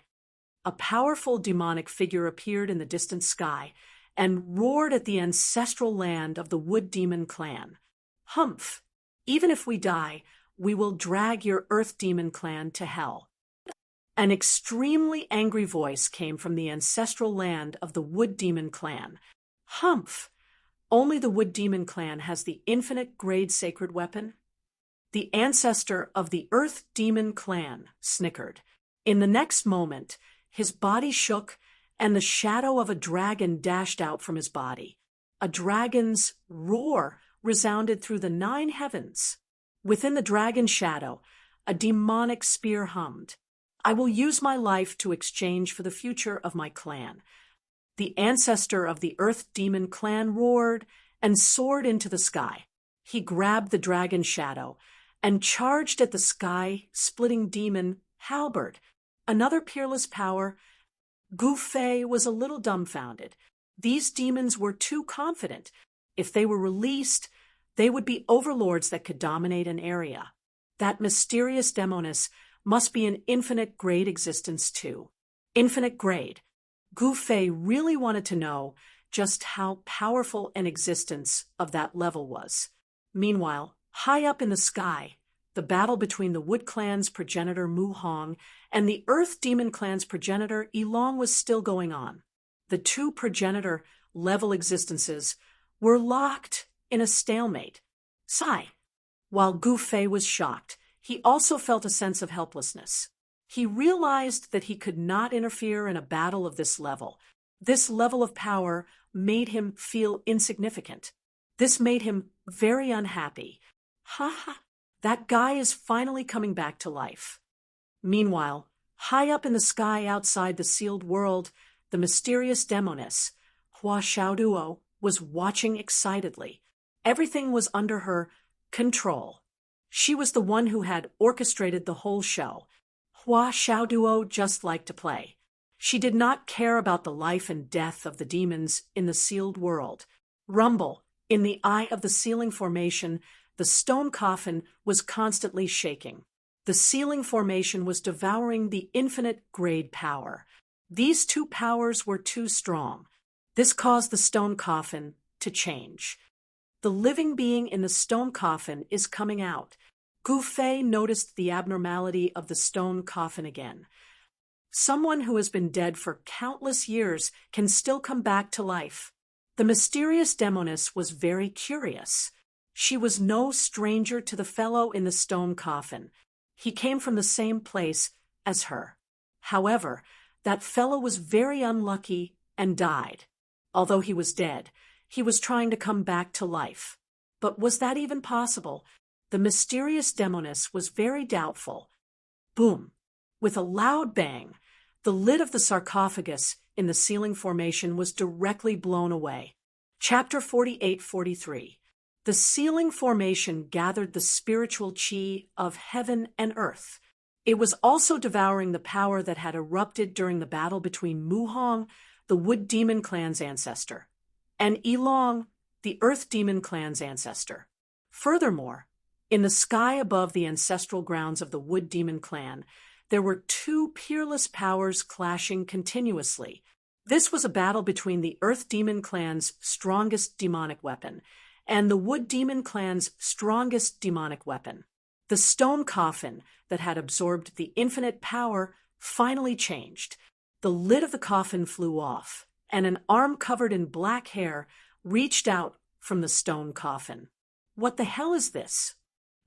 A powerful demonic figure appeared in the distant sky and roared at the ancestral land of the Wood Demon clan. Humph! Even if we die, we will drag your Earth Demon clan to hell. An extremely angry voice came from the ancestral land of the Wood Demon clan. Humph! Only the Wood Demon clan has the infinite grade sacred weapon? The ancestor of the Earth Demon clan snickered. In the next moment, his body shook and the shadow of a dragon dashed out from his body. A dragon's roar resounded through the 9 heavens. Within the dragon's shadow, a demonic spear hummed. I will use my life to exchange for the future of my clan. The ancestor of the Earth Demon clan roared and soared into the sky. He grabbed the dragon's shadow and charged at the sky-splitting demon halberd. Another peerless power. Gu Fei was a little dumbfounded. These demons were too confident. If they were released, they would be overlords that could dominate an area. That mysterious demoness must be an infinite grade existence too. Infinite grade. Gu Fei really wanted to know just how powerful an existence of that level was. Meanwhile, high up in the sky, the battle between the Wood Clan's progenitor Mu Hong and the Earth Demon Clan's progenitor Yilong was still going on. The two progenitor level existences were locked in a stalemate. Sigh. While Gu Fei was shocked, he also felt a sense of helplessness. He realized that he could not interfere in a battle of this level. This level of power made him feel insignificant. This made him very unhappy. Ha ha, that guy is finally coming back to life. Meanwhile, high up in the sky outside the sealed world, the mysterious demoness, Hua Xiaoduo, was watching excitedly. Everything was under her control. She was the one who had orchestrated the whole show. Hua Xiaoduo just liked to play. She did not care about the life and death of the demons in the sealed world. Rumble, in the eye of the sealing formation, the stone coffin was constantly shaking. The sealing formation was devouring the infinite grade power. These two powers were too strong. This caused the stone coffin to change. The living being in the stone coffin is coming out. Gu Fei noticed the abnormality of the stone coffin again. Someone who has been dead for countless years can still come back to life. The mysterious demoness was very curious. She was no stranger to the fellow in the stone coffin. He came from the same place as her. However, that fellow was very unlucky and died. Although he was dead, he was trying to come back to life. But was that even possible? The mysterious demoness was very doubtful. Boom! With a loud bang, the lid of the sarcophagus in the sealing formation was directly blown away. Chapter 48-43. The sealing formation gathered the spiritual chi of heaven and earth. It was also devouring the power that had erupted during the battle between Mu Hong, the Wood Demon clan's ancestor, and Yilong, the Earth Demon clan's ancestor. Furthermore, in the sky above the ancestral grounds of the Wood Demon clan, there were two peerless powers clashing continuously. This was a battle between the Earth Demon clan's strongest demonic weapon and the Wood Demon clan's strongest demonic weapon. The stone coffin that had absorbed the infinite power finally changed. The lid of the coffin flew off, and an arm covered in black hair reached out from the stone coffin. What the hell is this?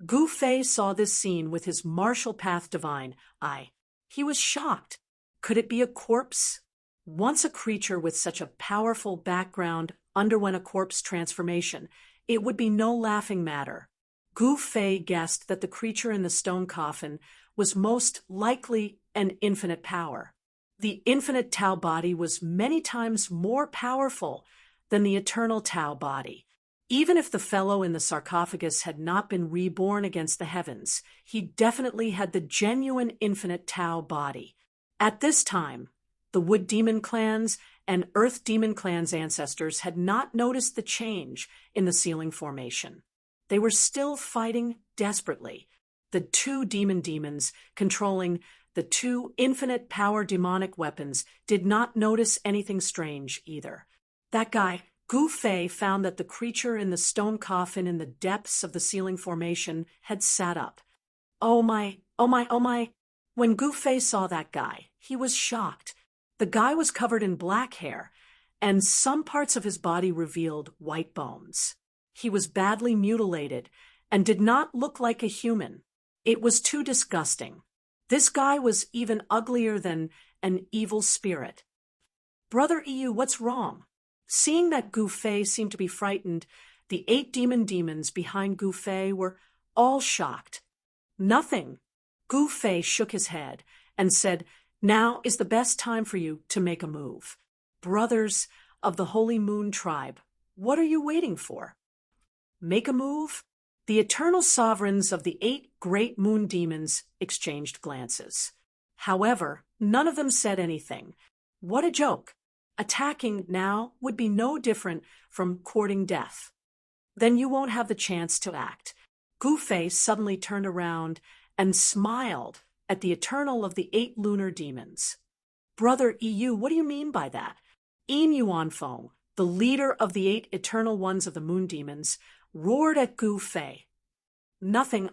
Gu Fei saw this scene with his martial path divine eye. He was shocked. Could it be a corpse? Once a creature with such a powerful background underwent a corpse transformation, it would be no laughing matter. Gu Fei guessed that the creature in the stone coffin was most likely an infinite power. The infinite Tao body was many times more powerful than the eternal Tao body. Even if the fellow in the sarcophagus had not been reborn against the heavens, he definitely had the genuine infinite Tao body. At this time, the Wood Demon clan's and Earth Demon clan's ancestors had not noticed the change in the sealing formation. They were still fighting desperately. The two demons controlling the two infinite power demonic weapons did not notice anything strange either. That guy, Gu Fei, found that the creature in the stone coffin in the depths of the sealing formation had sat up. Oh my, oh my, oh my. When Gu Fei saw that guy, he was shocked. The guy was covered in black hair, and some parts of his body revealed white bones. He was badly mutilated, and did not look like a human. It was too disgusting. This guy was even uglier than an evil spirit. Brother EU, what's wrong? Seeing that Gu Fei seemed to be frightened, the 8 demons behind Gu Fei were all shocked. Nothing. Gu Fei shook his head and said, "Now is the best time for you to make a move. Brothers of the Holy Moon tribe, what are you waiting for?" Make a move? The eternal sovereigns of the 8 great moon demons exchanged glances. However, none of them said anything. What a joke. Attacking now would be no different from courting death. Then you won't have the chance to act. Gu Fei suddenly turned around and smiled at the eternal of the 8 lunar demons. Brother EU, what do you mean by that? Unfading, the leader of the 8 eternal ones of the moon demons, roared at Gu Fei. Nothing,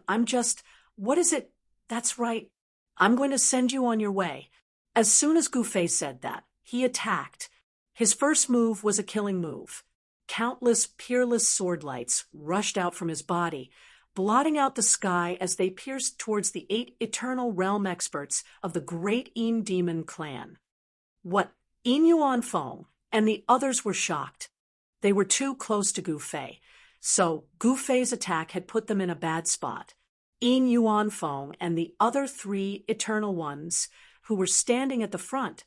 what is it? That's right. I'm going to send you on your way. As soon as Gu Fei said that, he attacked. His first move was a killing move. Countless peerless sword lights rushed out from his body, blotting out the sky as they pierced towards the 8 eternal realm experts of the great demon clan. What? Unfading and the others were shocked. They were too close to Gu Fei, so Gu Fei's attack had put them in a bad spot. Unfading and the other 3 eternal ones, who were standing at the front,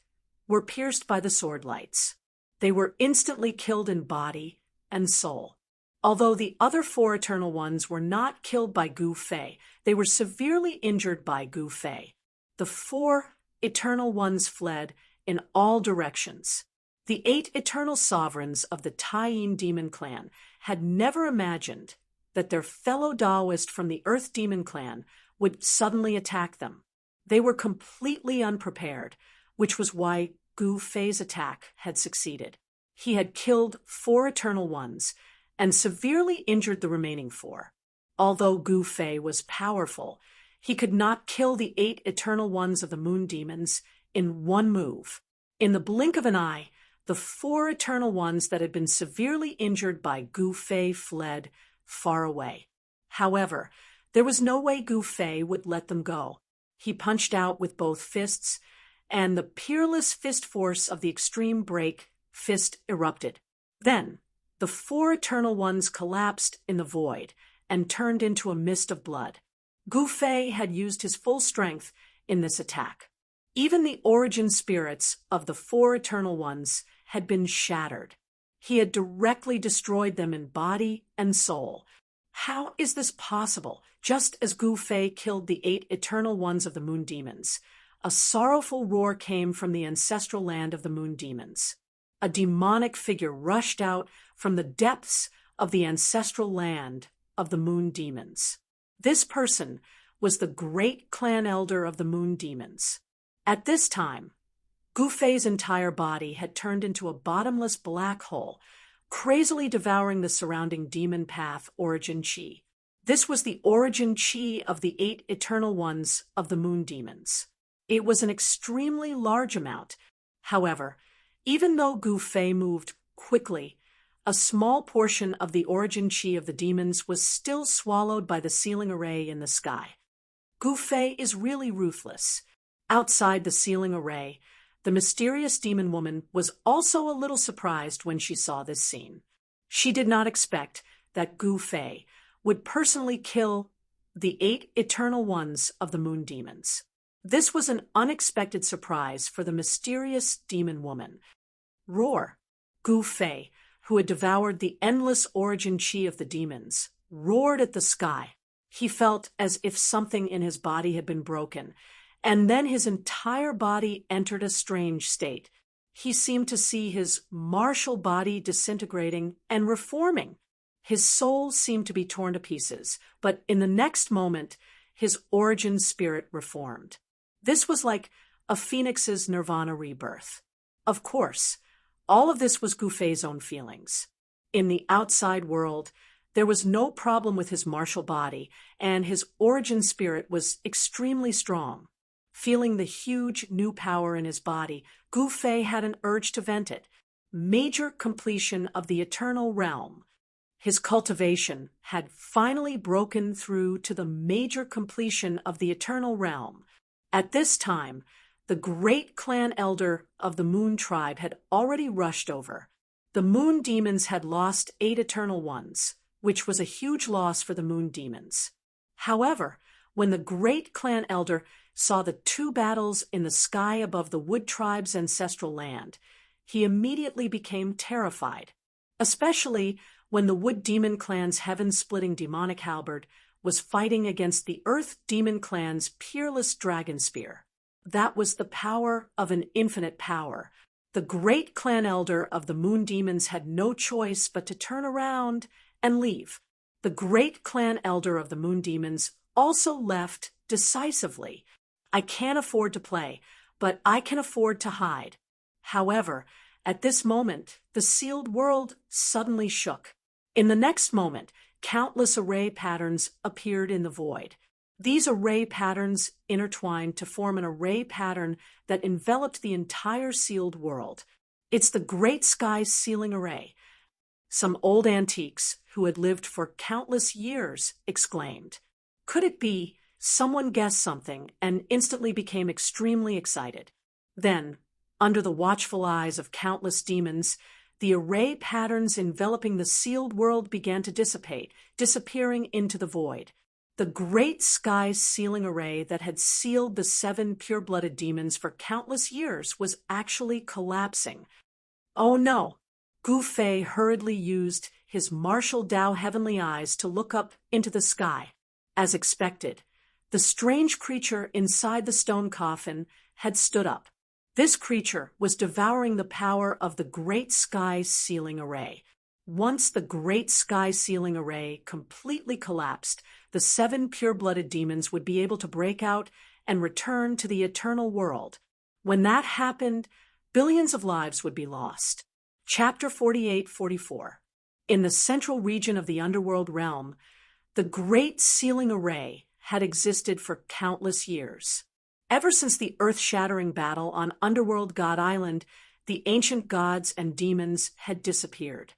were pierced by the sword lights. They were instantly killed in body and soul. Although the other 4 eternal ones were not killed by Gu Fei, they were severely injured by Gu Fei. The 4 eternal ones fled in all directions. The 8 eternal sovereigns of the Taiyin demon clan had never imagined that their fellow Taoist from the Earth demon clan would suddenly attack them. They were completely unprepared, which was why Gu Fei's attack had succeeded. He had killed 4 eternal ones and severely injured the remaining 4. Although Gu Fei was powerful, he could not kill the 8 eternal ones of the moon demons in one move. In the blink of an eye, the 4 eternal ones that had been severely injured by Gu Fei fled far away. However, there was no way Gu Fei would let them go. He punched out with both fists, and the peerless fist force of the extreme break fist erupted. Then, the 4 eternal ones collapsed in the void and turned into a mist of blood. Gu Fei had used his full strength in this attack. Even the origin spirits of the 4 eternal ones had been shattered. He had directly destroyed them in body and soul. How is this possible? Just as Gu Fei killed the 8 eternal ones of the moon demons, a sorrowful roar came from the ancestral land of the moon demons. A demonic figure rushed out from the depths of the ancestral land of the moon demons. This person was the great clan elder of the moon demons. At this time, Gu Fei's entire body had turned into a bottomless black hole, crazily devouring the surrounding demon path origin chi. This was the origin chi of the 8 eternal ones of the moon demons. It was an extremely large amount. However, even though Gu Fei moved quickly, a small portion of the origin chi of the demons was still swallowed by the ceiling array in the sky. Gu Fei is really ruthless. Outside the ceiling array, the mysterious demon woman was also a little surprised when she saw this scene. She did not expect that Gu Fei would personally kill the 8 eternal ones of the moon demons. This was an unexpected surprise for the mysterious demon woman. Roar! Gu Fei, who had devoured the endless origin chi of the demons, roared at the sky. He felt as if something in his body had been broken, and then his entire body entered a strange state. He seemed to see his martial body disintegrating and reforming. His soul seemed to be torn to pieces, but in the next moment, his origin spirit reformed. This was like a phoenix's nirvana rebirth. Of course, all of this was Gu Fei's own feelings. In the outside world, there was no problem with his martial body, and his origin spirit was extremely strong. Feeling the huge new power in his body, Gu Fei had an urge to vent it. Major completion of the eternal realm. His cultivation had finally broken through to the major completion of the eternal realm. At this time, the great clan elder of the Moon tribe had already rushed over. The Moon demons had lost 8 eternal ones, which was a huge loss for the Moon demons. However, when the great clan elder saw the 2 battles in the sky above the Wood tribe's ancestral land, he immediately became terrified, especially when the Wood demon clan's heaven-splitting demonic halberd was fighting against the Earth demon clan's peerless dragon spear. That was the power of an infinite power. The great clan elder of the Moon demons had no choice but to turn around and leave. The great clan elder of the Moon demons also left decisively. I can't afford to play, but I can afford to hide. However, at this moment, the sealed world suddenly shook. In the next moment, countless array patterns appeared in the void. These array patterns intertwined to form an array pattern that enveloped the entire sealed world. It's the Great Sky Sealing Array. Some old antiques, who had lived for countless years, exclaimed. Could it be? Someone guessed something and instantly became extremely excited. Then, under the watchful eyes of countless demons, the array patterns enveloping the sealed world began to dissipate, disappearing into the void. The Great Sky Sealing Array that had sealed the 7 pure-blooded demons for countless years was actually collapsing. Oh no! Gu Fei hurriedly used his martial Dao heavenly eyes to look up into the sky. As expected, the strange creature inside the stone coffin had stood up. This creature was devouring the power of the Great Sky Sealing Array. Once the Great Sky Sealing Array completely collapsed, the 7 pure-blooded demons would be able to break out and return to the eternal world. When that happened, billions of lives would be lost. Chapter 48-44. In the central region of the underworld realm, the Great Sealing Array had existed for countless years. Ever since the earth-shattering battle on Underworld God Island, the ancient gods and demons had disappeared.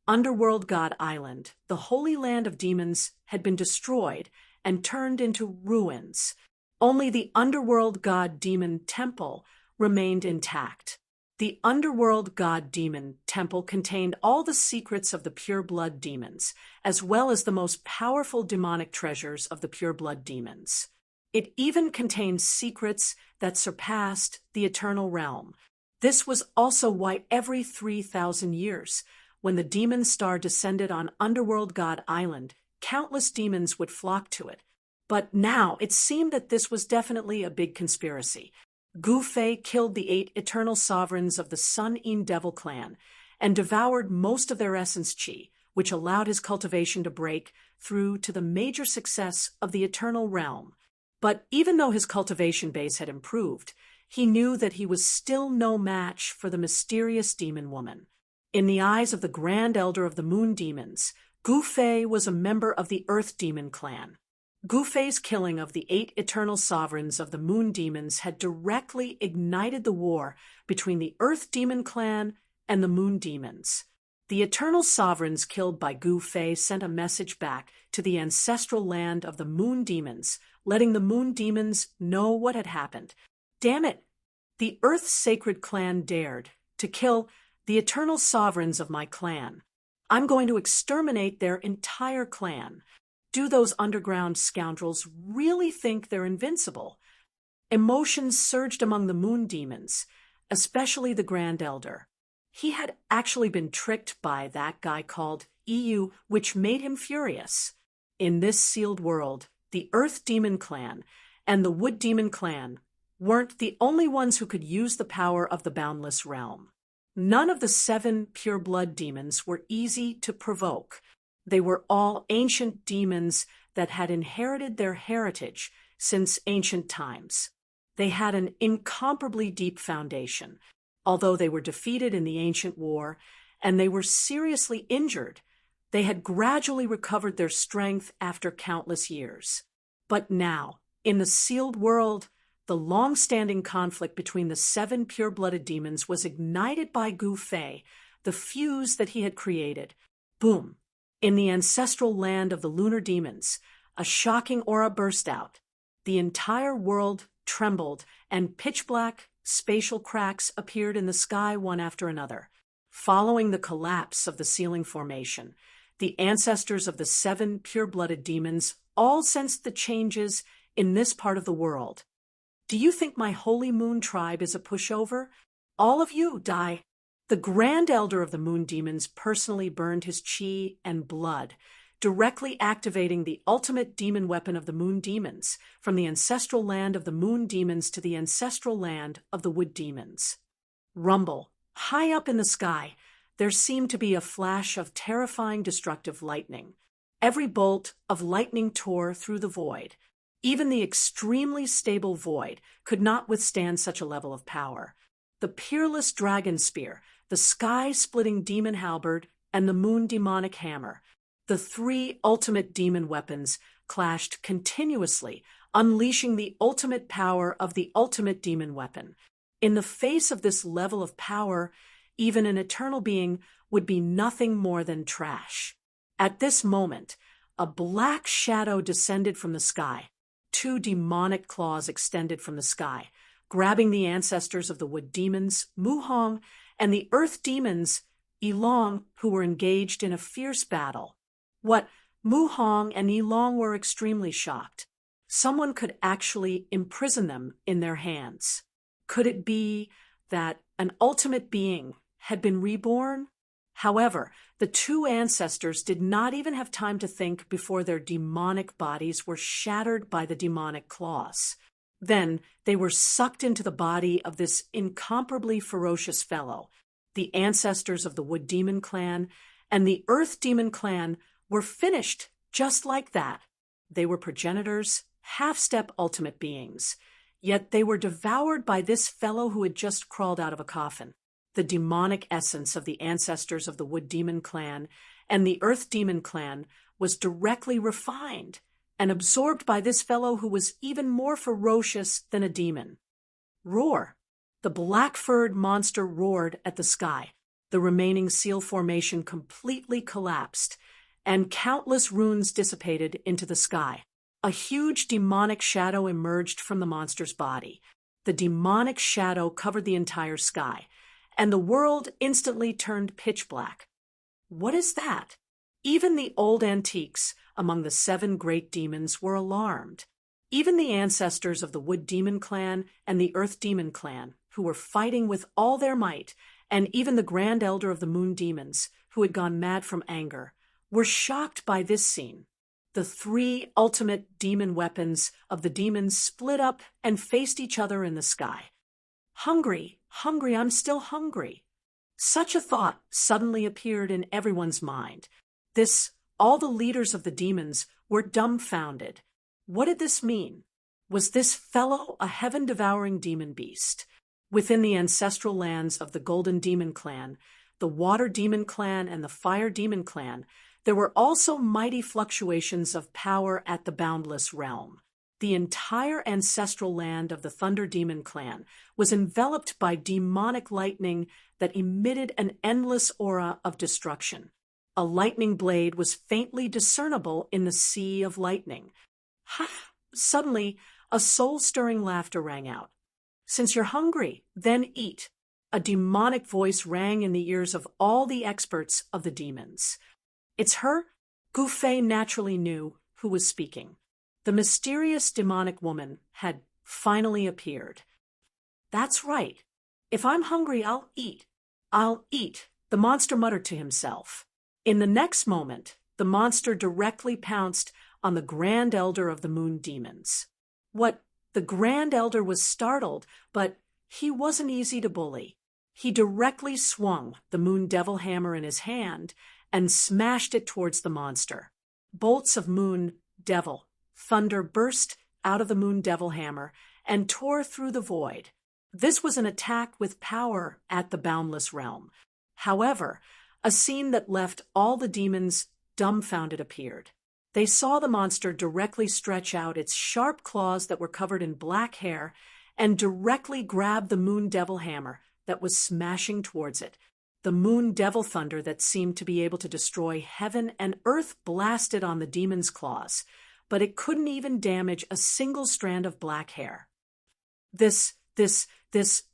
Underworld God Island, the holy land of demons, had been destroyed and turned into ruins. Only the Underworld God Demon Temple remained intact. The Underworld God Demon Temple contained all the secrets of the pure-blood demons, as well as the most powerful demonic treasures of the pure-blood demons. It even contained secrets that surpassed the eternal realm. This was also why every 3,000 years, when the demon star descended on Underworld God Island, countless demons would flock to it. But now it seemed that this was definitely a big conspiracy. Gu Fei killed the 8 eternal sovereigns of the Sun In Devil clan and devoured most of their essence chi, which allowed his cultivation to break through to the major success of the eternal realm. But even though his cultivation base had improved, he knew that he was still no match for the mysterious demon woman. In the eyes of the Grand Elder of the Moon Demons, Gu Fei was a member of the Earth Demon clan. Gu Fei's killing of the 8 eternal sovereigns of the Moon Demons had directly ignited the war between the Earth Demon clan and the Moon Demons. The eternal sovereigns killed by Gu Fei sent a message back to the ancestral land of the Moon Demons, letting the Moon Demons know what had happened. Damn it! The Earth Sacred Clan dared to kill the eternal sovereigns of my clan. I'm going to exterminate their entire clan. Do those underground scoundrels really think they're invincible? Emotions surged among the Moon Demons, especially the Grand Elder. He had actually been tricked by that guy called EU, which made him furious. In this sealed world, the Earth Demon clan and the Wood Demon clan weren't the only ones who could use the power of the boundless realm. None of the 7 pure-blood demons were easy to provoke. They were all ancient demons that had inherited their heritage since ancient times. They had an incomparably deep foundation. Although they were defeated in the ancient war and they were seriously injured, they had gradually recovered their strength after countless years. But now, in the sealed world, the long-standing conflict between the 7 pure-blooded demons was ignited by Gu Fei, the fuse that he had created. Boom! In the ancestral land of the lunar demons, a shocking aura burst out. The entire world trembled, and pitch-black spatial cracks appeared in the sky one after another. Following the collapse of the ceiling formation, the ancestors of the 7 pure-blooded demons all sensed the changes in this part of the world. Do you think my holy moon tribe is a pushover? All of you die. The Grand Elder of the Moon Demons personally burned his chi and blood, directly activating the ultimate demon weapon of the Moon Demons, from the ancestral land of the Moon Demons to the ancestral land of the Wood Demons. Rumble. High up in the sky, there seemed to be a flash of terrifying destructive lightning. Every bolt of lightning tore through the void. Even the extremely stable void could not withstand such a level of power. The peerless dragon spear, the sky-splitting demon halberd, and the moon demonic hammer, the 3 ultimate demon weapons, clashed continuously, unleashing the ultimate power of the ultimate demon weapon. In the face of this level of power, even an eternal being would be nothing more than trash. At this moment, a black shadow descended from the sky. 2 demonic claws extended from the sky, grabbing the ancestors of the Wood Demons, Muhong, and the Earth Demons, Ilong, who were engaged in a fierce battle. What Muhong and Ilong were extremely shocked. Someone could actually imprison them in their hands. Could it be that an ultimate being had been reborn? However, the 2 ancestors did not even have time to think before their demonic bodies were shattered by the demonic claws. Then they were sucked into the body of this incomparably ferocious fellow. The ancestors of the Wood Demon clan and the Earth Demon clan were finished just like that. They were progenitors, half-step ultimate beings. Yet they were devoured by this fellow who had just crawled out of a coffin. The demonic essence of the ancestors of the Wood Demon clan and the Earth Demon clan was directly refined and absorbed by this fellow who was even more ferocious than a demon. Roar! The black-furred monster roared at the sky. The remaining seal formation completely collapsed, and countless runes dissipated into the sky. A huge demonic shadow emerged from the monster's body. The demonic shadow covered the entire sky, and the world instantly turned pitch black. What is that? Even the old antiques among the 7 great demons were alarmed. Even the ancestors of the Wood Demon clan and the Earth Demon clan, who were fighting with all their might, and even the Grand Elder of the Moon Demons, who had gone mad from anger, were shocked by this scene. The 3 ultimate demon weapons of the demons split up and faced each other in the sky. Hungry, I'm still hungry. Such a thought suddenly appeared in everyone's mind. All the leaders of the demons were dumbfounded. What did this mean? Was this fellow a heaven-devouring demon beast? Within the ancestral lands of the Golden Demon clan, the Water Demon clan, and the Fire Demon clan, there were also mighty fluctuations of power at the Boundless Realm. The entire ancestral land of the Thunder Demon clan was enveloped by demonic lightning that emitted an endless aura of destruction. A lightning blade was faintly discernible in the sea of lightning. Ha! Suddenly, a soul-stirring laughter rang out. Since you're hungry, then eat. A demonic voice rang in the ears of all the experts of the demons. It's her? Gu Fei naturally knew who was speaking. The mysterious demonic woman had finally appeared. That's right. If I'm hungry, I'll eat. I'll eat, the monster muttered to himself. In the next moment, the monster directly pounced on the Grand Elder of the Moon Demons. The Grand Elder was startled, but he wasn't easy to bully. He directly swung the Moon Devil Hammer in his hand and smashed it towards the monster. Bolts of Moon Devil thunder burst out of the Moon Devil Hammer and tore through the void. This was an attack with power at the Boundless Realm. However, a scene that left all the demons dumbfounded appeared. They saw the monster directly stretch out its sharp claws that were covered in black hair and directly grab the Moon Devil Hammer that was smashing towards it. The moon devil thunder that seemed to be able to destroy heaven and earth blasted on the demon's claws, but it couldn't even damage a single strand of black hair. The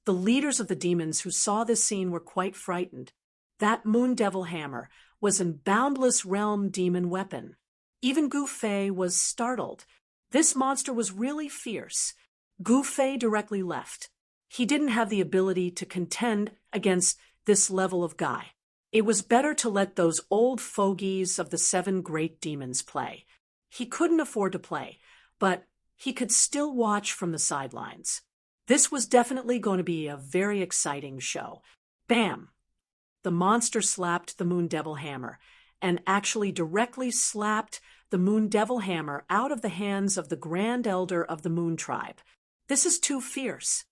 leaders of the demons who saw this scene were quite frightened. That moon devil hammer was an boundless realm demon weapon. Even Gu Fei was startled. This monster was really fierce. Gu Fei directly left. He didn't have the ability to contend against this level of guy. It was better to let those old fogies of the 7 great demons play. He couldn't afford to play, but he could still watch from the sidelines. This was definitely going to be a very exciting show. Bam! The monster slapped the moon devil hammer, and actually directly slapped the moon devil hammer out of the hands of the Grand Elder of the Moon Tribe. This is too fierce.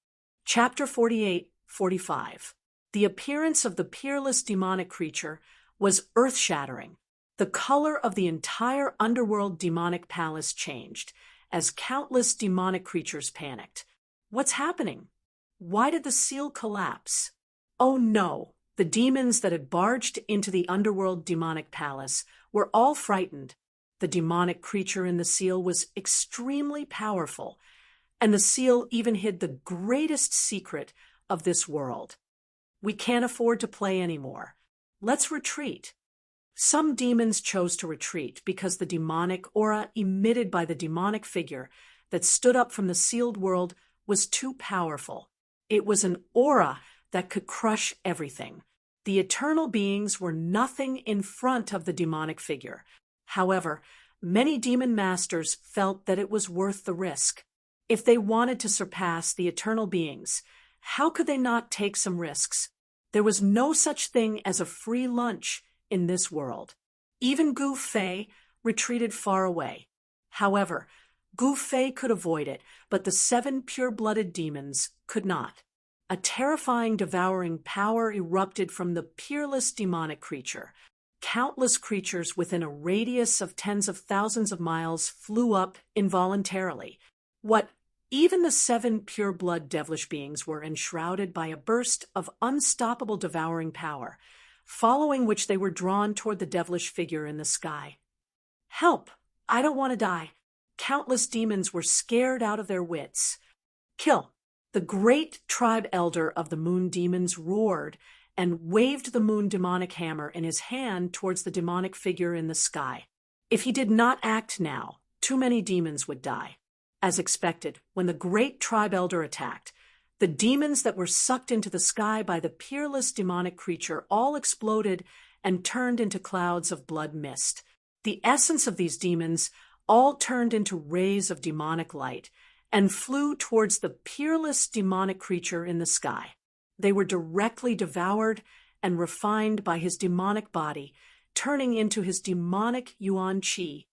Chapter 48-45. The appearance of the peerless demonic creature was earth-shattering. The color of the entire underworld demonic palace changed as countless demonic creatures panicked. What's happening? Why did the seal collapse? Oh no! The demons that had barged into the underworld demonic palace were all frightened. The demonic creature in the seal was extremely powerful, and the seal even hid the greatest secret of this world. We can't afford to play anymore. Let's retreat. Some demons chose to retreat because the demonic aura emitted by the demonic figure that stood up from the sealed world was too powerful. It was an aura that could crush everything. The eternal beings were nothing in front of the demonic figure. However, many demon masters felt that it was worth the risk. If they wanted to surpass the eternal beings, how could they not take some risks? There was no such thing as a free lunch in this world. Even Gu Fei retreated far away. However, Gu Fei could avoid it, but the 7 pure-blooded demons could not. A terrifying devouring power erupted from the peerless demonic creature. Countless creatures within a radius of tens of thousands of miles flew up involuntarily. Even the 7 pure-blood devilish beings were enshrouded by a burst of unstoppable devouring power, following which they were drawn toward the devilish figure in the sky. Help! I don't want to die. Countless demons were scared out of their wits. Kill! The great tribe elder of the moon demons roared and waved the moon demonic hammer in his hand towards the demonic figure in the sky. If he did not act now, too many demons would die. As expected, when the great tribe elder attacked, the demons that were sucked into the sky by the peerless demonic creature all exploded and turned into clouds of blood mist. The essence of these demons all turned into rays of demonic light and flew towards the peerless demonic creature in the sky. They were directly devoured and refined by his demonic body, turning into his demonic yuan qi.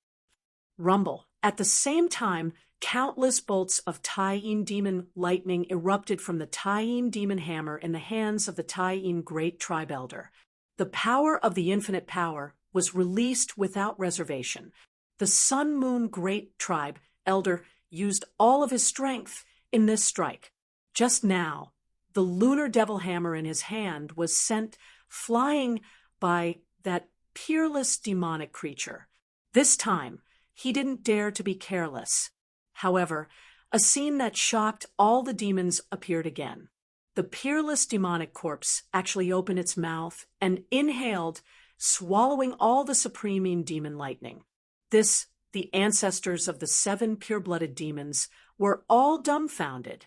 Rumble. At the same time, countless bolts of Tai-Yin demon lightning erupted from the Tai-Yin demon hammer in the hands of the Tai-Yin great tribe elder. The power of the infinite power was released without reservation. The Sun-Moon great tribe elder used all of his strength in this strike. Just now, the lunar devil hammer in his hand was sent flying by that peerless demonic creature. This time, he didn't dare to be careless. However, a scene that shocked all the demons appeared again. The peerless demonic corpse actually opened its mouth and inhaled, swallowing all the supreme demon lightning. The ancestors of the 7 pure-blooded demons, were all dumbfounded.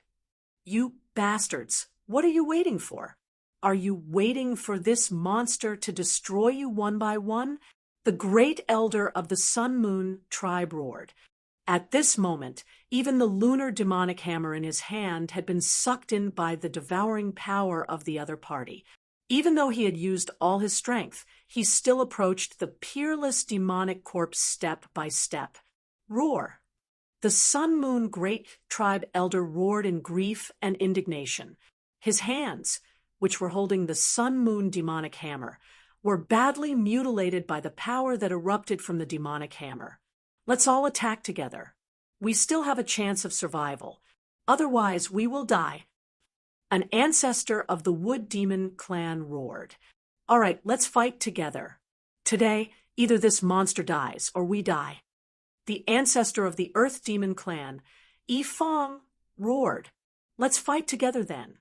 You bastards, what are you waiting for? Are you waiting for this monster to destroy you one by one? The great elder of the Sun-Moon tribe roared. At this moment, even the lunar demonic hammer in his hand had been sucked in by the devouring power of the other party. Even though he had used all his strength, he still approached the peerless demonic corpse step by step. Roar! The Sun-Moon great tribe elder roared in grief and indignation. His hands, which were holding the Sun-Moon demonic hammer, were badly mutilated by the power that erupted from the demonic hammer. Let's all attack together. We still have a chance of survival. Otherwise, we will die. An ancestor of the Wood Demon clan roared. All right, let's fight together. Today, either this monster dies or we die. The ancestor of the Earth Demon clan, Yi Fong, roared. Let's fight together then.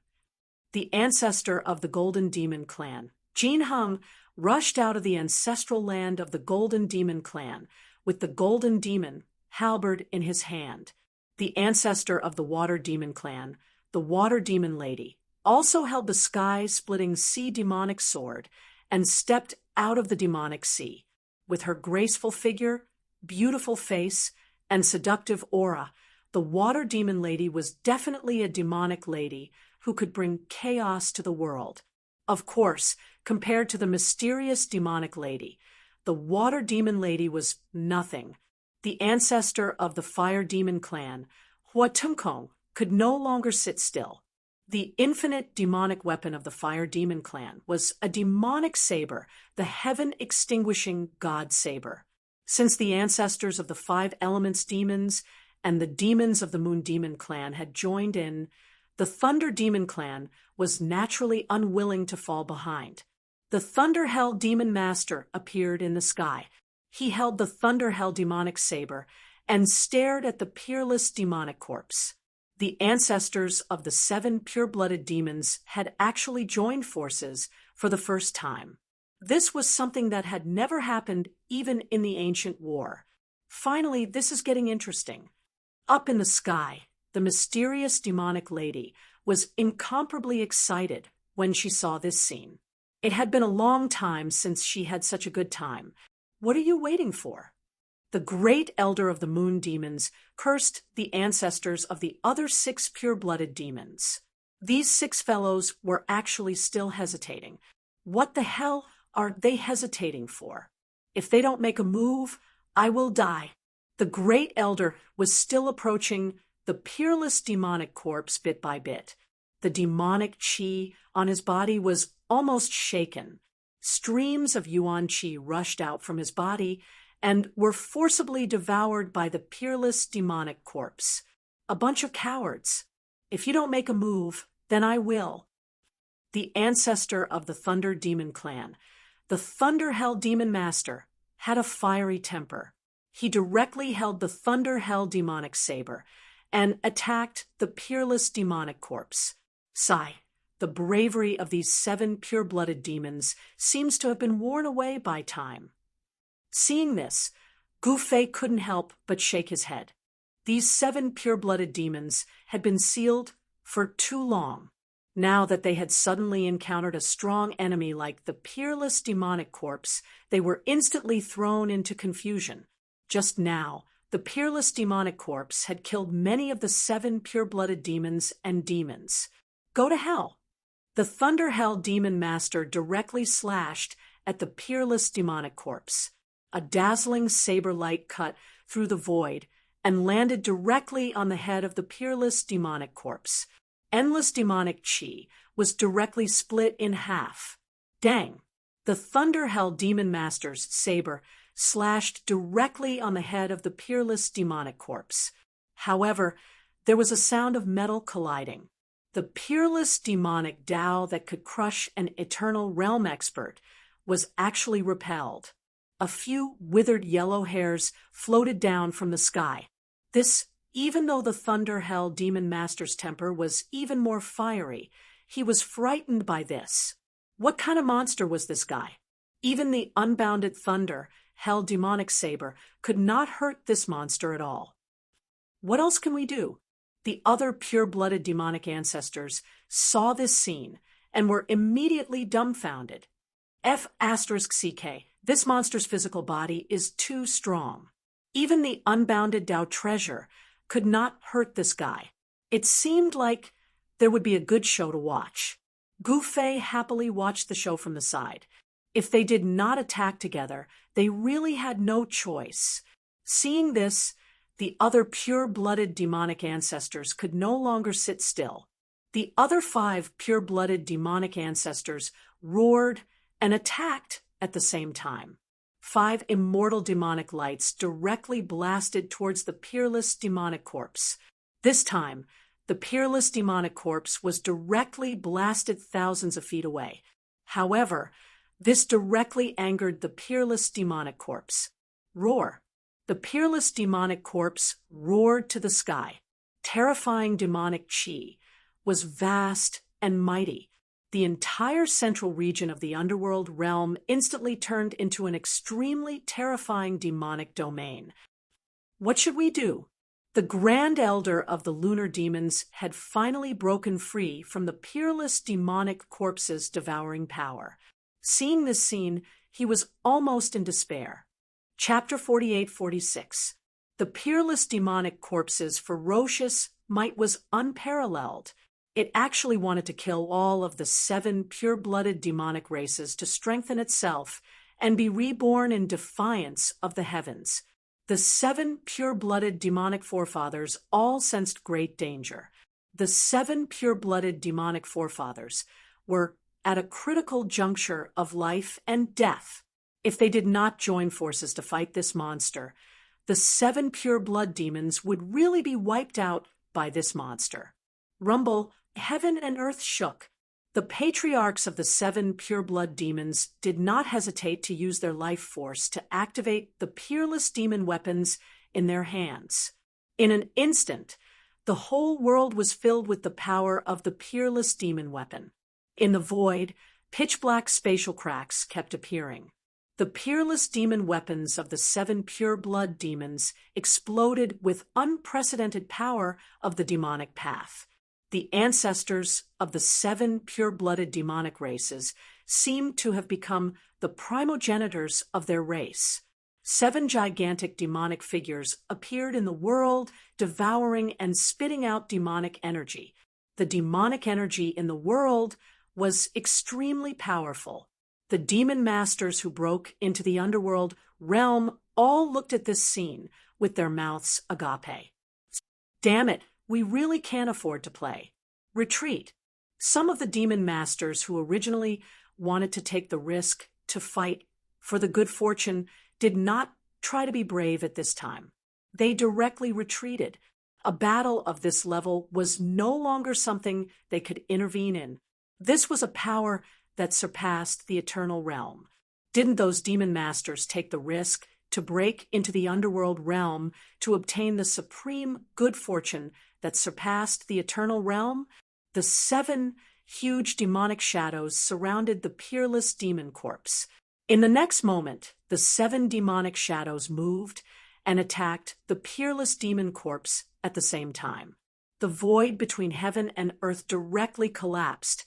The ancestor of the Golden Demon clan, Jin Hung, rushed out of the ancestral land of the Golden Demon clan with the Golden Demon halberd in his hand. The ancestor of the Water Demon clan, the Water Demon Lady, also held the sky-splitting sea demonic sword and stepped out of the demonic sea. With her graceful figure, beautiful face, and seductive aura, the Water Demon Lady was definitely a demonic lady who could bring chaos to the world. Of course, compared to the mysterious demonic lady, the Water Demon Lady was nothing. The ancestor of the Fire Demon clan, Hua Tunkong, could no longer sit still. The infinite demonic weapon of the Fire Demon clan was a demonic saber, the heaven-extinguishing god saber. Since the ancestors of the Five Elements demons and the demons of the Moon Demon clan had joined in, the Thunder Demon clan was naturally unwilling to fall behind. The Thunder Hell Demon Master appeared in the sky. He held the Thunder Hell demonic saber and stared at the peerless demonic corpse. The ancestors of the 7 pure-blooded demons had actually joined forces for the first time. This was something that had never happened even in the ancient war. Finally, this is getting interesting. Up in the sky, the mysterious demonic lady was incomparably excited when she saw this scene. It had been a long time since she had such a good time. What are you waiting for? The great elder of the moon demons cursed the ancestors of the other 6 pure-blooded demons. These 6 fellows were actually still hesitating. What the hell are they hesitating for? If they don't make a move, I will die. The great elder was still approaching the peerless demonic corpse bit by bit. The demonic chi on his body was almost shaken. Streams of Yuan chi rushed out from his body and were forcibly devoured by the peerless demonic corpse. A bunch of cowards. If you don't make a move, then I will. The ancestor of the Thunder Demon clan, the Thunder Hell Demon Master, had a fiery temper. He directly held the Thunder Hell demonic saber and attacked the peerless demonic corpse. Sigh. The bravery of these 7 pure-blooded demons seems to have been worn away by time. Seeing this, Gu Fei couldn't help but shake his head. These 7 pure-blooded demons had been sealed for too long. Now that they had suddenly encountered a strong enemy like the peerless demonic corpse, they were instantly thrown into confusion. Just now, the peerless demonic corpse had killed many of the 7 pure-blooded demons and demons. Go to hell! The Thunder Hell Demon Master directly slashed at the peerless demonic corpse. A dazzling saber light cut through the void and landed directly on the head of the peerless demonic corpse. Endless demonic chi was directly split in half. Dang! The Thunder Hell Demon Master's saber slashed directly on the head of the peerless demonic corpse. However, there was a sound of metal colliding. The peerless demonic Tao that could crush an eternal realm expert was actually repelled. A few withered yellow hairs floated down from the sky. This, even though the Thunder Hell Demon Master's temper was even more fiery, he was frightened by this. What kind of monster was this guy? Even the unbounded Thunder Hell demonic saber could not hurt this monster at all. What else can we do? The other pure-blooded demonic ancestors saw this scene and were immediately dumbfounded. F*CK, this monster's physical body is too strong. Even the unbounded Tao treasure could not hurt this guy. It seemed like there would be a good show to watch. Gu Fei happily watched the show from the side. If they did not attack together, they really had no choice. Seeing this, the other pure-blooded demonic ancestors could no longer sit still. The other 5 pure-blooded demonic ancestors roared and attacked at the same time. 5 immortal demonic lights directly blasted towards the peerless demonic corpse. This time, the peerless demonic corpse was directly blasted thousands of feet away. However, This directly angered the peerless demonic corpse. Roar. The peerless demonic corpse roared to the sky. Terrifying demonic chi was vast and mighty. The entire central region of the underworld realm instantly turned into an extremely terrifying demonic domain. What should we do? The Grand Elder of the lunar demons had finally broken free from the peerless demonic corpse's devouring power. Seeing this scene, he was almost in despair. Chapter 48-46. The peerless demonic corpse's ferocious might was unparalleled. It actually wanted to kill all of the 7 pure-blooded demonic races to strengthen itself and be reborn in defiance of the heavens. The 7 pure-blooded demonic forefathers all sensed great danger. The 7 pure-blooded demonic forefathers were at a critical juncture of life and death. If they did not join forces to fight this monster, the 7 pure-blood demons would really be wiped out by this monster. Rumble, heaven and earth shook. The patriarchs of the 7 pure-blood demons did not hesitate to use their life force to activate the peerless demon weapons in their hands. In an instant, the whole world was filled with the power of the peerless demon weapon. In the void, pitch-black spatial cracks kept appearing. The peerless demon weapons of the 7 pure-blood demons exploded with unprecedented power of the demonic path. The ancestors of the 7 pure-blooded demonic races seemed to have become the primogenitors of their race. 7 gigantic demonic figures appeared in the world, devouring and spitting out demonic energy. The demonic energy in the world was extremely powerful. The demon masters who broke into the underworld realm all looked at this scene with their mouths agape. Damn it, we really can't afford to play. Retreat. Some of the demon masters who originally wanted to take the risk to fight for the good fortune did not try to be brave at this time. They directly retreated. A battle of this level was no longer something they could intervene in. This was a power that surpassed the eternal realm. Didn't those demon masters take the risk to break into the underworld realm to obtain the supreme good fortune that surpassed the eternal realm? The 7 huge demonic shadows surrounded the peerless demon corpse. In the next moment, the 7 demonic shadows moved and attacked the peerless demon corpse at the same time. The void between heaven and earth directly collapsed,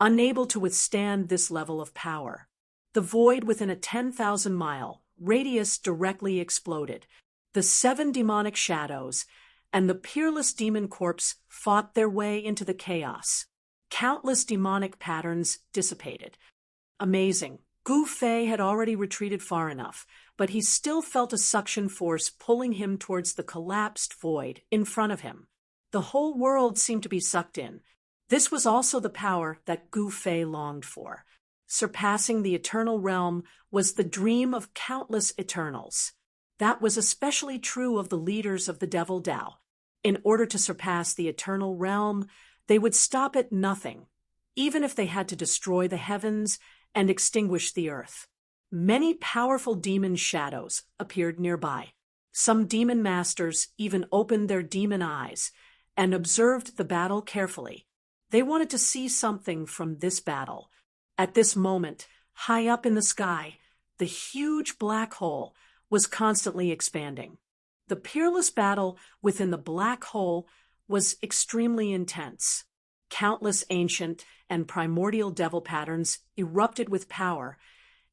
unable to withstand this level of power. The void within a 10,000-mile radius directly exploded. The 7 demonic shadows and the peerless demon corpse fought their way into the chaos. Countless demonic patterns dissipated. Amazing. Gu Fei had already retreated far enough, but he still felt a suction force pulling him towards the collapsed void in front of him. The whole world seemed to be sucked in. This was also the power that Gu Fei longed for. Surpassing the eternal realm was the dream of countless Eternals. That was especially true of the leaders of the Devil Dao. In order to surpass the eternal realm, they would stop at nothing, even if they had to destroy the heavens and extinguish the earth. Many powerful demon shadows appeared nearby. Some demon masters even opened their demon eyes and observed the battle carefully. They wanted to see something from this battle. At this moment, high up in the sky, the huge black hole was constantly expanding. The peerless battle within the black hole was extremely intense. Countless ancient and primordial devil patterns erupted with power,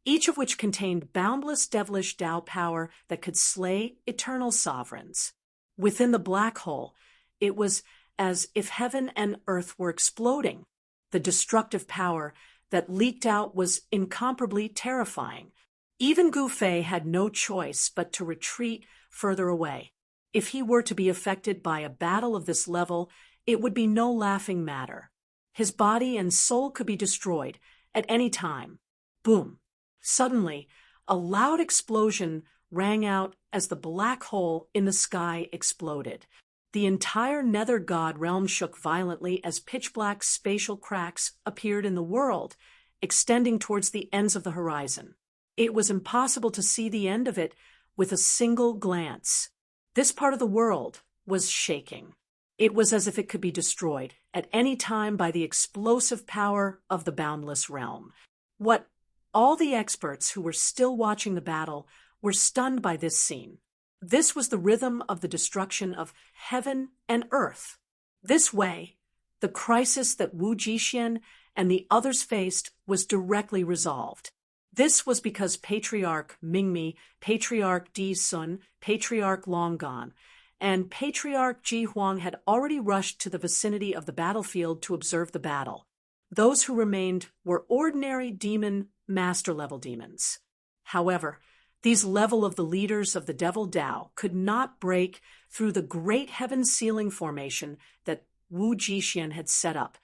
each of which contained boundless devilish Tao power that could slay eternal sovereigns. Within the black hole, it was as if heaven and earth were exploding. The destructive power that leaked out was incomparably terrifying. Even Gu Fei had no choice but to retreat further away. If he were to be affected by a battle of this level, it would be no laughing matter. His body and soul could be destroyed at any time. Boom! Suddenly, a loud explosion rang out as the black hole in the sky exploded. The entire nether god realm shook violently as pitch-black spatial cracks appeared in the world, extending towards the ends of the horizon. It was impossible to see the end of it with a single glance. This part of the world was shaking. It was as if it could be destroyed at any time by the explosive power of the boundless realm. What all the experts who were still watching the battle were stunned by this scene. This was the rhythm of the destruction of heaven and earth. This way, the crisis that Wu Jixin and the others faced was directly resolved. This was because Patriarch Mingmi, Patriarch Di Sun, Patriarch Longan, and Patriarch Ji Huang had already rushed to the vicinity of the battlefield to observe the battle. Those who remained were ordinary demon master-level demons. However, these level of the leaders of the Devil Dao could not break through the great heaven-sealing formation that Wu Jixin had set up.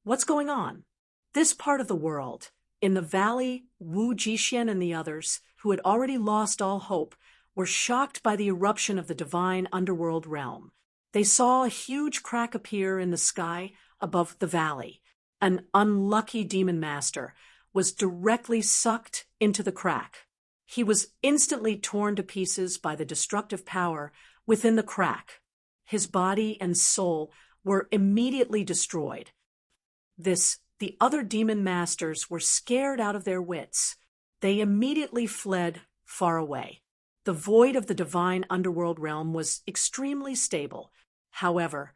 What's going on? This part of the world, in the valley, Wu Jixin and the others, who had already lost all hope, were shocked by the eruption of the divine underworld realm. They saw a huge crack appear in the sky above the valley. An unlucky demon master was directly sucked into the crack. He was instantly torn to pieces by the destructive power within the crack. His body and soul were immediately destroyed. The other demon masters were scared out of their wits. They immediately fled far away. The void of the divine underworld realm was extremely stable. However,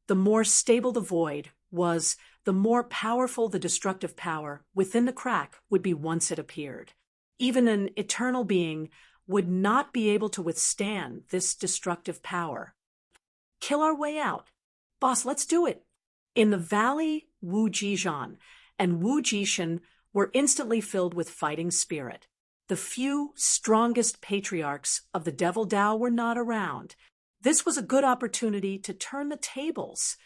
the more stable the void was, the more powerful the destructive power within the crack would be once it appeared. Even an eternal being would not be able to withstand this destructive power. Kill our way out. Boss, let's do it. In the valley, Wu Jizhan and Wu Jixin were instantly filled with fighting spirit. The few strongest patriarchs of the Devil Dao were not around. This was a good opportunity to turn the tables.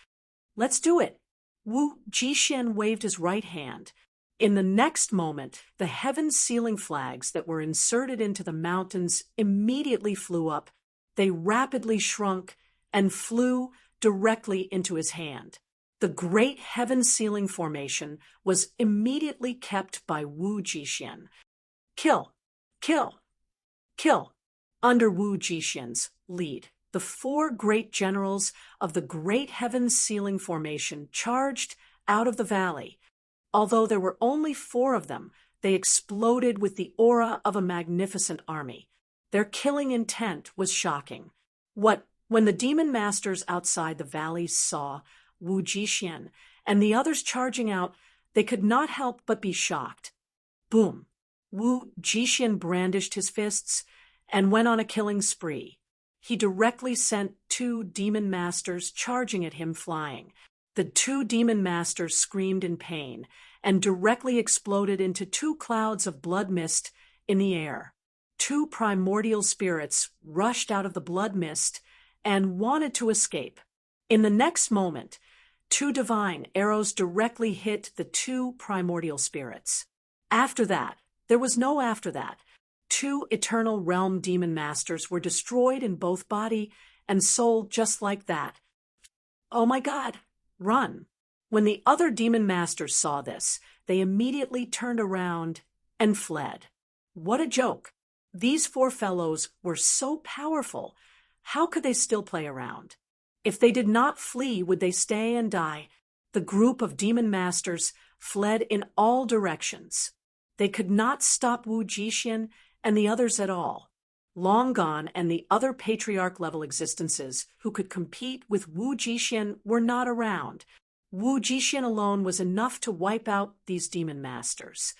Let's do it. Wu Jixin waved his right hand. In the next moment, the heaven-sealing flags that were inserted into the mountains immediately flew up. They rapidly shrunk and flew directly into his hand. The great heaven-sealing formation was immediately kept by Wu Jixin. Kill, kill, kill. Under Wu Jixin's lead, the 4 great generals of the great heaven-sealing formation charged out of the valley. Although there were only 4 of them, they exploded with the aura of a magnificent army. Their killing intent was shocking. When the demon masters outside the valley saw Wu Jixin and the others charging out, they could not help but be shocked. Boom! Wu Jixin brandished his fists and went on a killing spree. He directly sent 2 demon masters charging at him flying. The 2 demon masters screamed in pain and directly exploded into 2 clouds of blood mist in the air. 2 primordial spirits rushed out of the blood mist and wanted to escape. In the next moment, 2 divine arrows directly hit the 2 primordial spirits. After that, there was no after that. 2 eternal realm demon masters were destroyed in both body and soul just like that. Oh my God, run! When the other demon masters saw this, they immediately turned around and fled. What a joke! These 4 fellows were so powerful. How could they still play around? If they did not flee, would they stay and die? The group of demon masters fled in all directions. They could not stop Wu Jixin and the others at all. Long gone and the other patriarch-level existences who could compete with Wu Jixin were not around. Wu Jixin alone was enough to wipe out these demon masters.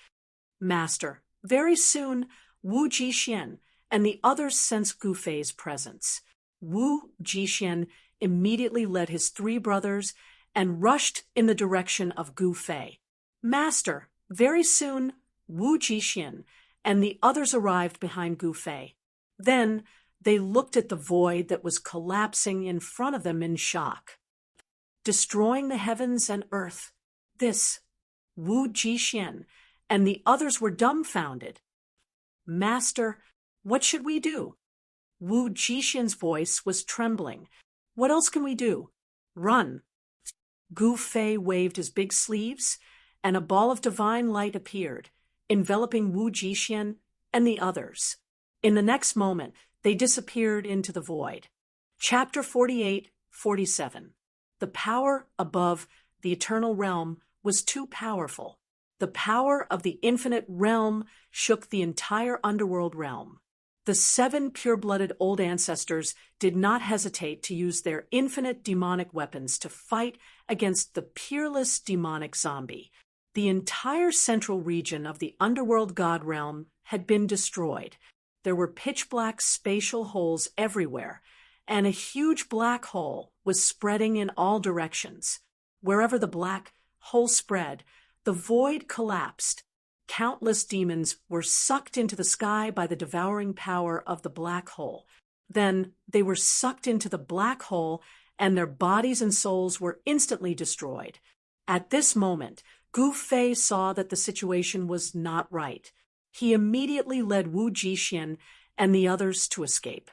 Master, very soon, Wu Jixin and the others sensed Gu Fei's presence. Wu Jixin immediately led his 3 brothers and rushed in the direction of Gu Fei. Master, very soon, Wu Jixin and the others arrived behind Gu Fei. Then they looked at the void that was collapsing in front of them in shock. Destroying the heavens and earth. This, Wu Jixin and the others were dumbfounded. Master, what should we do? Wu Jixin's voice was trembling. What else can we do? Run. Gu Fei waved his big sleeves, and a ball of divine light appeared, enveloping Wu Jixian and the others. In the next moment, they disappeared into the void. Chapter 48-47. The power above the eternal realm was too powerful. The power of the infinite realm shook the entire underworld realm. The 7 pure-blooded old ancestors did not hesitate to use their infinite demonic weapons to fight against the peerless demonic zombie. The entire central region of the underworld god realm had been destroyed. There were pitch-black spatial holes everywhere, and a huge black hole was spreading in all directions. Wherever the black hole spread, the void collapsed. Countless demons were sucked into the sky by the devouring power of the black hole. Then they were sucked into the black hole, and their bodies and souls were instantly destroyed. At this moment, Gu Fei saw that the situation was not right. He immediately led Wu Jixian and the others to escape.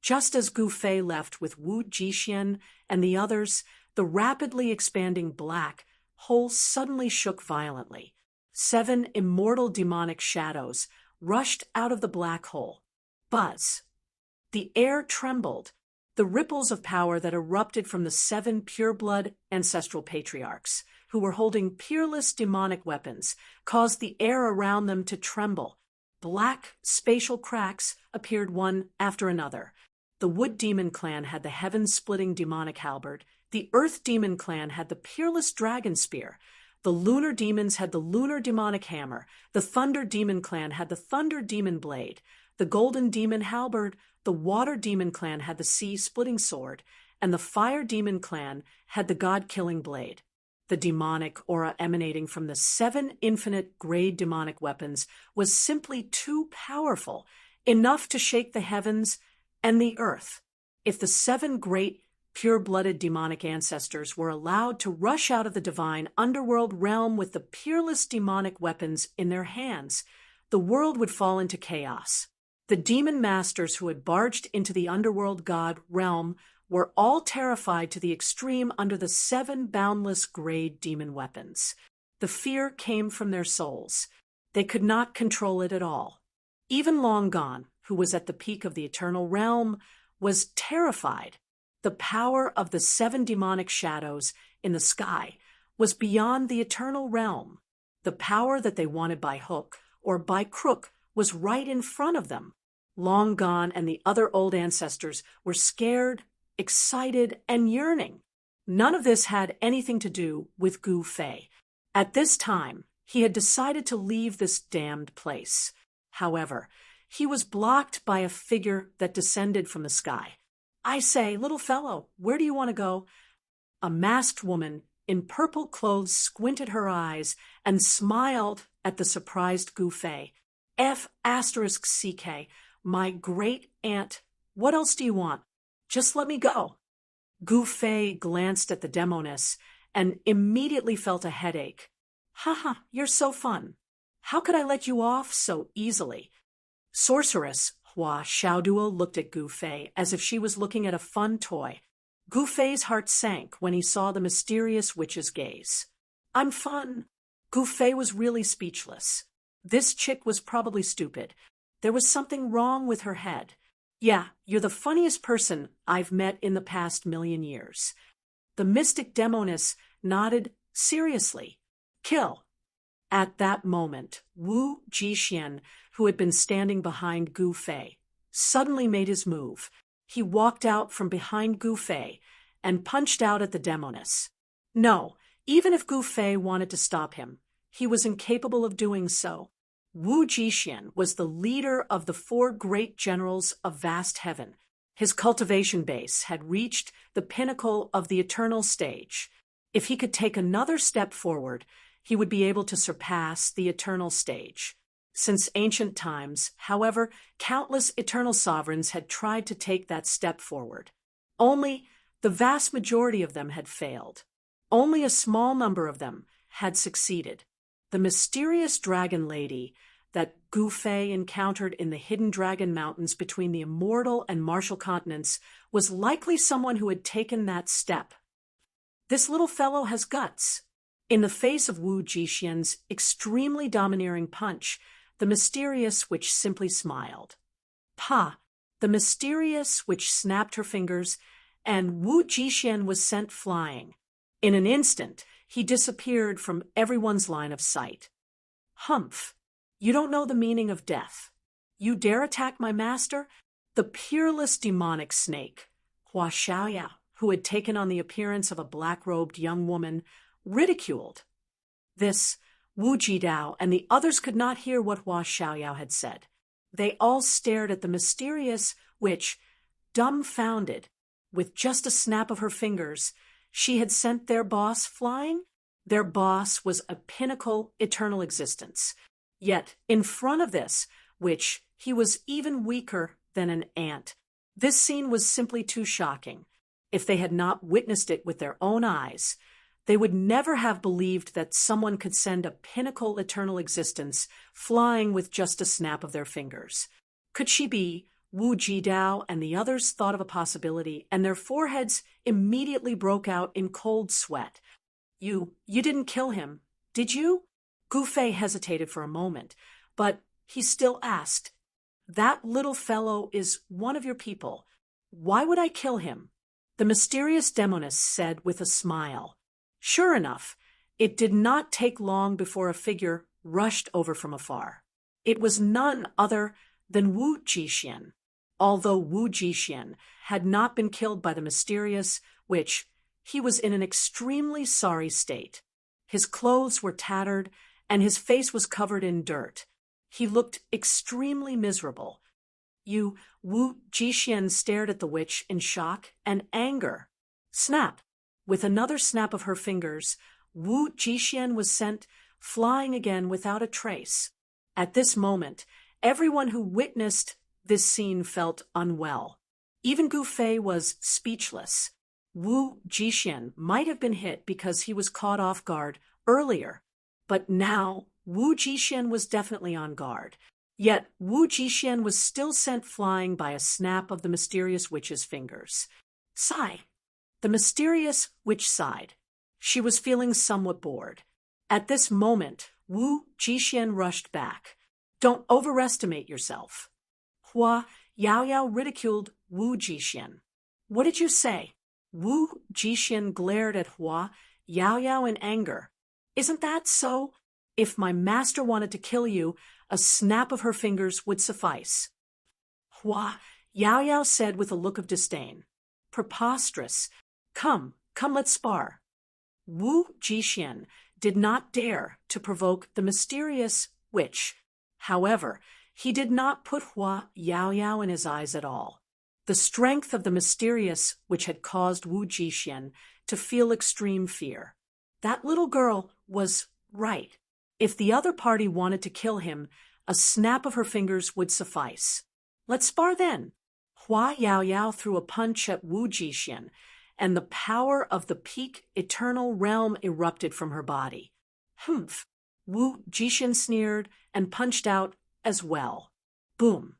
Just as Gu Fei left with Wu Jixian and the others, the rapidly expanding black hole suddenly shook violently. 7 immortal demonic shadows rushed out of the black hole. Buzz! The air trembled. The ripples of power that erupted from the 7 pure-blood ancestral patriarchs, who were holding peerless demonic weapons, caused the air around them to tremble. Black spatial cracks appeared one after another. The Wood Demon clan had the heaven-splitting demonic halberd. The Earth Demon clan had the peerless dragon spear. The Lunar Demons had the lunar demonic hammer. The Thunder Demon clan had the thunder demon blade. The Golden Demon halberd. The Water Demon clan had the sea-splitting sword. And the Fire Demon clan had the god-killing blade. The demonic aura emanating from the 7 infinite grade demonic weapons was simply too powerful, enough to shake the heavens and the earth. If the 7 great pure-blooded demonic ancestors were allowed to rush out of the divine underworld realm with the peerless demonic weapons in their hands, the world would fall into chaos. The demon masters who had barged into the underworld god realm were all terrified to the extreme under the 7 boundless grade demon weapons. The fear came from their souls. They could not control it at all. Even Long Gone, who was at the peak of the eternal realm, was terrified. The power of the 7 demonic shadows in the sky was beyond the eternal realm. The power that they wanted by hook or by crook was right in front of them. Long Gone and the other old ancestors were scared, excited, and yearning. None of this had anything to do with Gu Fei. At this time, he had decided to leave this damned place. However, he was blocked by a figure that descended from the sky. "I say, little fellow, where do you want to go?" A masked woman in purple clothes squinted her eyes and smiled at the surprised Gu Fei. F***CK, my great aunt, what else do you want? Just let me go." Gu Fei glanced at the demoness and immediately felt a headache. "Haha, you're so fun. How could I let you off so easily?" Sorceress Hua Xiaoduo looked at Gu Fei as if she was looking at a fun toy. Gu Fei's heart sank when he saw the mysterious witch's gaze. "I'm fun." Gu Fei was really speechless. This chick was probably stupid. There was something wrong with her head. "Yeah, you're the funniest person I've met in the past 1,000,000 years. The mystic demoness nodded seriously. "Kill." At that moment, Wu Jixian, who had been standing behind Gu Fei, suddenly made his move. He walked out from behind Gu Fei and punched out at the demoness. No, even if Gu Fei wanted to stop him, he was incapable of doing so. Wu Jixian was the leader of the 4 great generals of vast heaven. His cultivation base had reached the pinnacle of the eternal stage. If he could take another step forward, he would be able to surpass the eternal stage. Since ancient times, however, countless eternal sovereigns had tried to take that step forward. Only the vast majority of them had failed. Only a small number of them had succeeded. The mysterious dragon lady that Gu Fei encountered in the hidden dragon mountains between the immortal and martial continents was likely someone who had taken that step. This little fellow has guts. In the face of Wu Jixian's extremely domineering punch, the mysterious witch simply smiled. Pa! The mysterious witch snapped her fingers, and Wu Jixian was sent flying. In an instant, he disappeared from everyone's line of sight. Humph! You don't know the meaning of death. You dare attack my master? The peerless demonic snake, Hua Xiaoyao, who had taken on the appearance of a black-robed young woman, ridiculed. This, Wu Jidao and the others could not hear what Hua Xiaoyao had said. They all stared at the mysterious witch, dumbfounded. With just a snap of her fingers, she had sent their boss flying? Their boss was a pinnacle eternal existence. Yet, in front of this witch, he was even weaker than an ant. This scene was simply too shocking. If they had not witnessed it with their own eyes, they would never have believed that someone could send a pinnacle eternal existence flying with just a snap of their fingers. Could she be? Wu Jidao and the others thought of a possibility, and their foreheads immediately broke out in cold sweat. You didn't kill him, did you? Gu Fei hesitated for a moment, but he still asked, That little fellow is one of your people. Why would I kill him? The mysterious demoness said with a smile. Sure enough, it did not take long before a figure rushed over from afar. It was none other than Wu Jixian. Although Wu Jixian had not been killed by the mysterious witch, he was in an extremely sorry state. His clothes were tattered, and his face was covered in dirt. He looked extremely miserable. Wu Jixian stared at the witch in shock and anger. Snap! With another snap of her fingers, Wu Jixian was sent flying again without a trace. At this moment, everyone who witnessed this scene felt unwell. Even Gu Fei was speechless. Wu Jixian might have been hit because he was caught off guard earlier, but now Wu Jixian was definitely on guard. Yet Wu Jixian was still sent flying by a snap of the mysterious witch's fingers. Sigh. The mysterious witch sighed. She was feeling somewhat bored. At this moment, Wu Jixian rushed back. Don't overestimate yourself. Hua Yaoyao ridiculed Wu Jixian. What did you say? Wu Jixian glared at Hua Yaoyao in anger. Isn't that so? If my master wanted to kill you, a snap of her fingers would suffice. Hua Yaoyao said with a look of disdain. Preposterous. Come, let's spar. Wu Jixian did not dare to provoke the mysterious witch. However, he did not put Hua Yaoyao in his eyes at all. The strength of the mysterious which had caused Wu Jixian to feel extreme fear. That little girl was right. If the other party wanted to kill him, a snap of her fingers would suffice. Let's spar then. Hua Yaoyao threw a punch at Wu Jixian, and the power of the peak eternal realm erupted from her body. Humph! Wu Jixian sneered and punched out as well. Boom!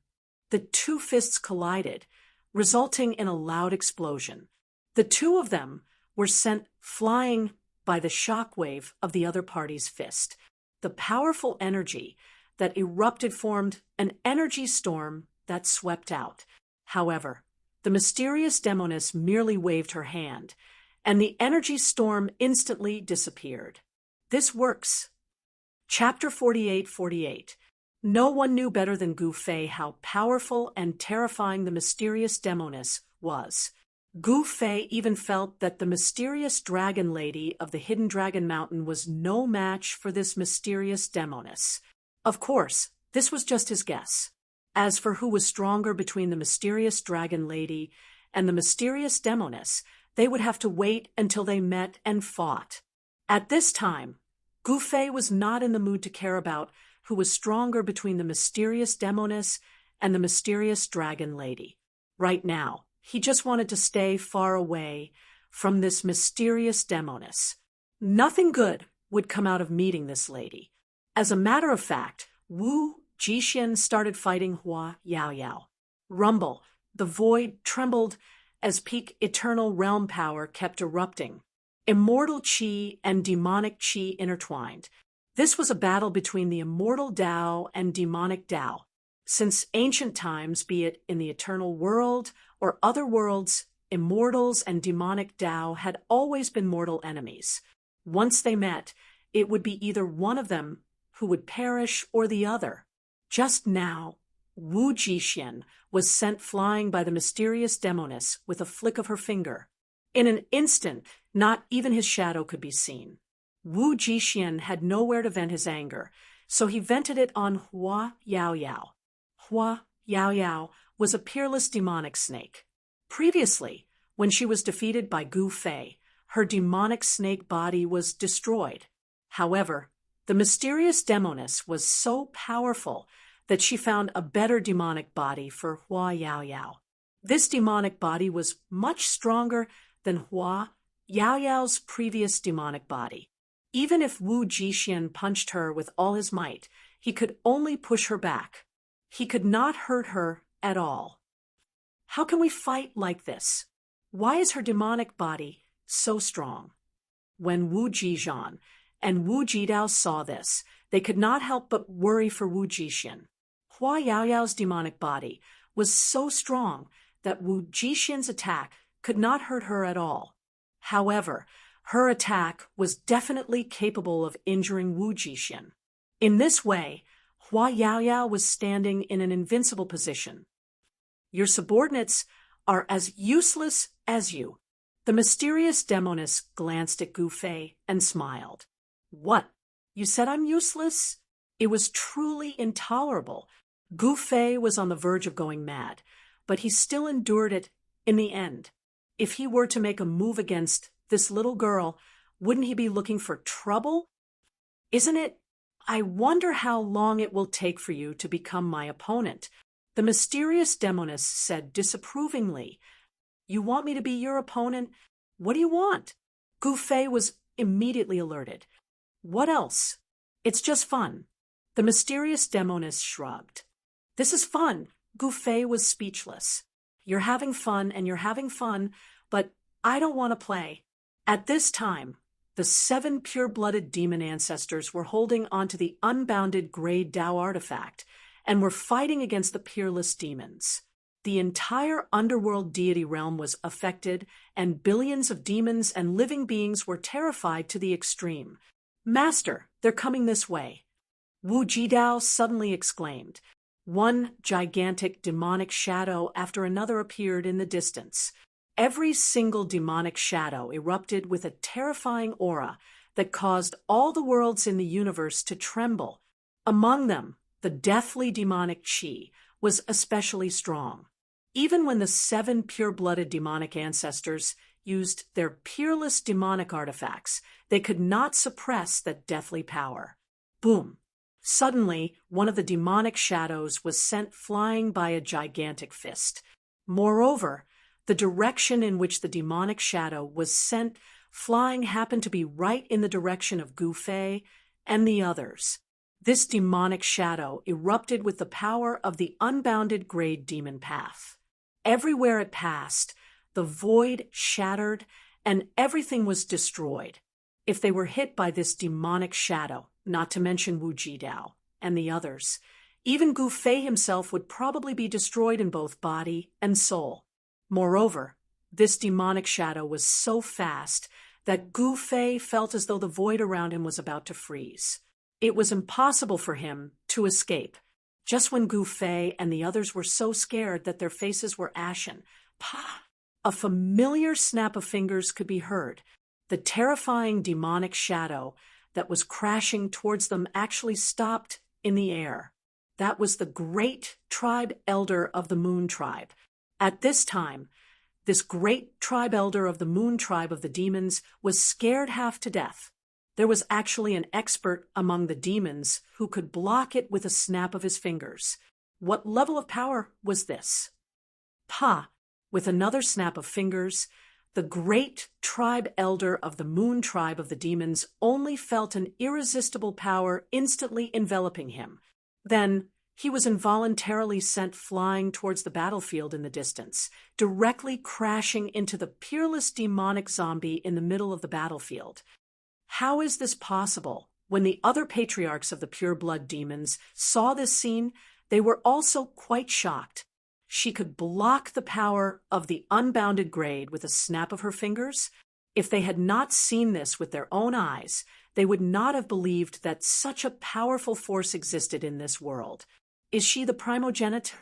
The two fists collided, resulting in a loud explosion. The two of them were sent flying by the shockwave of the other party's fist. The powerful energy that erupted formed an energy storm that swept out. However, the mysterious demoness merely waved her hand, and the energy storm instantly disappeared. This works. Chapter 48:48. No one knew better than Gu Fei how powerful and terrifying the mysterious demoness was. Gu Fei even felt that the mysterious dragon lady of the Hidden Dragon Mountain was no match for this mysterious demoness. Of course, this was just his guess. As for who was stronger between the mysterious dragon lady and the mysterious demoness, they would have to wait until they met and fought. At this time, Gu Fei was not in the mood to care about who was stronger between the mysterious demoness and the mysterious dragon lady. Right now, he just wanted to stay far away from this mysterious demoness. Nothing good would come out of meeting this lady. As a matter of fact, Wu Jixian started fighting Hua Yaoyao. Rumble, the void trembled as peak eternal realm power kept erupting. Immortal Qi and demonic Qi intertwined. This was a battle between the immortal Tao and demonic Tao. Since ancient times, be it in the eternal world or other worlds, immortals and demonic Tao had always been mortal enemies. Once they met, it would be either one of them who would perish or the other. Just now, Wu Jixian was sent flying by the mysterious demoness with a flick of her finger. In an instant, not even his shadow could be seen. Wu Jixian had nowhere to vent his anger, so he vented it on Hua Yaoyao. Hua Yaoyao was a peerless demonic snake. Previously, when she was defeated by Gu Fei, her demonic snake body was destroyed. However, the mysterious demoness was so powerful that she found a better demonic body for Hua Yaoyao. This demonic body was much stronger than Hua Yaoyao's previous demonic body. Even if Wu Jixian punched her with all his might, he could only push her back. He could not hurt her at all. How can we fight like this? Why is her demonic body so strong? When Wu Jixian and Wu Jidao saw this, they could not help but worry for Wu Jixian. Hua Yaoyao's demonic body was so strong that Wu Jixian's attack could not hurt her at all. However, her attack was definitely capable of injuring Wu Jixian. In this way, Hua Yaoyao was standing in an invincible position. Your subordinates are as useless as you. The mysterious demoness glanced at Gu Fei and smiled. What? You said I'm useless? It was truly intolerable. Gu Fei was on the verge of going mad, but he still endured it in the end. If he were to make a move against this little girl, wouldn't he be looking for trouble? Isn't it? I wonder how long it will take for you to become my opponent. The mysterious demoness said disapprovingly. You want me to be your opponent? What do you want? Gu Fei was immediately alerted. What else? It's just fun. The mysterious demoness shrugged. This is fun. Gu Fei was speechless. You're having fun and you're having fun, but I don't want to play. At this time, the 7 pure-blooded demon ancestors were holding onto the unbounded grade Tao artifact and were fighting against the peerless demons. The entire underworld deity realm was affected, and billions of demons and living beings were terrified to the extreme. Master, they're coming this way. Wu Jidao suddenly exclaimed. One gigantic demonic shadow after another appeared in the distance. Every single demonic shadow erupted with a terrifying aura that caused all the worlds in the universe to tremble. Among them, the deathly demonic Qi was especially strong. Even when the 7 pure-blooded demonic ancestors used their peerless demonic artifacts, they could not suppress that deathly power. Boom! Suddenly, one of the demonic shadows was sent flying by a gigantic fist. Moreover, the direction in which the demonic shadow was sent flying happened to be right in the direction of Gu Fei and the others. This demonic shadow erupted with the power of the unbounded grade demon path. Everywhere it passed, the void shattered and everything was destroyed. If they were hit by this demonic shadow, not to mention Wu Jidao and the others, even Gu Fei himself would probably be destroyed in both body and soul. Moreover, this demonic shadow was so fast that Gu Fei felt as though the void around him was about to freeze. It was impossible for him to escape. Just when Gu Fei and the others were so scared that their faces were ashen, pa! A familiar snap of fingers could be heard. The terrifying demonic shadow that was crashing towards them actually stopped in the air. That was the great tribe elder of the Moon Tribe. At this time, this great tribe elder of the Moon Tribe of the demons was scared half to death. There was actually an expert among the demons who could block it with a snap of his fingers. What level of power was this? Pa! With another snap of fingers, the great tribe elder of the Moon Tribe of the demons only felt an irresistible power instantly enveloping him. Then He was involuntarily sent flying towards the battlefield in the distance, directly crashing into the peerless demonic zombie in the middle of the battlefield. How is this possible? When the other patriarchs of the pure-blood demons saw this scene, they were also quite shocked. She could block the power of the unbounded grade with a snap of her fingers. If they had not seen this with their own eyes, they would not have believed that such a powerful force existed in this world. Is she the primogenitor?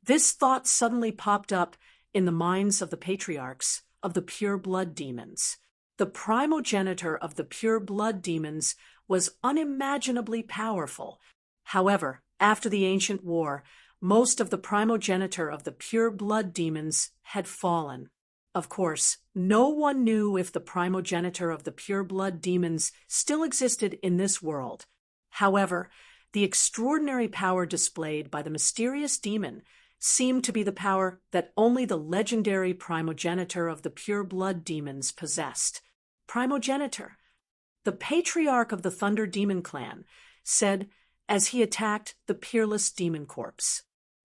This thought suddenly popped up in the minds of the patriarchs of the pure-blood demons. The primogenitor of the pure-blood demons was unimaginably powerful. However, after the ancient war, most of the primogenitor of the pure-blood demons had fallen. Of course, no one knew if the primogenitor of the pure-blood demons still existed in this world. However, the extraordinary power displayed by the mysterious demon seemed to be the power that only the legendary primogenitor of the pure-blood demons possessed. Primogenitor. The patriarch of the Thunder Demon clan said as he attacked the peerless demon corpse.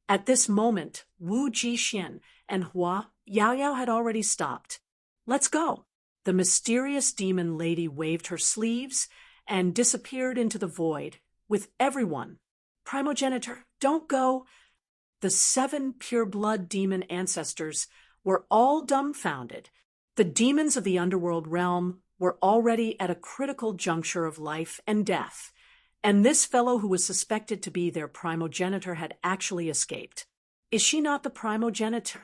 At this moment, Wu Jixian and Hua Yaoyao had already stopped. Let's go. The mysterious demon lady waved her sleeves and disappeared into the void with everyone. Primogenitor, don't go. The 7 pure-blood demon ancestors were all dumbfounded. The demons of the underworld realm were already at a critical juncture of life and death, and this fellow who was suspected to be their primogenitor had actually escaped. Is she not the primogenitor?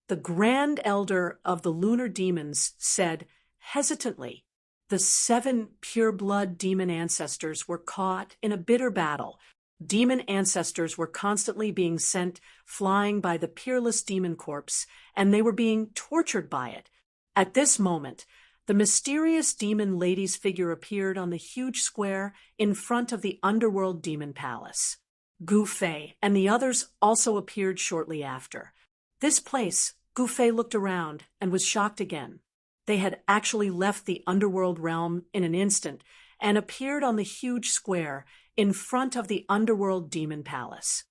The Grand Elder of the Lunar Demons said hesitantly, the 7 pure-blood demon ancestors were caught in a bitter battle. Demon ancestors were constantly being sent flying by the peerless demon corpse, and they were being tortured by it. At this moment, the mysterious demon lady's figure appeared on the huge square in front of the underworld demon palace. Gu Fei and the others also appeared shortly after. This place, Gu Fei looked around and was shocked again. They had actually left the underworld realm in an instant and appeared on the huge square in front of the underworld demon palace.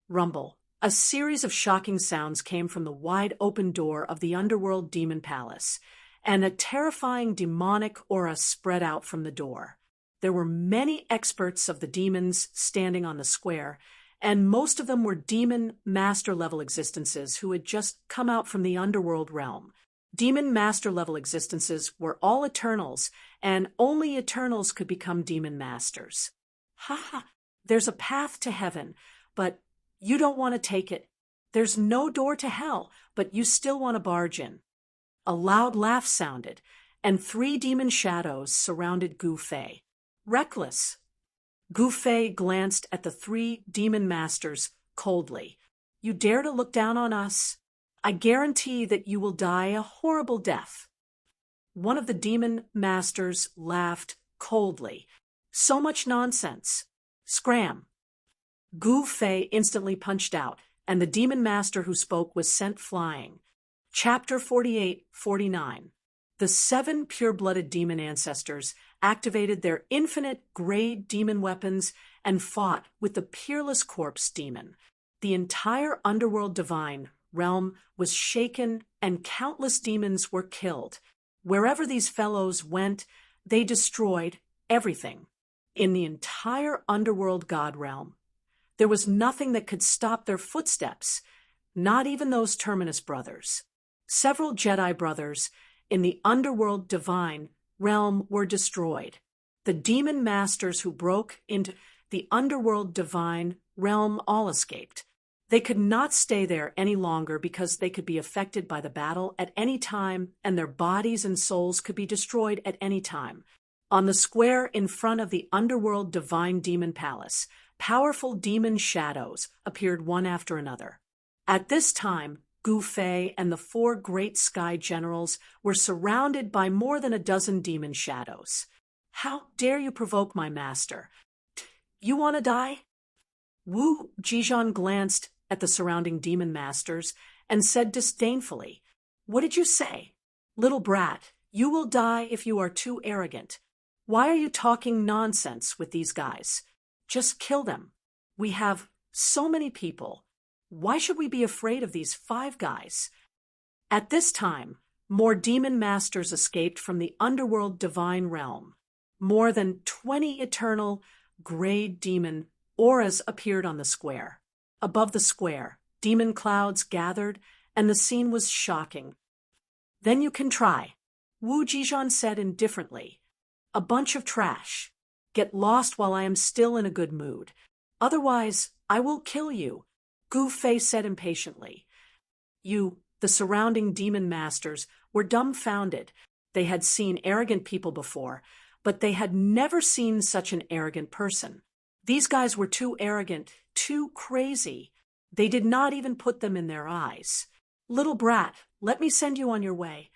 Rumble. A series of shocking sounds came from the wide-open door of the underworld demon palace, and a terrifying demonic aura spread out from the door. There were many experts of the demons standing on the square, and most of them were demon master-level existences who had just come out from the underworld realm. Demon master-level existences were all Eternals, and only Eternals could become demon masters. Ha! There's a path to heaven, but you don't want to take it. There's no door to hell, but you still want to barge in. A loud laugh sounded, and 3 demon shadows surrounded Gu Fei. Reckless. Gu Fei glanced at the 3 demon masters coldly. You dare to look down on us? I guarantee that you will die a horrible death. One of the demon masters laughed coldly. So much nonsense. Scram. Gu Fei instantly punched out, and the demon master who spoke was sent flying. Chapter 48-49. The 7 pure-blooded demon ancestors activated their infinite grade demon weapons and fought with the peerless corpse demon. The entire underworld divine realm was shaken and countless demons were killed. Wherever these fellows went, they destroyed everything. In the entire underworld god realm, there was nothing that could stop their footsteps, not even those Terminus brothers. Several Jedi brothers in the underworld divine realm were destroyed. The demon masters who broke into the underworld divine realm all escaped. They could not stay there any longer because they could be affected by the battle at any time, and their bodies and souls could be destroyed at any time. On the square in front of the underworld divine demon palace, powerful demon shadows appeared one after another. At this time, Gu Fei and the 4 great sky generals were surrounded by more than a dozen demon shadows. How dare you provoke my master? You want to die? Wu Jixian glanced at the surrounding demon masters and said disdainfully, What did you say? Little brat, you will die if you are too arrogant. Why are you talking nonsense with these guys? Just kill them. We have So many people. Why should we be afraid of these 5 guys? At this time, more demon masters escaped from the underworld divine realm. More than 20 eternal, grayed demon auras appeared on the square. Above the square, demon clouds gathered, and the scene was shocking. Then you can try, Wu Jijan said indifferently. A bunch of trash. Get lost while I am still in a good mood. Otherwise, I will kill you, Gu Fei said impatiently. The surrounding demon masters, were dumbfounded. They had seen arrogant people before, but they had never seen such an arrogant person. These guys were too arrogant, too crazy. They did not even put them in their eyes. Little brat, let me send you on your way.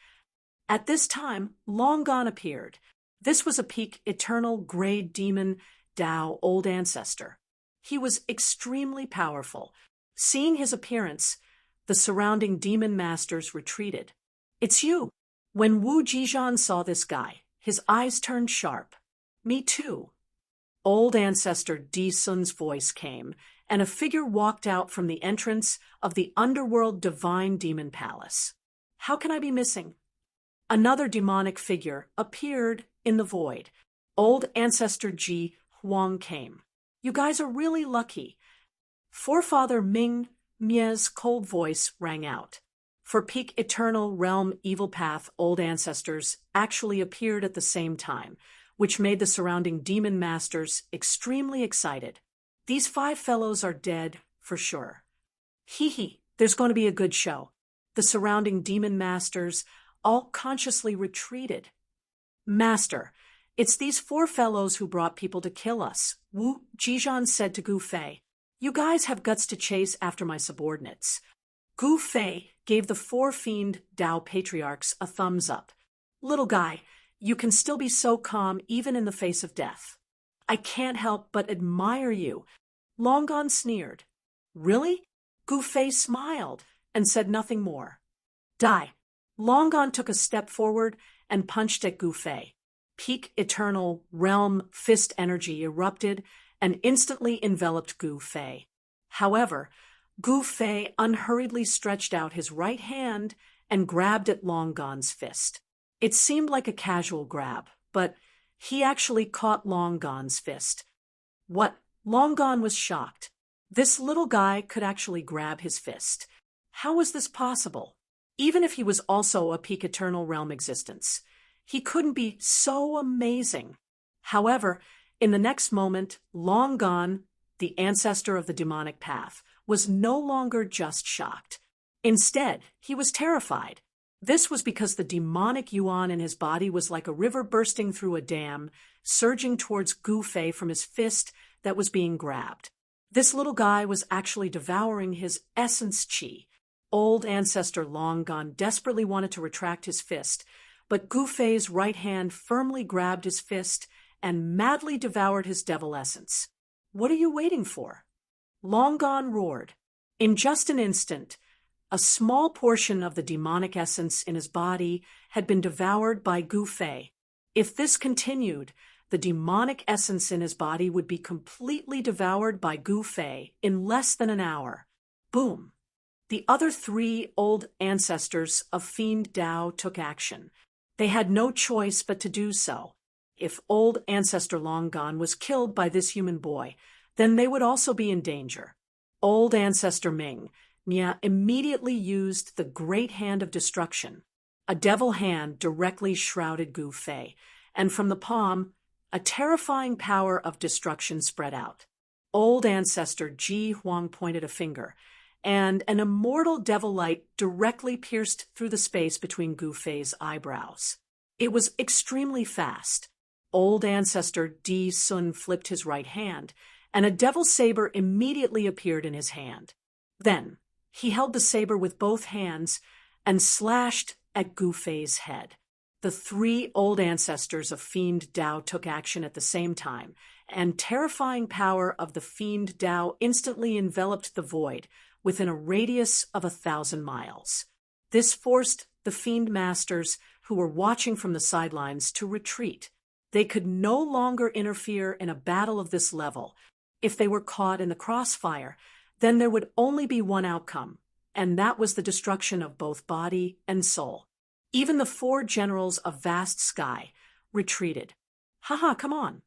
At this time, Long Gone appeared. This was a peak eternal grey demon Tao old ancestor. He was extremely powerful. Seeing his appearance, the surrounding demon masters retreated. It's you. When Wu Jijan saw this guy, his eyes turned sharp. Me too. Old ancestor Di Sun's voice came, and a figure walked out from the entrance of the underworld divine demon palace. How can I be missing? Another demonic figure appeared in the void. Old ancestor Ji Huang came. You guys are really lucky. Forefather Ming Mie's cold voice rang out. For peak eternal realm evil path, old ancestors actually appeared at the same time, which made the surrounding demon masters extremely excited. These 5 fellows are dead for sure. Hee, there's going to be a good show. The surrounding demon masters all consciously retreated. Master, it's these 4 fellows who brought people to kill us, Wu Jijan said to Gu Fei. You guys have guts to chase after my subordinates. Gu Fei gave the 4 fiend Tao patriarchs a thumbs up. Little guy, you can still be so calm even in the face of death. I can't help but admire you. Long Gone sneered. Really? Gu Fei smiled and said nothing more. Die. Long Gone took a step forward and punched at Gu Fei. Peak eternal realm fist energy erupted and instantly enveloped Gu Fei. However, Gu Fei unhurriedly stretched out his right hand and grabbed at Long Gone's fist. It seemed like a casual grab, but he actually caught Long Gone's fist. What? Long Gone was shocked. This little guy could actually grab his fist. How was this possible? Even if he was also a peak eternal realm existence, he couldn't be so amazing. However, in the next moment, Long Gone, the ancestor of the demonic path, was no longer just shocked. Instead, he was terrified. This was because the demonic yuan in his body was like a river bursting through a dam, surging towards Gu Fei from his fist that was being grabbed. This little guy was actually devouring his essence chi. Old ancestor Long Gone desperately wanted to retract his fist, but Gu Fei's right hand firmly grabbed his fist and madly devoured his devil essence. What are you waiting for? Long Gone roared. In just an instant, a small portion of the demonic essence in his body had been devoured by Gu Fei. If this continued, the demonic essence in his body would be completely devoured by Gu Fei in less than an hour. Boom! The other 3 old ancestors of Fiend Tao took action. They had no choice but to do so. If old ancestor Long Gone was killed by this human boy, then they would also be in danger. Old ancestor Ming Mia immediately used the great hand of destruction. A devil hand directly shrouded Gu Fei, and from the palm, a terrifying power of destruction spread out. Old ancestor Ji Huang pointed a finger, and an immortal devil light directly pierced through the space between Gu Fei's eyebrows. It was extremely fast. Old ancestor Di Sun flipped his right hand, and a devil saber immediately appeared in his hand. Then, he held the saber with both hands and slashed at Gu Fei's head. The 3 old ancestors of Fiend Tao took action at the same time, and terrifying power of the Fiend Tao instantly enveloped the void within a radius of 1,000 miles. This forced the Fiend Masters, who were watching from the sidelines, to retreat. They could no longer interfere in a battle of this level. if they were caught in the crossfire, then there would only be one outcome, and that was the destruction of both body and soul. Even the 4 generals of vast sky retreated. Haha, come on.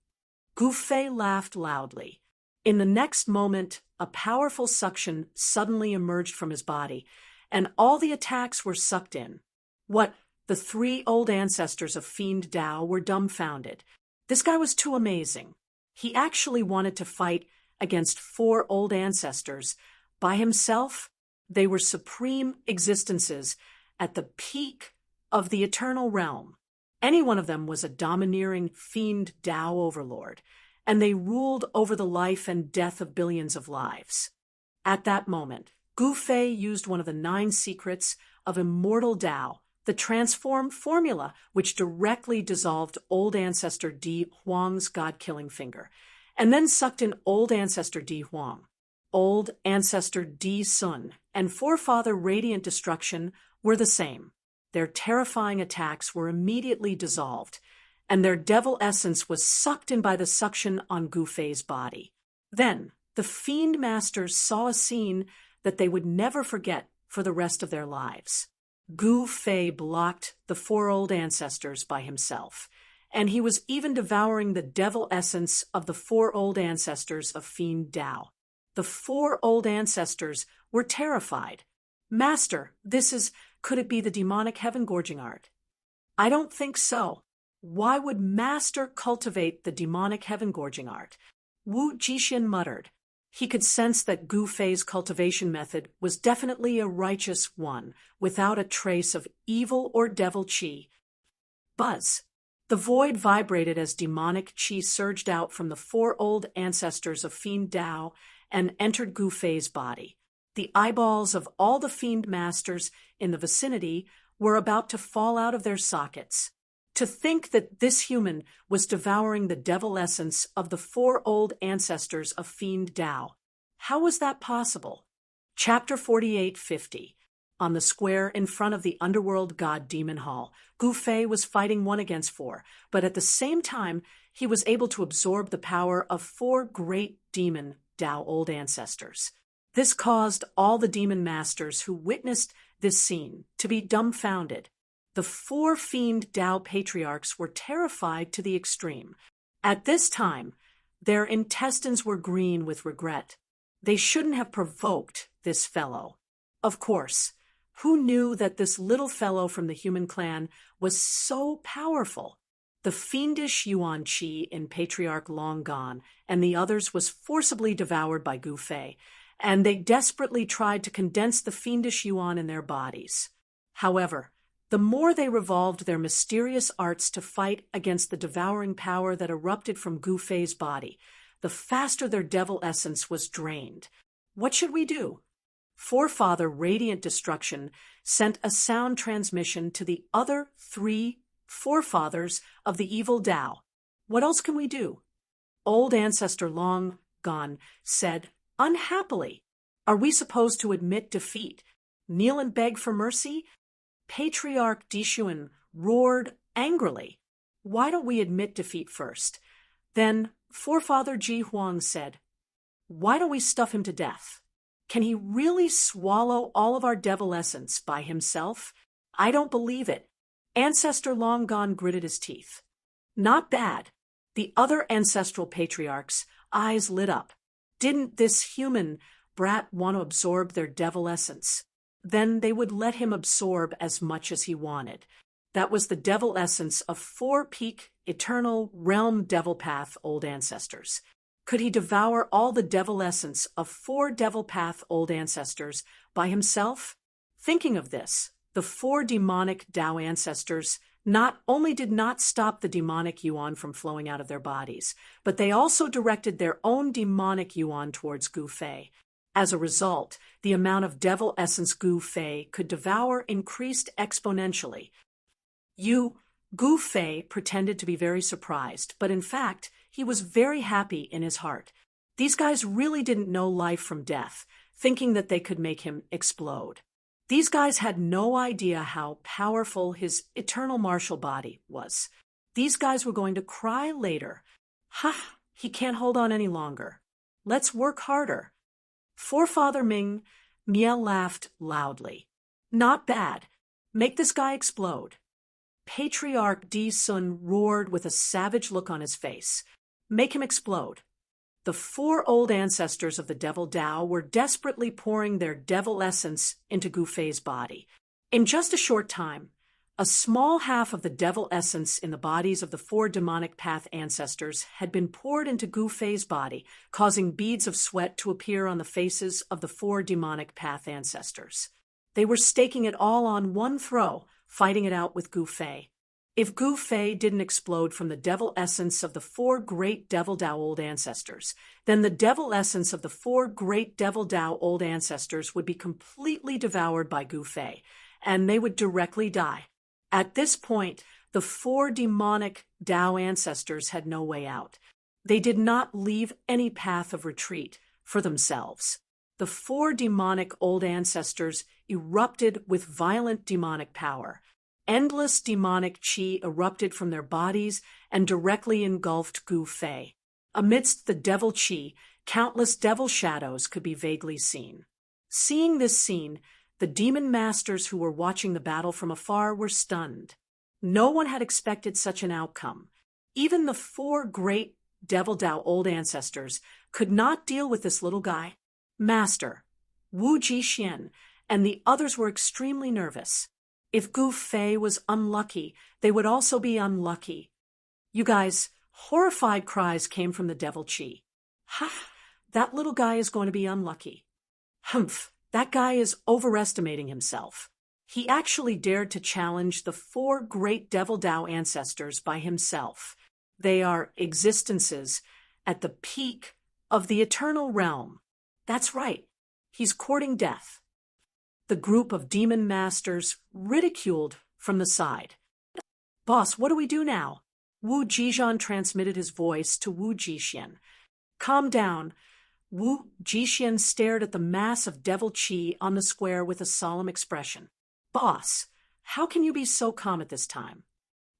Gu Fei laughed loudly. In the next moment, a powerful suction suddenly emerged from his body, and all the attacks were sucked in. What? The 3 old ancestors of Fiend Dao were dumbfounded. This guy was too amazing. He actually wanted to fight against 4 old ancestors. By himself, they were supreme existences at the peak of the eternal realm. Any one of them was a domineering Fiend Dao overlord, and they ruled over the life and death of billions of lives. At that moment, Gu Fei used one of the 9 secrets of immortal Dao, the transform formula, which directly dissolved old ancestor Di Huang's god-killing finger, and then sucked in old ancestor Di Huang. Old ancestor Di Sun and forefather Radiant Destruction were the same. Their terrifying attacks were immediately dissolved, and their devil essence was sucked in by the suction on Gu Fei's body. Then, the Fiend Masters saw a scene that they would never forget for the rest of their lives. Gu Fei blocked the 4 old ancestors by himself, and he was even devouring the devil essence of the 4 old ancestors of Fiend Dao. The 4 old ancestors were terrified. Master, could it be the demonic heaven-gorging art? I don't think so. Why would Master cultivate the demonic heaven-gorging art? Wu Jixin muttered. He could sense that Gu Fei's cultivation method was definitely a righteous one, without a trace of evil or devil qi. Buzz. The void vibrated as demonic qi surged out from the 4 old ancestors of Fiend Dao and entered Gu Fei's body. The eyeballs of all the Fiend Masters in the vicinity were about to fall out of their sockets. To think that this human was devouring the devil essence of the 4 old ancestors of Fiend Dao. How was that possible? Chapter 4850. On the square in front of the underworld god Demon Hall, Gu Fei was fighting 1 against 4, but at the same time, he was able to absorb the power of 4 great demon Dao old ancestors. This caused all the demon masters who witnessed this scene to be dumbfounded. The 4 Fiend Dao patriarchs were terrified to the extreme. At this time, their intestines were green with regret. They shouldn't have provoked this fellow. Of course, who knew that this little fellow from the human clan was so powerful? The fiendish Yuan Qi in Patriarch Long Gone and the others was forcibly devoured by Gu Fei, and they desperately tried to condense the fiendish Yuan in their bodies. However, the more they revolved their mysterious arts to fight against the devouring power that erupted from Gu Fei's body, the faster their devil essence was drained. What should we do? Forefather Radiant Destruction sent a sound transmission to the other 3 forefathers of the evil Dao. What else can we do? Old Ancestor Long Gone said, unhappily, are we supposed to admit defeat? Kneel and beg for mercy? Patriarch Dishuan roared angrily. Why don't we admit defeat first? Then Forefather Ji Huang said, why don't we stuff him to death? Can he really swallow all of our devil essence by himself? I don't believe it. Ancestor Long Gone gritted his teeth. Not bad. The other ancestral patriarchs' eyes lit up. Didn't this human brat want to absorb their devil essence? Then they would let him absorb as much as he wanted. That was the devil essence of 4 peak, eternal, realm devil path old ancestors. Could he devour all the devil essence of 4 devil path old ancestors by himself? Thinking of this, the 4 demonic Dao ancestors not only did not stop the demonic yuan from flowing out of their bodies, but they also directed their own demonic yuan towards Gu Fei. As a result, the amount of devil essence Gu Fei could devour increased exponentially. Gu Fei pretended to be very surprised, but in fact, he was very happy in his heart. These guys really didn't know life from death, thinking that they could make him explode. These guys had no idea how powerful his eternal martial body was. These guys were going to cry later. Ha! He can't hold on any longer. Let's work harder. Forefather Ming, Miel laughed loudly. Not bad. Make this guy explode. Patriarch Di Sun roared with a savage look on his face. Make him explode. The 4 old ancestors of the Devil Tao were desperately pouring their devil essence into Gu Fei's body. In just a short time, a small half of the devil essence in the bodies of the 4 demonic path ancestors had been poured into Gu Fei's body, causing beads of sweat to appear on the faces of the 4 demonic path ancestors. They were staking it all on one throw, fighting it out with Gu Fei. If Gu Fei didn't explode from the devil essence of the 4 great Devil Tao old ancestors, then the devil essence of the 4 great Devil Tao old ancestors would be completely devoured by Gu Fei, and they would directly die. At this point, the 4 demonic Tao ancestors had no way out. They did not leave any path of retreat for themselves. The 4 demonic old ancestors erupted with violent demonic power. Endless demonic qi erupted from their bodies and directly engulfed Gu Fei. Amidst the devil qi, countless devil shadows could be vaguely seen. Seeing this scene, the demon masters who were watching the battle from afar were stunned. No one had expected such an outcome. Even the 4 great Devil Tao old ancestors could not deal with this little guy. Master, Wu Jixian, and the others were extremely nervous. If Gu Fei was unlucky, they would also be unlucky. You guys, horrified cries came from the devil qi. Ha! That little guy is going to be unlucky. Humph! That guy is overestimating himself. He actually dared to challenge the 4 great Devil Tao ancestors by himself. They are existences at the peak of the eternal realm. That's right. He's courting death. The group of demon masters ridiculed from the side. Boss, what do we do now? Wu Jixian transmitted his voice to Wu Jixian. Calm down. Wu Jixian stared at the mass of devil qi on the square with a solemn expression. Boss, how can you be so calm at this time?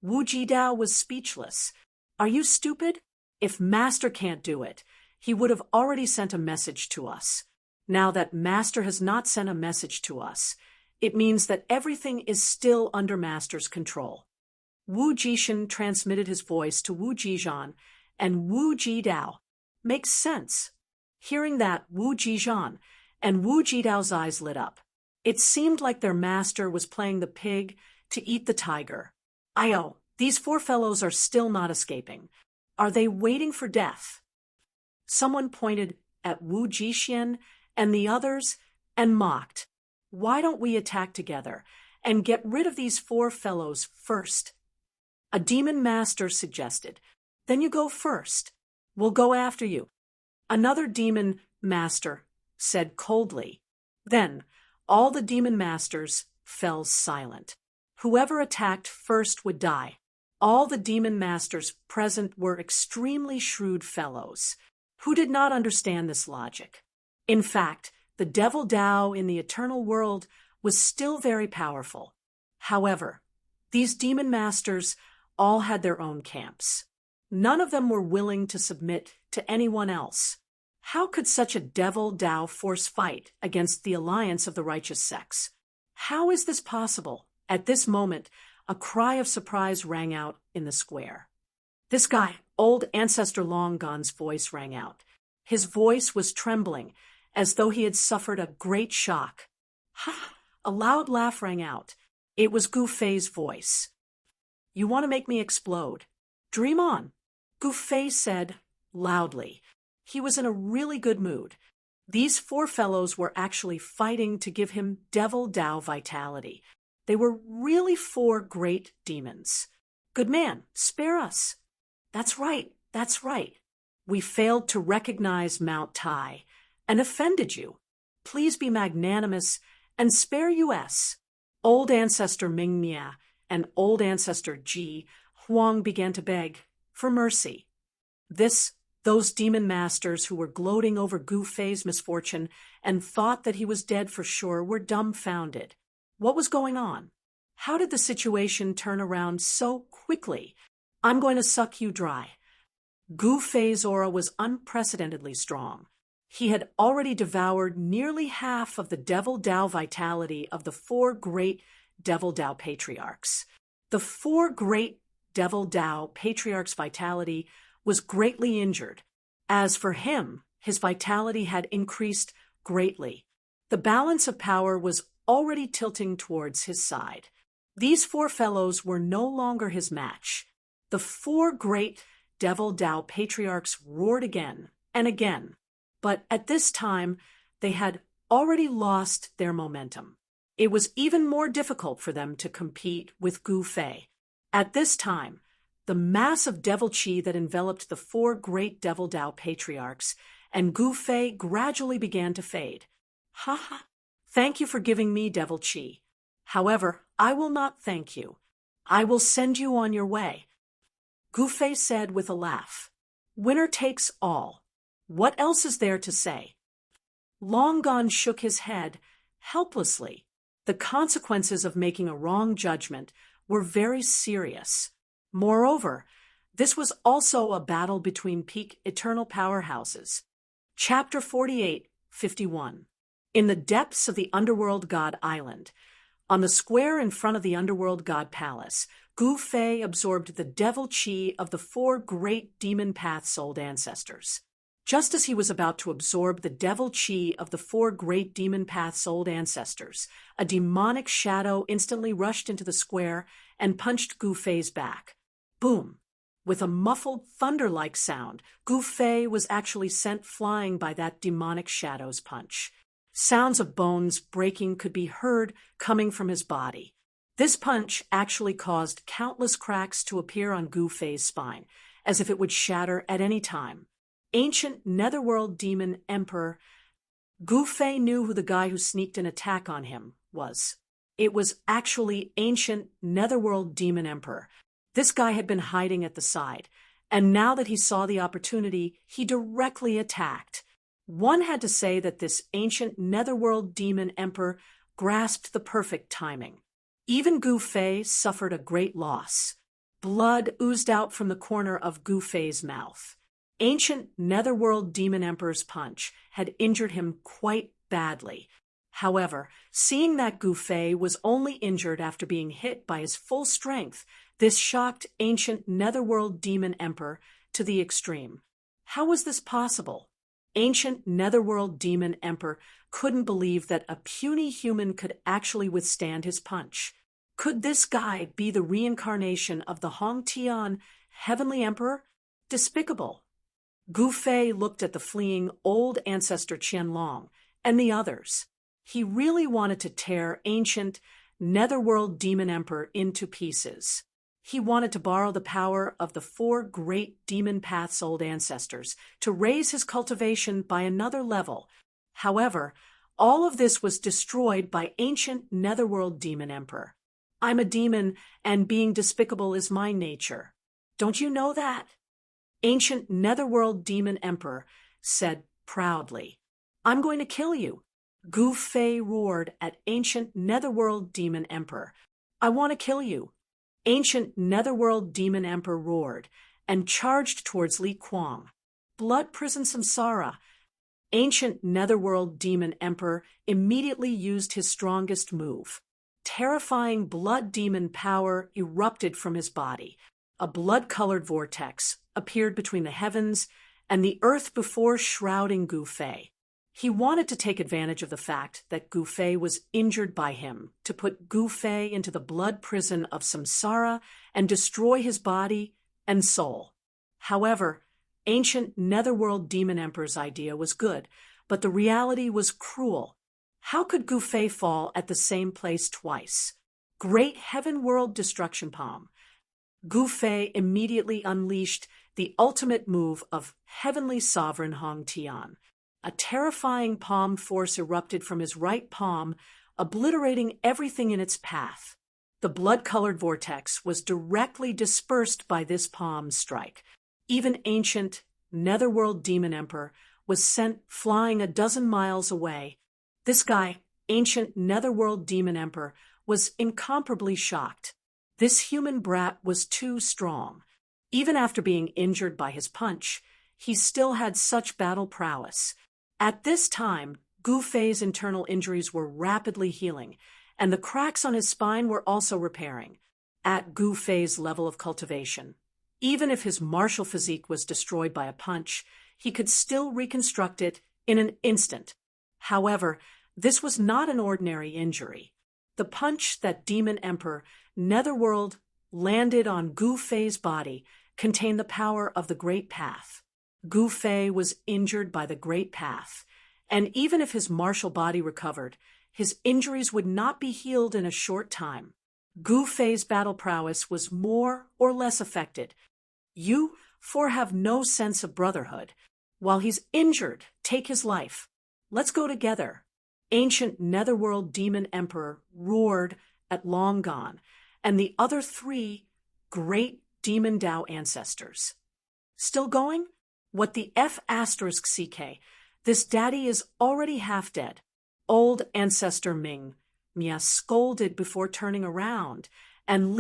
Wu Jidao was speechless. Are you stupid? If Master can't do it, he would have already sent a message to us. Now that Master has not sent a message to us, it means that everything is still under Master's control. Wu Jixian transmitted his voice to Wu Jixian and Wu Jidao. Makes sense. Hearing that, Wu Jixian and Wu Jidao's eyes lit up. It seemed like their master was playing the pig to eat the tiger. Io, these 4 fellows are still not escaping. Are they waiting for death? Someone pointed at Wu Jixian and the others and mocked. Why don't we attack together and get rid of these 4 fellows first? A demon master suggested. Then you go first. We'll go after you. Another demon master said coldly. Then all the demon masters fell silent. Whoever attacked first would die. All the demon masters present were extremely shrewd fellows who did not understand this logic. In fact, the Devil Tao in the eternal world was still very powerful. However, these demon masters all had their own camps. None of them were willing to submit to anyone else. How could such a Devil Tao force fight against the alliance of the righteous sects? How is this possible? At this moment, a cry of surprise rang out in the square. This guy, old Ancestor Long Gone's voice rang out. His voice was trembling, as though he had suffered a great shock. Ha! A loud laugh rang out. It was Gu Fei's voice. You want to make me explode? Dream on, Gu Fei said loudly. He was in a really good mood. These 4 fellows were actually fighting to give him Devil Tao vitality. They were really 4 great demons. Good man, spare us. That's right, that's right. We failed to recognize Mount Tai and offended you. Please be magnanimous and spare us. Old Ancestor Ming Mia and Old Ancestor Ji Huang began to beg for mercy. Those demon masters who were gloating over Gu Fei's misfortune and thought that he was dead for sure were dumbfounded. What was going on? How did the situation turn around so quickly? I'm going to suck you dry. Gu Fei's aura was unprecedentedly strong. He had already devoured nearly half of the Devil Dao vitality of the 4 great Devil Dao patriarchs. The 4 great Devil Dao patriarchs' vitality was greatly injured. As for him, his vitality had increased greatly. The balance of power was already tilting towards his side. These 4 fellows were no longer his match. The 4 great Devil Dao patriarchs roared again and again, but at this time they had already lost their momentum. It was even more difficult for them to compete with Gu Fei. At this time, the mass of devil qi that enveloped the 4 great Devil Dao patriarchs and Gu Fei gradually began to fade. Ha ha! Thank you for giving me devil qi. However, I will not thank you. I will send you on your way. Gu Fei said with a laugh. Winner takes all. What else is there to say? Long Gone shook his head helplessly. The consequences of making a wrong judgment were very serious. Moreover, this was also a battle between peak eternal powerhouses. Chapter 48:51. In the depths of the Underworld God Island, on the square in front of the Underworld God Palace, Gu Fei absorbed the devil qi of the 4 great demon path-souled ancestors. Just as he was about to absorb the devil qi of the 4 great demon path-souled ancestors, a demonic shadow instantly rushed into the square and punched Gu Fei's back. Boom! With a muffled thunder-like sound, Gu Fei was actually sent flying by that demonic shadow's punch. Sounds of bones breaking could be heard coming from his body. This punch actually caused countless cracks to appear on Gu Fei's spine, as if it would shatter at any time. Ancient Netherworld Demon Emperor. Gu Fei knew who the guy who sneaked an attack on him was. It was actually Ancient Netherworld Demon Emperor. This guy had been hiding at the side, and now that he saw the opportunity, he directly attacked. One had to say that this Ancient Netherworld Demon Emperor grasped the perfect timing. Even Gu Fei suffered a great loss. Blood oozed out from the corner of Gu Fei's mouth. Ancient Netherworld Demon Emperor's punch had injured him quite badly. However, seeing that Gu Fei was only injured after being hit by his full strength, this shocked Ancient Netherworld Demon Emperor to the extreme. How was this possible? Ancient Netherworld Demon Emperor couldn't believe that a puny human could actually withstand his punch. Could this guy be the reincarnation of the Hongtian Heavenly Emperor? Despicable. Gu Fei looked at the fleeing old ancestor Qianlong and the others. He really wanted to tear Ancient Netherworld Demon Emperor into pieces. He wanted to borrow the power of the 4 great demon path-souled ancestors to raise his cultivation by another level. However, all of this was destroyed by Ancient Netherworld Demon Emperor. I'm a demon, and being despicable is my nature. Don't you know that? Ancient Netherworld Demon Emperor said proudly. I'm going to kill you. Gu Fei roared at Ancient Netherworld Demon Emperor. I want to kill you. Ancient Netherworld Demon Emperor roared and charged towards Li Kuang. Blood Prison Samsara. Ancient Netherworld Demon Emperor immediately used his strongest move. Terrifying blood demon power erupted from his body. A blood-colored vortex appeared between the heavens and the earth before shrouding Gu Fei. He wanted to take advantage of the fact that Gu Fei was injured by him to put Gu Fei into the blood prison of samsara and destroy his body and soul. However, Ancient Netherworld Demon Emperor's idea was good, but the reality was cruel. How could Gu Fei fall at the same place twice? Great Heaven World Destruction Palm. Gu Fei immediately unleashed the ultimate move of Heavenly Sovereign Hongtian. A terrifying palm force erupted from his right palm, obliterating everything in its path. The blood-colored vortex was directly dispersed by this palm strike. Even Ancient Netherworld Demon Emperor was sent flying a dozen miles away. This guy, Ancient Netherworld Demon Emperor, was incomparably shocked. This human brat was too strong. Even after being injured by his punch, he still had such battle prowess. At this time, Gu Fei's internal injuries were rapidly healing, and the cracks on his spine were also repairing. At Gu Fei's level of cultivation, even if his martial physique was destroyed by a punch, he could still reconstruct it in an instant. However, this was not an ordinary injury. The punch that Demon Emperor Netherworld landed on Gu Fei's body contained the power of the Great Path. Gu Fei was injured by the Great Path, and even if his martial body recovered, his injuries would not be healed in a short time. Gu Fei's battle prowess was more or less affected. You four have no sense of brotherhood. While he's injured, take his life. Let's go together. Ancient Netherworld Demon Emperor roared at Long Gone and the other three great Demon Dao ancestors. Still going? What the F***CK? This daddy is already half dead. Old Ancestor Mia scolded before turning around and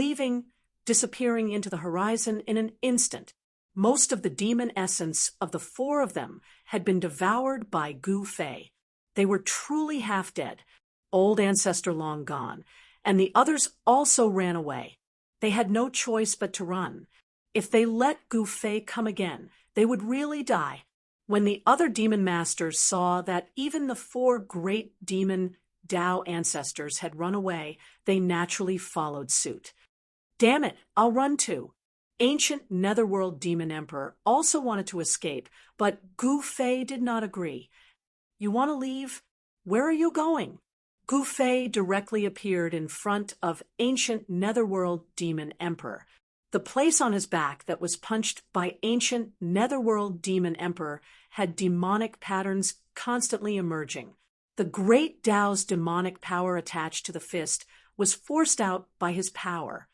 disappearing into the horizon in an instant. Most of the demon essence of the four of them had been devoured by Gu Fei. They were truly half dead, Old Ancestor long gone, and the others also ran away. They had no choice but to run. If they let Gu Fei come again, they would really die. When the other demon masters saw that even the four great demon Dao ancestors had run away, they naturally followed suit. Damn it, I'll run too. Ancient Netherworld Demon Emperor also wanted to escape, but Gu Fei did not agree. You want to leave? Where are you going? Gu Fei directly appeared in front of Ancient Netherworld Demon Emperor. The place on his back that was punched by Ancient Netherworld Demon Emperor had demonic patterns constantly emerging. The Great Dao's demonic power attached to the fist was forced out by his power.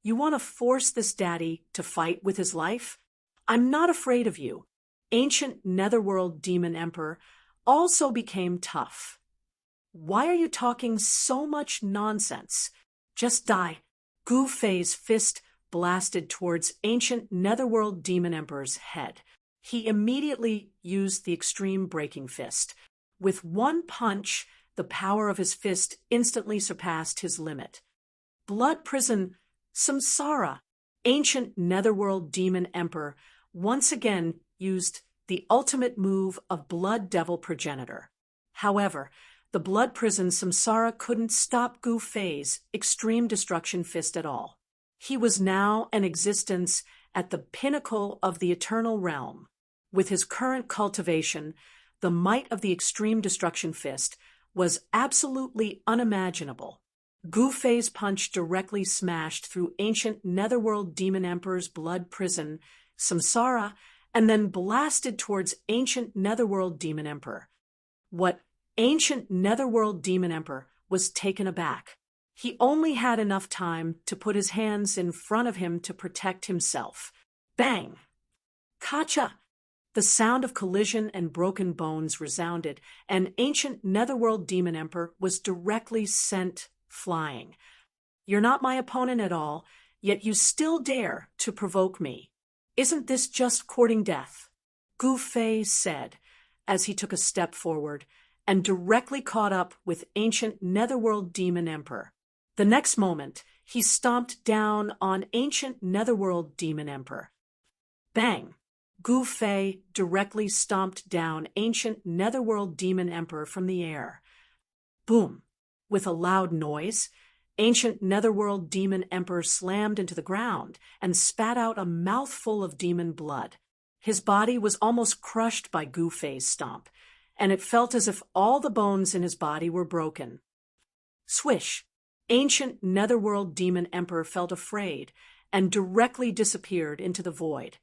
You want to force this daddy to fight with his life? I'm not afraid of you. Ancient Netherworld Demon Emperor also became tough. Why are you talking so much nonsense? Just die. Gu Fei's fist blasted towards Ancient Netherworld Demon Emperor's head. He immediately used the extreme breaking fist. With one punch, the power of his fist instantly surpassed his limit. Blood Prison Samsara, Ancient Netherworld Demon Emperor, once again used the ultimate move of Blood Devil Progenitor. However, the Blood Prison Samsara couldn't stop Gu Fei's extreme destruction fist at all. He was now an existence at the pinnacle of the eternal realm. With his current cultivation, the might of the extreme destruction fist was absolutely unimaginable. Gu Fei's punch directly smashed through Ancient Netherworld Demon Emperor's Blood Prison, Samsara, and then blasted towards Ancient Netherworld Demon Emperor. What Ancient Netherworld Demon Emperor was taken aback. He only had enough time to put his hands in front of him to protect himself. Bang! Kacha! The sound of collision and broken bones resounded, and Ancient Netherworld Demon Emperor was directly sent flying. You're not my opponent at all, yet you still dare to provoke me. Isn't this just courting death? Gu Fei said, as he took a step forward, and directly caught up with Ancient Netherworld Demon Emperor. The next moment, he stomped down on Ancient Netherworld Demon Emperor. Bang! Gu Fei directly stomped down Ancient Netherworld Demon Emperor from the air. Boom! With a loud noise, Ancient Netherworld Demon Emperor slammed into the ground and spat out a mouthful of demon blood. His body was almost crushed by Gu Fei's stomp, and it felt as if all the bones in his body were broken. Swish! Ancient Netherworld Demon Emperor felt afraid and directly disappeared into the void.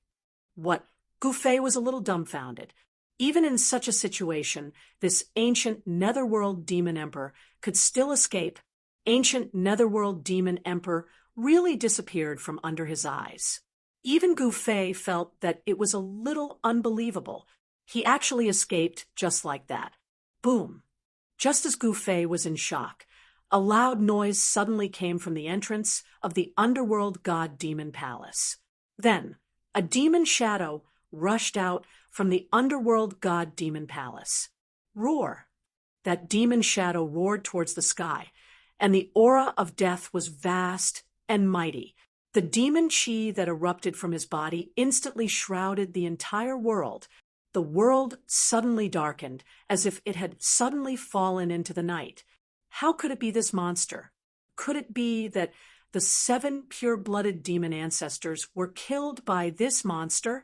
What? Gu Fei was a little dumbfounded. Even in such a situation, this Ancient Netherworld Demon Emperor could still escape. Ancient Netherworld Demon Emperor really disappeared from under his eyes. Even Gu Fei felt that it was a little unbelievable. He actually escaped just like that. Boom! Just as Gu Fei was in shock, a loud noise suddenly came from the entrance of the Underworld God Demon Palace. Then, a demon shadow rushed out from the Underworld God Demon Palace. Roar! That demon shadow roared towards the sky, and the aura of death was vast and mighty. The demon chi that erupted from his body instantly shrouded the entire world. The world suddenly darkened, as if it had suddenly fallen into the night. How could it be this monster? Could it be that the 7 pure-blooded demon ancestors were killed by this monster?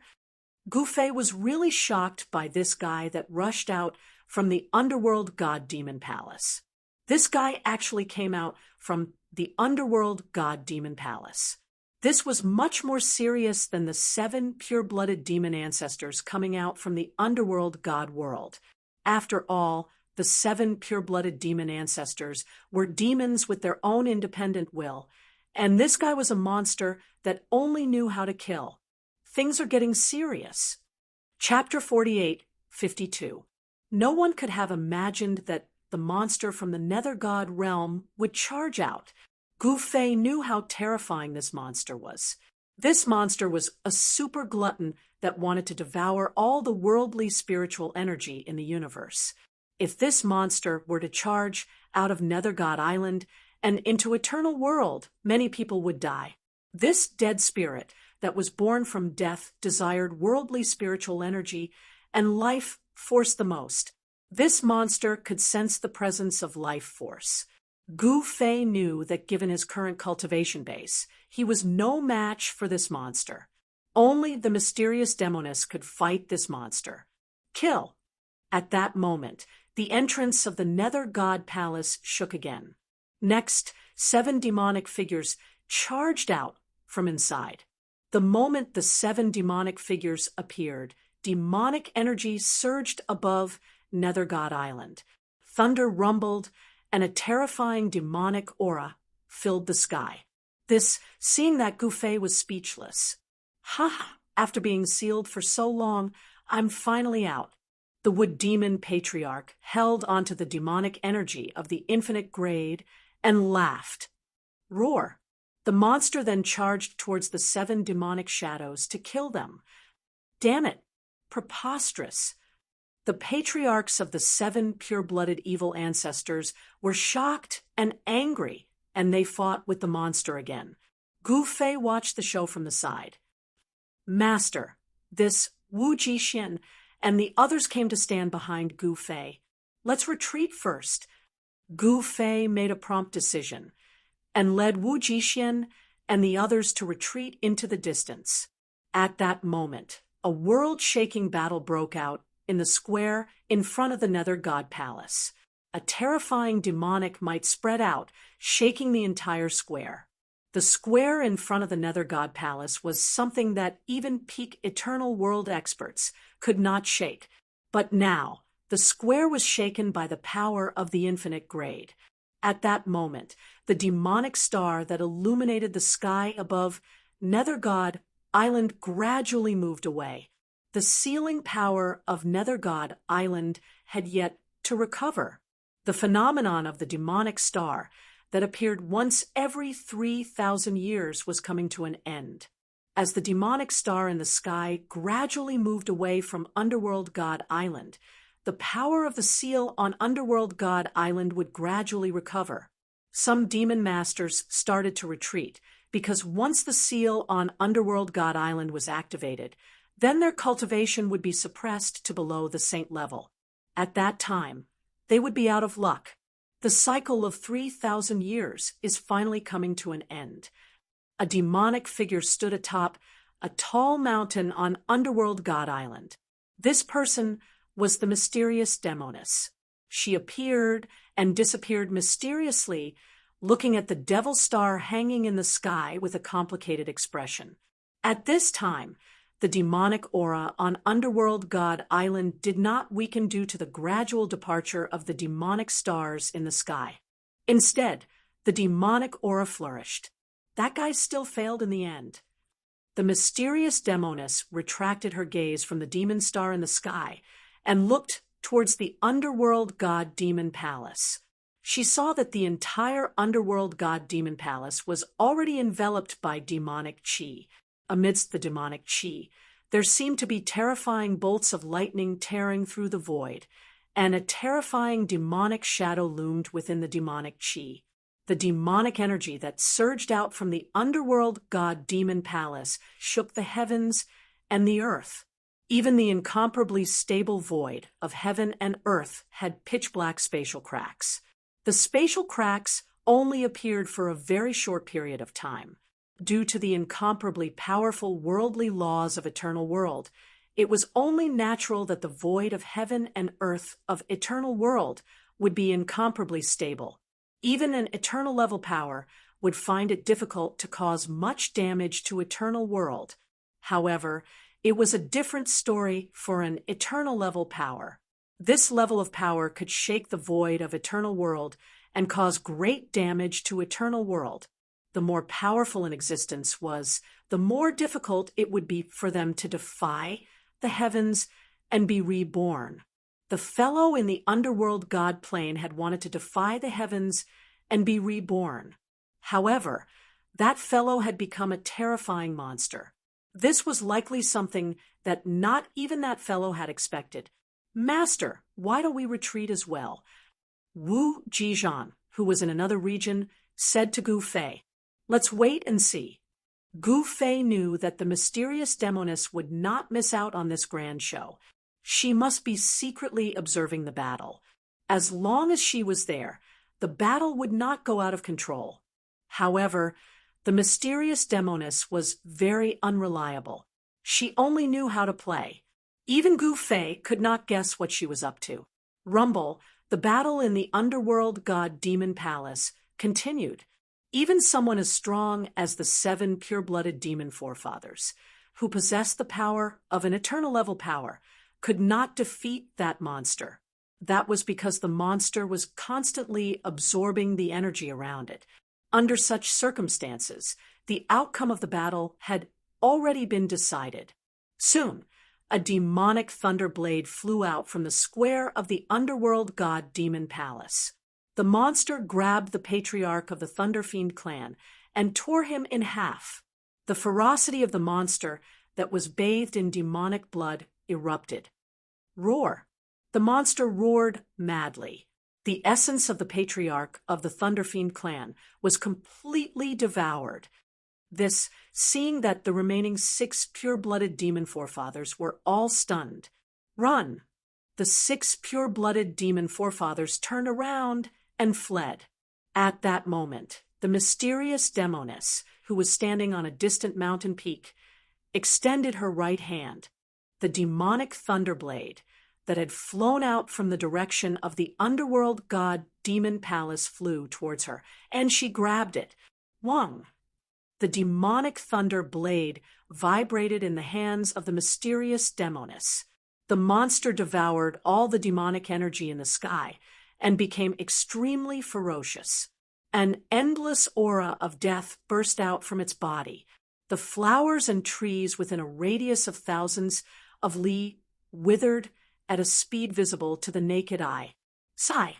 Gu Fei was really shocked by this guy that rushed out from the underworld god demon palace. This guy actually came out from the underworld god demon palace. This was much more serious than the 7 pure-blooded demon ancestors coming out from the underworld god world. After all, the 7 pure-blooded demon ancestors were demons with their own independent will, and this guy was a monster that only knew how to kill. Things are getting serious. Chapter 48:52. No one could have imagined that the monster from the Nether God realm would charge out. Gu Fei knew how terrifying this monster was. This monster was a super glutton that wanted to devour all the worldly spiritual energy in the universe. If this monster were to charge out of Nether God Island and into Eternal World, many people would die. This dead spirit that was born from death desired worldly spiritual energy and life force the most. This monster could sense the presence of life force. Gu Fei knew that given his current cultivation base, he was no match for this monster. Only the mysterious demoness could fight this monster. Kill! At that moment, the entrance of the Nether God Palace shook again. Next, 7 demonic figures charged out from inside. The moment the 7 demonic figures appeared, demonic energy surged above Nether God Island. Thunder rumbled, and a terrifying demonic aura filled the sky. Seeing that, Gu Fei was speechless. Ha! After being sealed for so long, I'm finally out. The wood demon patriarch held onto the demonic energy of the infinite grade and laughed. Roar! The monster then charged towards the 7 demonic shadows to kill them. Damn it! Preposterous! The patriarchs of the 7 pure-blooded evil ancestors were shocked and angry, and they fought with the monster again. Gu Fei watched the show from the side. Master, this Wu Jixin and the others came to stand behind Gu Fei. Let's retreat first. Gu Fei made a prompt decision and led Wu Jixin and the others to retreat into the distance. At that moment, a world-shaking battle broke out in the square in front of the Nether God Palace. A terrifying demonic might spread out, shaking the entire square. The square in front of the Nether God Palace was something that even peak Eternal World experts could not shake. But now, the square was shaken by the power of the infinite grade. At that moment, the demonic star that illuminated the sky above Nether God Island gradually moved away. The sealing power of Nether God Island had yet to recover. The phenomenon of the demonic star that appeared once every 3,000 years was coming to an end. As the demonic star in the sky gradually moved away from Underworld God Island, the power of the seal on Underworld God Island would gradually recover. Some demon masters started to retreat, because once the seal on Underworld God Island was activated, then their cultivation would be suppressed to below the saint level. At that time, they would be out of luck. The cycle of 3,000 years is finally coming to an end. A demonic figure stood atop a tall mountain on Underworld God Island. This person was the mysterious demoness. She appeared and disappeared mysteriously, looking at the devil star hanging in the sky with a complicated expression. At this time, the demonic aura on Underworld God Island did not weaken due to the gradual departure of the demonic stars in the sky. Instead, the demonic aura flourished. That guy still failed in the end. The mysterious demoness retracted her gaze from the demon star in the sky and looked towards the Underworld God Demon Palace. She saw that the entire Underworld God Demon Palace was already enveloped by demonic chi. Amidst the demonic chi, there seemed to be terrifying bolts of lightning tearing through the void, and a terrifying demonic shadow loomed within the demonic chi. The demonic energy that surged out from the underworld god-demon palace shook the heavens and the earth. Even the incomparably stable void of heaven and earth had pitch-black spatial cracks. The spatial cracks only appeared for a very short period of time. Due to the incomparably powerful worldly laws of eternal world, it was only natural that the void of heaven and earth of eternal world would be incomparably stable. Even an eternal level power would find it difficult to cause much damage to eternal world. However, it was a different story for an eternal level power. This level of power could shake the void of eternal world and cause great damage to eternal world. The more powerful an existence was, the more difficult it would be for them to defy the heavens and be reborn. The fellow in the underworld god plane had wanted to defy the heavens and be reborn. However, that fellow had become a terrifying monster. This was likely something that not even that fellow had expected. "Master, why don't we retreat as well?" Wu Jizhan, who was in another region, said to Gu Fei. "Let's wait and see." Gu Fei knew that the mysterious demoness would not miss out on this grand show. She must be secretly observing the battle. As long as she was there, the battle would not go out of control. However, the mysterious demoness was very unreliable. She only knew how to play. Even Gu Fei could not guess what she was up to. Rumble, the battle in the underworld god-demon palace, continued. Even someone as strong as the 7 pure-blooded demon forefathers, who possessed the power of an eternal level power, could not defeat that monster. That was because the monster was constantly absorbing the energy around it. Under such circumstances, the outcome of the battle had already been decided. Soon, a demonic thunder blade flew out from the square of the underworld god-demon palace. The monster grabbed the patriarch of the Thunder Fiend clan and tore him in half. The ferocity of the monster that was bathed in demonic blood erupted. Roar. The monster roared madly. The essence of the patriarch of the Thunder Fiend clan was completely devoured. This, seeing that the remaining 6 pure-blooded demon forefathers were all stunned. "Run!" The 6 pure-blooded demon forefathers turned around and fled. At that moment, the mysterious demoness, who was standing on a distant mountain peak, extended her right hand. The demonic thunderblade that had flown out from the direction of the underworld god demon palace flew towards her, and she grabbed it. Wang! The demonic thunder blade vibrated in the hands of the mysterious demoness. The monster devoured all the demonic energy in the sky and became extremely ferocious. An endless aura of death burst out from its body. The flowers and trees within a radius of thousands of li withered at a speed visible to the naked eye. Sigh.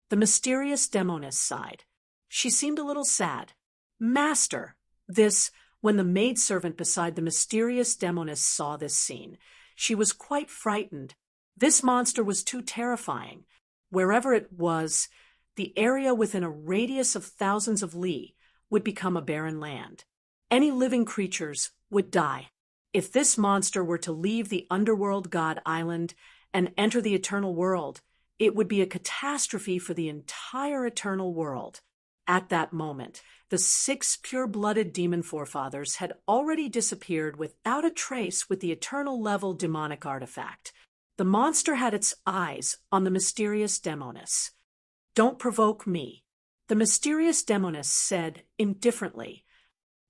The mysterious demoness sighed. She seemed a little sad. "Master!" This, when the maidservant beside the mysterious demoness saw this scene. She was quite frightened. This monster was too terrifying. Wherever it was, the area within a radius of thousands of li would become a barren land. Any living creatures would die. If this monster were to leave the underworld god island and enter the eternal world, it would be a catastrophe for the entire eternal world. At that moment, the 6 pure-blooded demon forefathers had already disappeared without a trace with the eternal level demonic artifact. The monster had its eyes on the mysterious demoness. "Don't provoke me," the mysterious demoness said indifferently.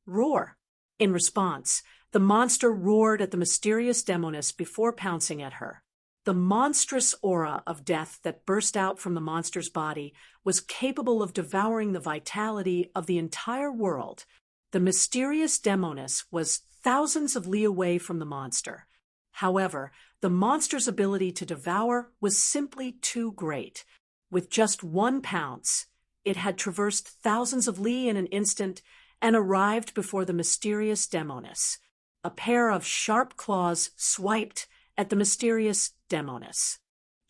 "Roar." In response, the monster roared at the mysterious demoness before pouncing at her. The monstrous aura of death that burst out from the monster's body was capable of devouring the vitality of the entire world. The mysterious demoness was thousands of li away from the monster. However, the monster's ability to devour was simply too great. With just one pounce, it had traversed thousands of li in an instant and arrived before the mysterious demoness. A pair of sharp claws swiped at the mysterious demoness.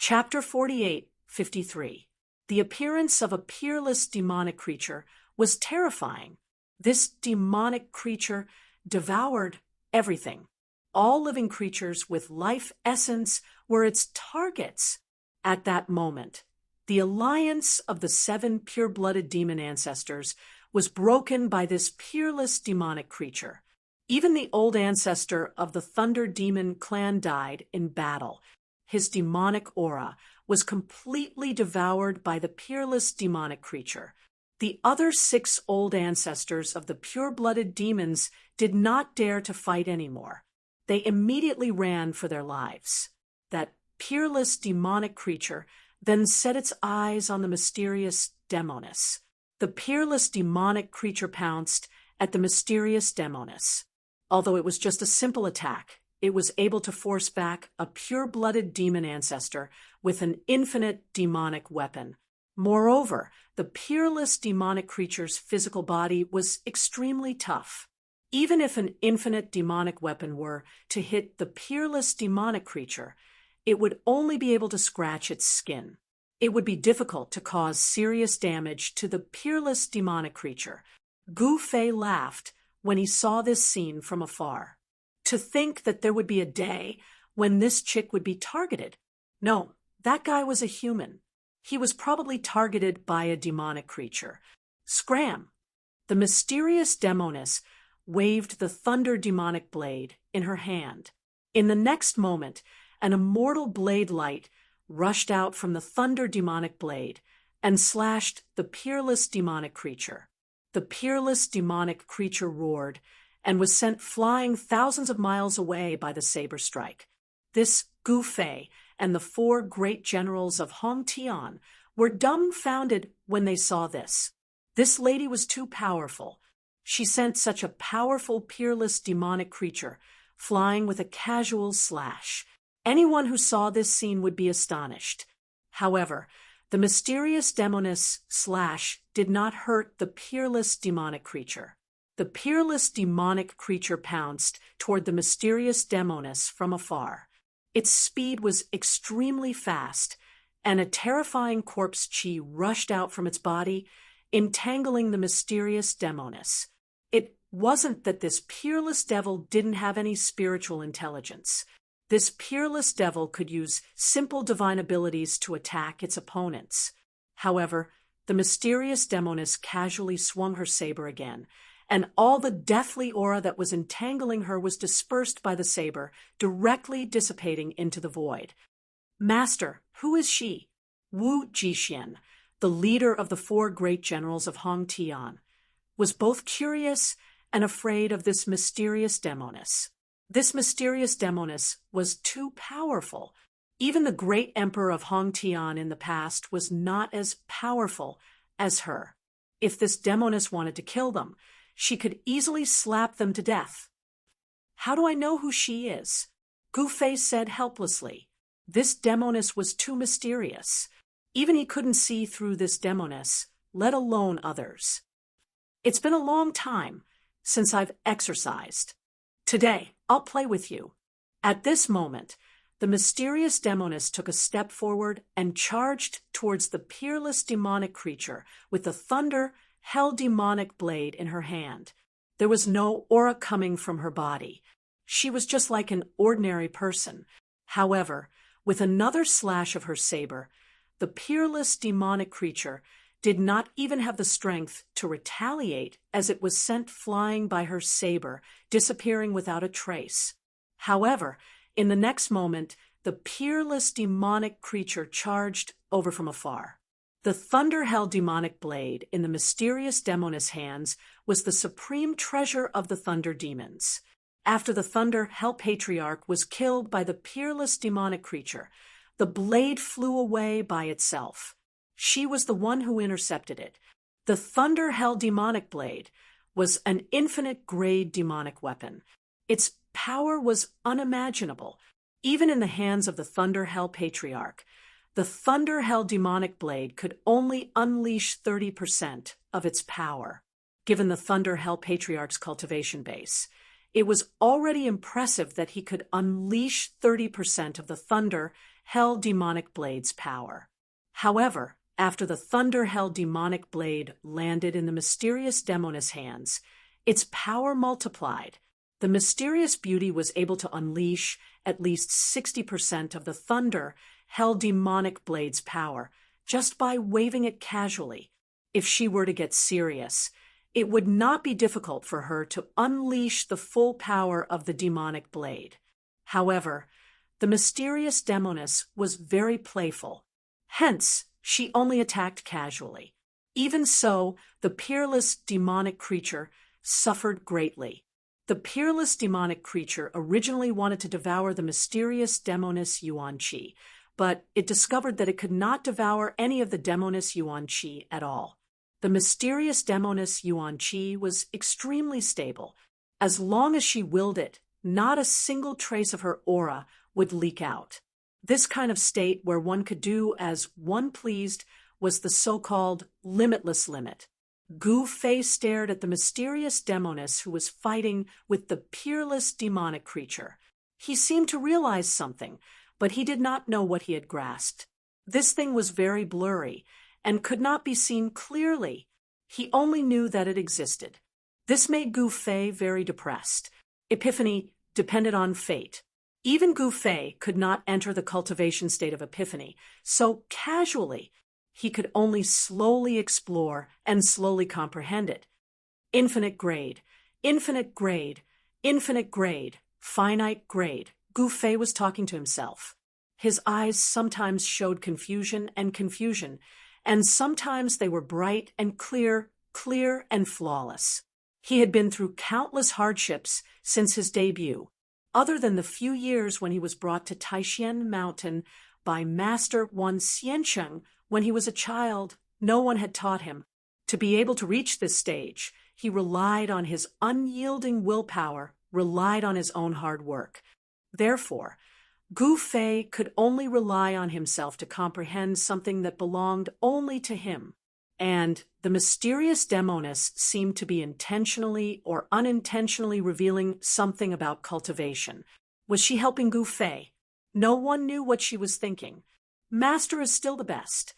Chapter 48:53. The appearance of a peerless demonic creature was terrifying. This demonic creature devoured everything. All living creatures with life essence were its targets. At that moment, the alliance of the 7 pure-blooded demon ancestors was broken by this peerless demonic creature. Even the old ancestor of the Thunder Demon clan died in battle. His demonic aura was completely devoured by the peerless demonic creature. The other 6 old ancestors of the pure-blooded demons did not dare to fight anymore. They immediately ran for their lives. That peerless demonic creature then set its eyes on the mysterious Demoness. The peerless demonic creature pounced at the mysterious Demoness. Although it was just a simple attack, it was able to force back a pure-blooded demon ancestor with an infinite demonic weapon. Moreover, the peerless demonic creature's physical body was extremely tough. Even if an infinite demonic weapon were to hit the peerless demonic creature, it would only be able to scratch its skin. It would be difficult to cause serious damage to the peerless demonic creature. Gu Fei laughed when he saw this scene from afar. To think that there would be a day when this chick would be targeted. No, that guy was a human. He was probably targeted by a demonic creature. Scram! The mysterious Demoness waved the thunder demonic blade in her hand. In the next moment, an immortal blade light rushed out from the thunder demonic blade and slashed the peerless demonic creature. The peerless demonic creature roared and was sent flying thousands of miles away by the saber strike. This Gu Fei and the 4 great generals of Hong Tian were dumbfounded when they saw this. This lady was too powerful. She sent such a powerful, peerless demonic creature flying with a casual slash. Anyone who saw this scene would be astonished. However, the mysterious Demoness slash did not hurt the peerless demonic creature. The peerless demonic creature pounced toward the mysterious Demoness from afar. Its speed was extremely fast, and a terrifying corpse chi rushed out from its body, entangling the mysterious Demoness. It wasn't that this peerless devil didn't have any spiritual intelligence. This peerless devil could use simple divine abilities to attack its opponents. However, the mysterious Demoness casually swung her saber again, and all the deathly aura that was entangling her was dispersed by the saber, directly dissipating into the void. Master, who is she? Wu Jixian, the leader of the 4 great generals of Hong Tian, was both curious and afraid of this mysterious Demoness. This mysterious Demoness was too powerful. Even the great emperor of Hong Tian in the past was not as powerful as her. If this Demoness wanted to kill them, she could easily slap them to death. How do I know who she is? Gu Fei said helplessly. This Demoness was too mysterious. Even he couldn't see through this Demoness, let alone others. It's been a long time since I've exercised. Today, I'll play with you. At this moment, the mysterious Demoness took a step forward and charged towards the peerless demonic creature with the thunder, hell demonic blade in her hand. There was no aura coming from her body. She was just like an ordinary person. However, with another slash of her saber, the peerless demonic creature did not even have the strength to retaliate as it was sent flying by her saber, disappearing without a trace. However, in the next moment, the peerless demonic creature charged over from afar. The thunder-hell demonic blade in the mysterious Demoness hands was the supreme treasure of the thunder demons. After the thunder-hell patriarch was killed by the peerless demonic creature, the blade flew away by itself. She was the one who intercepted it. The thunder-hell demonic blade was an infinite-grade demonic weapon. Its power was unimaginable, even in the hands of the thunder-hell patriarch. The thunder-hell demonic blade could only unleash 30% of its power, given the thunder-hell patriarch's cultivation base. It was already impressive that he could unleash 30% of the thunder Hell Demonic Blade's power. However, after the Thunder Hell Demonic Blade landed in the mysterious Demoness' hands, its power multiplied. The mysterious beauty was able to unleash at least 60% of the Thunder Hell Demonic Blade's power just by waving it casually. If she were to get serious, it would not be difficult for her to unleash the full power of the demonic blade. However, the mysterious Demoness was very playful. Hence, she only attacked casually. Even so, the peerless demonic creature suffered greatly. The peerless demonic creature originally wanted to devour the mysterious Demoness Yuan-Chi, but it discovered that it could not devour any of the Demoness Yuan-Chi at all. The mysterious Demoness Yuan-Chi was extremely stable. As long as she willed it, not a single trace of her aura would leak out. This kind of state where one could do as one pleased was the so-called limitless limit. Gu Fei stared at the mysterious Demoness who was fighting with the peerless demonic creature. He seemed to realize something, but he did not know what he had grasped. This thing was very blurry and could not be seen clearly. He only knew that it existed. This made Gu Fei very depressed. Epiphany depended on fate. Even Gu Fei could not enter the cultivation state of epiphany, so casually he could only slowly explore and slowly comprehend it. Infinite grade, infinite grade, infinite grade, finite grade. Gu Fei was talking to himself. His eyes sometimes showed confusion, and sometimes they were bright and clear, clear and flawless. He had been through countless hardships since his debut. Other than the few years when he was brought to Taishan Mountain by Master Wan Xiansheng when he was a child, no one had taught him. To be able to reach this stage, he relied on his unyielding willpower, relied on his own hard work. Therefore, Gu Fei could only rely on himself to comprehend something that belonged only to him. And the mysterious Demoness seemed to be intentionally or unintentionally revealing something about cultivation. Was she helping Gu Fei? No one knew what she was thinking. Master is still the best.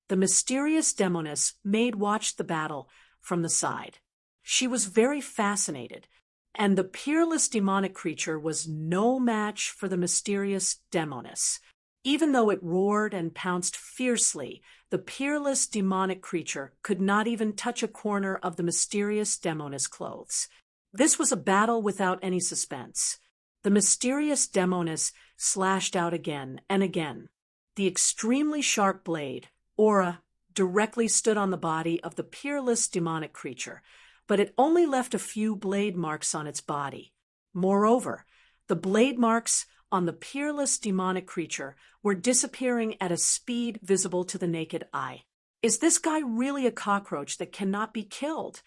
The mysterious Demoness maid watched the battle from the side. She was very fascinated, and the peerless demonic creature was no match for the mysterious Demoness. Even though it roared and pounced fiercely, the peerless demonic creature could not even touch a corner of the mysterious Demoness clothes. This was a battle without any suspense. The mysterious Demoness slashed out again and again. The extremely sharp blade, aura, directly stood on the body of the peerless demonic creature, but it only left a few blade marks on its body. Moreover, the blade marks on the peerless demonic creature were disappearing at a speed visible to the naked eye. Is this guy really a cockroach that cannot be killed?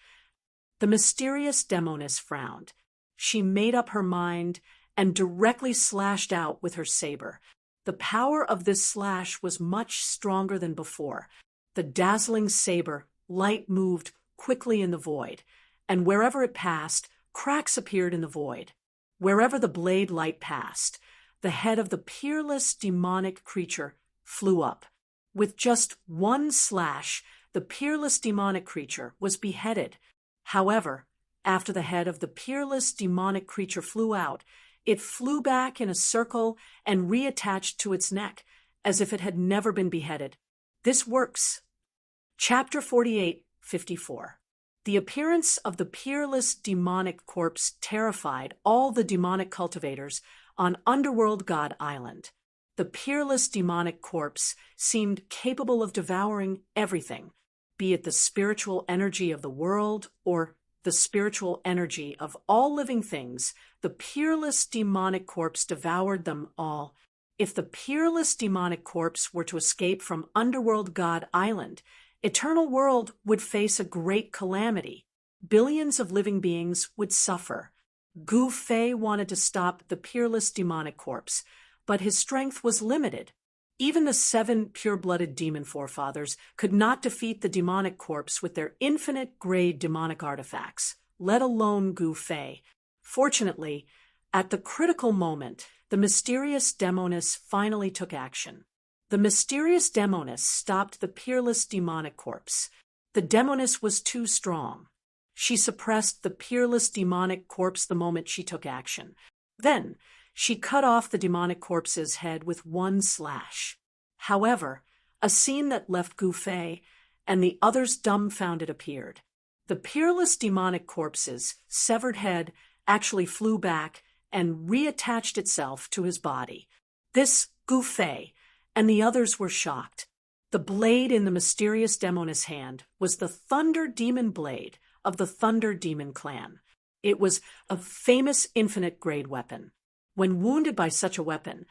The mysterious Demoness frowned. She made up her mind and directly slashed out with her saber. The power of this slash was much stronger than before. The dazzling saber light moved quickly in the void, and wherever it passed, cracks appeared in the void. Wherever the blade light passed, the head of the peerless demonic creature flew up. With just one slash, the peerless demonic creature was beheaded. However, after the head of the peerless demonic creature flew out, it flew back in a circle and reattached to its neck, as if it had never been beheaded. This works. Chapter 48:54. The appearance of the peerless demonic corpse terrified all the demonic cultivators on Underworld God Island. The peerless demonic corpse seemed capable of devouring everything, be it the spiritual energy of the world or the spiritual energy of all living things. The peerless demonic corpse devoured them all. If the peerless demonic corpse were to escape from Underworld God Island, Eternal World would face a great calamity. Billions of living beings would suffer. Gu Fei wanted to stop the peerless demonic corpse, but his strength was limited. Even the 7 pure-blooded demon forefathers could not defeat the demonic corpse with their infinite-grade demonic artifacts, let alone Gu Fei. Fortunately, at the critical moment, the the mysterious demoness finally took action. The mysterious demoness stopped the peerless demonic corpse. The demoness was too strong. She suppressed the peerless demonic corpse the moment she took action. Then, she cut off the demonic corpse's head with one slash. However, a scene that left Gu Fei and the others dumbfounded appeared. The peerless demonic corpse's severed head actually flew back and reattached itself to his body. This Gu Fei and the others were shocked. The blade in the mysterious demoness hand was the Thunder Demon Blade of the Thunder Demon clan. It was a famous infinite-grade weapon. When wounded by such a weapon,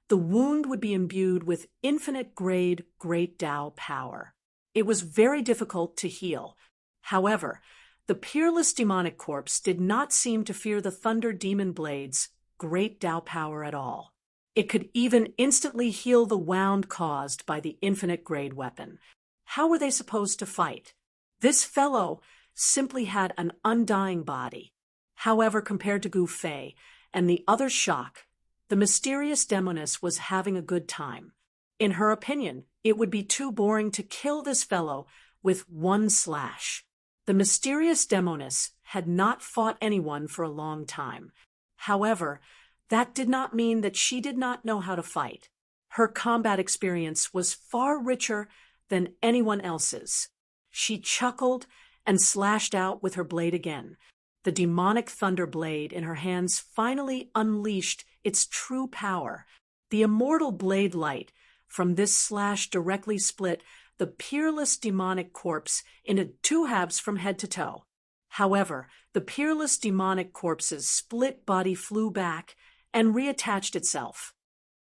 the wound would be imbued with infinite-grade Great Tao power. It was very difficult to heal. However, the peerless demonic corpse did not seem to fear the Thunder Demon Blade's Great Tao power at all. It could even instantly heal the wound caused by the infinite-grade weapon. How were they supposed to fight? This fellow simply had an undying body. However, compared to Gu Fei and the other shock, the mysterious demoness was having a good time. In her opinion, it would be too boring to kill this fellow with one slash. The mysterious demoness had not fought anyone for a long time. However, that did not mean that she did not know how to fight. Her combat experience was far richer than anyone else's. She chuckled and slashed out with her blade again. The demonic thunder blade in her hands finally unleashed its true power. The immortal blade light from this slash directly split the peerless demonic corpse into two halves from head to toe. However, the peerless demonic corpse's split body flew back and reattached itself.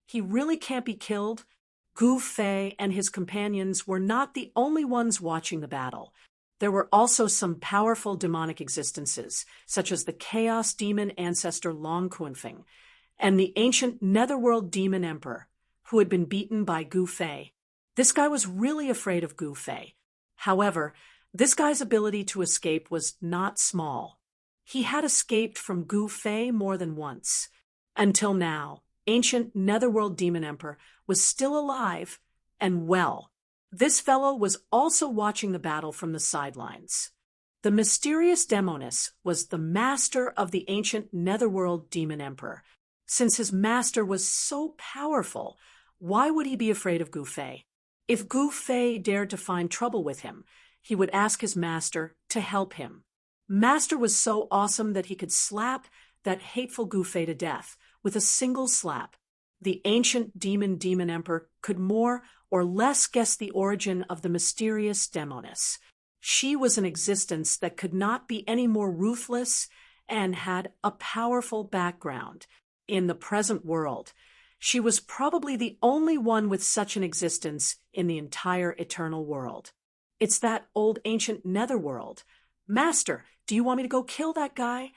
He really can't be killed? Gu Fei and his companions were not the only ones watching the battle. There were also some powerful demonic existences, such as the Chaos Demon ancestor Long Kunfeng and the ancient Netherworld Demon Emperor, who had been beaten by Gu Fei. This guy was really afraid of Gu Fei. However, this guy's ability to escape was not small. He had escaped from Gu Fei more than once. Until now, ancient Netherworld Demon Emperor was still alive and well. This fellow was also watching the battle from the sidelines. The mysterious demoness was the master of the ancient Netherworld Demon Emperor. Since his master was so powerful, why would he be afraid of Gu Fei? If Gu Fei dared to find trouble with him, he would ask his master to help him. Master was so awesome that he could slap that hateful Gu Fei to death with a single slap. The ancient Demon Emperor could more or less guess the origin of the mysterious demoness. She was an existence that could not be any more ruthless and had a powerful background. In the present world, she was probably the only one with such an existence in the entire eternal world. It's that old ancient netherworld. Master, do you want me to go kill that guy?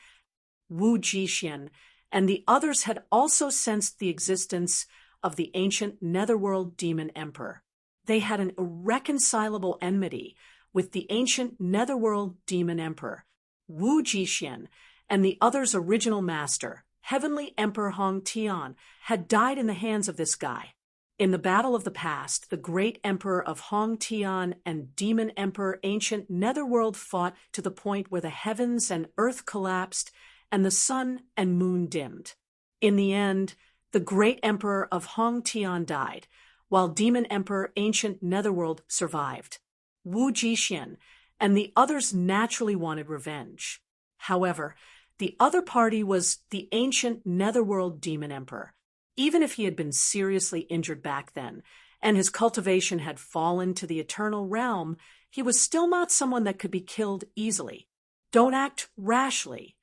Wu Jixian and the others had also sensed the existence of the ancient Netherworld Demon Emperor. They had an irreconcilable enmity with the ancient Netherworld Demon Emperor. Wu Jixian and the others' original master, Heavenly Emperor Hong Tian, had died in the hands of this guy. In the battle of the past, the great emperor of Hong Tian and Demon Emperor Ancient Netherworld fought to the point where the heavens and earth collapsed and the sun and moon dimmed. In the end, the great emperor of Hong Tian died, while Demon Emperor Ancient Netherworld survived. Wu Jixian and the others naturally wanted revenge. However, the other party was the ancient Netherworld Demon Emperor. Even if he had been seriously injured back then, and his cultivation had fallen to the eternal realm, he was still not someone that could be killed easily. Don't act rashly,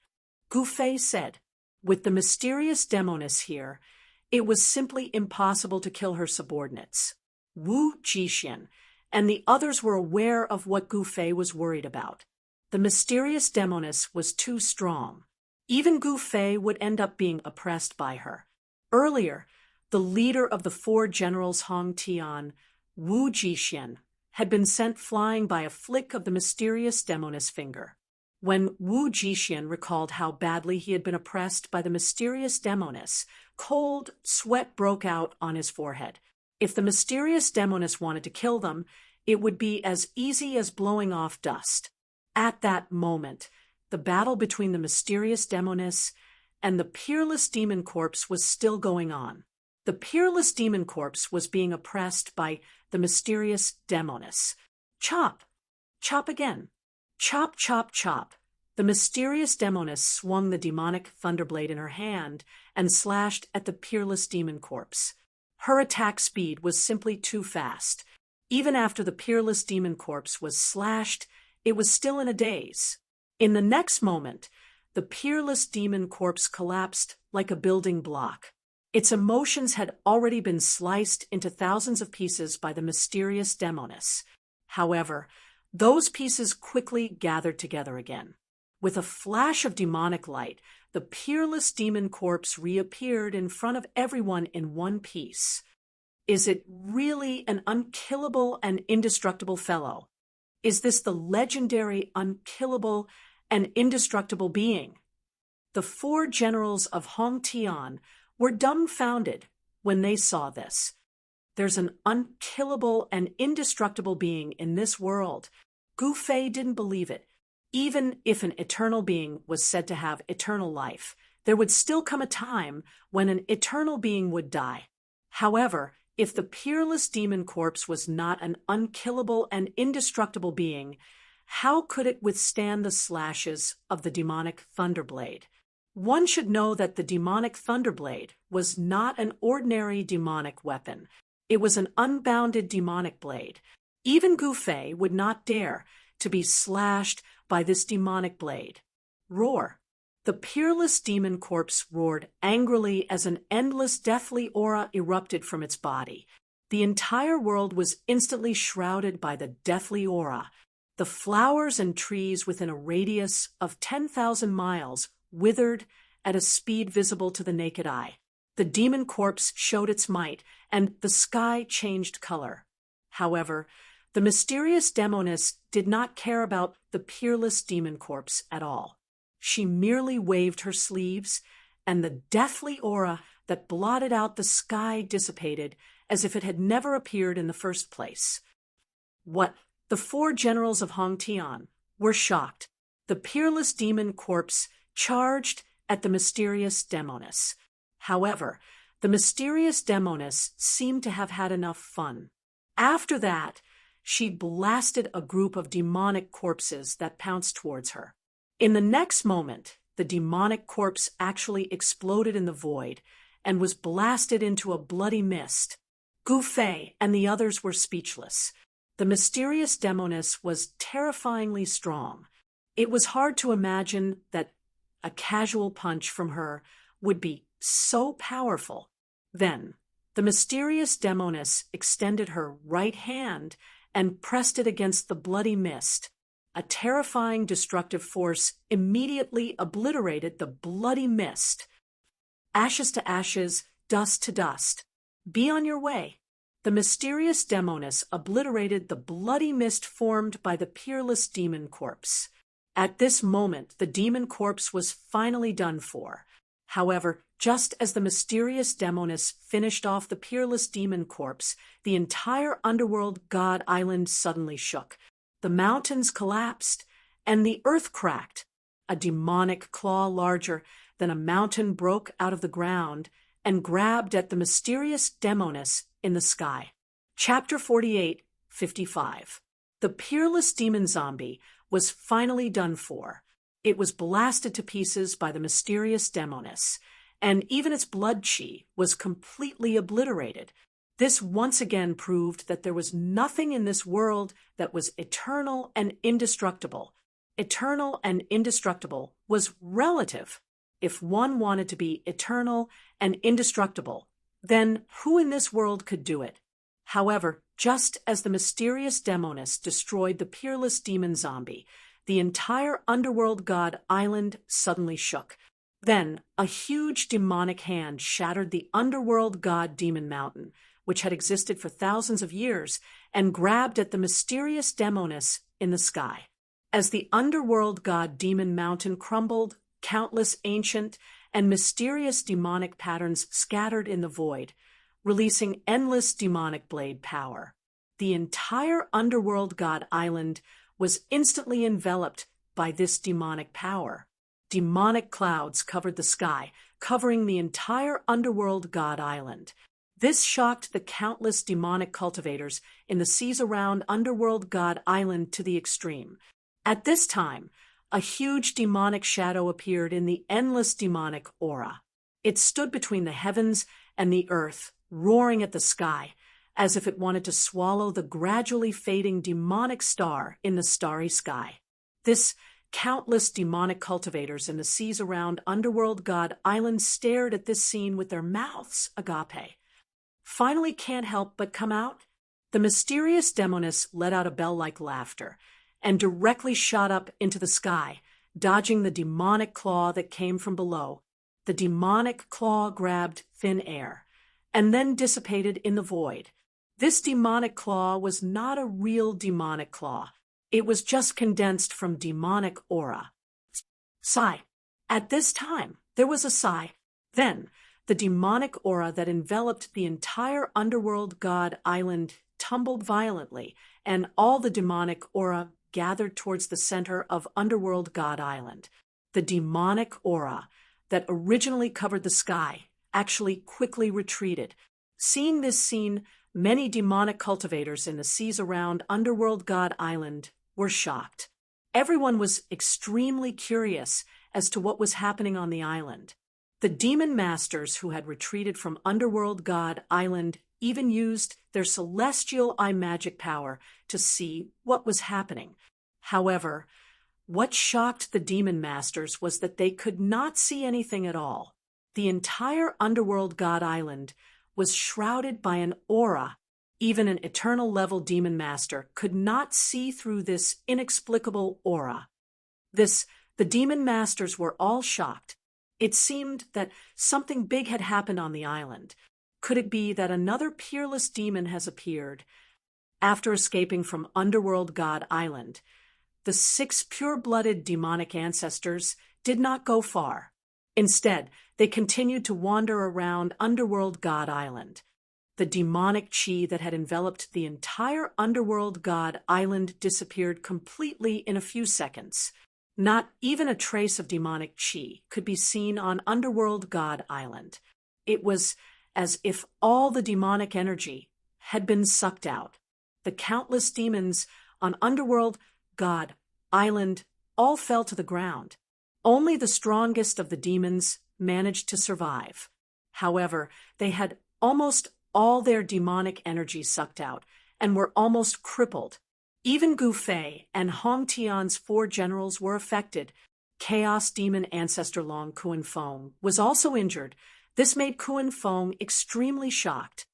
Gu Fei said. With the mysterious demoness here, it was simply impossible to kill her subordinates. Wu Jixian and the others were aware of what Gu Fei was worried about. The mysterious demoness was too strong. Even Gu Fei would end up being oppressed by her. Earlier, the leader of the four generals Hong Tian, Wu Jixian, had been sent flying by a flick of the mysterious demoness finger. When Wu Jixian recalled how badly he had been oppressed by the mysterious demoness, cold sweat broke out on his forehead. If the mysterious demoness wanted to kill them, it would be as easy as blowing off dust. At that moment, the battle between the mysterious demoness and the peerless demon corpse was still going on. The peerless demon corpse was being oppressed by the mysterious demoness. Chop! Chop again. Chop, chop, chop. The mysterious demoness swung the demonic thunderblade in her hand and slashed at the peerless demon corpse. Her attack speed was simply too fast. Even after the peerless demon corpse was slashed, it was still in a daze. In the next moment, the peerless demon corpse collapsed like a building block. Its emotions had already been sliced into thousands of pieces by the mysterious demoness. However, those pieces quickly gathered together again. With a flash of demonic light, the peerless demon corpse reappeared in front of everyone in one piece. Is it really an unkillable and indestructible fellow? Is this the legendary, unkillable, and indestructible being? The 4 generals of Hong Tian were dumbfounded when they saw this. There's an unkillable and indestructible being in this world. Gu Fei didn't believe it. Even if an eternal being was said to have eternal life, there would still come a time when an eternal being would die. However, if the peerless demon corpse was not an unkillable and indestructible being, how could it withstand the slashes of the demonic thunderblade? One should know that the demonic thunderblade was not an ordinary demonic weapon. It was an unbounded demonic blade. Even Gu Fei would not dare to be slashed by this demonic blade. Roar! The peerless demon corpse roared angrily as an endless deathly aura erupted from its body. The entire world was instantly shrouded by the deathly aura. The flowers and trees within a radius of 10,000 miles withered at a speed visible to the naked eye. The demon corpse showed its might, and the sky changed color. However, the mysterious demoness did not care about the peerless demon corpse at all. She merely waved her sleeves, and the deathly aura that blotted out the sky dissipated as if it had never appeared in the first place. What? The 4 generals of Hong Tian were shocked. The peerless demon corpse charged at the mysterious demoness. However, the mysterious demoness seemed to have had enough fun. After that, she blasted a group of demonic corpses that pounced towards her. In the next moment, the demonic corpse actually exploded in the void and was blasted into a bloody mist. Gu Fei and the others were speechless. The mysterious demoness was terrifyingly strong. It was hard to imagine that a casual punch from her would be so powerful. Then, the mysterious demoness extended her right hand and pressed it against the bloody mist. A terrifying destructive force immediately obliterated the bloody mist. Ashes to ashes, dust to dust. Be on your way. The mysterious demoness obliterated the bloody mist formed by the peerless demon corpse. At this moment, the demon corpse was finally done for. However, just as the mysterious demoness finished off the peerless demon corpse, the entire underworld god island suddenly shook. The mountains collapsed, and the earth cracked. A demonic claw larger than a mountain broke out of the ground and grabbed at the mysterious demoness in the sky. Chapter 48:55. The peerless demon zombie was finally done for. It was blasted to pieces by the mysterious demoness, and even its blood chi was completely obliterated. This once again proved that there was nothing in this world that was eternal and indestructible. Eternal and indestructible was relative. If one wanted to be eternal and indestructible, then who in this world could do it? However, just as the mysterious demoness destroyed the peerless demon zombie, the entire underworld god island suddenly shook. Then a huge demonic hand shattered the underworld god demon mountain, which had existed for thousands of years, and grabbed at the mysterious demoness in the sky. As the underworld god Demon Mountain crumbled, countless ancient and mysterious demonic patterns scattered in the void, releasing endless demonic blade power. The entire underworld god island was instantly enveloped by this demonic power. Demonic clouds covered the sky, covering the entire underworld god island. This shocked the countless demonic cultivators in the seas around underworld god island to the extreme. At this time, a huge demonic shadow appeared in the endless demonic aura. It stood between the heavens and the earth, roaring at the sky, as if it wanted to swallow the gradually fading demonic star in the starry sky. This countless demonic cultivators in the seas around underworld god island stared at this scene with their mouths agape. Finally can't help but come out. The mysterious demoness let out a bell-like laughter and directly shot up into the sky, dodging the demonic claw that came from below. The demonic claw grabbed thin air and then dissipated in the void. This demonic claw was not a real demonic claw. It was just condensed from demonic aura. Sigh. At this time, there was a sigh. Then, the demonic aura that enveloped the entire underworld god island tumbled violently, and all the demonic aura gathered towards the center of underworld god island. The demonic aura that originally covered the sky actually quickly retreated. Seeing this scene, many demonic cultivators in the seas around underworld god island were shocked. Everyone was extremely curious as to what was happening on the island. The demon masters who had retreated from underworld god island even used their celestial eye magic power to see what was happening. However, what shocked the demon masters was that they could not see anything at all. The entire underworld god island was shrouded by an aura. Even an eternal-level demon master could not see through this inexplicable aura. The demon masters were all shocked. It seemed that something big had happened on the island. Could it be that another peerless demon has appeared? After escaping from underworld god island, the 6 pure-blooded demonic ancestors did not go far. Instead, they continued to wander around underworld god island. The demonic chi that had enveloped the entire underworld god island disappeared completely in a few seconds. Not even a trace of demonic chi could be seen on underworld god island. It was as if all the demonic energy had been sucked out. The countless demons on underworld god island all fell to the ground. Only the strongest of the demons managed to survive. However, they had almost all their demonic energy sucked out and were almost crippled. Even Gu Fei and Hong Tian's 4 generals were affected. Chaos demon ancestor Long Kuan Feng was also injured. This made Kuan Feng extremely shocked.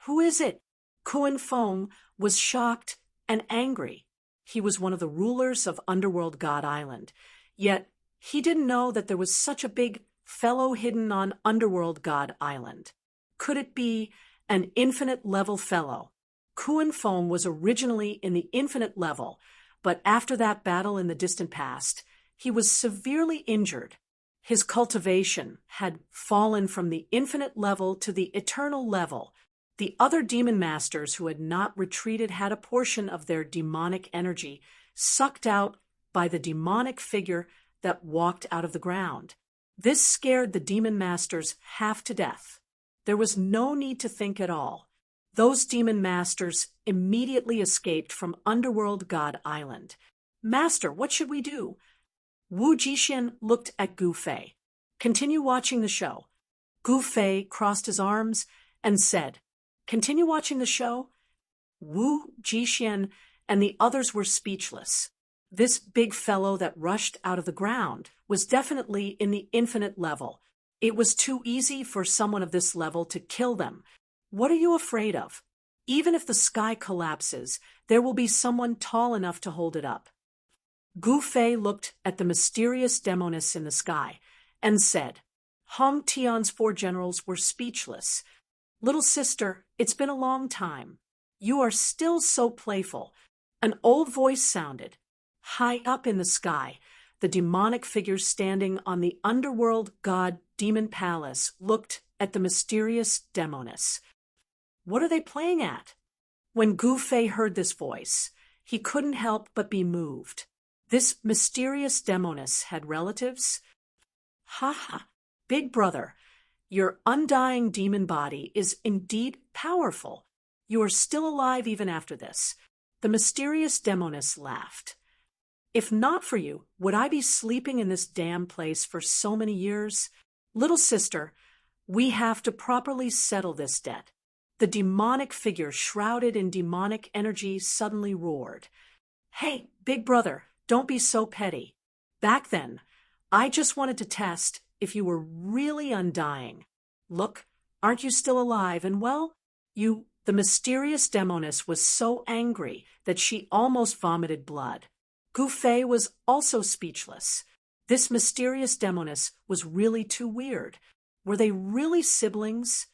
Who is it? Kuan Feng was shocked and angry. He was one of the rulers of underworld god island. Yet, he didn't know that there was such a big fellow hidden on underworld god island. Could it be an infinite level fellow? Kuan Feng was originally in the infinite level, but after that battle in the distant past, he was severely injured. His cultivation had fallen from the infinite level to the eternal level. The other demon masters who had not retreated had a portion of their demonic energy sucked out by the demonic figure that walked out of the ground. This scared the demon masters half to death. There was no need to think at all. Those demon masters immediately escaped from underworld god island. Master, what should we do? Wu Jixian looked at Gu Fei. Continue watching the show. Gu Fei crossed his arms and said, Continue watching the show? Wu Jixian and the others were speechless. This big fellow that rushed out of the ground was definitely in the infinite level. It was too easy for someone of this level to kill them. What are you afraid of? Even if the sky collapses, there will be someone tall enough to hold it up. Gu Fei looked at the mysterious demoness in the sky and said, Hong Tian's 4 generals were speechless. Little sister, it's been a long time. You are still so playful. An old voice sounded. High up in the sky, the demonic figures standing on the underworld god demon palace looked at the mysterious demoness. What are they playing at? When Gu Fei heard this voice, he couldn't help but be moved. This mysterious demoness had relatives? Ha ha, big brother, your undying demon body is indeed powerful. You are still alive even after this. The mysterious demoness laughed. If not for you, would I be sleeping in this damn place for so many years? Little sister, we have to properly settle this debt. The demonic figure shrouded in demonic energy suddenly roared. Hey, big brother, don't be so petty. Back then, I just wanted to test if you were really undying. Look, aren't you still alive? And well, the mysterious demoness was so angry that she almost vomited blood. Gu Fei was also speechless. This mysterious demoness was really too weird. Were they really siblings?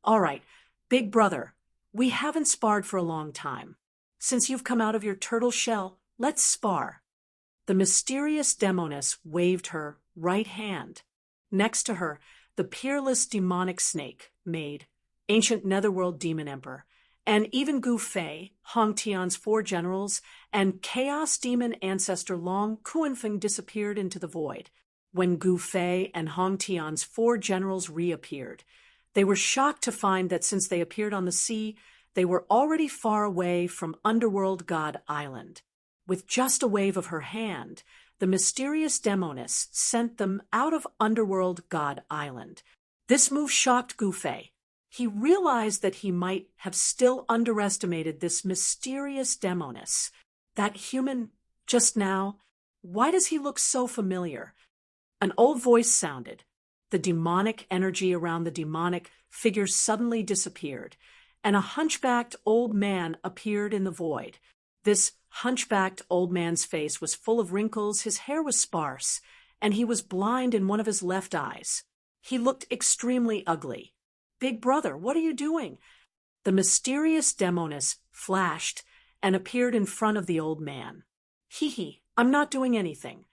All right, big brother, we haven't sparred for a long time. Since you've come out of your turtle shell, let's spar. The mysterious demoness waved her right hand. Next to her, the peerless demonic snake, Maid, ancient netherworld demon emperor, and even Gu Fei, Hong Tian's 4 generals, and chaos demon ancestor Long Kuanfeng disappeared into the void. When Gu Fei and Hong Tian's 4 generals reappeared, they were shocked to find that since they appeared on the sea, they were already far away from Underworld God Island. With just a wave of her hand, the mysterious demoness sent them out of Underworld God Island. This move shocked Gu Fei. He realized that he might have still underestimated this mysterious demoness. That human just now, why does he look so familiar? An old voice sounded. The demonic energy around the demonic figure suddenly disappeared, and a hunchbacked old man appeared in the void. This hunchbacked old man's face was full of wrinkles, his hair was sparse, and he was blind in one of his left eyes. He looked extremely ugly. Big brother, what are you doing? The mysterious demoness flashed and appeared in front of the old man. Hee, I'm not doing anything.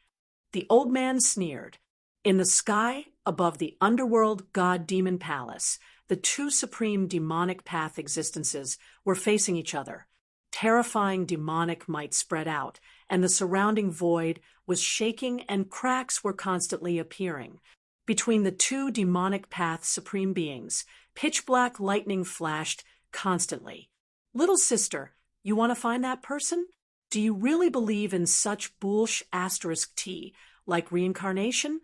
The old man sneered. In the sky, above the underworld god-demon palace, the 2 supreme demonic path existences were facing each other. Terrifying demonic might spread out, and the surrounding void was shaking and cracks were constantly appearing. Between the 2 demonic path supreme beings, pitch-black lightning flashed constantly. Little sister, you want to find that person? Do you really believe in such **T, like reincarnation?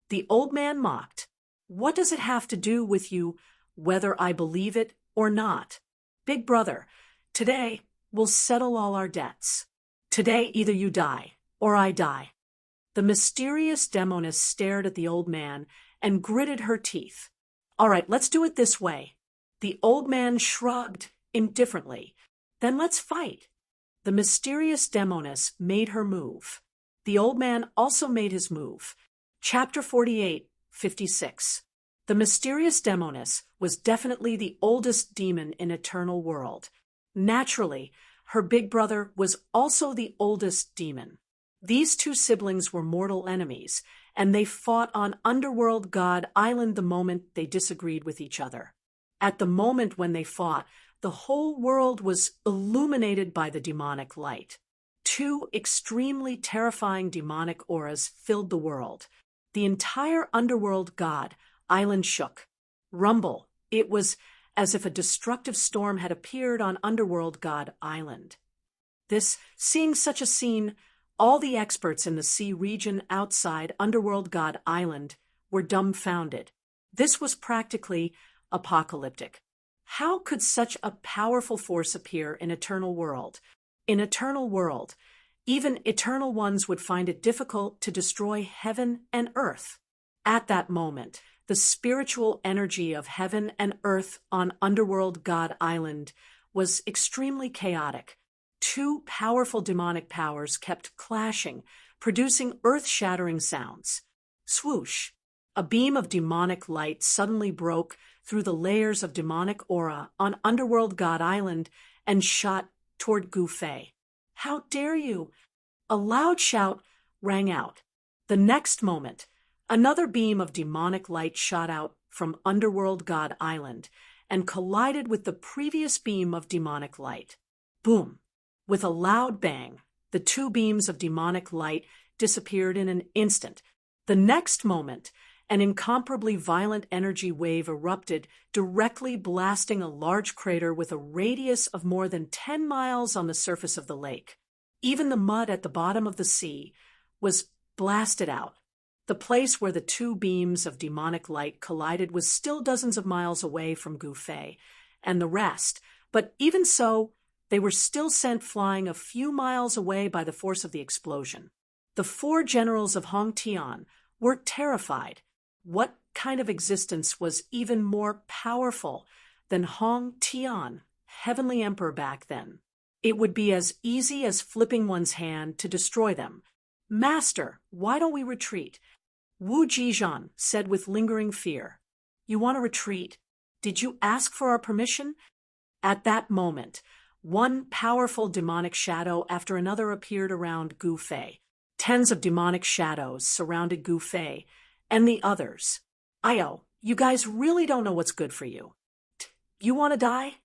The old man mocked. What does it have to do with you, whether I believe it or not? Big brother, today we'll settle all our debts. Today either you die or I die. The mysterious demoness stared at the old man and gritted her teeth. All right, let's do it this way. The old man shrugged indifferently. Then let's fight. The mysterious demoness made her move. The old man also made his move. Chapter 48, 56. The mysterious demoness was definitely the oldest demon in Eternal World. Naturally, her big brother was also the oldest demon. These 2 siblings were mortal enemies, and they fought on Underworld God Island the moment they disagreed with each other. At the moment when they fought, the whole world was illuminated by the demonic light. 2 extremely terrifying demonic auras filled the world. The entire Underworld God Island shook. Rumble. It was as if a destructive storm had appeared on Underworld God Island. Seeing such a scene, all the experts in the sea region outside Underworld God Island were dumbfounded. This was practically apocalyptic. How could such a powerful force appear in Eternal World? In Eternal World, even Eternal Ones would find it difficult to destroy heaven and earth. At that moment, the spiritual energy of heaven and earth on Underworld God Island was extremely chaotic. 2 powerful demonic powers kept clashing, producing earth-shattering sounds. Swoosh! A beam of demonic light suddenly broke through the layers of demonic aura on Underworld God Island and shot toward Gu Fei. How dare you? A loud shout rang out. The next moment, another beam of demonic light shot out from Underworld God Island and collided with the previous beam of demonic light. Boom! With a loud bang, the two beams of demonic light disappeared in an instant. The next moment, an incomparably violent energy wave erupted, directly blasting a large crater with a radius of more than 10 miles on the surface of the lake. Even the mud at the bottom of the sea was blasted out. The place where the two beams of demonic light collided was still dozens of miles away from Gufei and the rest, but even so, they were still sent flying a few miles away by the force of the explosion. The four generals of Hong Tian were terrified. What kind of existence was even more powerful than Hong Tian, Heavenly Emperor back then? It would be as easy as flipping one's hand to destroy them. "Master, why don't we retreat?" Wu Jizhan said with lingering fear. "You want to retreat? Did you ask for our permission?" At that moment, one powerful demonic shadow after another appeared around Gufei. Tens of demonic shadows surrounded Gufei and the others. "Io, you guys really don't know what's good for you. You want to die?"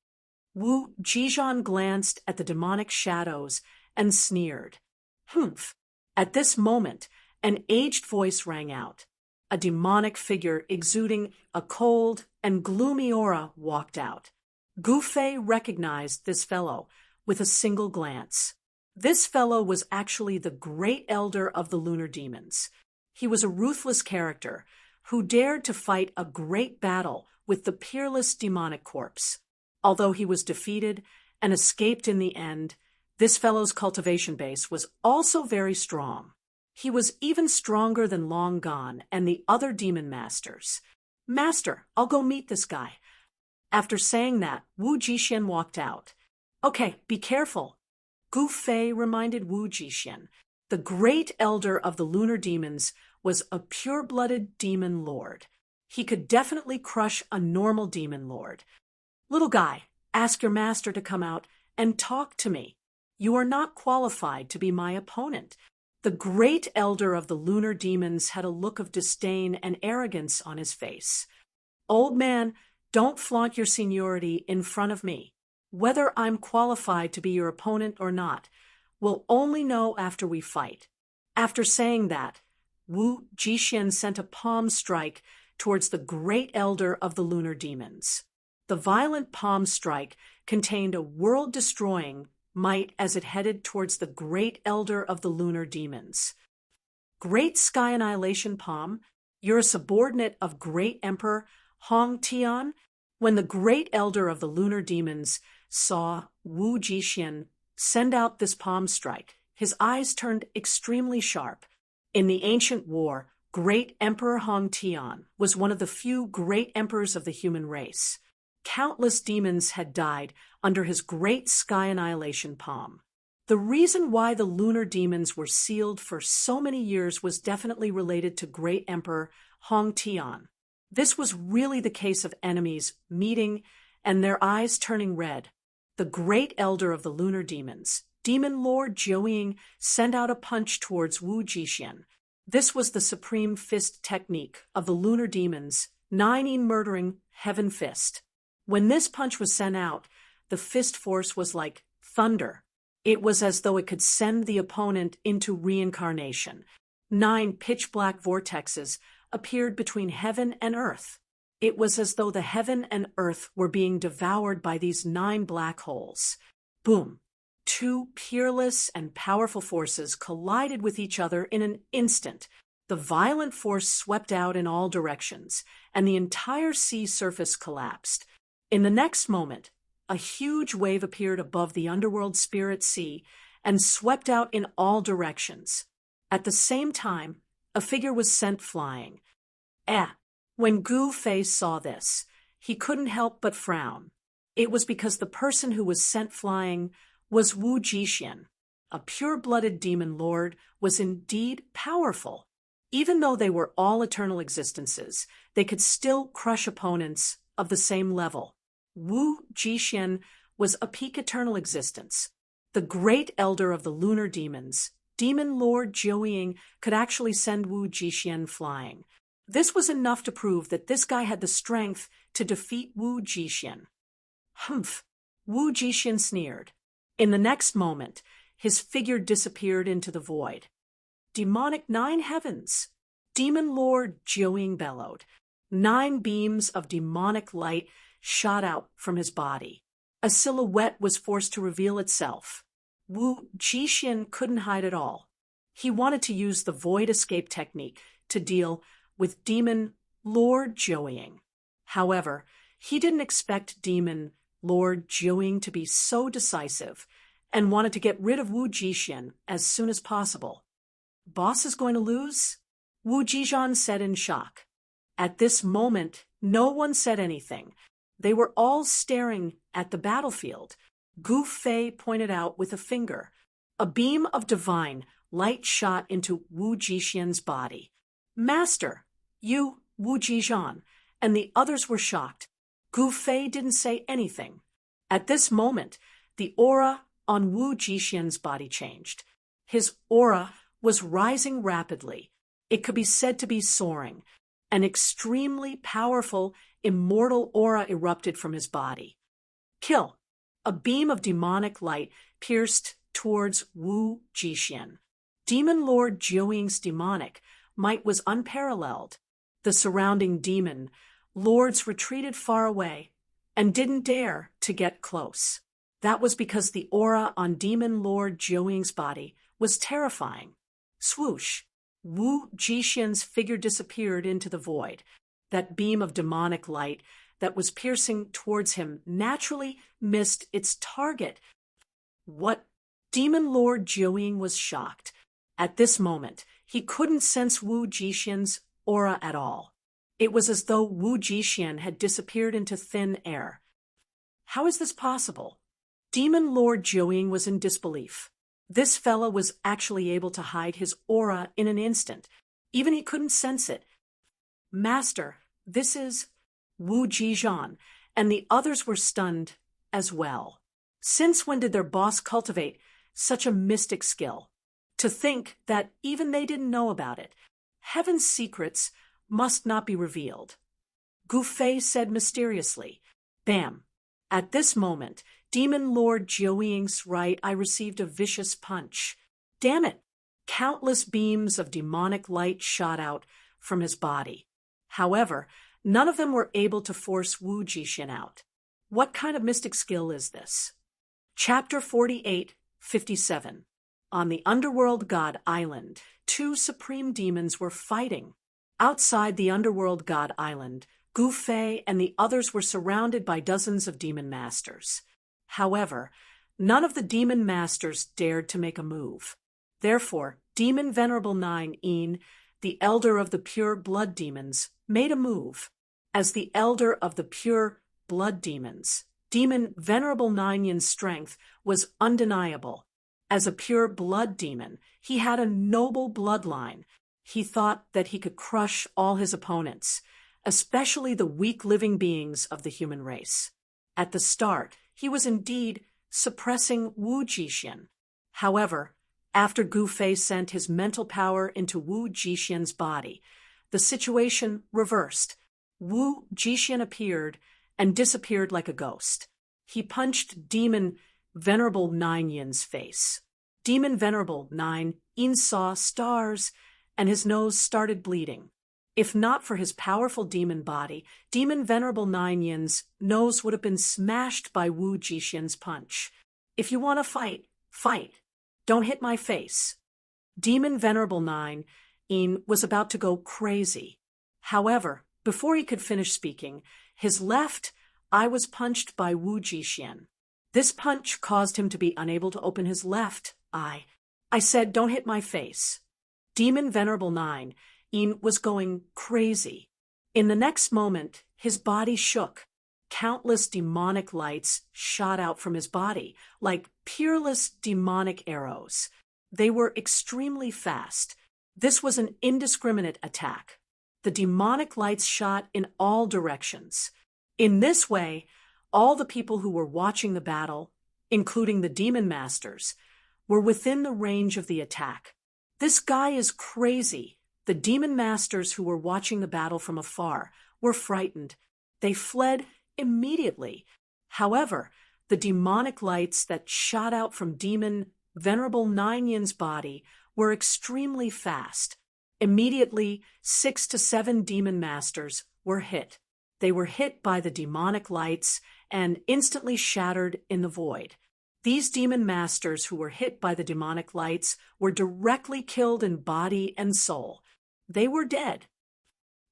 Wu Jizhan glanced at the demonic shadows and sneered. "Humph." At this moment, an aged voice rang out. A demonic figure exuding a cold and gloomy aura walked out. Gufei recognized this fellow with a single glance. This fellow was actually the great elder of the lunar demons. He was a ruthless character who dared to fight a great battle with the peerless demonic corpse. Although he was defeated and escaped in the end, this fellow's cultivation base was also very strong. He was even stronger than Long Gone and the other demon masters. "Master, I'll go meet this guy." After saying that, Wu Jixin walked out. "Okay, be careful." Gufei reminded Wu Jixin. The great elder of the lunar demons was a pure-blooded demon lord. He could definitely crush a normal demon lord. "Little guy, ask your master to come out and talk to me. You are not qualified to be my opponent." The great elder of the lunar demons had a look of disdain and arrogance on his face. "Old man, don't flaunt your seniority in front of me. Whether I'm qualified to be your opponent or not, we'll only know after we fight." After saying that, Wu Jixin sent a palm strike towards the great elder of the lunar demons. The violent palm strike contained a world-destroying might as it headed towards the great elder of the lunar demons. "Great Sky Annihilation Palm, you're a subordinate of Great Emperor Hong Tian?" When the great elder of the lunar demons saw Wu Jixin send out this palm strike, his eyes turned extremely sharp. In the ancient war, Great Emperor Hong Tian was one of the few great emperors of the human race. Countless demons had died under his great Sky Annihilation Palm. The reason why the lunar demons were sealed for so many years was definitely related to Great Emperor Hong Tian. This was really the case of enemies meeting and their eyes turning red. The great elder of the lunar demons, Demon Lord Jiuying, sent out a punch towards Wu Jixin. This was the supreme fist technique of the lunar demons, 9 murdering Heaven Fist. When this punch was sent out, the fist force was like thunder. It was as though it could send the opponent into reincarnation. 9 pitch-black vortexes appeared between heaven and earth. It was as though the heaven and earth were being devoured by these 9 black holes. Boom! 2 peerless and powerful forces collided with each other in an instant. The violent force swept out in all directions, and the entire sea surface collapsed. In the next moment, a huge wave appeared above the underworld spirit sea and swept out in all directions. At the same time, a figure was sent flying. When Gufei saw this, he couldn't help but frown. It was because the person who was sent flying was Wu Jixin. A pure-blooded demon lord was indeed powerful. Even though they were all eternal existences, they could still crush opponents of the same level. Wu Jixin was a peak eternal existence. The great elder of the lunar demons, Demon Lord Jiuying could actually send Wu Jixian flying. This was enough to prove that this guy had the strength to defeat Wu Jixian. Humph! Wu Jixian sneered. In the next moment, his figure disappeared into the void. Demonic 9 heavens! Demon Lord Jiuying bellowed. 9 beams of demonic light shot out from his body. A silhouette was forced to reveal itself. Wu Jixian couldn't hide it all. He wanted to use the void escape technique to deal with Demon Lord Jiuying. However, he didn't expect Demon Lord Jiuying to be so decisive and wanted to get rid of Wu Jixian as soon as possible. Boss is going to lose? Wu Jixian said in shock. At this moment, no one said anything. They were all staring at the battlefield. Gu Fei pointed out with a finger. A beam of divine light shot into Wu Jixian's body. Master, you, Wu Jixian, and the others were shocked. Gu Fei didn't say anything. At this moment, the aura on Wu Jixian's body changed. His aura was rising rapidly. It could be said to be soaring. An extremely powerful, immortal aura erupted from his body. Kill! A beam of demonic light pierced towards Wu Jixian. Demon Lord Jiuying's demonic might was unparalleled. The surrounding demon lords retreated far away and didn't dare to get close. That was because the aura on Demon Lord Jiuying's body was terrifying. Swoosh! Wu Jixian's figure disappeared into the void. That beam of demonic light that was piercing towards him naturally missed its target. What? Demon Lord Jiuying was shocked. At this moment, he couldn't sense Wu Jixian's aura at all. It was as though Wu Jixian had disappeared into thin air. How is this possible? Demon Lord Jiuying was in disbelief. This fellow was actually able to hide his aura in an instant. Even he couldn't sense it. Master, this is Wu Jixian, and the others were stunned as well. Since when did their boss cultivate such a mystic skill? To think that even they didn't know about it. Heaven's secrets must not be revealed. Gu Fei said mysteriously. Bam! At this moment, Demon Lord Jiuying's right eye received a vicious punch. Damn it! Countless beams of demonic light shot out from his body. However, none of them were able to force Wu Jixian out. What kind of mystic skill is this? Chapter 48:57. On the underworld god island, 2 supreme demons were fighting. Outside the underworld god island, Gu Fei and the others were surrounded by dozens of demon masters. However, none of the demon masters dared to make a move. Therefore, Demon Venerable 9 Yin, the elder of the pure blood demons, made a move. As the elder of the pure blood demons, Demon Venerable 9 Yin's strength was undeniable. As a pure blood demon, he had a noble bloodline. He thought that he could crush all his opponents, especially the weak living beings of the human race. At the start, he was indeed suppressing Wu Jixian. However, after Gu Fei sent his mental power into Wu Jixian's body, the situation reversed. Wu Jixian appeared and disappeared like a ghost. He punched Demon Venerable 9 Yin's face. Demon Venerable 9 Yin saw stars, and his nose started bleeding. If not for his powerful demon body, Demon Venerable 9 Yin's nose would have been smashed by Wu Jixian's punch. If you want to fight, fight. Don't hit my face. Demon Venerable 9 Yin was about to go crazy. However, before he could finish speaking, his left eye was punched by Wu Jixian. This punch caused him to be unable to open his left eye. I said, don't hit my face. Demon Venerable 9 Yin was going crazy. In the next moment, his body shook. Countless demonic lights shot out from his body, like peerless demonic arrows. They were extremely fast. This was an indiscriminate attack. The demonic lights shot in all directions. In this way, all the people who were watching the battle, including the demon masters, were within the range of the attack. "This guy is crazy." The demon masters who were watching the battle from afar were frightened. They fled immediately. However, the demonic lights that shot out from demon Venerable Nine Yin's body were extremely fast. Immediately, 6 to 7 demon masters were hit. They were hit by the demonic lights and instantly shattered in the void. These demon masters who were hit by the demonic lights were directly killed in body and soul. They were dead.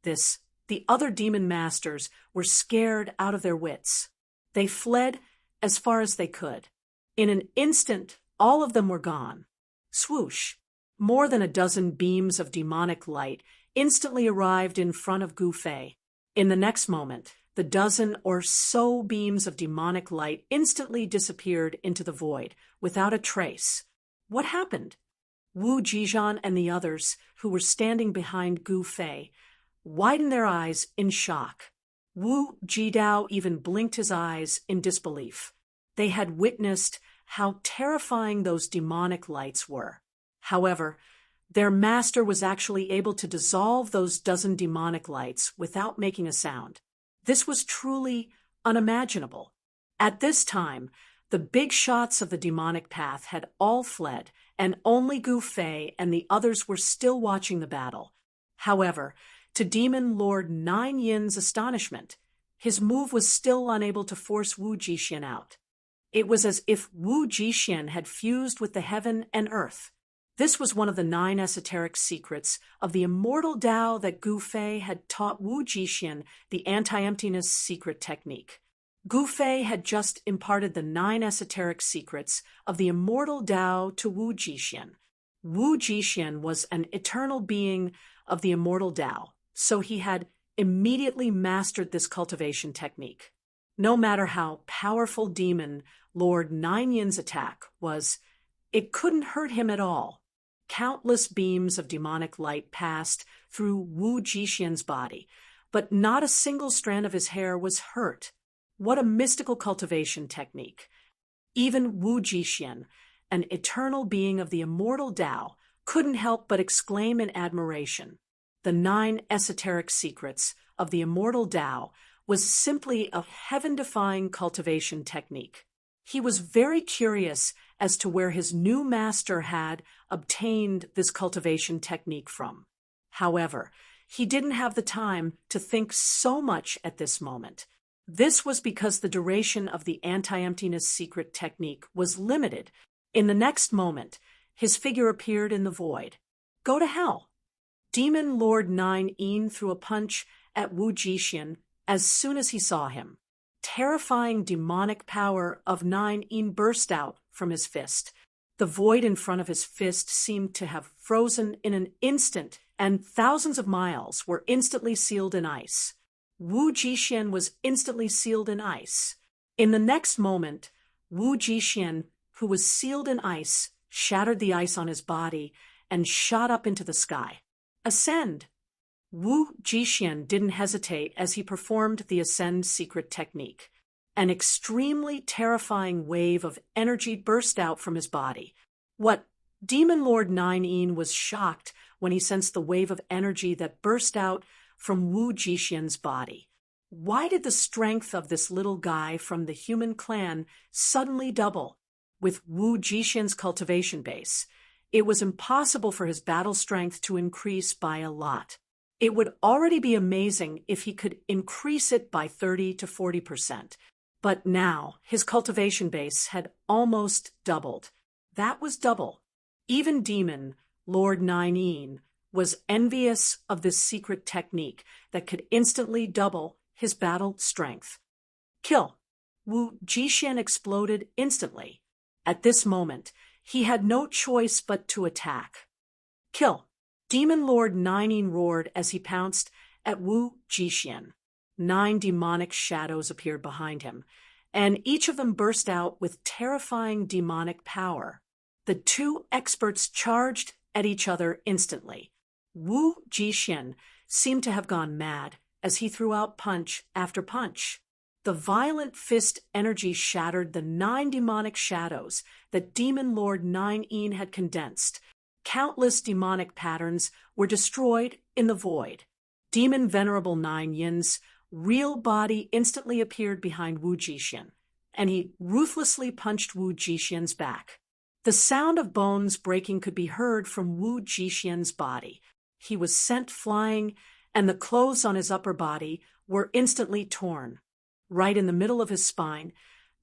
The other demon masters were scared out of their wits. They fled as far as they could. In an instant, all of them were gone. Swoosh! More than a dozen beams of demonic light instantly arrived in front of Gu Fei. In the next moment, the dozen or so beams of demonic light instantly disappeared into the void, without a trace. What happened? Wu Jixian and the others, who were standing behind Gu Fei, widened their eyes in shock. Wu Jidao even blinked his eyes in disbelief. They had witnessed how terrifying those demonic lights were. However, their master was actually able to dissolve those dozen demonic lights without making a sound. This was truly unimaginable. At this time, the big shots of the demonic path had all fled, and only Gu Fei and the others were still watching the battle. However, to Demon Lord Nine Yin's astonishment, his move was still unable to force Wu Jixian out. It was as if Wu Jixian had fused with the heaven and earth. This was one of the 9 esoteric secrets of the immortal Tao that Gu Fei had taught Wu Jixian, the anti-emptiness secret technique. Gu Fei had just imparted the 9 esoteric secrets of the immortal Tao to Wu Jixian. Wu Jixian was an eternal being of the immortal Tao, so he had immediately mastered this cultivation technique. No matter how powerful demon Lord Nine Yin's attack was, it couldn't hurt him at all. Countless beams of demonic light passed through Wu Jixian's body, but not a single strand of his hair was hurt. What a mystical cultivation technique! Even Wu Jixian, an eternal being of the immortal Tao, couldn't help but exclaim in admiration. The 9 esoteric secrets of the immortal Tao was simply a heaven-defying cultivation technique. He was very curious as to where his new master had obtained this cultivation technique from. However, he didn't have the time to think so much at this moment. This was because the duration of the anti-emptiness secret technique was limited. In the next moment, his figure appeared in the void. Go to hell! Demon Lord Nine Yin threw a punch at Wu Jixian as soon as he saw him. Terrifying demonic power of Nine Yin burst out from his fist. The void in front of his fist seemed to have frozen in an instant, and thousands of miles were instantly sealed in ice. Wu Jixian was instantly sealed in ice. In the next moment, Wu Jixian, who was sealed in ice, shattered the ice on his body and shot up into the sky. Ascend! Wu Jixian didn't hesitate as he performed the Ascend secret technique. An extremely terrifying wave of energy burst out from his body. Demon Lord Nine Yin was shocked when he sensed the wave of energy that burst out from Wu Jixian's body. Why did the strength of this little guy from the human clan suddenly double? With Wu Jixian's cultivation base, it was impossible for his battle strength to increase by a lot. It would already be amazing if he could increase it by 30 to 40%. But now his cultivation base had almost doubled. That was double. Even Demon Lord Nine Yin was envious of this secret technique that could instantly double his battle strength. Kill! Wu Jixian exploded instantly. At this moment, he had no choice but to attack. Kill! Demon Lord Nine Yin roared as he pounced at Wu Jixian. 9 demonic shadows appeared behind him, and each of them burst out with terrifying demonic power. The 2 experts charged at each other instantly. Wu Jixian seemed to have gone mad as he threw out punch after punch. The violent fist energy shattered the 9 demonic shadows that Demon Lord 9 had condensed. Countless demonic patterns were destroyed in the void. Demon Venerable 9's real body instantly appeared behind Wu Jixin, and he ruthlessly punched Wu Jixin's back. The sound of bones breaking could be heard from Wu Jixin's body. He was sent flying, and the clothes on his upper body were instantly torn. Right in the middle of his spine,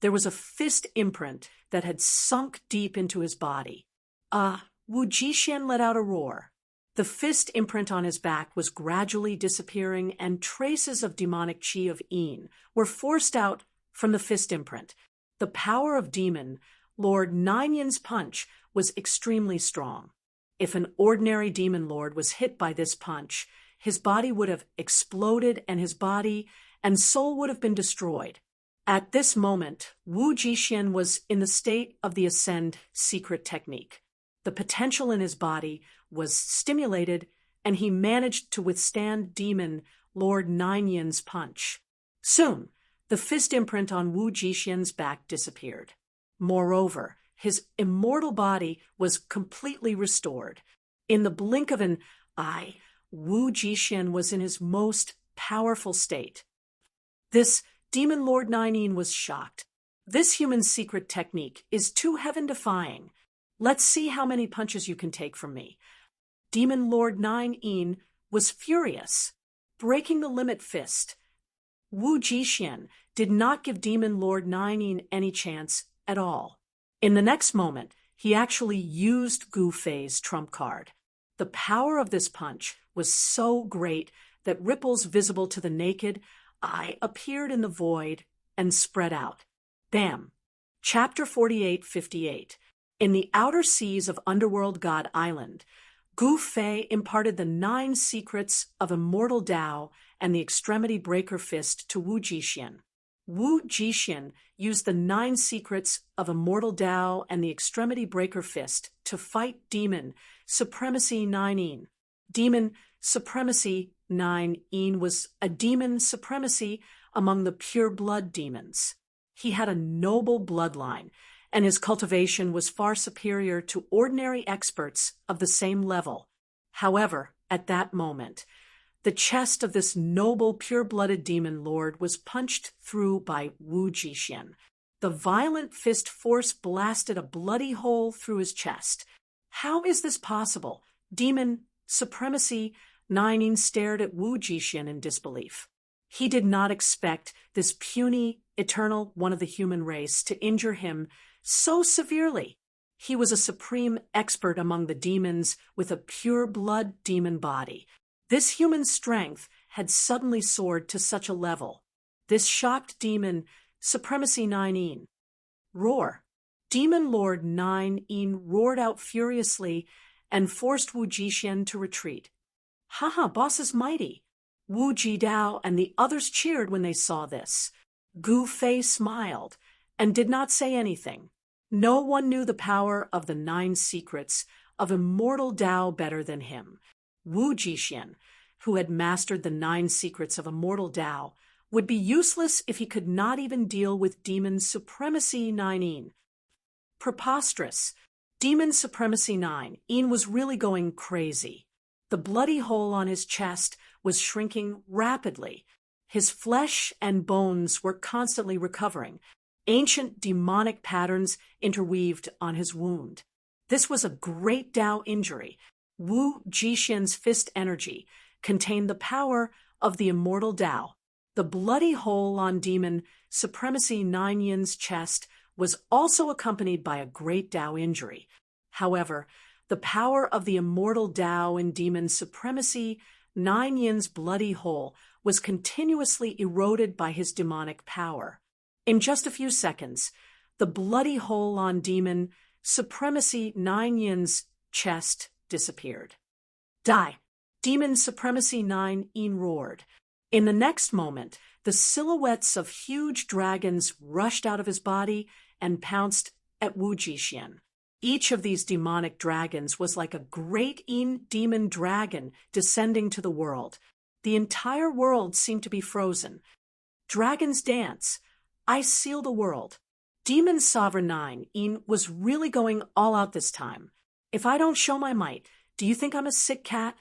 there was a fist imprint that had sunk deep into his body. Wu Jixin let out a roar. The fist imprint on his back was gradually disappearing, and traces of demonic chi of Yin were forced out from the fist imprint. The power of Demon Lord 9's punch was extremely strong. If an ordinary Demon Lord was hit by this punch, his body would have exploded and his body and soul would have been destroyed. At this moment, Wu Jixin was in the state of the Ascend secret technique. The potential in his body was stimulated, and he managed to withstand Demon Lord 9's punch. Soon, the fist imprint on Wu Jixin's back disappeared. Moreover, his immortal body was completely restored. In the blink of an eye, Wu Jixin was in his most powerful state. This Demon Lord 9 was shocked. This human secret technique is too heaven-defying. Let's see how many punches you can take from me. Demon Lord 9 was furious, breaking the limit fist. Wu Jixin did not give Demon Lord 9 any chance at all. In the next moment, he actually used Gu Fei's trump card. The power of this punch was so great that ripples visible to the naked eye appeared in the void and spread out. Bam! Chapter 48:58. In the outer seas of Underworld God Island, Gu Fei imparted the 9 secrets of Immortal Tao and the Extremity Breaker Fist to Wu Jixin. Wu Jixin used the 9 secrets of Immortal Tao and the Extremity Breaker Fist to fight Demon Supremacy 9. Demon Supremacy 9 was a demon supremacy among the pure blood demons. He had a noble bloodline, and his cultivation was far superior to ordinary experts of the same level. However, at that moment, the chest of this noble, pure-blooded demon lord was punched through by Wu Jixin. The violent fist force blasted a bloody hole through his chest. How is this possible? Demon Supremacy 9 stared at Wu Jixin in disbelief. He did not expect this puny, eternal one of the human race to injure him so severely. He was a supreme expert among the demons with a pure blood demon body. This human strength had suddenly soared to such a level. This shocked Demon Supremacy 9. Roar. Demon Lord 9 roared out furiously and forced Wu Jixin to retreat. Haha, boss is mighty. Wu Jidao and the others cheered when they saw this. Gu Fei smiled and did not say anything. No one knew the power of the 9 secrets of Immortal Tao better than him. Wu Jixin, who had mastered the 9 secrets of Immortal Tao, would be useless if he could not even deal with Demon Supremacy 9. Preposterous. Demon Supremacy 9 was really going crazy. The bloody hole on his chest was shrinking rapidly. His flesh and bones were constantly recovering. Ancient demonic patterns interweaved on his wound. This was a great Tao injury. Wu Jixin's fist energy contained the power of the Immortal Tao. The bloody hole on Demon Supremacy 9's chest was also accompanied by a great Tao injury. However, the power of the Immortal Tao in Demon Supremacy 9's bloody hole was continuously eroded by his demonic power. In just a few seconds, the bloody hole on Demon Supremacy 9's chest disappeared. Die! Demon Supremacy 9 roared. In the next moment, the silhouettes of huge dragons rushed out of his body and pounced at Wu Jixin. Each of these demonic dragons was like a great demon dragon descending to the world. The entire world seemed to be frozen. Dragons dance. I seal the world. Demon Sovereign 9, Een was really going all out this time. If I don't show my might, do you think I'm a sick cat?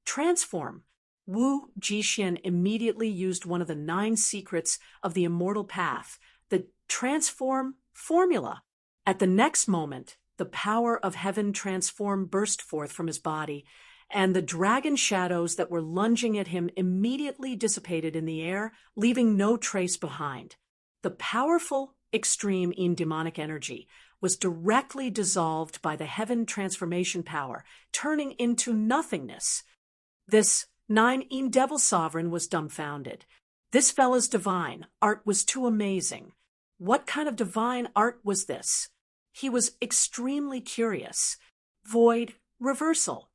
Transform. Wu Jixian immediately used one of the 9 secrets of the immortal path, the transform formula. At the next moment, the power of heaven transform burst forth from his body, and the dragon shadows that were lunging at him immediately dissipated in the air, leaving no trace behind. The powerful, extreme Een demonic energy was directly dissolved by the heaven transformation power, turning into nothingness. This 9 Een devil sovereign was dumbfounded. This fella's divine art was too amazing. What kind of divine art was this? He was extremely curious. Void, reversal.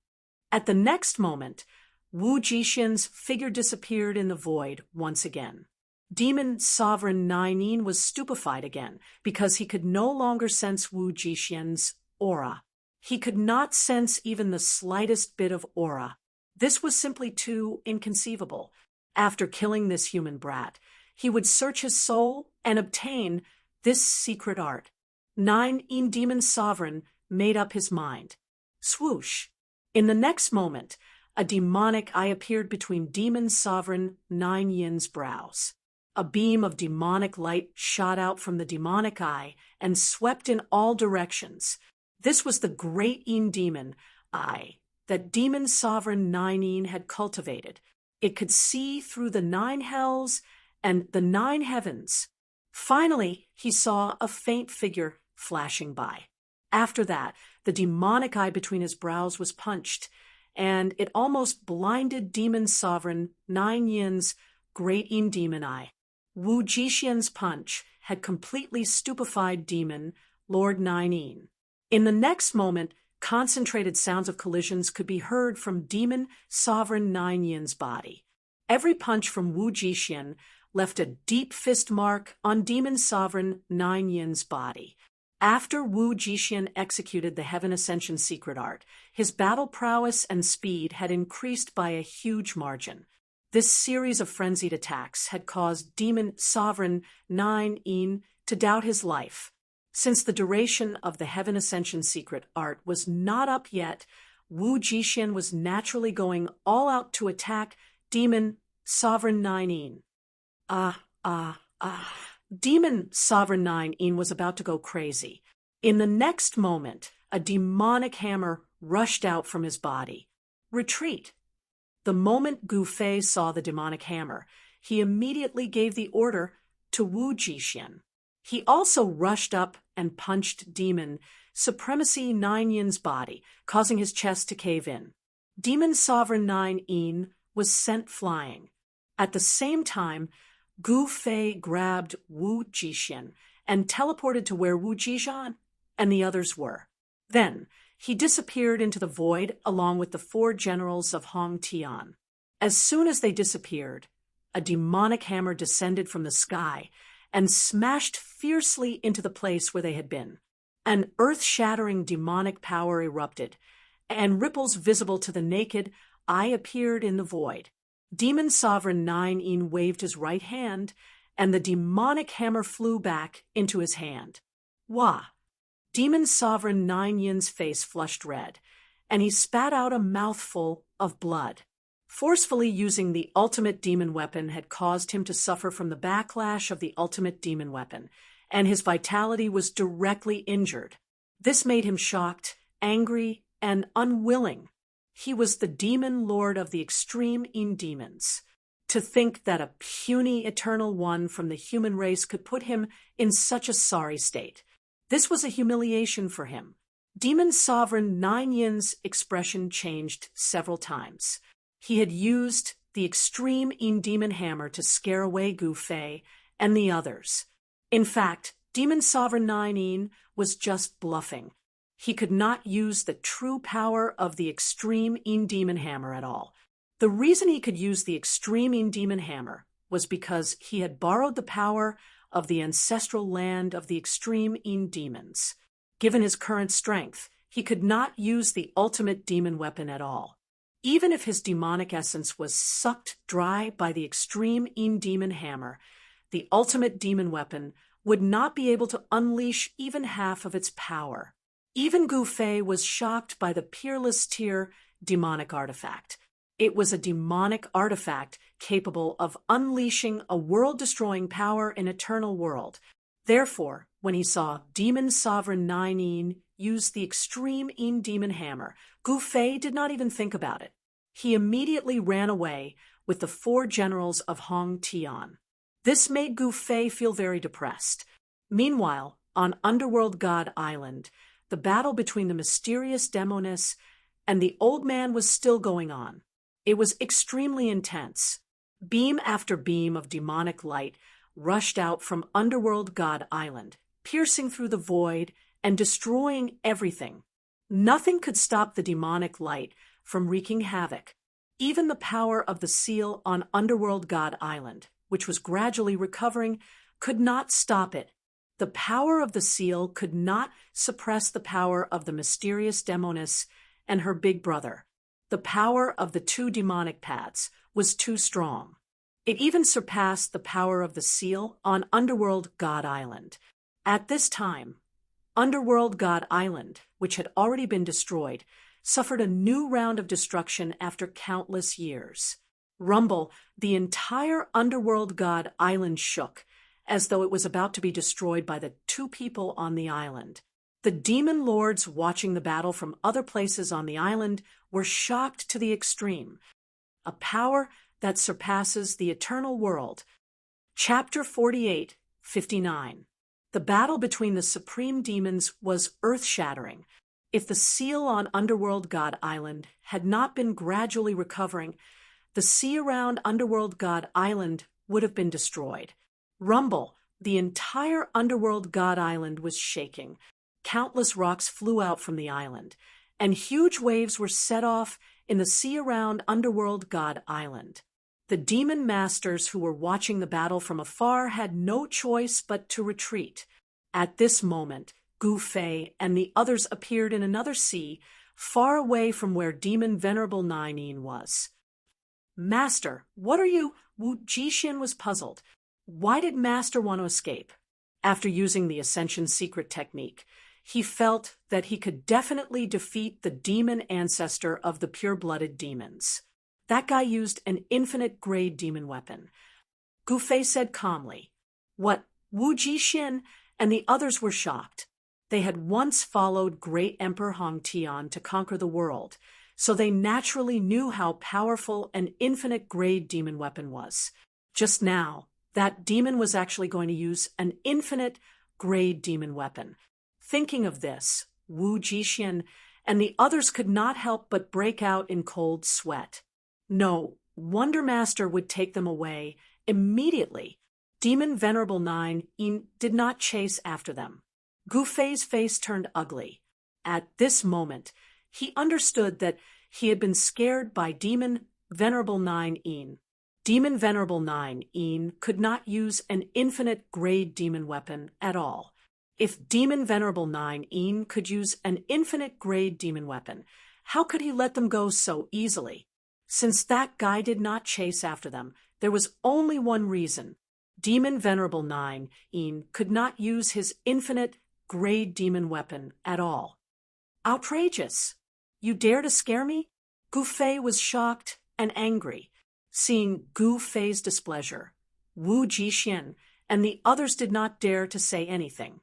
At the next moment, Wu Jixian's figure disappeared in the void once again. Demon Sovereign 9 Een was stupefied again because he could no longer sense Wu Jixian's aura. He could not sense even the slightest bit of aura. This was simply too inconceivable. After killing this human brat, he would search his soul and obtain this secret art. 9 Een Demon Sovereign made up his mind. Swoosh! In the next moment, a demonic eye appeared between Demon Sovereign 9 Yin's brows. A beam of demonic light shot out from the demonic eye and swept in all directions. This was the great Een demon eye that Demon Sovereign 9 Een had cultivated. It could see through the 9 hells and the 9 heavens. Finally, he saw a faint figure flashing by. After that, the demonic eye between his brows was punched, and it almost blinded Demon Sovereign 9 Yin's great Een demon eye. Wu Jixian's punch had completely stupefied Demon Lord 9 Een. In the next moment, concentrated sounds of collisions could be heard from Demon Sovereign 9 Yin's body. Every punch from Wu Jixian left a deep fist mark on Demon Sovereign 9 Yin's body. After Wu Jixian executed the Heaven Ascension secret art, his battle prowess and speed had increased by a huge margin. This series of frenzied attacks had caused Demon Sovereign 9 Een to doubt his life. Since the duration of the Heaven Ascension secret art was not up yet, Wu Jixian was naturally going all out to attack Demon Sovereign 9 Een. Demon Sovereign 9 Een was about to go crazy. In the next moment, a demonic hammer rushed out from his body. Retreat! The moment Gu Fei saw the demonic hammer, he immediately gave the order to Wu Jixian. He also rushed up and punched Demon Supremacy 9 Yin's body, causing his chest to cave in. Demon Sovereign 9 Een was sent flying. At the same time, Gu Fei grabbed Wu Jixian and teleported to where Wu Jixian and the others were. Then, he disappeared into the void along with the 4 generals of Hong Tian. As soon as they disappeared, a demonic hammer descended from the sky and smashed fiercely into the place where they had been. An earth-shattering demonic power erupted, and ripples visible to the naked eye appeared in the void. Demon Sovereign 9 Een waved his right hand, and the demonic hammer flew back into his hand. Wah! Demon Sovereign 9 Yin's face flushed red, and he spat out a mouthful of blood. Forcefully using the ultimate demon weapon had caused him to suffer from the backlash of the ultimate demon weapon, and his vitality was directly injured. This made him shocked, angry, and unwilling. He was the demon lord of the extreme Een demons. To think that a puny eternal one from the human race could put him in such a sorry state. This was a humiliation for him. Demon Sovereign 9 Yin's expression changed several times. He had used the extreme Een demon hammer to scare away Gu Fei and the others. In fact, Demon Sovereign 9 Een was just bluffing. He could not use the true power of the extreme Een demon hammer at all. The reason he could use the extreme Een demon hammer was because he had borrowed the power of the ancestral land of the extreme Een demons. Given his current strength, he could not use the ultimate demon weapon at all. Even if his demonic essence was sucked dry by the extreme demon hammer, the ultimate demon weapon would not be able to unleash even half of its power. Even Gu Fei was shocked by the peerless tier demonic artifact. It was a demonic artifact capable of unleashing a world-destroying power in Eternal World. Therefore, when he saw Demon Sovereign 9 use the extreme demon hammer, Gu Fei did not even think about it. He immediately ran away with the 4 generals of Hong Tian. This made Gu Fei feel very depressed. Meanwhile, on Underworld God Island, the battle between the mysterious demoness and the old man was still going on. It was extremely intense. Beam after beam of demonic light rushed out from Underworld God Island, piercing through the void and destroying everything. Nothing could stop the demonic light from wreaking havoc. Even the power of the seal on Underworld God Island, which was gradually recovering, could not stop it. The power of the seal could not suppress the power of the mysterious demoness and her big brother. The power of the 2 demonic paths was too strong. It even surpassed the power of the seal on Underworld God Island. At this time, Underworld God Island, which had already been destroyed, suffered a new round of destruction after countless years. Rumble, the entire Underworld God Island shook, as though it was about to be destroyed by the 2 people on the island. The demon lords watching the battle from other places on the island were shocked to the extreme. A power that surpasses the Eternal World. Chapter 48:59. The battle between the supreme demons was earth-shattering. If the seal on Underworld God Island had not been gradually recovering, the sea around Underworld God Island would have been destroyed. Rumble, the entire Underworld God Island was shaking. Countless rocks flew out from the island, and huge waves were set off in the sea around Underworld God Island. The demon masters who were watching the battle from afar had no choice but to retreat. At this moment, Gu Fei and the others appeared in another sea, far away from where Demon Venerable 9 was. "Master, what are you?" Wu Jixin was puzzled. Why did Master want to escape? After using the Ascension Secret technique, he felt that he could definitely defeat the demon ancestor of the pure-blooded demons. That guy used an infinite-grade demon weapon. Gu Fei said calmly. What? Wu Jixin and the others were shocked. They had once followed Great Emperor Hong Tian to conquer the world, so they naturally knew how powerful an infinite-grade demon weapon was. Just now, that demon was actually going to use an infinite-grade demon weapon. Thinking of this, Wu Jixin and the others could not help but break out in cold sweat. No, Wonder Master would take them away immediately. Demon Venerable 9 did not chase after them. Gu Fei's face turned ugly. At this moment, he understood that he had been scared by Demon Venerable 9. Demon Venerable 9 could not use an infinite-grade demon weapon at all. If Demon Venerable 9 could use an infinite-grade demon weapon, how could he let them go so easily? Since that guy did not chase after them, there was only one reason. Demon Venerable 9 could not use his infinite-grade demon weapon at all. Outrageous! You dare to scare me? Gu Fei was shocked and angry. Seeing Gu Fei's displeasure, Wu Jixin and the others did not dare to say anything.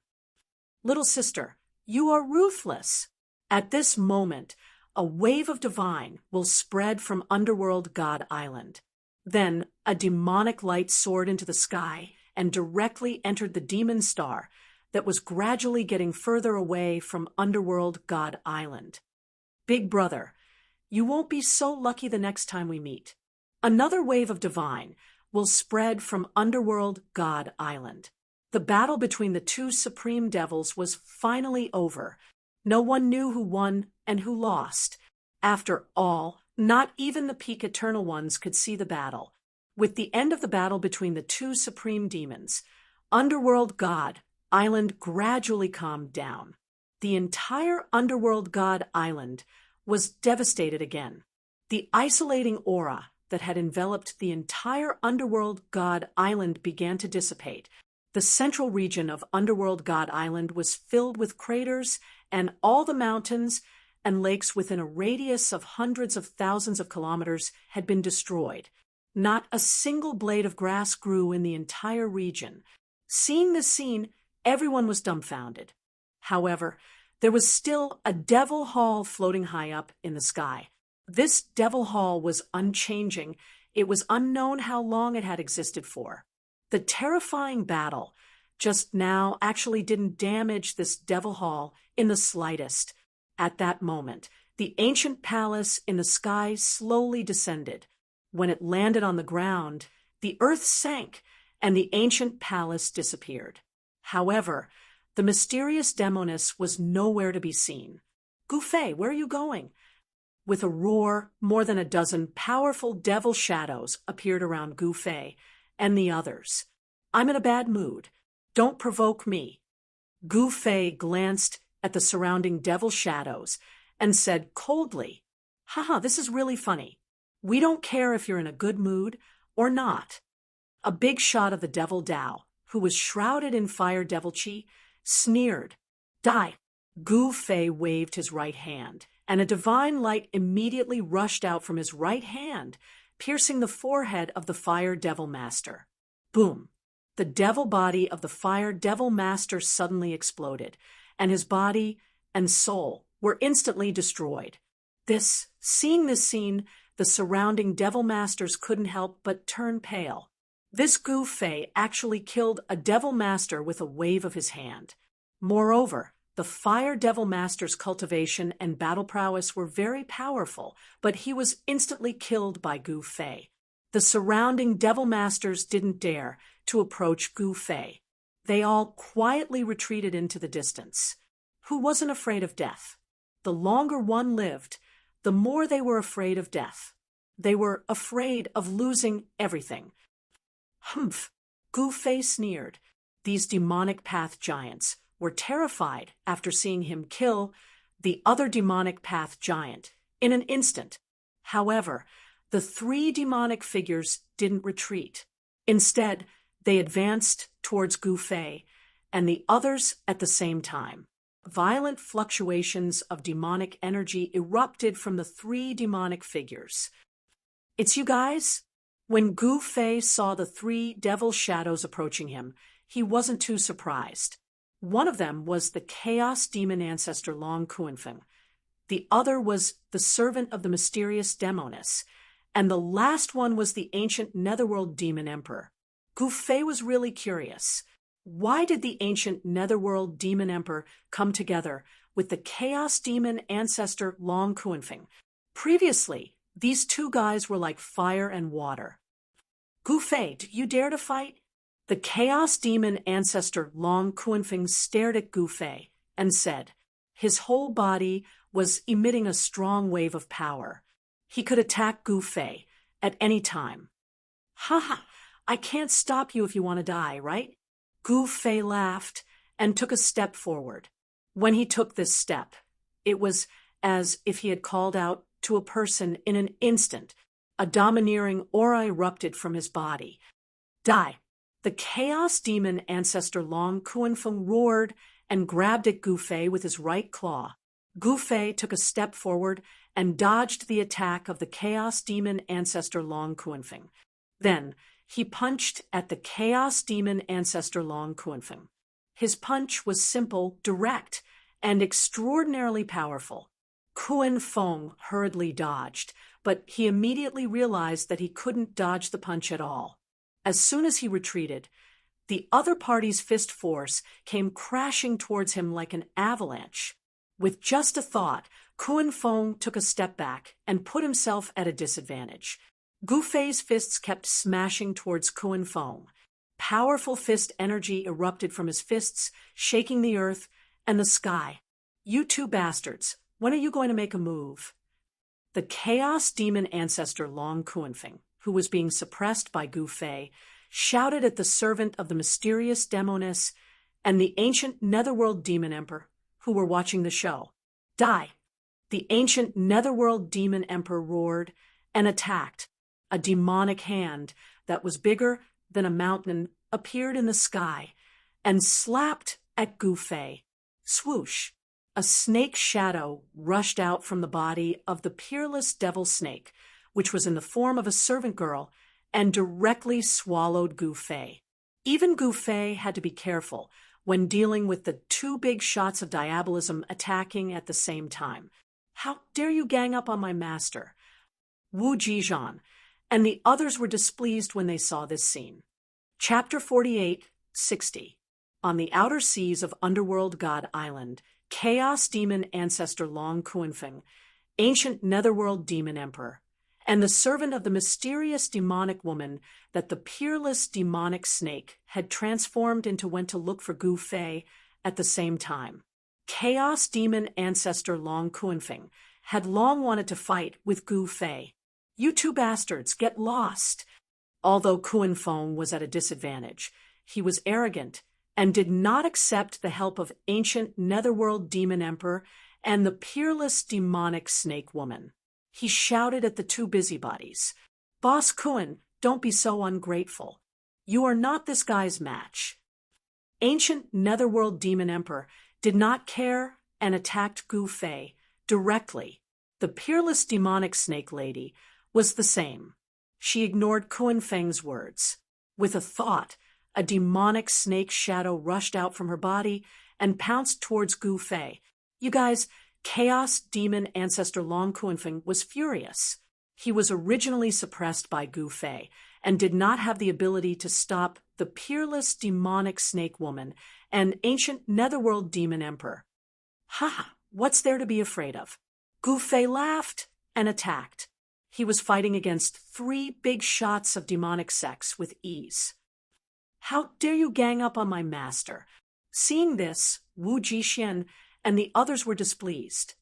Little sister, you are ruthless. At this moment, a wave of divine will spread from Underworld God Island. Then a demonic light soared into the sky and directly entered the demon star that was gradually getting further away from Underworld God Island. Big brother, you won't be so lucky the next time we meet. Another wave of divine will spread from Underworld God Island. The battle between the 2 supreme devils was finally over. No one knew who won and who lost. After all, not even the peak eternal ones could see the battle. With the end of the battle between the 2 supreme demons, Underworld God Island gradually calmed down. The entire Underworld God Island was devastated again. The isolating aura that had enveloped the entire Underworld God Island began to dissipate. The central region of Underworld God Island was filled with craters, and all the mountains and lakes within a radius of hundreds of thousands of kilometers had been destroyed. Not a single blade of grass grew in the entire region. Seeing this scene, everyone was dumbfounded. However, there was still a devil hall floating high up in the sky. This devil hall was unchanging. It was unknown how long it had existed for. The terrifying battle just now actually didn't damage this devil hall in the slightest. At that moment, the ancient palace in the sky slowly descended. When it landed on the ground, the earth sank and the ancient palace disappeared. However, the mysterious demoness was nowhere to be seen. "Gufei, where are you going?" With a roar, more than a dozen powerful devil shadows appeared around Gufei and the others. "I'm in a bad mood. Don't provoke me." Gufei glanced at the surrounding devil shadows and said coldly, "Haha, this is really funny. We don't care if you're in a good mood or not." A big shot of the devil Dao, who was shrouded in fire devilchi, sneered, "Die." Gufei waved his right hand, and a divine light immediately rushed out from his right hand, piercing the forehead of the Fire Devil Master. Boom! The devil body of the Fire Devil Master suddenly exploded, and his body and soul were instantly destroyed. Seeing this scene, the surrounding Devil Masters couldn't help but turn pale. This Gufei actually killed a Devil Master with a wave of his hand. Moreover, the Fire Devil Master's cultivation and battle prowess were very powerful, but he was instantly killed by Gufei. The surrounding Devil Masters didn't dare to approach Gufei. They all quietly retreated into the distance. Who wasn't afraid of death? The longer one lived, the more they were afraid of death. They were afraid of losing everything. "Humph!" Gufei sneered. These demonic path giants were terrified after seeing him kill the other demonic path giant in an instant. However, the three demonic figures didn't retreat. Instead, they advanced towards Gufei and the others at the same time. Violent fluctuations of demonic energy erupted from the three demonic figures. "It's you guys?" When Gufei saw the three devil shadows approaching him, he wasn't too surprised. One of them was the Chaos Demon Ancestor Long Kuanfeng. The other was the servant of the mysterious Demoness. And the last one was the ancient Netherworld Demon Emperor. Gufei was really curious. Why did the ancient Netherworld Demon Emperor come together with the Chaos Demon Ancestor Long Kuanfeng? Previously, these two guys were like fire and water. "Gufei, do you dare to fight?" The Chaos Demon Ancestor Long Kuanfeng stared at Gufei and said, his whole body was emitting a strong wave of power. He could attack Gufei at any time. "Haha, I can't stop you if you want to die, right?" Gufei laughed and took a step forward. When he took this step, it was as if he had called out to a person in an instant. A domineering aura erupted from his body. "Die!" The Chaos Demon Ancestor Long Kuanfeng roared and grabbed at Gufei with his right claw. Gufei took a step forward and dodged the attack of the Chaos Demon Ancestor Long Kuanfeng. Then, he punched at the Chaos Demon Ancestor Long Kuanfeng. His punch was simple, direct, and extraordinarily powerful. Kuanfeng hurriedly dodged, but he immediately realized that he couldn't dodge the punch at all. As soon as he retreated, the other party's fist force came crashing towards him like an avalanche. With just a thought, Kuanfeng took a step back and put himself at a disadvantage. Gufei's fists kept smashing towards Kuanfeng. Powerful fist energy erupted from his fists, shaking the earth and the sky. "You two bastards, when are you going to make a move?" The Chaos Demon Ancestor Long Kuanfeng, who was being suppressed by Gufei, shouted at the servant of the mysterious Demoness and the ancient Netherworld Demon Emperor, who were watching the show. "Die!" The ancient netherworld demon emperor roared and attacked. A demonic hand that was bigger than a mountain appeared in the sky and slapped at Gu Fei. Swoosh! A snake shadow rushed out from the body of the peerless devil snake, which was in the form of a servant girl, and directly swallowed Gu Fei. Even Gu Fei had to be careful when dealing with the two big shots of diabolism attacking at the same time. How dare you gang up on my master? Wu Jizhan and the others were displeased when they saw this scene. Chapter 48:60. On the outer seas of Underworld God Island, Chaos Demon Ancestor Long Kuanfeng, ancient Netherworld Demon Emperor, and the servant of the mysterious demonic woman that the peerless demonic snake had transformed into went to look for Gu Fei at the same time. Chaos Demon Ancestor Long Kuanfeng had long wanted to fight with Gu Fei. You two bastards, get lost! Although Kuanfeng was at a disadvantage, he was arrogant and did not accept the help of ancient Netherworld Demon Emperor and the peerless demonic snake woman. He shouted at the two busybodies, "Boss Kuan, don't be so ungrateful. You are not this guy's match." Ancient Netherworld Demon Emperor did not care and attacked Gu Fei directly. The peerless demonic snake lady was the same. She ignored Kuanfeng's words. With a thought, a demonic snake shadow rushed out from her body and pounced towards Gu Fei. You guys, Chaos Demon Ancestor Long Kuanfeng was furious. He was originally suppressed by Gu Fei and did not have the ability to stop the peerless demonic snake woman and ancient Netherworld Demon Emperor. Ha! What's there to be afraid of? Gu Fei laughed and attacked. He was fighting against 3 big shots of demonic sex with ease. How dare you gang up on my master? Seeing this, Wu Jixian and the others were displeased.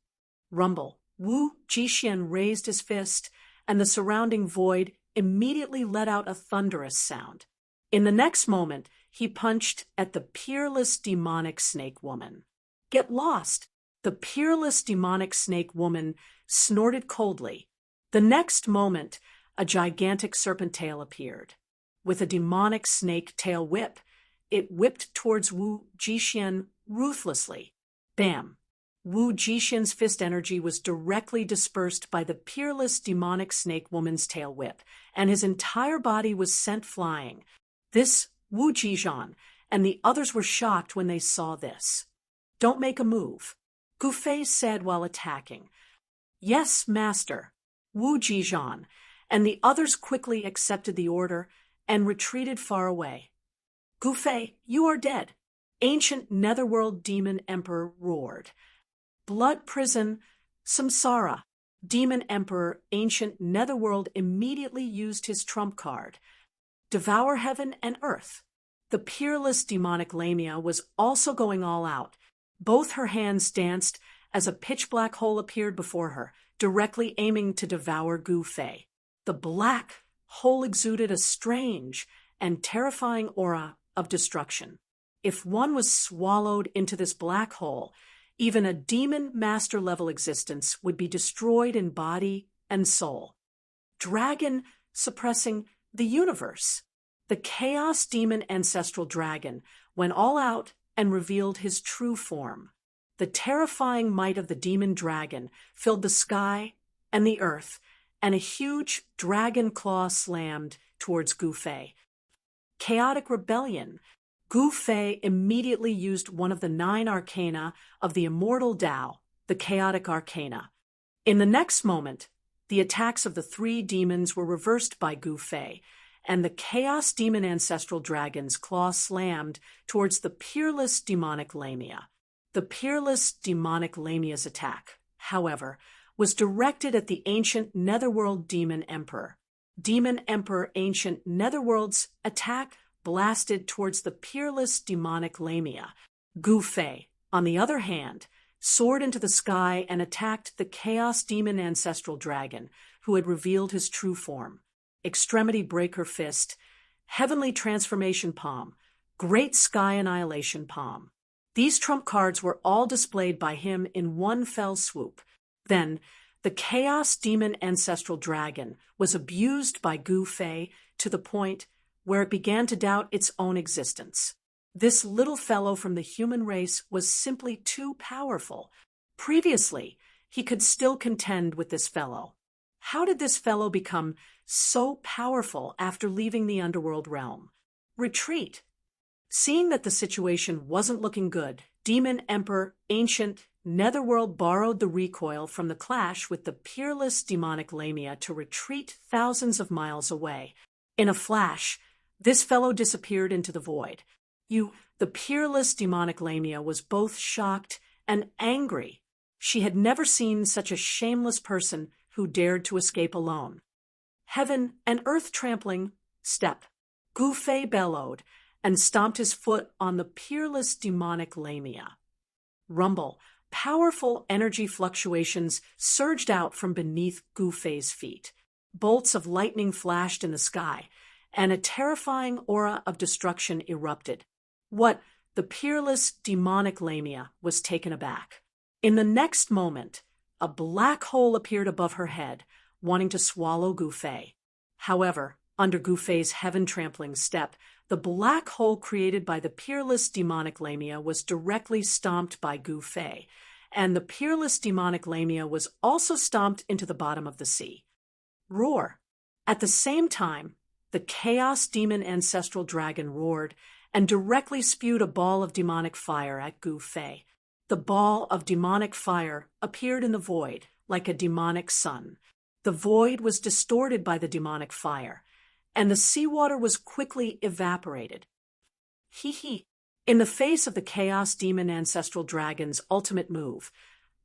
Rumble. Wu Jixian raised his fist, and the surrounding void immediately let out a thunderous sound. In the next moment, he punched at the peerless demonic snake woman. Get lost! The peerless demonic snake woman snorted coldly. The next moment, a gigantic serpent tail appeared. With a demonic snake tail whip, it whipped towards Wu Jixian ruthlessly. Bam! Wu Jixian's fist energy was directly dispersed by the peerless demonic snake woman's tail whip, and his entire body was sent flying. This Wu Jixian and the others were shocked when they saw this. Don't make a move, Gu Fei said while attacking. Yes, master. Wu Jixian and the others quickly accepted the order and retreated far away. Gu Fei, you are dead, ancient Netherworld Demon Emperor roared. Blood Prison, Samsara. Demon Emperor, ancient Netherworld immediately used his trump card. Devour heaven and earth. The peerless demonic Lamia was also going all out. Both her hands danced as a pitch-black hole appeared before her, directly aiming to devour Gu Fei. The black hole exuded a strange and terrifying aura of destruction. If one was swallowed into this black hole, even a demon master-level existence would be destroyed in body and soul. Dragon suppressing the universe. The Chaos Demon Ancestral Dragon went all out and revealed his true form. The terrifying might of the demon dragon filled the sky and the earth, and a huge dragon claw slammed towards Gu Fei. Chaotic rebellion. Gu Fei immediately used one of the 9 arcana of the immortal Tao, the chaotic arcana. In the next moment, the attacks of the 3 demons were reversed by Gu Fei, and the Chaos Demon Ancestral Dragon's claw slammed towards the peerless demonic Lamia. The peerless demonic Lamia's attack, however, was directed at the ancient Netherworld Demon Emperor. Demon Emperor Ancient Netherworld's attack blasted towards the peerless demonic Lamia. Gu Fei, on the other hand, soared into the sky and attacked the Chaos Demon Ancestral Dragon, who had revealed his true form. Extremity Breaker Fist, Heavenly Transformation Palm, Great Sky Annihilation Palm. These trump cards were all displayed by him in one fell swoop. Then, the Chaos Demon Ancestral Dragon was abused by Gu Fei to the point where it began to doubt its own existence. This little fellow from the human race was simply too powerful. Previously, he could still contend with this fellow. How did this fellow become so powerful after leaving the underworld realm? Retreat. Seeing that the situation wasn't looking good, Demon Emperor Ancient Netherworld borrowed the recoil from the clash with the peerless demonic Lamia to retreat thousands of miles away. In a flash, this fellow disappeared into the void. The peerless demonic Lamia was both shocked and angry. She had never seen such a shameless person who dared to escape alone. Heaven and earth trampling, step. Gu Fei bellowed and stomped his foot on the peerless demonic Lamia. Rumble. Powerful energy fluctuations surged out from beneath Gu Fei's feet. Bolts of lightning flashed in the sky, and a terrifying aura of destruction erupted. The peerless demonic Lamia was taken aback. In the next moment, a black hole appeared above her head, wanting to swallow Gu Fei. However, under Gu Fei's heaven-trampling step, the black hole created by the peerless demonic Lamia was directly stomped by Gu Fei, and the peerless demonic Lamia was also stomped into the bottom of the sea. Roar. At the same time, the Chaos Demon Ancestral Dragon roared and directly spewed a ball of demonic fire at Gu Fei. The ball of demonic fire appeared in the void like a demonic sun. The void was distorted by the demonic fire, and the seawater was quickly evaporated. In the face of the Chaos Demon Ancestral Dragon's ultimate move,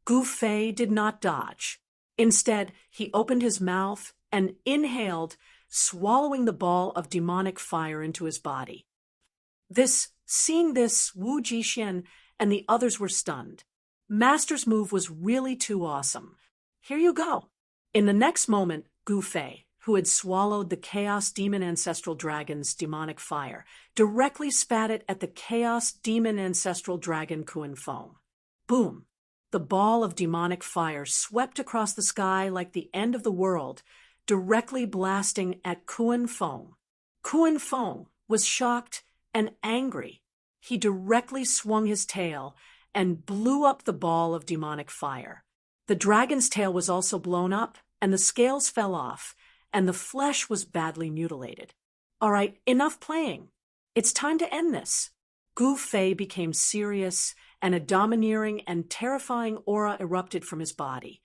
Gu Fei did not dodge. Instead, he opened his mouth and inhaled, swallowing the ball of demonic fire into his body. Seeing this, Wu Jixian and the others were stunned. Master's move was really too awesome. Here you go. In the next moment, Gu Fei, who had swallowed the Chaos Demon Ancestral Dragon's demonic fire, directly spat it at the Chaos Demon Ancestral Dragon Kun Feng. Boom! The ball of demonic fire swept across the sky like the end of the world, directly blasting at Kun Feng. Kun Feng was shocked and angry. He directly swung his tail and blew up the ball of demonic fire. The dragon's tail was also blown up, and the scales fell off, and the flesh was badly mutilated. All right, enough playing. It's time to end this. Gu Fei became serious, and a domineering and terrifying aura erupted from his body.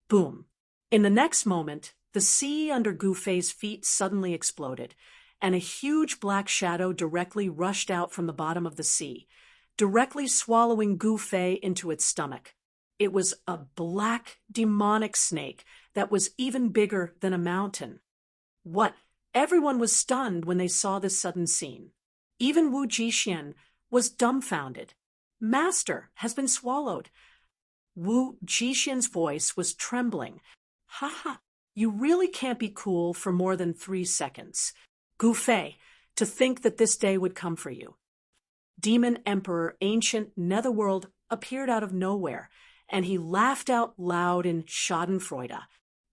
Boom. In the next moment, the sea under Gu Fei's feet suddenly exploded, and a huge black shadow directly rushed out from the bottom of the sea, directly swallowing Gu Fei into its stomach. It was a black demonic snake that was even bigger than a mountain. Everyone was stunned when they saw this sudden scene. Even Wu Jixian was dumbfounded. Master has been swallowed. Wu Jixian's voice was trembling. Ha! You really can't be cool for more than 3 seconds. Gu Fei, to think that this day would come for you. Demon Emperor Ancient Netherworld appeared out of nowhere, and he laughed out loud in schadenfreude.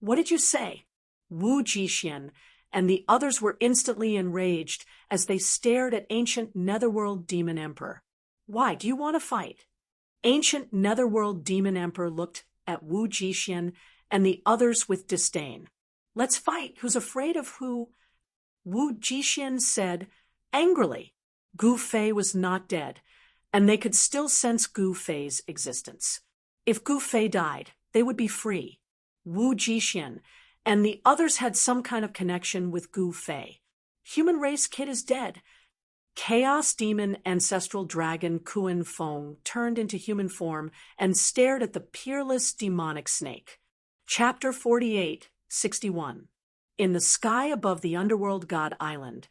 What did you say? Wu Jixian and the others were instantly enraged as they stared at Ancient Netherworld Demon Emperor. Why, do you want to fight? Ancient Netherworld Demon Emperor looked at Wu Jixian and the others with disdain. Let's fight. Who's afraid of who? Wu Jixian said angrily. Gu Fei was not dead, and they could still sense Gu Fei's existence. If Gu Fei died, they would be free. Wu Jixian and the others had some kind of connection with Gu Fei. Human race kid is dead. Chaos Demon Ancestral Dragon Kun Feng turned into human form and stared at the peerless demonic snake. Chapter 48:61. In the sky above the underworld god island,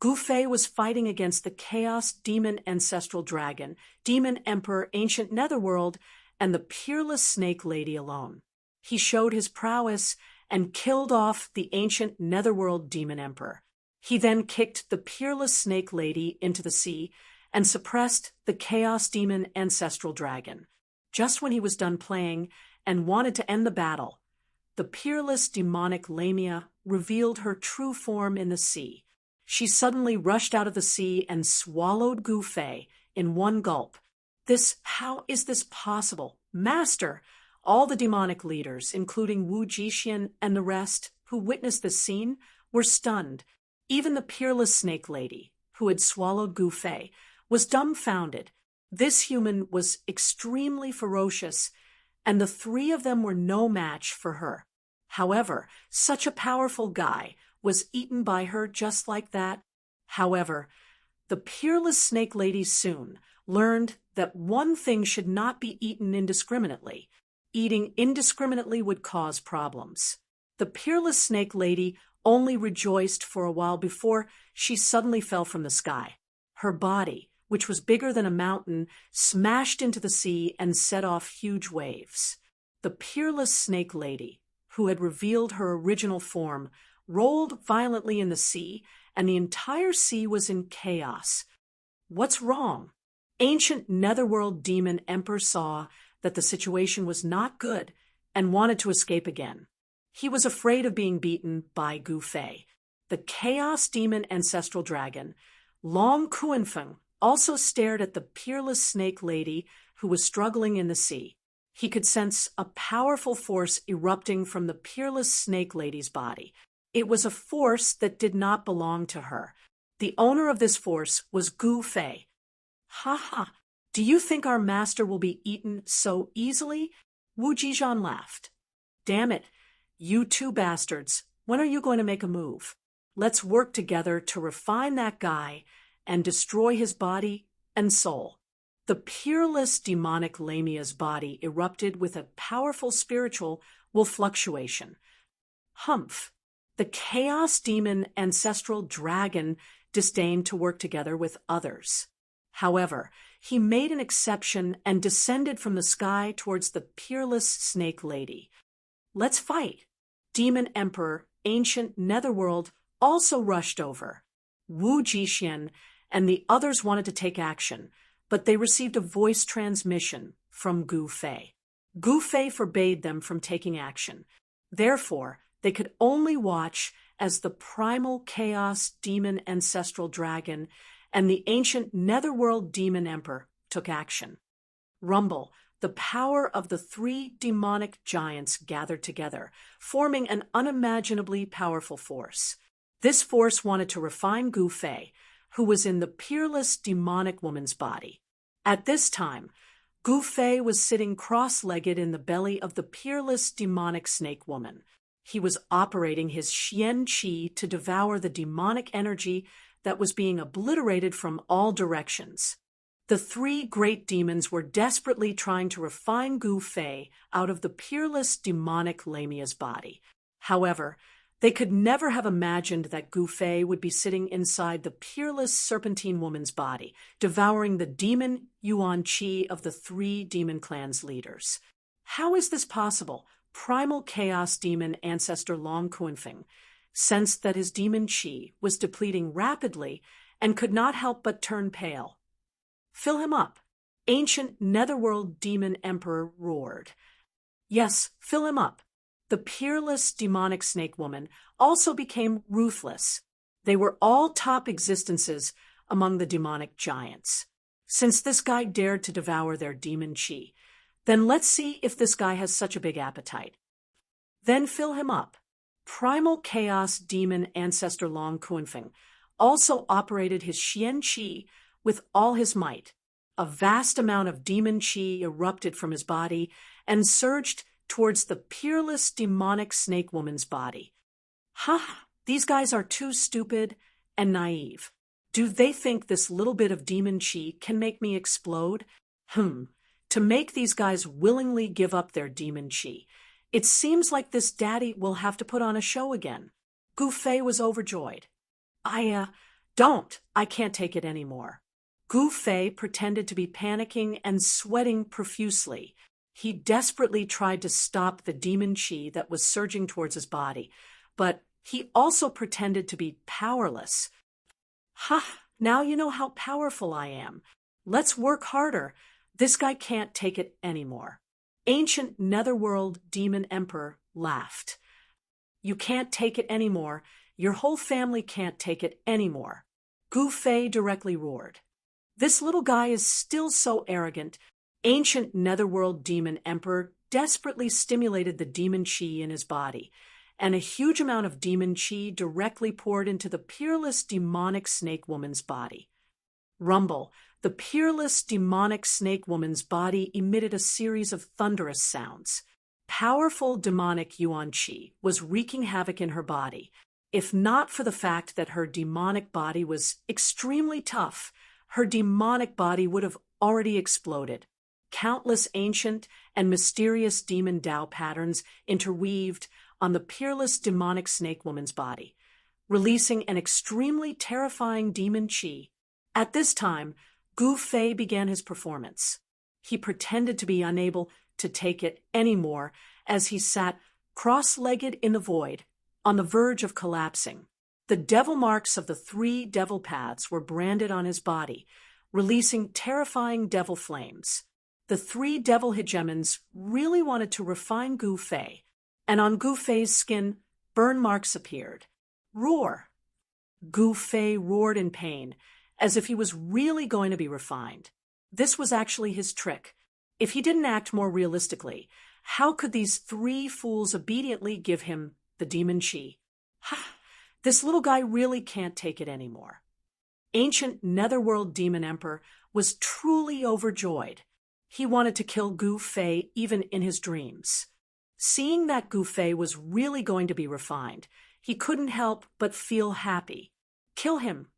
Gu Fei was fighting against the Chaos Demon Ancestral Dragon, Demon Emperor Ancient Netherworld, and the peerless Snake Lady alone. He showed his prowess and killed off the Ancient Netherworld Demon Emperor. He then kicked the peerless Snake Lady into the sea and suppressed the Chaos Demon Ancestral Dragon. Just when he was done playing and wanted to end the battle. The peerless demonic Lamia revealed her true form in the sea. She suddenly rushed out of the sea and swallowed Gu Fei in one gulp. How is this possible? Master! All the demonic leaders, including Wu Jixian and the rest, who witnessed this scene, were stunned. Even the peerless snake lady, who had swallowed Gu Fei, was dumbfounded. This human was extremely ferocious, and the three of them were no match for her. However, such a powerful guy was eaten by her just like that. However, the peerless snake lady soon learned that one thing should not be eaten indiscriminately. Eating indiscriminately would cause problems. The peerless snake lady only rejoiced for a while before she suddenly fell from the sky. Her body, which was bigger than a mountain, smashed into the sea and set off huge waves. The peerless snake lady, who had revealed her original form, rolled violently in the sea, and the entire sea was in chaos. What's wrong? Ancient Netherworld Demon Emperor saw that the situation was not good and wanted to escape again. He was afraid of being beaten by Gu Fei. The Chaos Demon Ancestral Dragon, Long Kuanfeng, also stared at the peerless snake lady who was struggling in the sea. He could sense a powerful force erupting from the peerless snake lady's body. It was a force that did not belong to her. The owner of this force was Gu Fei. Ha ha! Do you think our master will be eaten so easily? Wu Jizhan laughed. Damn it, you two bastards. When are you going to make a move? Let's work together to refine that guy and destroy his body and soul. The peerless demonic Lamia's body erupted with a powerful spiritual fluctuation. Humph! The chaos demon ancestral dragon disdained to work together with others. However, he made an exception and descended from the sky towards the peerless snake lady. Let's fight! Demon Emperor, Ancient Netherworld, also rushed over. Wu Jixian and the others wanted to take action, but they received a voice transmission from Gu Fei. Gu Fei forbade them from taking action. Therefore, they could only watch as the primal chaos demon ancestral dragon and the ancient Netherworld demon emperor took action. Rumble, the power of the three demonic giants gathered together, forming an unimaginably powerful force. This force wanted to refine Gu Fei, who was in the peerless demonic woman's body. At this time, Gu Fei was sitting cross-legged in the belly of the peerless demonic snake woman. He was operating his Xian Qi to devour the demonic energy that was being obliterated from all directions. The three great demons were desperately trying to refine Gu Fei out of the peerless demonic Lamia's body. However, they could never have imagined that Gu Fei would be sitting inside the peerless serpentine woman's body, devouring the demon Yuan Qi of the three demon clan's leaders. How is this possible? Primal chaos demon ancestor Long Kuanfeng sensed that his demon Qi was depleting rapidly and could not help but turn pale. Fill him up. Ancient Netherworld demon emperor roared. Yes, fill him up. The peerless demonic snake woman also became ruthless. They were all top existences among the demonic giants. Since this guy dared to devour their demon Qi, then let's see if this guy has such a big appetite. Then fill him up. Primal chaos demon ancestor Long Kuanfeng also operated his Xian Qi with all his might. A vast amount of demon Qi erupted from his body and surged towards the peerless demonic snake woman's body. Ha! These guys are too stupid and naive. Do they think this little bit of demon Qi can make me explode? To make these guys willingly give up their demon Qi. It seems like this daddy will have to put on a show again. Gu Fei was overjoyed. Don't. I can't take it anymore. Gu Fei pretended to be panicking and sweating profusely. He desperately tried to stop the demon Qi that was surging towards his body, but he also pretended to be powerless. Now you know how powerful I am. Let's work harder. This guy can't take it anymore. ancient netherworld demon emperor laughed. You can't take it anymore. Your whole family can't take it anymore. Gu Fei directly roared. This little guy is still so arrogant. Ancient netherworld demon emperor desperately stimulated the demon qi in his body, and a huge amount of demon qi directly poured into the peerless demonic snake woman's body. Rumble, the peerless demonic snake woman's body emitted a series of thunderous sounds. Powerful demonic yuan qi was wreaking havoc in her body. If not for the fact that her demonic body was extremely tough, her demonic body would have already exploded. Countless ancient and mysterious demon Tao patterns interweaved on the peerless demonic snake woman's body, releasing an extremely terrifying demon qi. At this time, Gu Fei began his performance. He pretended to be unable to take it anymore as he sat cross-legged in the void, on the verge of collapsing. The devil marks of the 3 devil paths were branded on his body, releasing terrifying devil flames. The 3 devil hegemons really wanted to refine Gu Fei, and on Gu Fei's skin, burn marks appeared. Roar! Gu Fei roared in pain, as if he was really going to be refined. This was actually his trick. If he didn't act more realistically, how could these 3 fools obediently give him the demon qi? Ha! This little guy really can't take it anymore. Ancient netherworld demon emperor was truly overjoyed. He wanted to kill Gu Fei even in his dreams. Seeing that Gu Fei was really going to be refined, he couldn't help but feel happy. Kill him.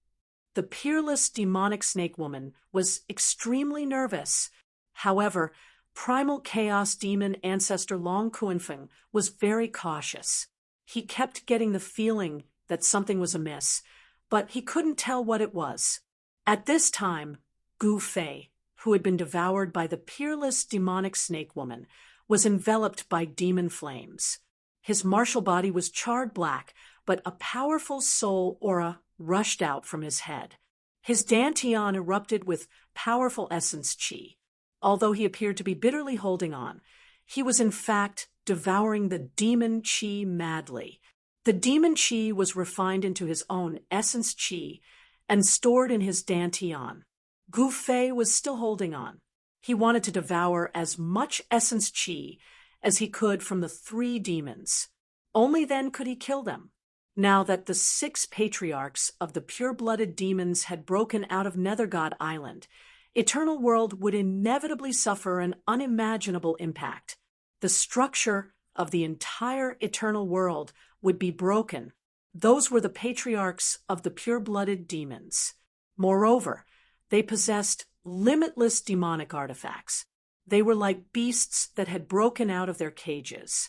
The peerless demonic snake woman was extremely nervous. However, primal chaos demon ancestor Long Kuanfeng was very cautious. He kept getting the feeling that something was amiss, but he couldn't tell what it was. At this time, Gu Fei, who had been devoured by the peerless demonic snake woman, was enveloped by demon flames. His martial body was charred black, but a powerful soul aura rushed out from his head. His dantian erupted with powerful essence qi. Although he appeared to be bitterly holding on, he was in fact devouring the demon qi madly. The demon qi was refined into his own essence qi and stored in his dantian. Gu Fei was still holding on. He wanted to devour as much essence qi as he could from the 3 demons. Only then could he kill them. Now that the 6 patriarchs of the pure-blooded demons had broken out of Nethergod Island, Eternal World would inevitably suffer an unimaginable impact. The structure of the entire Eternal World would be broken. Those were the patriarchs of the pure-blooded demons. Moreover, they possessed limitless demonic artifacts. They were like beasts that had broken out of their cages.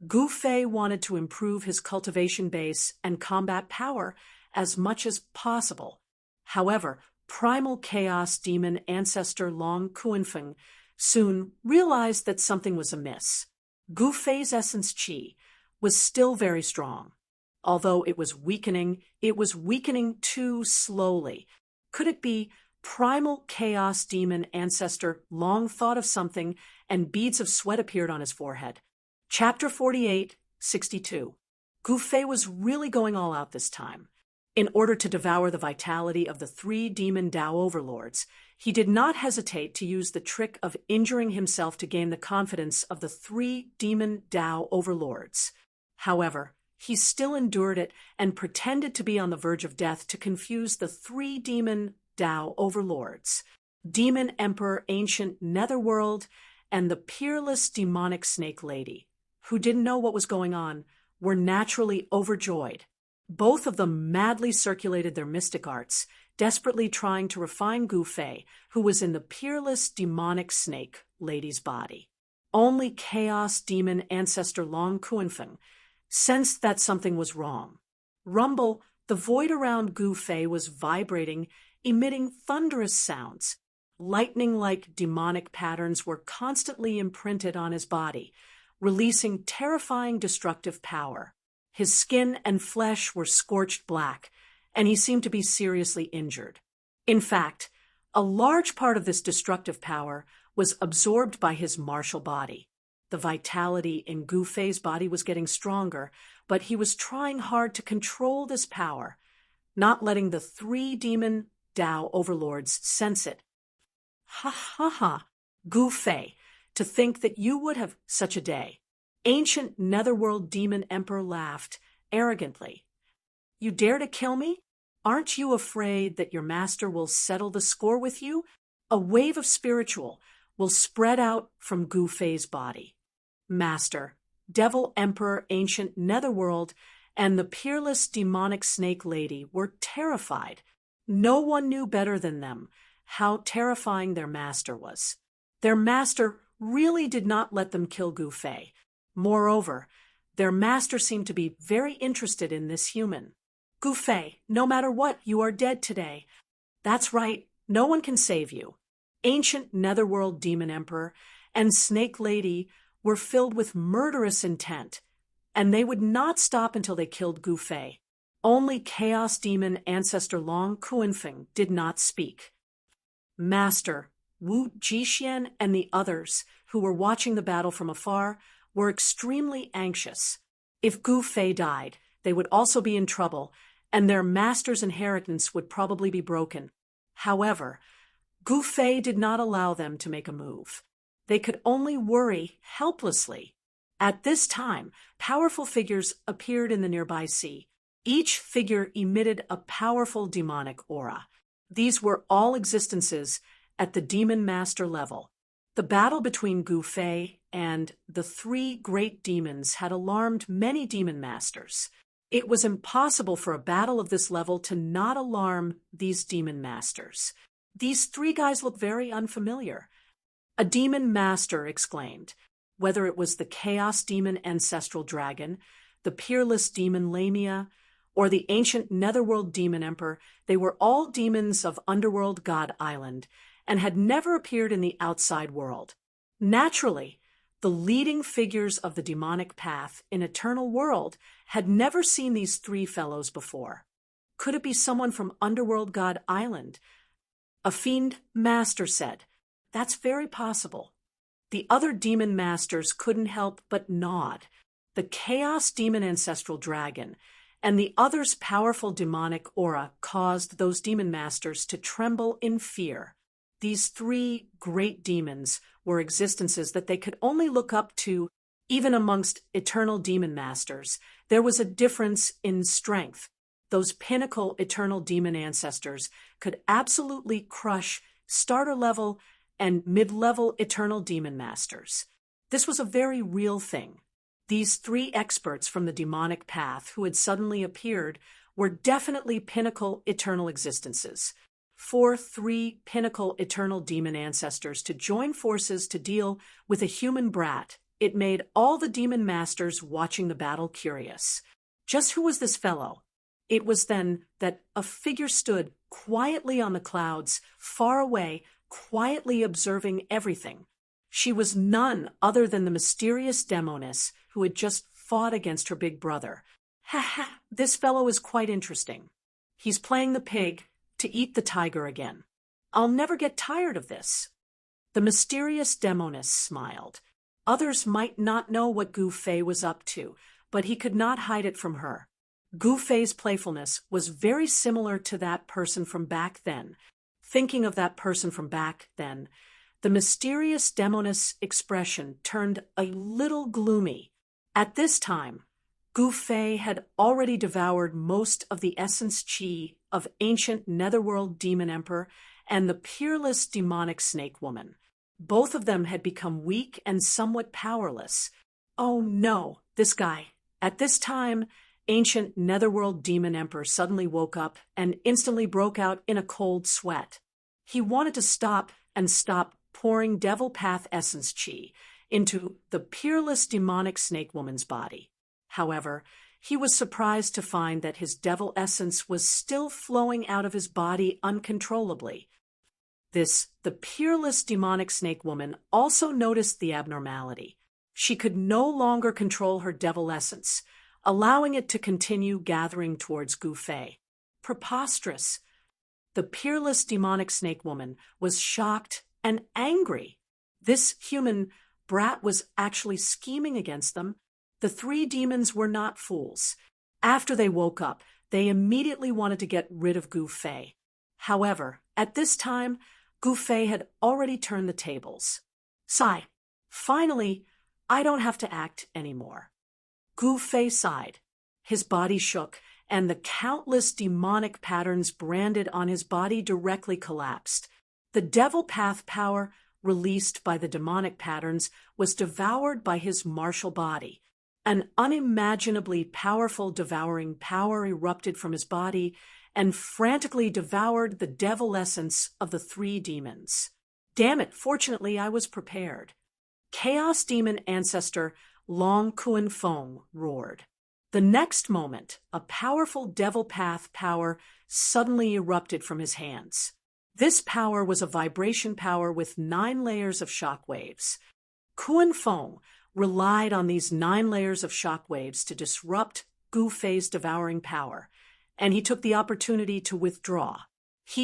Gu Fei wanted to improve his cultivation base and combat power as much as possible. However, primal chaos demon ancestor Long Kuanfeng soon realized that something was amiss. Gu Fei's essence qi was still very strong. Although it was weakening too slowly. Could it be primal chaos demon ancestor Long thought of something, and beads of sweat appeared on his forehead? Chapter 48, 62. Gu Fei was really going all out this time. In order to devour the vitality of the 3 demon Tao overlords, he did not hesitate to use the trick of injuring himself to gain the confidence of the 3 demon Tao overlords. However, he still endured it and pretended to be on the verge of death to confuse the 3 demon Tao overlords, Demon Emperor Ancient Netherworld, and the peerless demonic snake lady, who didn't know what was going on, were naturally overjoyed. Both of them madly circulated their mystic arts, desperately trying to refine Gu Fei, who was in the peerless demonic snake lady's body. Only chaos demon ancestor Long Kuanfeng sensed that something was wrong. Rumble, the void around Gu Fei was vibrating, emitting thunderous sounds. Lightning-like demonic patterns were constantly imprinted on his body, releasing terrifying destructive power. His skin and flesh were scorched black, and he seemed to be seriously injured. In fact, a large part of this destructive power was absorbed by his martial body. The vitality in Gu Fei's body was getting stronger, but he was trying hard to control this power, not letting the three demon Tao overlords sense it. Ha ha ha, Gu Fei, to think that you would have such a day. Ancient Netherworld Demon Emperor laughed arrogantly. You dare to kill me? Aren't you afraid that your master will settle the score with you? A wave of spiritual will spread out from Gu Fei's body. Master, Devil Emperor, Ancient Netherworld, and the peerless demonic snake lady were terrified. No one knew better than them how terrifying their master was. Their master really did not let them kill Gu Fei. Moreover, their master seemed to be very interested in this human. Gu Fei, no matter what, you are dead today. That's right, no one can save you. Ancient Netherworld Demon Emperor and Snake Lady were filled with murderous intent, and they would not stop until they killed Gu Fei. Only Chaos Demon Ancestor Long Kuanfeng did not speak. Master, Wu Jixian and the others, who were watching the battle from afar, were extremely anxious. If Gu Fei died, they would also be in trouble, and their master's inheritance would probably be broken. However, Gu Fei did not allow them to make a move. They could only worry helplessly. At this time, powerful figures appeared in the nearby sea. Each figure emitted a powerful demonic aura. These were all existences at the demon master level. The battle between Gu Fei and the three great demons had alarmed many demon masters. It was impossible for a battle of this level to not alarm these demon masters. These three guys look very unfamiliar. A demon master exclaimed, whether it was the Chaos Demon Ancestral Dragon, the Peerless Demon Lamia, or the ancient Netherworld Demon Emperor, they were all demons of Underworld God Island and had never appeared in the outside world. Naturally, the leading figures of the demonic path in Eternal World had never seen these three fellows before. Could it be someone from Underworld God Island? A fiend master said, "That's very possible." The other demon masters couldn't help but nod. The Chaos Demon Ancestral Dragon and the other's powerful demonic aura caused those demon masters to tremble in fear. These three great demons were existences that they could only look up to. Even amongst eternal demon masters, there was a difference in strength. Those pinnacle eternal demon ancestors could absolutely crush starter-level and mid-level eternal demon masters. This was a very real thing. These three experts from the demonic path who had suddenly appeared were definitely pinnacle eternal existences. For three pinnacle eternal demon ancestors to join forces to deal with a human brat, it made all the demon masters watching the battle curious. Just who was this fellow? It was then that a figure stood quietly on the clouds, far away, quietly observing everything. She was none other than the mysterious demoness who had just fought against her big brother. Ha ha, this fellow is quite interesting. He's playing the pig to eat the tiger again. I'll never get tired of this. The mysterious demoness smiled. Others might not know what Gu Fei was up to, but he could not hide it from her. Gu Fei's playfulness was very similar to that person from back then. Thinking of that person from back then, the mysterious demoness expression turned a little gloomy. At this time, Gu Fei had already devoured most of the essence chi of ancient Netherworld Demon Emperor and the peerless demonic snake woman. Both of them had become weak and somewhat powerless. Oh no, this guy. At this time, ancient Netherworld Demon Emperor suddenly woke up and instantly broke out in a cold sweat. He wanted to stop pouring Devil Path essence chi into the peerless demonic snake woman's body. However, he was surprised to find that his devil essence was still flowing out of his body uncontrollably. The peerless demonic snake woman also noticed the abnormality. She could no longer control her devil essence, allowing it to continue gathering towards Gu Fei. Preposterous! The peerless demonic snake woman was shocked and angry. This human Brat was actually scheming against them, the three demons were not fools. After they woke up, they immediately wanted to get rid of Gu Fei. However, at this time, Gu Fei had already turned the tables. Sigh. Finally, I don't have to act anymore. Gu Fei sighed. His body shook, and the countless demonic patterns branded on his body directly collapsed. The devil path power released by the demonic patterns was devoured by his martial body. An unimaginably powerful devouring power erupted from his body and frantically devoured the devil essence of the three demons. Damn it, fortunately I was prepared. Chaos demon ancestor Long Kuan Fong roared. The next moment, a powerful devil path power suddenly erupted from his hands. This power was a vibration power with 9 layers of shock waves. Kuan Fong relied on these 9 layers of shock waves to disrupt Gu Fei's devouring power, and he took the opportunity to withdraw.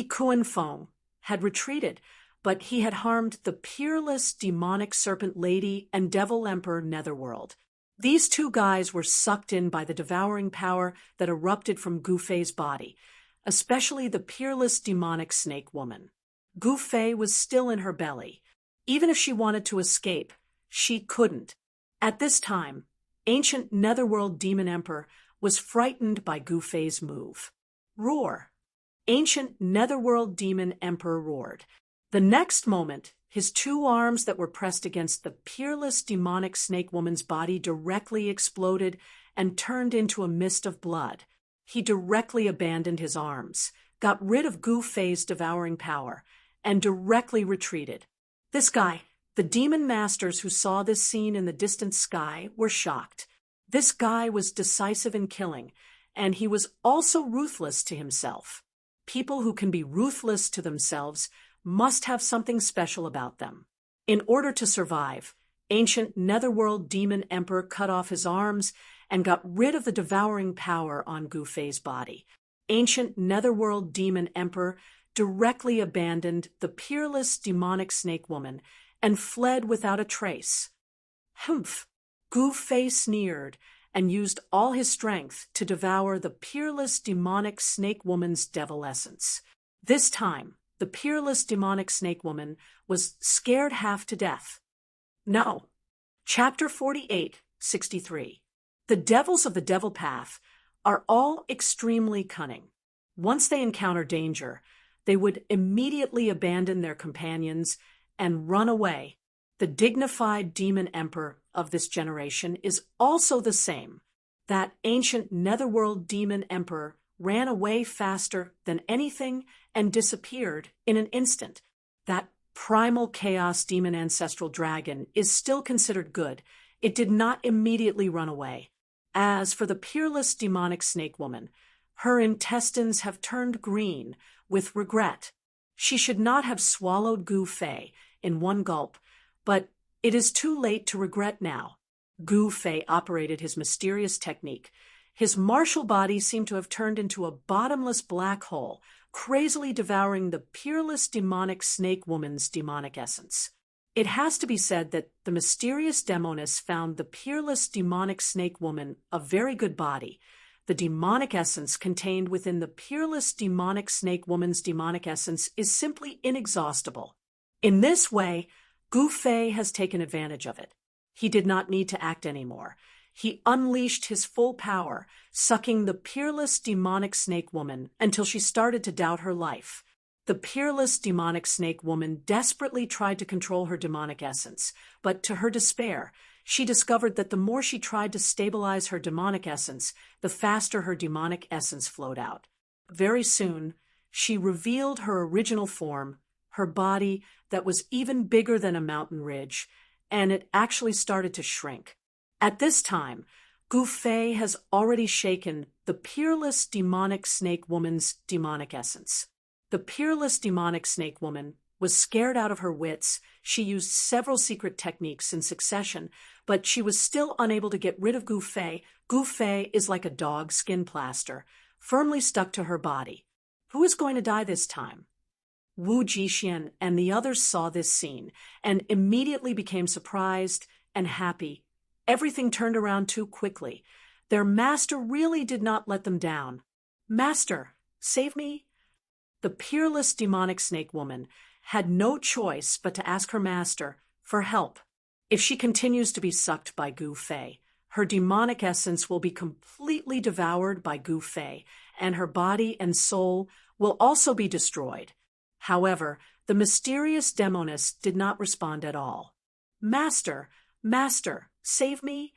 Kuan Fong had retreated, but he had harmed the peerless demonic serpent lady and devil emperor Netherworld. These two guys were sucked in by the devouring power that erupted from Gu Fei's body, especially the peerless demonic snake woman. Gu Fei was still in her belly. Even if she wanted to escape, she couldn't. At this time, ancient Netherworld demon emperor was frightened by Gu Fei's move. Roar! Ancient Netherworld demon emperor roared. The next moment, his 2 arms that were pressed against the peerless demonic snake woman's body directly exploded and turned into a mist of blood. He directly abandoned his arms, got rid of Gu Fei's devouring power, and directly retreated. This guy, the demon masters who saw this scene in the distant sky, were shocked. This guy was decisive in killing, and he was also ruthless to himself. People who can be ruthless to themselves must have something special about them. In order to survive, ancient Netherworld demon emperor cut off his arms and got rid of the devouring power on Gu Fei's body. Ancient Netherworld demon emperor directly abandoned the peerless demonic snake woman and fled without a trace. Humph! Gu Fei sneered and used all his strength to devour the peerless demonic snake woman's devil essence. This time, the peerless demonic snake woman was scared half to death. No. Chapter 48:63. The devils of the devil path are all extremely cunning. Once they encounter danger, they would immediately abandon their companions and run away. The dignified demon emperor of this generation is also the same. That ancient Netherworld demon emperor ran away faster than anything and disappeared in an instant. That primal chaos demon ancestral dragon is still considered good. It did not immediately run away. As for the peerless demonic snake woman, her intestines have turned green with regret. She should not have swallowed Gu Fei in one gulp, but it is too late to regret now. Gu Fei operated his mysterious technique. His martial body seemed to have turned into a bottomless black hole, crazily devouring the peerless demonic snake woman's demonic essence. It has to be said that the mysterious demoness found the peerless demonic snake woman a very good body. The demonic essence contained within the peerless demonic snake woman's demonic essence is simply inexhaustible. In this way, Gu Fei has taken advantage of it. He did not need to act anymore. He unleashed his full power, sucking the peerless demonic snake woman until she started to doubt her life. The peerless demonic snake woman desperately tried to control her demonic essence, but to her despair, she discovered that the more she tried to stabilize her demonic essence, the faster her demonic essence flowed out. Very soon, she revealed her original form, her body that was even bigger than a mountain ridge, and it actually started to shrink. At this time, Gu Fei has already shaken the peerless demonic snake woman's demonic essence. The peerless demonic snake woman was scared out of her wits. She used several secret techniques in succession, but she was still unable to get rid of Gu Fei. Gu Fei is like a dog skin plaster, firmly stuck to her body. Who is going to die this time? Wu Jixian and the others saw this scene and immediately became surprised and happy. Everything turned around too quickly. Their master really did not let them down. "Master, save me." The peerless demonic snake woman had no choice but to ask her master for help. If she continues to be sucked by Gu Fei, her demonic essence will be completely devoured by Gu Fei, and her body and soul will also be destroyed. However, the mysterious demoness did not respond at all. "Master, master, save me."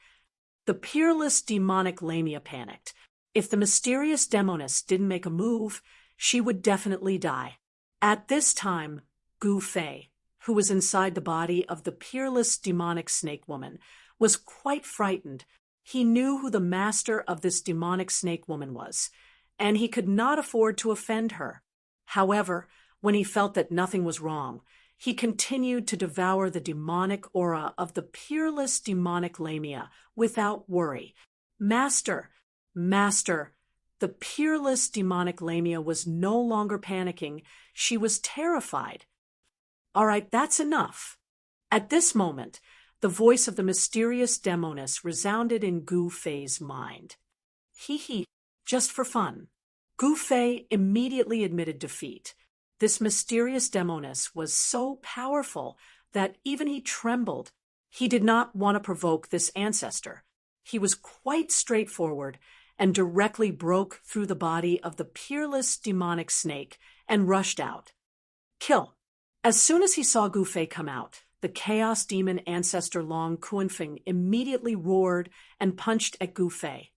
The peerless demonic Lamia panicked. If the mysterious demoness didn't make a move, she would definitely die. At this time, Gu Fei, who was inside the body of the peerless demonic snake woman, was quite frightened. He knew who the master of this demonic snake woman was, and he could not afford to offend her. However, when he felt that nothing was wrong, he continued to devour the demonic aura of the peerless demonic Lamia without worry. "Master, master." The peerless demonic Lamia was no longer panicking. She was terrified. "All right, that's enough." At this moment, the voice of the mysterious demoness resounded in Gu Fei's mind. "Hee, just for fun." Gu Fei immediately admitted defeat. This mysterious demoness was so powerful that even he trembled. He did not want to provoke this ancestor. He was quite straightforward and directly broke through the body of the peerless demonic snake and rushed out. "Kill." As soon as he saw Gu Fei come out, the chaos demon ancestor Long Kuanfeng immediately roared and punched at Gu Fei.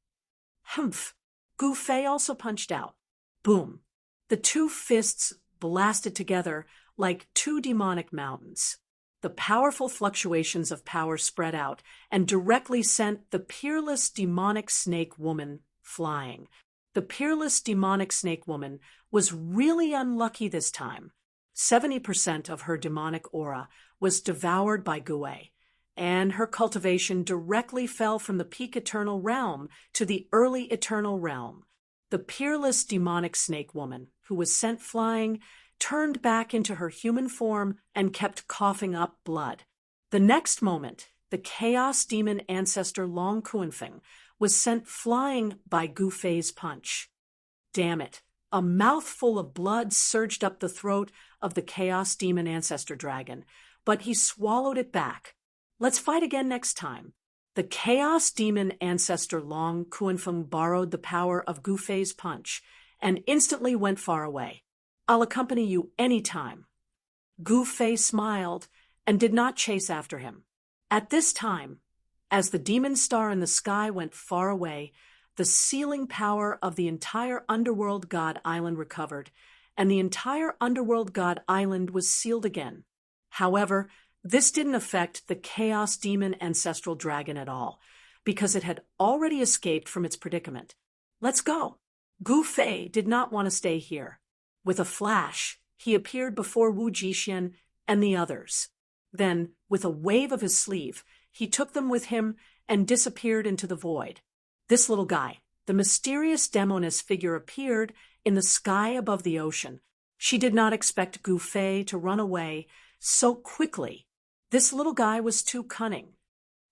Humph! Gu Fei also punched out. Boom! The two fists blasted together like two demonic mountains. The powerful fluctuations of power spread out and directly sent the peerless demonic snake woman flying. The peerless demonic snake woman was really unlucky this time. 70% of her demonic aura was devoured by Gue, and her cultivation directly fell from the peak eternal realm to the early eternal realm. The peerless demonic snake woman, who was sent flying, turned back into her human form and kept coughing up blood. The next moment, the chaos demon ancestor Long Kuanfeng was sent flying by Gu Fei's punch. Damn it! A mouthful of blood surged up the throat of the chaos demon ancestor dragon, but he swallowed it back. "Let's fight again next time." The chaos demon ancestor Long Kuanfeng borrowed the power of Gu Fei's punch and instantly went far away. "I'll accompany you any time." Gu Fei smiled and did not chase after him. At this time, as the demon star in the sky went far away, the sealing power of the entire Underworld God Island recovered, and the entire Underworld God Island was sealed again. However, this didn't affect the Chaos Demon Ancestral Dragon at all, because it had already escaped from its predicament. "Let's go." Gu Fei did not want to stay here. With a flash, he appeared before Wu Jixian and the others. Then, with a wave of his sleeve, he took them with him and disappeared into the void. This little guy, the mysterious demoness figure, appeared in the sky above the ocean. She did not expect Gu Fei to run away so quickly. This little guy was too cunning.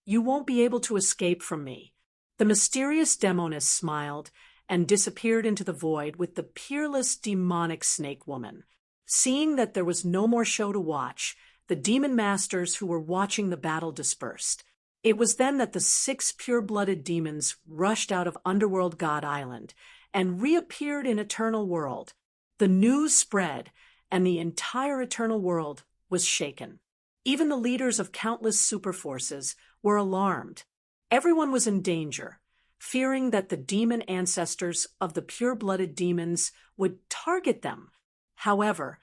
"You won't be able to escape from me." The mysterious demoness smiled and disappeared into the void with the peerless demonic snake woman. Seeing that there was no more show to watch, the demon masters who were watching the battle dispersed. It was then that the 6 pure-blooded demons rushed out of Underworld God Island and reappeared in Eternal World. The news spread, and the entire Eternal World was shaken. Even the leaders of countless superforces were alarmed. Everyone was in danger, fearing that the demon ancestors of the pure-blooded demons would target them. However,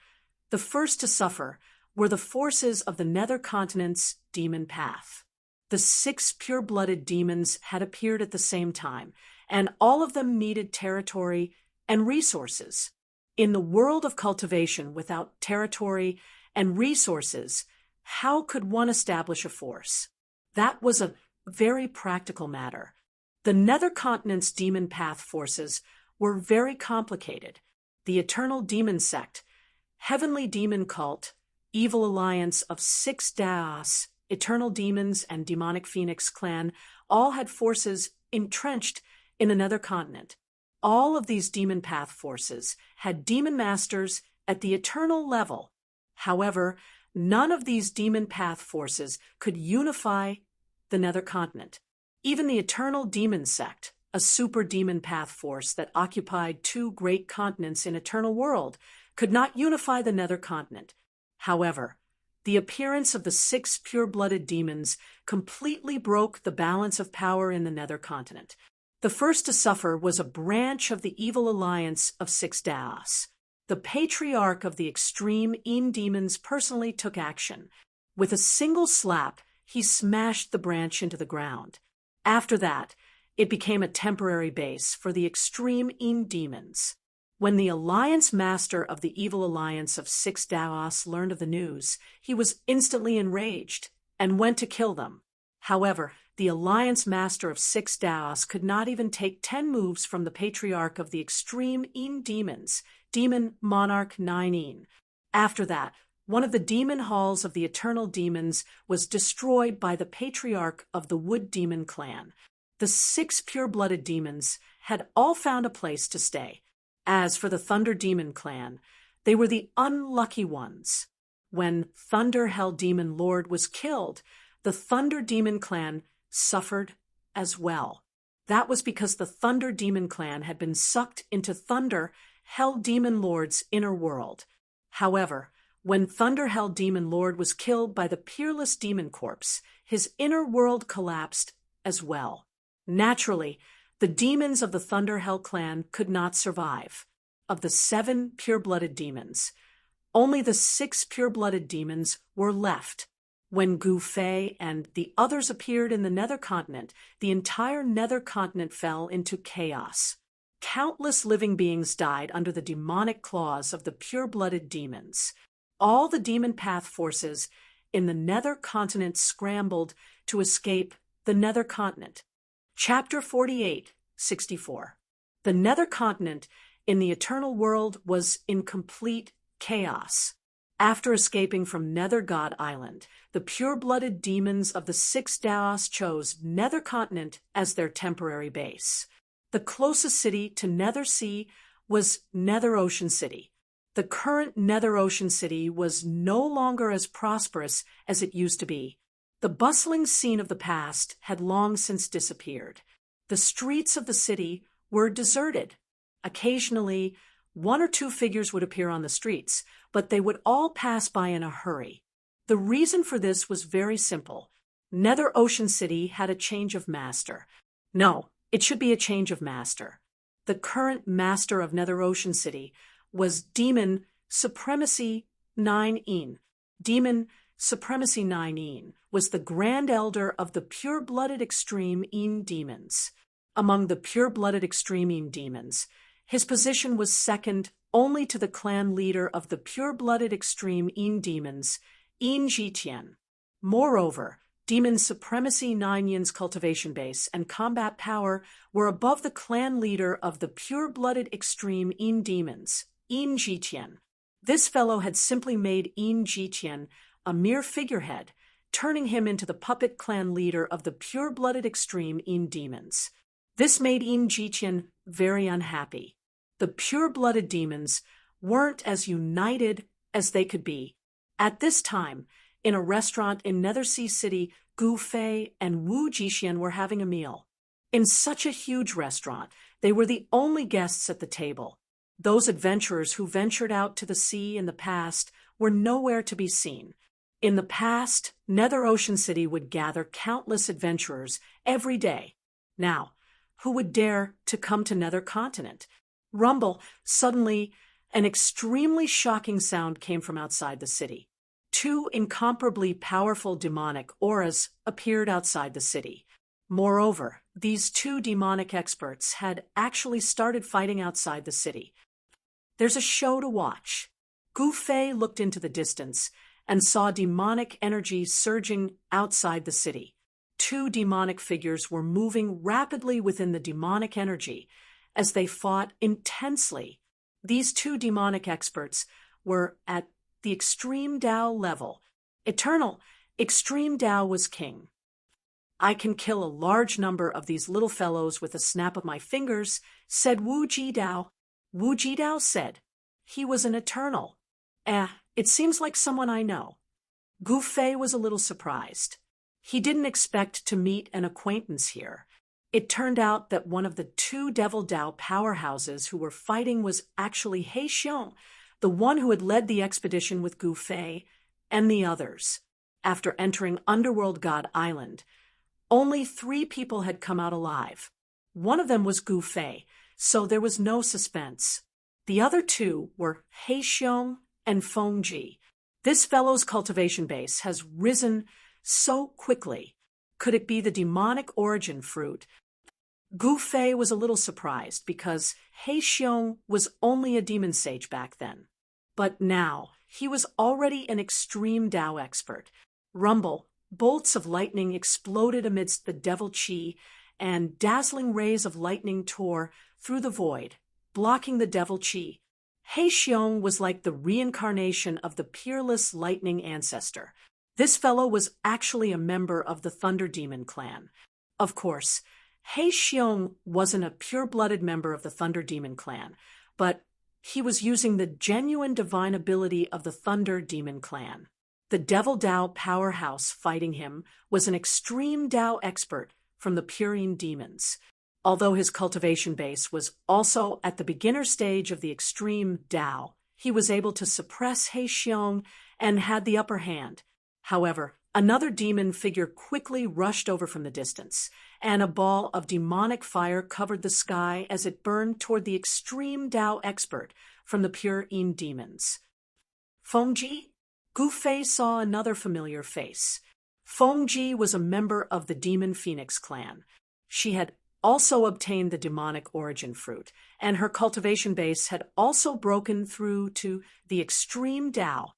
the first to suffer were the forces of the Nether Continent's demon path. The 6 pure-blooded demons had appeared at the same time, and all of them needed territory and resources. In the world of cultivation without territory and resources, how could one establish a force? That was a very practical matter. The Nether Continent's demon path forces were very complicated. The Eternal Demon Sect heavenly demon cult, evil alliance of 6 Daos, eternal demons, and demonic phoenix clan all had forces entrenched in another continent. All of these demon path forces had demon masters at the eternal level. However, none of these demon path forces could unify the nether continent. Even the eternal demon sect, a super demon path force that occupied 2 great continents in eternal world, could not unify the nether continent. However, the appearance of the 6 pure-blooded demons completely broke the balance of power in the nether continent. The first to suffer was a branch of the evil alliance of 6 Daos. The patriarch of the extreme demons personally took action. With a single slap, he smashed the branch into the ground. After that, it became a temporary base for the extreme demons. When the alliance master of the evil alliance of 6 Daos learned of the news, he was instantly enraged and went to kill them. However, the alliance master of 6 Daos could not even take 10 moves from the patriarch of the extreme demons, Demon Monarch 9. After that, one of the demon halls of the eternal demons was destroyed by the patriarch of the Wood Demon clan. The 6 pure-blooded demons had all found a place to stay. As for the Thunder Demon clan, they were the unlucky ones. When Thunder Hell Demon Lord was killed, the Thunder Demon clan suffered as well. That was because the Thunder Demon clan had been sucked into Thunder Hell Demon Lord's inner world. However, when Thunder Hell Demon Lord was killed by the Peerless Demon Corpse, his inner world collapsed as well. Naturally, the demons of the Thunder Hell clan could not survive. Of the 7 pure-blooded demons, only the 6 pure-blooded demons were left. When Gu Fei and the others appeared in the nether continent, the entire nether continent fell into chaos. Countless living beings died under the demonic claws of the pure-blooded demons. All the demon path forces in the nether continent scrambled to escape the nether continent. Chapter 48:64. The nether continent in the eternal world was in complete chaos. After escaping from Nether God Island, the pure-blooded demons of the 6 Daos chose Nether Continent as their temporary base. The closest city to Nether Sea was Nether Ocean City. The current Nether Ocean City was no longer as prosperous as it used to be. The bustling scene of the past had long since disappeared. The streets of the city were deserted. Occasionally, 1 or 2 figures would appear on the streets, but they would all pass by in a hurry. The reason for this was very simple. Nether Ocean City had a change of master. No, it should be a change of master. The current master of Nether Ocean City was Demon Supremacy 9. Demon Supremacy 9 was the Grand Elder of the pure-blooded extreme demons. Among the pure-blooded extreme demons, his position was second only to the clan leader of the pure-blooded extreme demons, Jitian. Moreover, Demon Supremacy 9's cultivation base and combat power were above the clan leader of the pure-blooded extreme demons, Jitian. This fellow had simply made Jitian a mere figurehead, turning him into the puppet clan leader of the pure-blooded extreme demons. This made Jitian very unhappy. The pure-blooded demons weren't as united as they could be. At this time, in a restaurant in Nethersea City, Gu Fei and Wu Jixian were having a meal. In such a huge restaurant, they were the only guests at the table. Those adventurers who ventured out to the sea in the past were nowhere to be seen. In the past, Nether Ocean City would gather countless adventurers every day. Now, who would dare to come to Nether Continent? Rumble, suddenly, an extremely shocking sound came from outside the city. 2 incomparably powerful demonic auras appeared outside the city. Moreover, these 2 demonic experts had actually started fighting outside the city. There's a show to watch. Gu Fei looked into the distance and saw demonic energy surging outside the city. 2 demonic figures were moving rapidly within the demonic energy as they fought intensely. These 2 demonic experts were at the extreme Tao level. Eternal, extreme Tao was king. I can kill a large number of these little fellows with a snap of my fingers, said Wu Jidao. Wu Jidao said he was an eternal. It seems like someone I know. Gu Fei was a little surprised. He didn't expect to meet an acquaintance here. It turned out that one of the two Devil Dao powerhouses who were fighting was actually He Xiong, the one who had led the expedition with Gu Fei and the others. After entering Underworld God Island, only 3 people had come out alive. One of them was Gu Fei, so there was no suspense. The other 2 were He Xiong and Feng Ji. This fellow's cultivation base has risen so quickly. Could it be the demonic origin fruit? Gu Fei was a little surprised because He Xiong was only a demon sage back then. But now, he was already an extreme Dao expert. Rumble, bolts of lightning exploded amidst the devil chi, and dazzling rays of lightning tore through the void, blocking the devil chi. He Xiong was like the reincarnation of the peerless lightning ancestor. This fellow was actually a member of the Thunder Demon clan. Of course, He Xiong wasn't a pure-blooded member of the Thunder Demon clan, but he was using the genuine divine ability of the Thunder Demon clan. The Devil Dao powerhouse fighting him was an extreme Dao expert from the Purine demons. Although his cultivation base was also at the beginner stage of the extreme Dao, he was able to suppress He Xiong and had the upper hand. However, another demon figure quickly rushed over from the distance, and a ball of demonic fire covered the sky as it burned toward the extreme Dao expert from the Purine demons. Feng Ji? Gu Fei saw another familiar face. Feng Ji was a member of the Demon Phoenix clan. She had also obtained the demonic origin fruit, and her cultivation base had also broken through to the extreme Dao.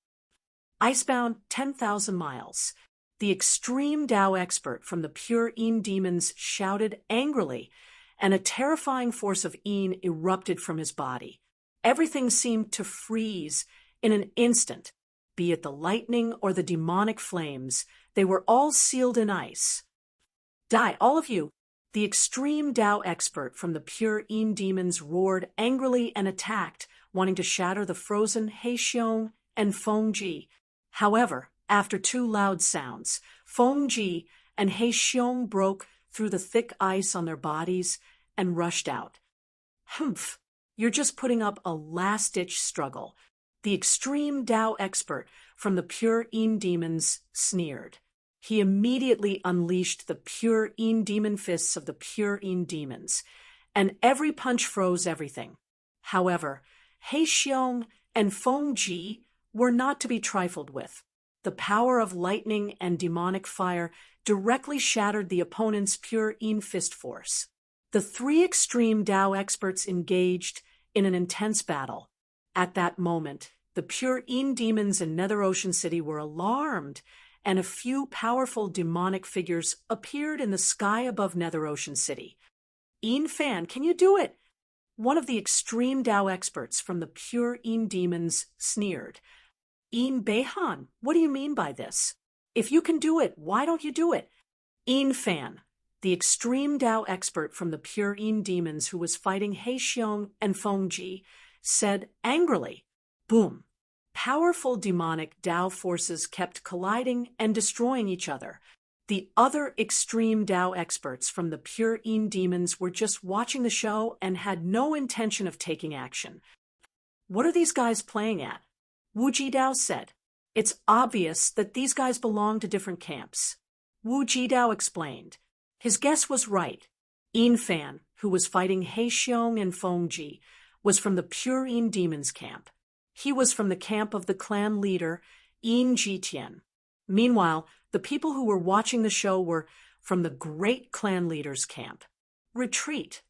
Icebound 10,000 miles. The extreme Dao expert from the Purine demons shouted angrily, and a terrifying force of Yin erupted from his body. Everything seemed to freeze in an instant. Be it the lightning or the demonic flames, they were all sealed in ice. Die, all of you! The extreme Dao expert from the Purine demons roared angrily and attacked, wanting to shatter the frozen He Xiong and Feng Ji. However, after 2 loud sounds, Feng Ji and He Xiong broke through the thick ice on their bodies and rushed out. Humph! You're just putting up a last-ditch struggle. The extreme Dao expert from the Purine demons sneered. He immediately unleashed the Purine demon fists of the Purine demons, and every punch froze everything. However, He Xiong and Feng Ji were not to be trifled with. The power of lightning and demonic fire directly shattered the opponent's Purine fist force. The 3 extreme Dao experts engaged in an intense battle. At that moment, the Purine demons in Nether Ocean City were alarmed, and a few powerful demonic figures appeared in the sky above Nether Ocean City. Yin Fan, can you do it? One of the extreme Dao experts from the Purine demons sneered. Yin Beihan, what do you mean by this? If you can do it, why don't you do it? Yin Fan, the extreme Dao expert from the Purine demons who was fighting He Xiong and Feng Ji, said angrily. Boom! Powerful demonic Dao forces kept colliding and destroying each other. The other extreme Dao experts from the Purine demons were just watching the show and had no intention of taking action. What are these guys playing at? Wu Jidao said. It's obvious that these guys belong to different camps. Wu Jidao explained. His guess was right. Yin Fan, who was fighting He Xiong and Feng Ji, was from the Purine demons camp. He was from the camp of the clan leader, Yin Jitian. Meanwhile, the people who were watching the show were from the great clan leader's camp. Retreat!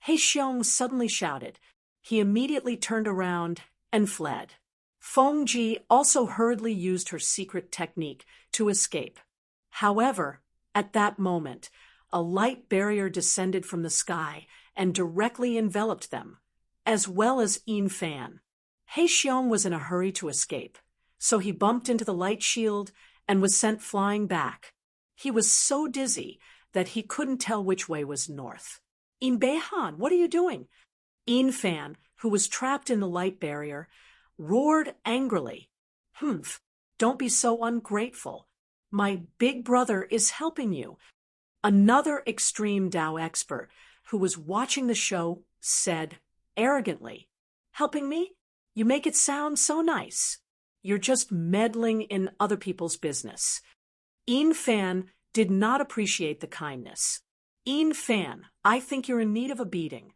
He Xiong suddenly shouted. He immediately turned around and fled. Feng Ji also hurriedly used her secret technique to escape. However, at that moment, a light barrier descended from the sky and directly enveloped them, as well as Yin Fan. Heixiong was in a hurry to escape, so he bumped into the light shield and was sent flying back. He was so dizzy that he couldn't tell which way was north. Behan, what are you doing? Fan, who was trapped in the light barrier, roared angrily. Humph, don't be so ungrateful. My big brother is helping you. Another extreme Tao expert who was watching the show said arrogantly, Helping me? You make it sound so nice. You're just meddling in other people's business. Fan did not appreciate the kindness. Fan, I think you're in need of a beating.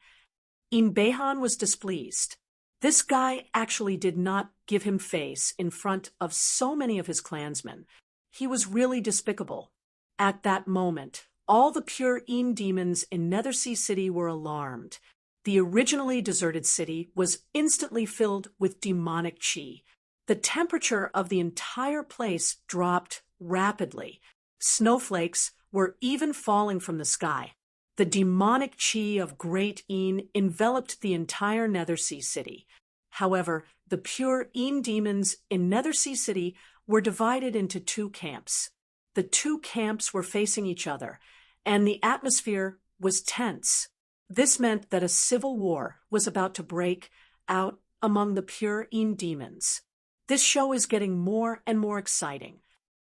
Behan was displeased. This guy actually did not give him face in front of so many of his clansmen. He was really despicable. At that moment, all the pure demons in Nethersea City were alarmed. The originally deserted city was instantly filled with demonic chi. The temperature of the entire place dropped rapidly. Snowflakes were even falling from the sky. The demonic chi of Great enveloped the entire Nethersea City. However, the pure demons in Nethersea City were divided into two camps. The two camps were facing each other, and the atmosphere was tense. This meant that a civil war was about to break out among the pure demons. This show is getting more and more exciting.